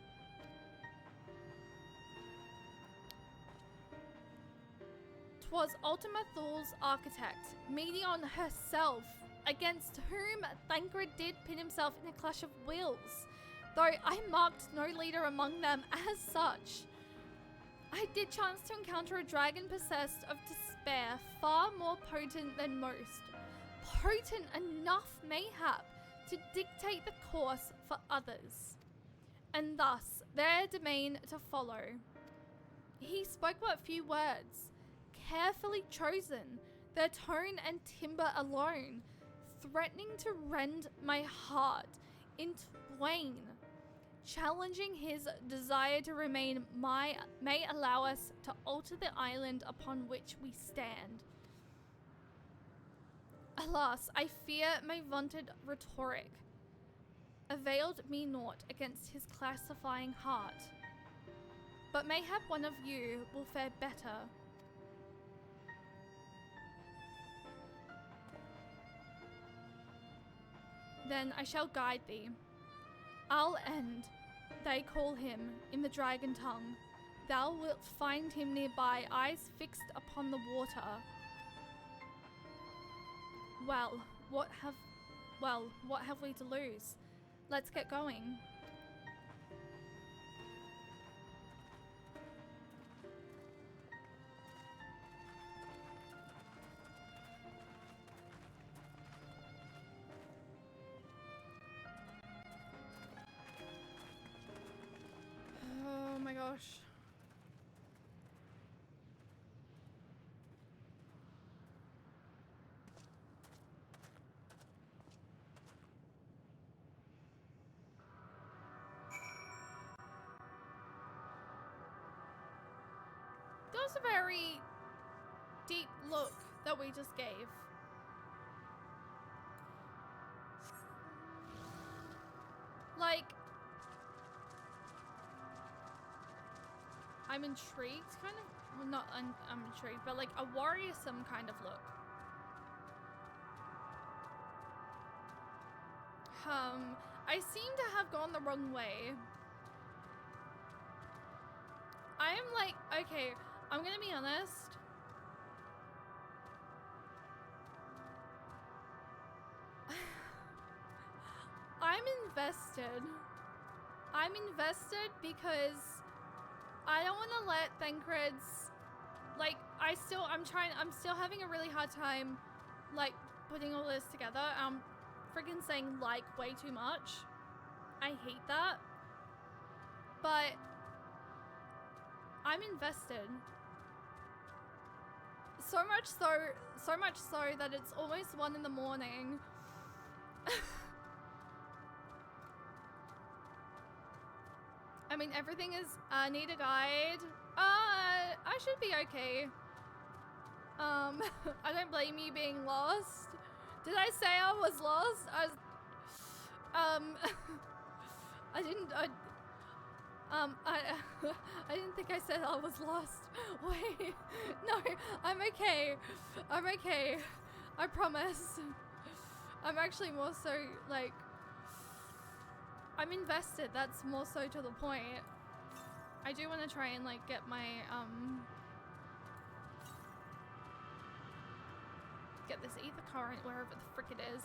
'Twas Ultima Thule's architect, Medion herself, against whom Thancred did pit himself in a clash of wills, though I marked no leader among them as such. I did chance to encounter a dragon possessed of despair far more potent than most, potent enough mayhap to dictate the course for others, and thus their domain to follow. He spoke but few words, carefully chosen, their tone and timbre alone, threatening to rend my heart in twain, challenging his desire to remain may allow us to alter the island upon which we stand. Alas, I fear my vaunted rhetoric availed me naught against his classifying heart. But mayhap one of you will fare better. Then I shall guide thee. I'll end, they call him, in the dragon tongue. Thou wilt find him nearby, eyes fixed upon the water. Well, what have we to lose? Let's get going. Oh my gosh. That was a very deep look that we just gave. Like, I'm intrigued, kind of. Well, not I'm intrigued, but like a worrisome kind of look. I seem to have gone the wrong way. I am like, okay, I'm gonna be honest. I'm invested. I'm invested because I don't want to let Thancred's, like, I'm still having a really hard time, like, putting all this together. I'm freaking saying like way too much. I hate that. But I'm invested. So much so that it's almost 1 in the morning. I mean, everything is, need a guide. I should be okay. I don't blame you being lost. Did I say I was lost? I didn't think I said I was lost. Wait, no, I'm okay. I'm okay. I promise. I'm actually more so, like, I'm invested. That's more so to the point. I do want to try and, like, get my, get this ether current wherever the frick it is.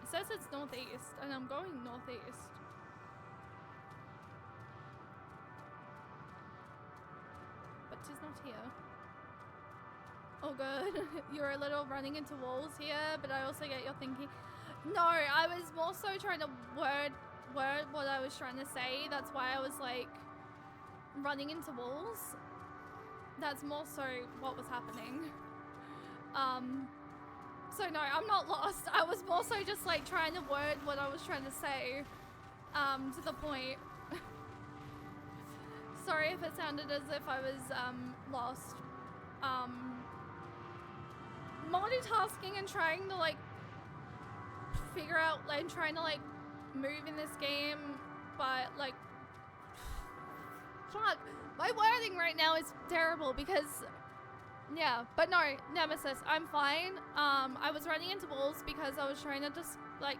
It says it's northeast, and I'm going northeast. But she's not here. Oh good. You're a little running into walls here, but I also get your thinking. No, I was more so trying to word what I was trying to say. That's why I was like running into walls. That's more so what was happening. So no, I'm not lost. I was more so just like trying to word what I was trying to say, to the point. Sorry if it sounded as if I was, lost. Multitasking and trying to like figure out, like, trying to like move in this game, but like, fuck, my wording right now is terrible because, yeah, but no, Nemesis, I'm fine. I was running into walls because I was trying to just like,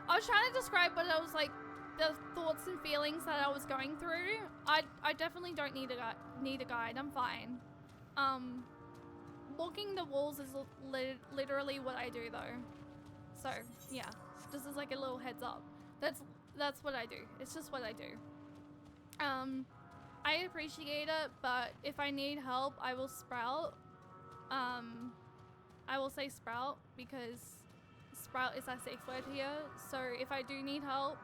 I was trying to describe what I was like, the thoughts and feelings that I was going through. I definitely don't need a guide. I'm fine. Walking the walls is literally what I do though. So yeah, just as like a little heads up. That's what I do. It's just what I do. I appreciate it, but if I need help, I will sprout. I will say sprout because sprout is our safe word here. So if I do need help,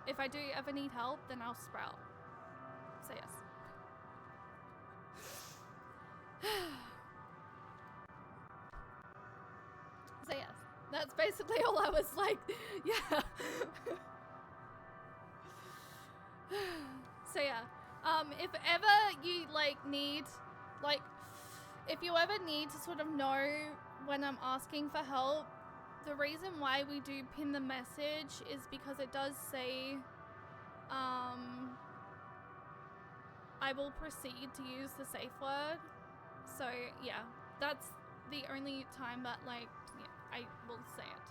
if I do ever need help, then I'll sprout. So yes. So yes, that's basically all I was like, yeah. So yeah, if ever you like need, like, if you ever need to sort of know when I'm asking for help, the reason why we do pin the message is because it does say, I will proceed to use the safe word. So yeah, that's the only time that, like, yeah, I will say it.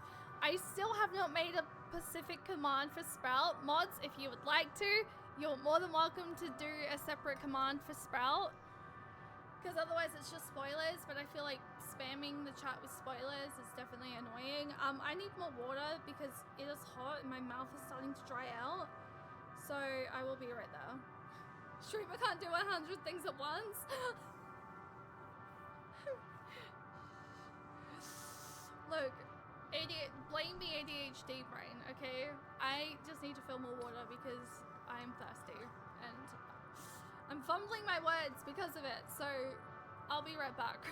I still have not made a specific command for Sprout. Mods, if you would like to, you're more than welcome to do a separate command for Sprout. Because otherwise it's just spoilers, but I feel like spamming the chat with spoilers is definitely annoying. I need more water because it is hot and my mouth is starting to dry out. So I will be right there. Streamer can't do 100 things at once. Look, blame the ADHD brain, okay? I just need to fill more water because I'm thirsty and I'm fumbling my words because of it, so I'll be right back.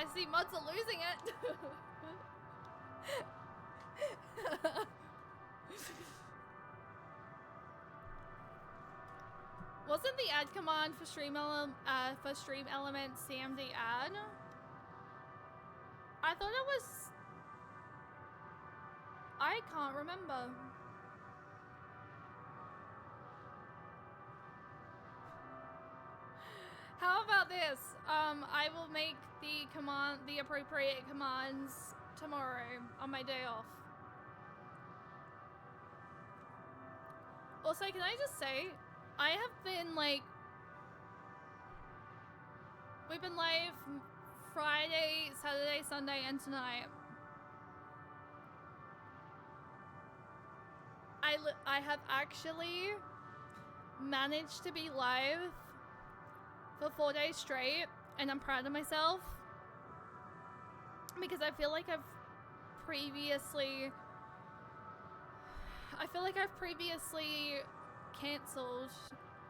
I see mods are losing it. Wasn't the add command for stream element CMD add? I thought it was. I can't remember. How about this? I will make the appropriate commands tomorrow on my day off. Also, can I just say, I have been like, we've been live Friday, Saturday, Sunday, and tonight. I have actually managed to be live for 4 days straight, and I'm proud of myself because I feel like I've previously cancelled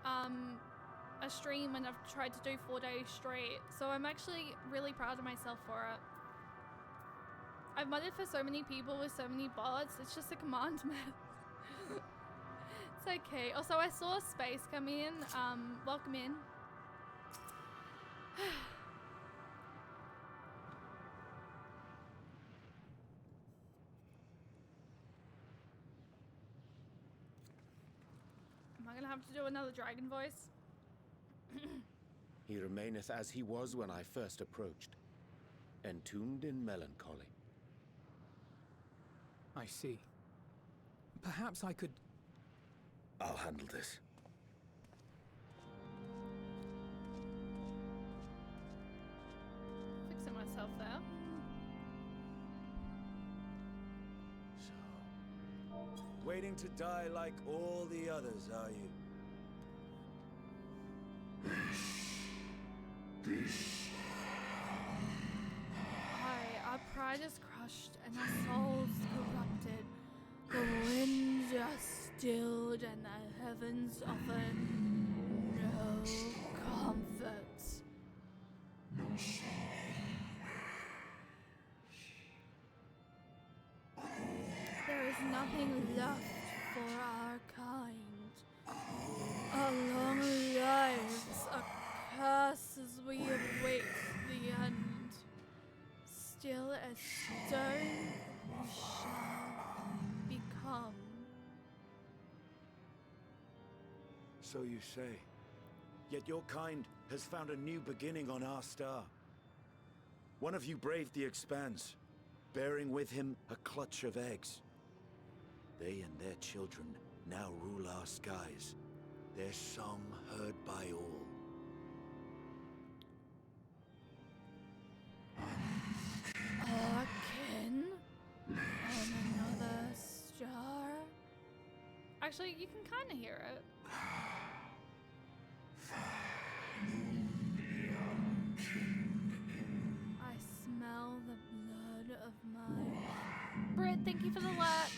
a stream when I've tried to do 4 days straight, so I'm actually really proud of myself for it. I've modded for so many people with so many bots, it's just a command mess. It's okay. Also, I saw Space come in. Welcome in. Am I gonna have to do another dragon voice? He remaineth as he was when I first approached, entombed in melancholy. I see. Perhaps I could... I'll handle this. Fixing myself there. So, waiting to die like all the others, are you? Our pride is crushed and our souls corrupted. The winds are stilled and the heavens offer no comfort. There is nothing left for our kind. Our long lives are cursed as we await the end. Still as stone we shall become. So you say. Yet your kind has found a new beginning on our star. One of you braved the expanse, bearing with him a clutch of eggs. They and their children now rule our skies, their song heard by all. Our kin on another star. Actually, you can kind of hear it. I smell the blood of my... Britt, thank you for the alert.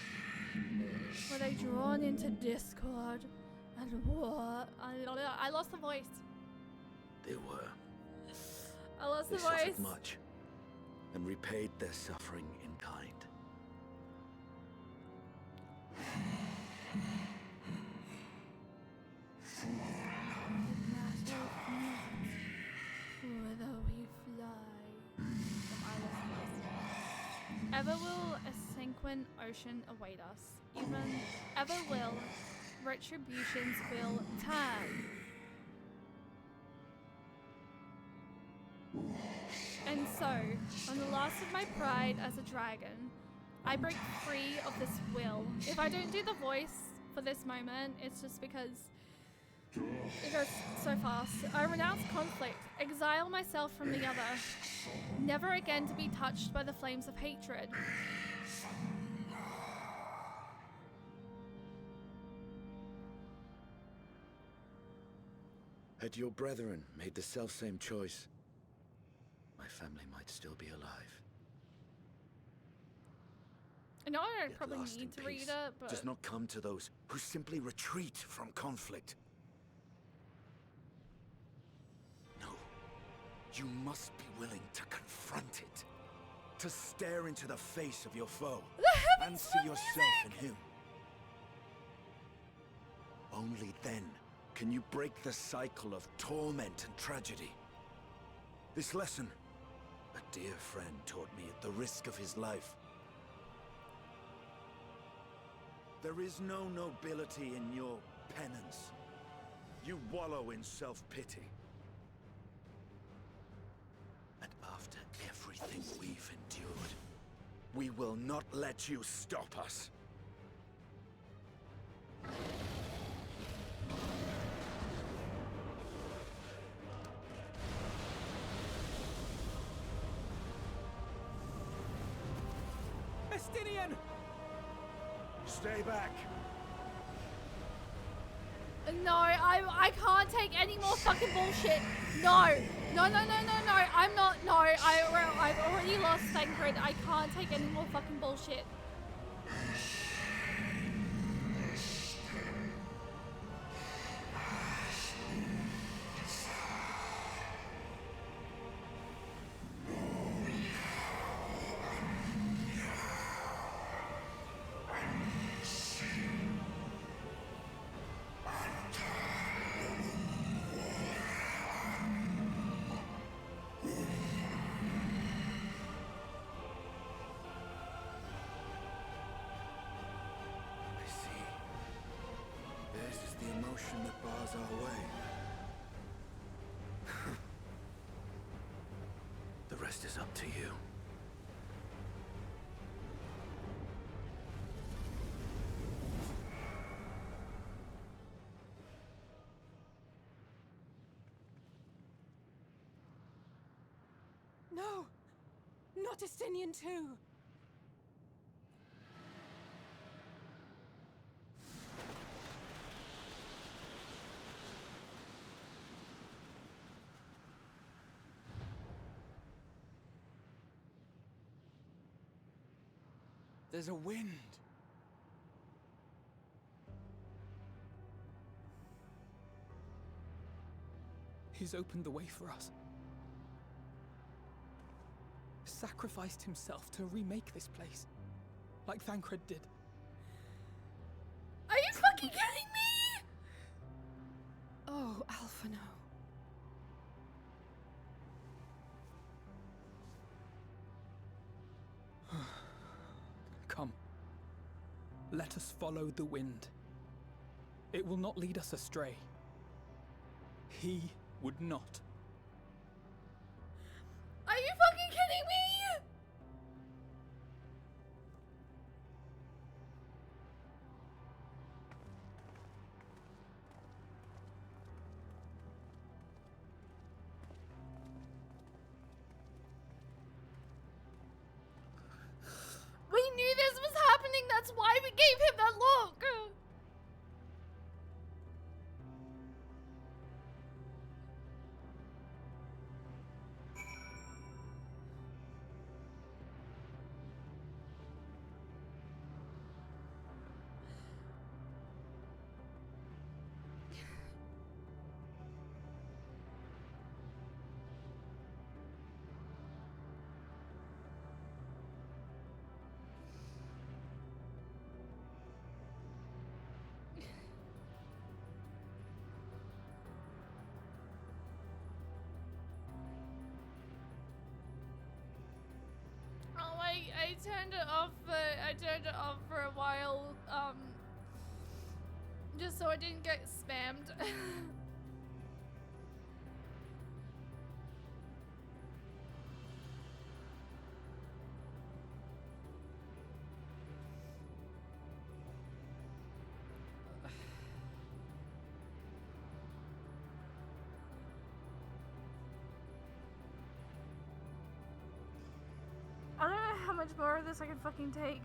Were they drawn into discord and war? I lost the voice. They were. I lost the They voice. suffered much, and repaid their suffering in kind. Whither we fly. Ever will a sanguine ocean await us. Even ever will retributions will turn. And so, on the last of my pride as a dragon, I break free of this will. If I don't do the voice for this moment, it's just because it goes so fast. I renounce conflict, exile myself from the other, never again to be touched by the flames of hatred. Had your brethren made the selfsame choice, my family might still be alive. I know I don't Yet probably lasting need to read peace it, but... does not come to those who simply retreat from conflict. No. You must be willing to confront it. To stare into the face of your foe. And see yourself in him. Only then can you break the cycle of torment and tragedy. This lesson, a dear friend taught me at the risk of his life. There is no nobility in your penance. You wallow in self-pity. And after everything we've endured, we will not let you stop us. Estinian! Stay back. No, I can't take any more fucking bullshit. No. No, no, no, no, no. I'm not. No, I've already lost Thancred. I can't take any more fucking bullshit. That bars our way. The rest is up to you. No! Not Estinian too! There's a wind. He's opened the way for us. Sacrificed himself to remake this place, like Thancred did. Are you fucking kidding me? Oh, Alphino. Come. Let us follow the wind. It will not lead us astray. He would not. Are you fucking kidding me? We knew this was happening, that's why we gave him that look! I turned it off for a while, just so I didn't get spammed. I don't know how much more of this I can fucking take.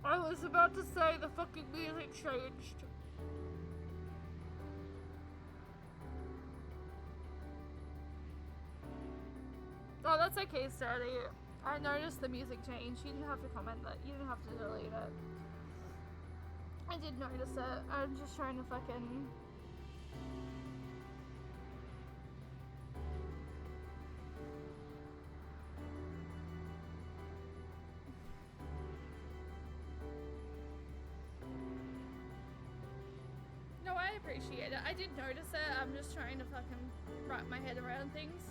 I was about to say the fucking music changed. Oh, that's okay, Steady. I noticed the music changed. You didn't have to comment that. You didn't have to delete it. I did notice it. I'm just trying to fucking... No, I appreciate it. I did notice it. I'm just trying to fucking wrap my head around things.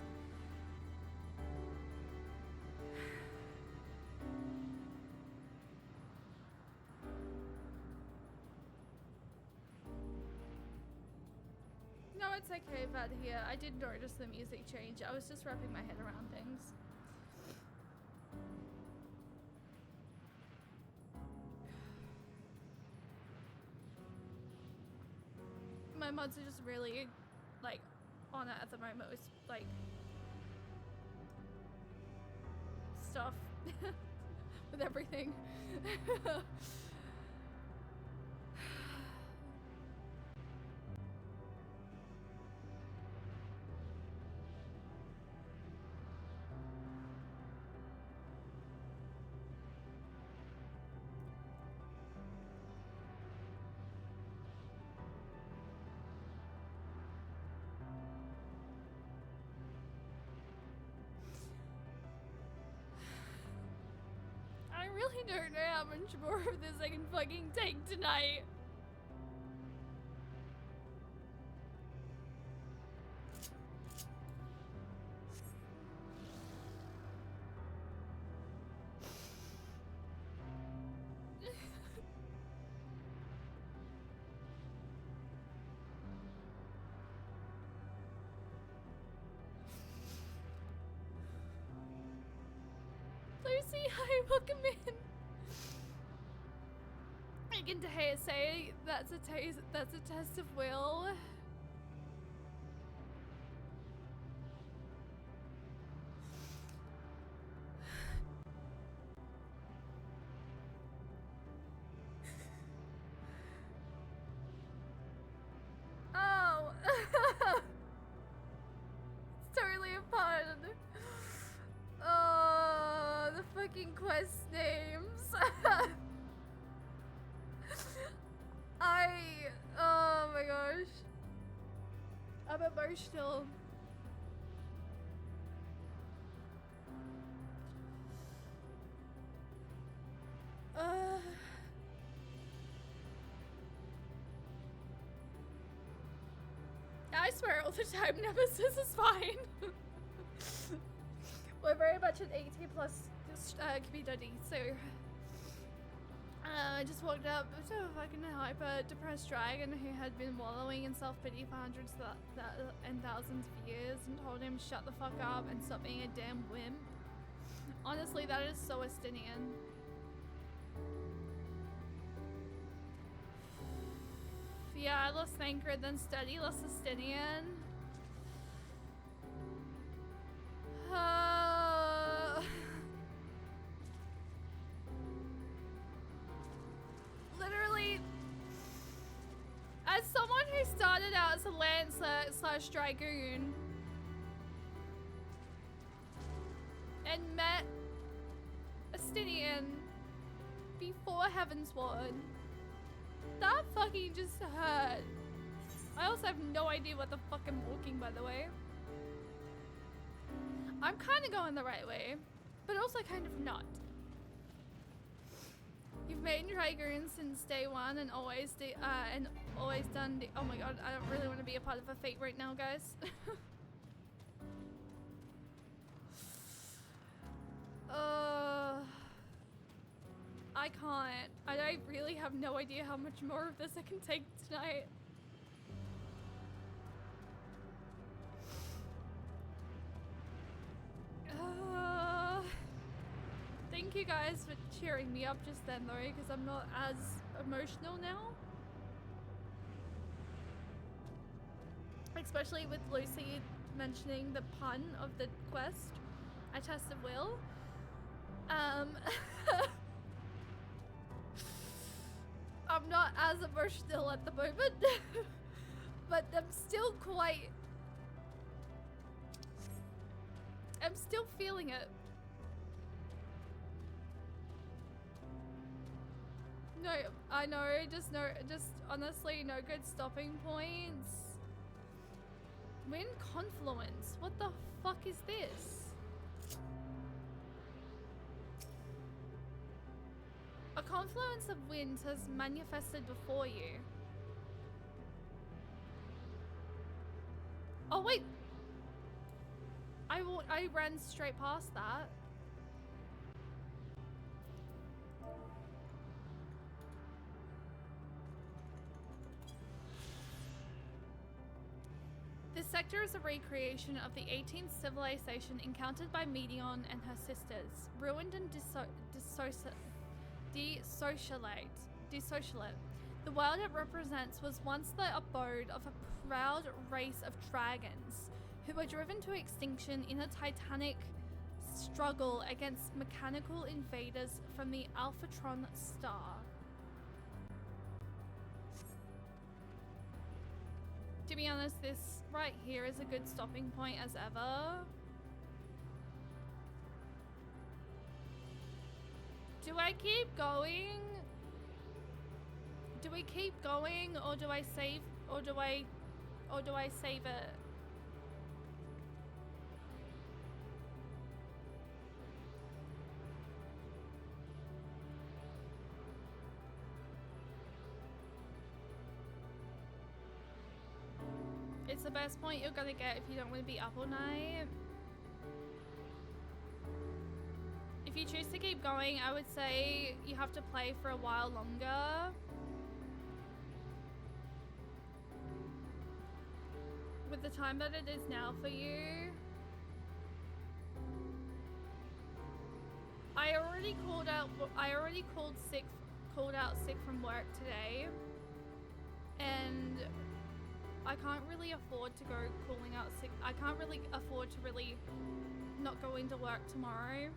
No, it's okay, but here, I did notice the music change. I was just wrapping my head around things. My mods are just really, like, on it at the moment with, like, stuff. With everything. I really don't know how much more of this I can fucking take tonight. Lucy, hi, welcome in. I can say that's a test of will. Oh. It's totally a pun. Oh, the fucking quest names. Oh my gosh. I'm emotional. I swear all the time, Nemesis is fine. We're very much an 18 plus community, so I just walked up to a fucking hyper depressed dragon who had been wallowing in self-pity for hundreds and thousands of years and told him shut the fuck up and stop being a damn wimp. Honestly, that is so Estinian. Yeah, I lost Thancred, then Steady lost Estinian. Literally, as someone who started out as a Lancer / Dragoon and met Estinian before Heavensward, that fucking just hurt. I also have no idea what the fuck I'm walking, by the way. I'm kind of going the right way, but also kind of not. You've made Dragoon since day one and always done the— oh my god, I don't really want to be a part of a fate right now, guys. I can't. I really have no idea how much more of this I can take tonight. Thank you guys for cheering me up just then though, because I'm not as emotional now. Especially with Lucy mentioning the pun of the quest, A Test of Will. I'm not as emotional at the moment, but I'm still feeling it. No, I know, just honestly no good stopping points. Wind confluence. What the fuck is this? A confluence of winds has manifested before you. Oh wait. I ran straight past that. This sector is a recreation of the 18th civilization encountered by Medion and her sisters, ruined and desocialate. The world it represents was once the abode of a proud race of dragons who were driven to extinction in a titanic struggle against mechanical invaders from the Alphatron star. To be honest, this right here is a good stopping point as ever. Do I keep going? Do we keep going, or do I save, or do I save it? It's the best point you're gonna get if you don't want to be up all night. If you choose to keep going, I would say you have to play for a while longer. With the time that it is now for you. I already called out sick from work today. And I can't really afford to go calling out sick. I can't really afford to really not go into work tomorrow.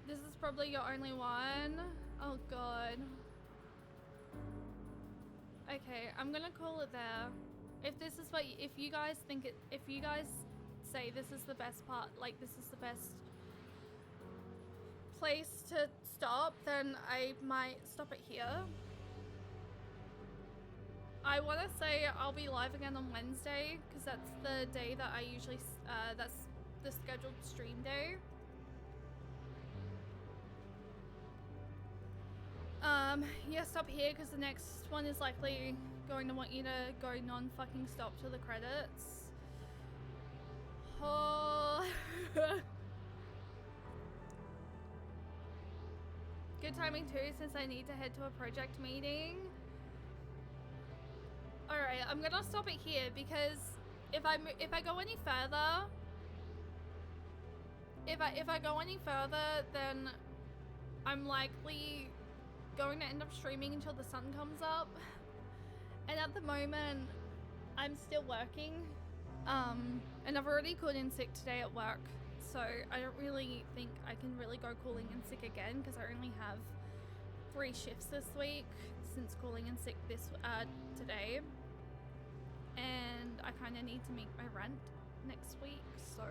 This is probably your only one. Oh god. Okay, I'm gonna call it there. If this is what, if you guys think it, if you guys say this is the best part, like this is the best place to stop, then I might stop it here. I want to say I'll be live again on Wednesday because that's the day that I usually, that's the scheduled stream day. Yeah, stop here because the next one is likely going to want you to go non-fucking stop to the credits. Oh. Good timing too, since I need to head to a project meeting. Alright, I'm gonna stop it here because if I go any further, if I go any further, then I'm likely going to end up streaming until the sun comes up. And at the moment, I'm still working. And I've already called in sick today at work. So I don't really think I can really go calling in sick again because I only have 3 shifts this week since calling in sick this today. And I kind of need to make my rent next week, so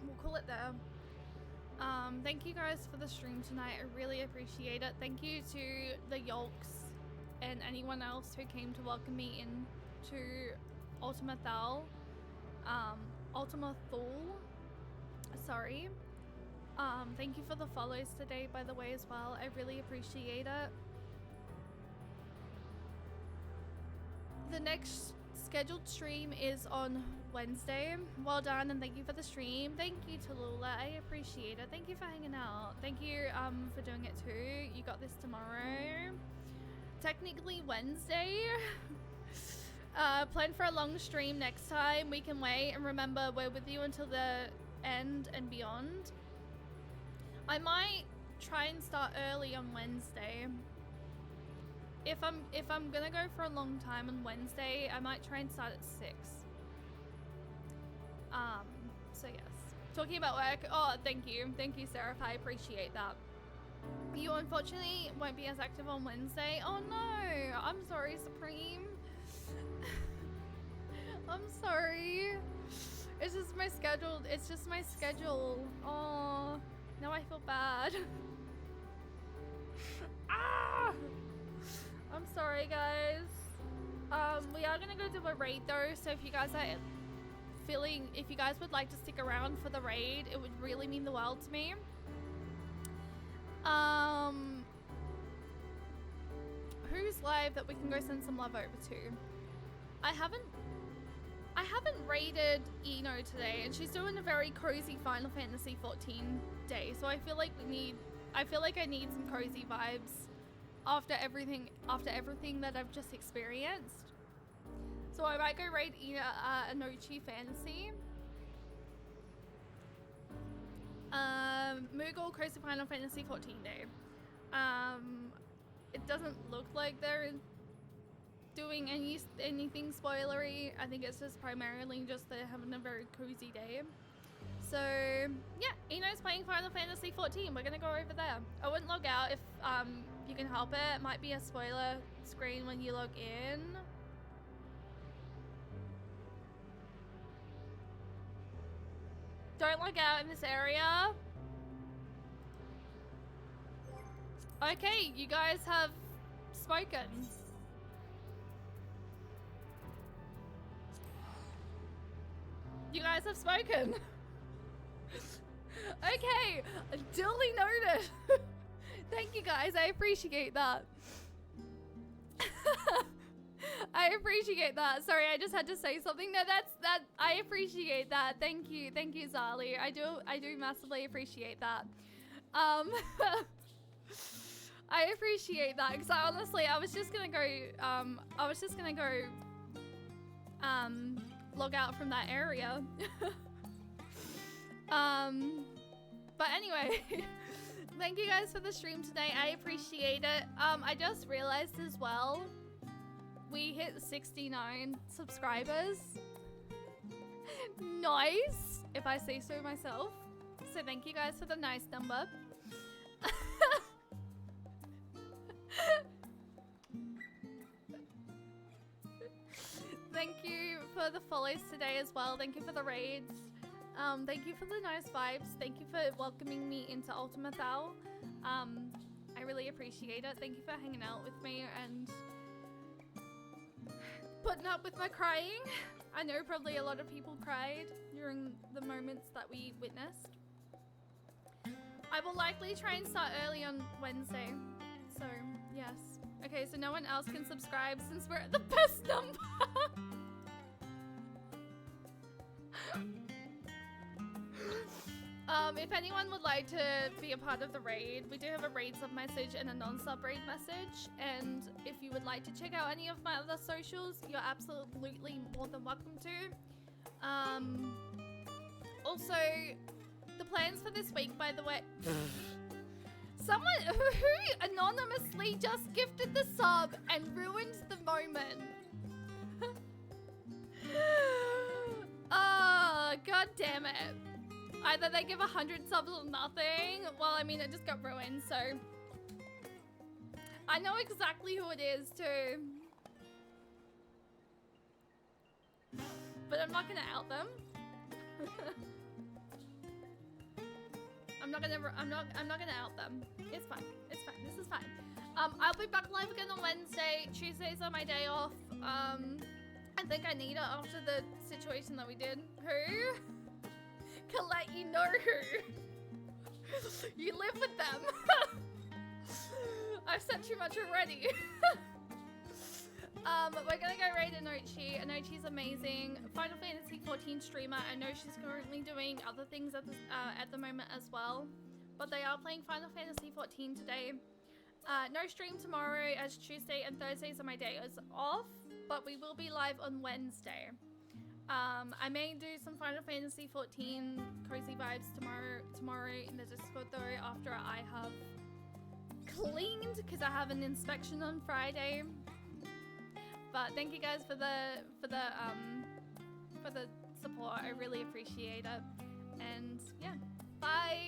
we'll call it there. Thank you guys for the stream tonight. I really appreciate it. Thank you to the Yolks and anyone else who came to welcome me in to Ultima Thule. Sorry. Thank you for the follows today, by the way, as well. I really appreciate it. The next scheduled stream is on Wednesday. Well done, and thank you for the stream. Thank you, Tallulah. I appreciate it. Thank you for hanging out. Thank you for doing it too. You got this tomorrow. Technically Wednesday. Plan for a long stream next time. We can wait, and remember, we're with you until the end and beyond. I might try and start early on Wednesday. If I'm gonna go for a long time on Wednesday, I might try and start at 6. So yes. Talking about work. Oh, thank you, Seraph. I appreciate that. You unfortunately won't be as active on Wednesday. Oh no, I'm sorry, Supreme. I'm sorry. It's just my schedule. It's just my schedule. Oh, now I feel bad. Ah! I'm sorry, guys. We are gonna go do a raid though, so if you guys are if you guys would like to stick around for the raid, it would really mean the world to me. Who's live that we can go send some love over to? I haven't raided Eno today, and she's doing a very cozy Final Fantasy XIV day, so I feel like I need some cozy vibes after everything that I've just experienced. So I might go raid Anochi Fantasy. Moogle Cozy Final Fantasy XIV Day. It doesn't look like they're doing anything spoilery. I think it's just primarily just they're having a very cozy day. So yeah, Eno's playing Final Fantasy XIV. We're gonna go over there. I wouldn't log out if you can help it. It might be a spoiler screen when you log in. Don't log out in this area. Okay, you guys have spoken. You guys have spoken. Okay, duly noted. Thank you guys, I appreciate that. I appreciate that. Sorry, I just had to say something. No, I appreciate that. Thank you, Zali. I do massively appreciate that. I appreciate that because I was just gonna go log out from that area. But anyway, thank you guys for the stream today. I appreciate it. I just realized as well, we hit 69 subscribers. Nice, if I say so myself. So thank you guys for the nice number. Thank you for the follows today as well. Thank you for the raids. Thank you for the nice vibes. Thank you for welcoming me into Ultima Thal. I really appreciate it. Thank you for hanging out with me and putting up with my crying. I know probably a lot of people cried during the moments that we witnessed. I will likely try and start early on Wednesday. So, yes. Okay, so no one else can subscribe since we're at the best number. If anyone would like to be a part of the raid, we do have a raid sub message and a non-sub raid message. And if you would like to check out any of my other socials, you're absolutely more than welcome to. Also, the plans for this week, by the way. Someone who anonymously just gifted the sub and ruined the moment. Oh, god damn it. Either they give 100 subs or nothing. Well, I mean, it just got ruined, so. I know exactly who it is, too. But I'm not gonna out them. I'm not gonna out them. It's fine. It's fine. This is fine. I'll be back live again on Wednesday. Tuesdays are my day off. I think I need it after the situation that we did. Who? Colette, you know who. You live with them. I've said too much already. We're gonna go raid Anochi. Anochi's amazing. Final Fantasy XIV streamer. I know she's currently doing other things at the moment as well. But they are playing Final Fantasy XIV today. No stream tomorrow as Tuesday and Thursdays are my days off. But we will be live on Wednesday. I may do some Final Fantasy XIV cozy vibes tomorrow in the Discord though after I have cleaned because I have an inspection on Friday. But thank you guys for the support. I really appreciate it. And yeah, bye.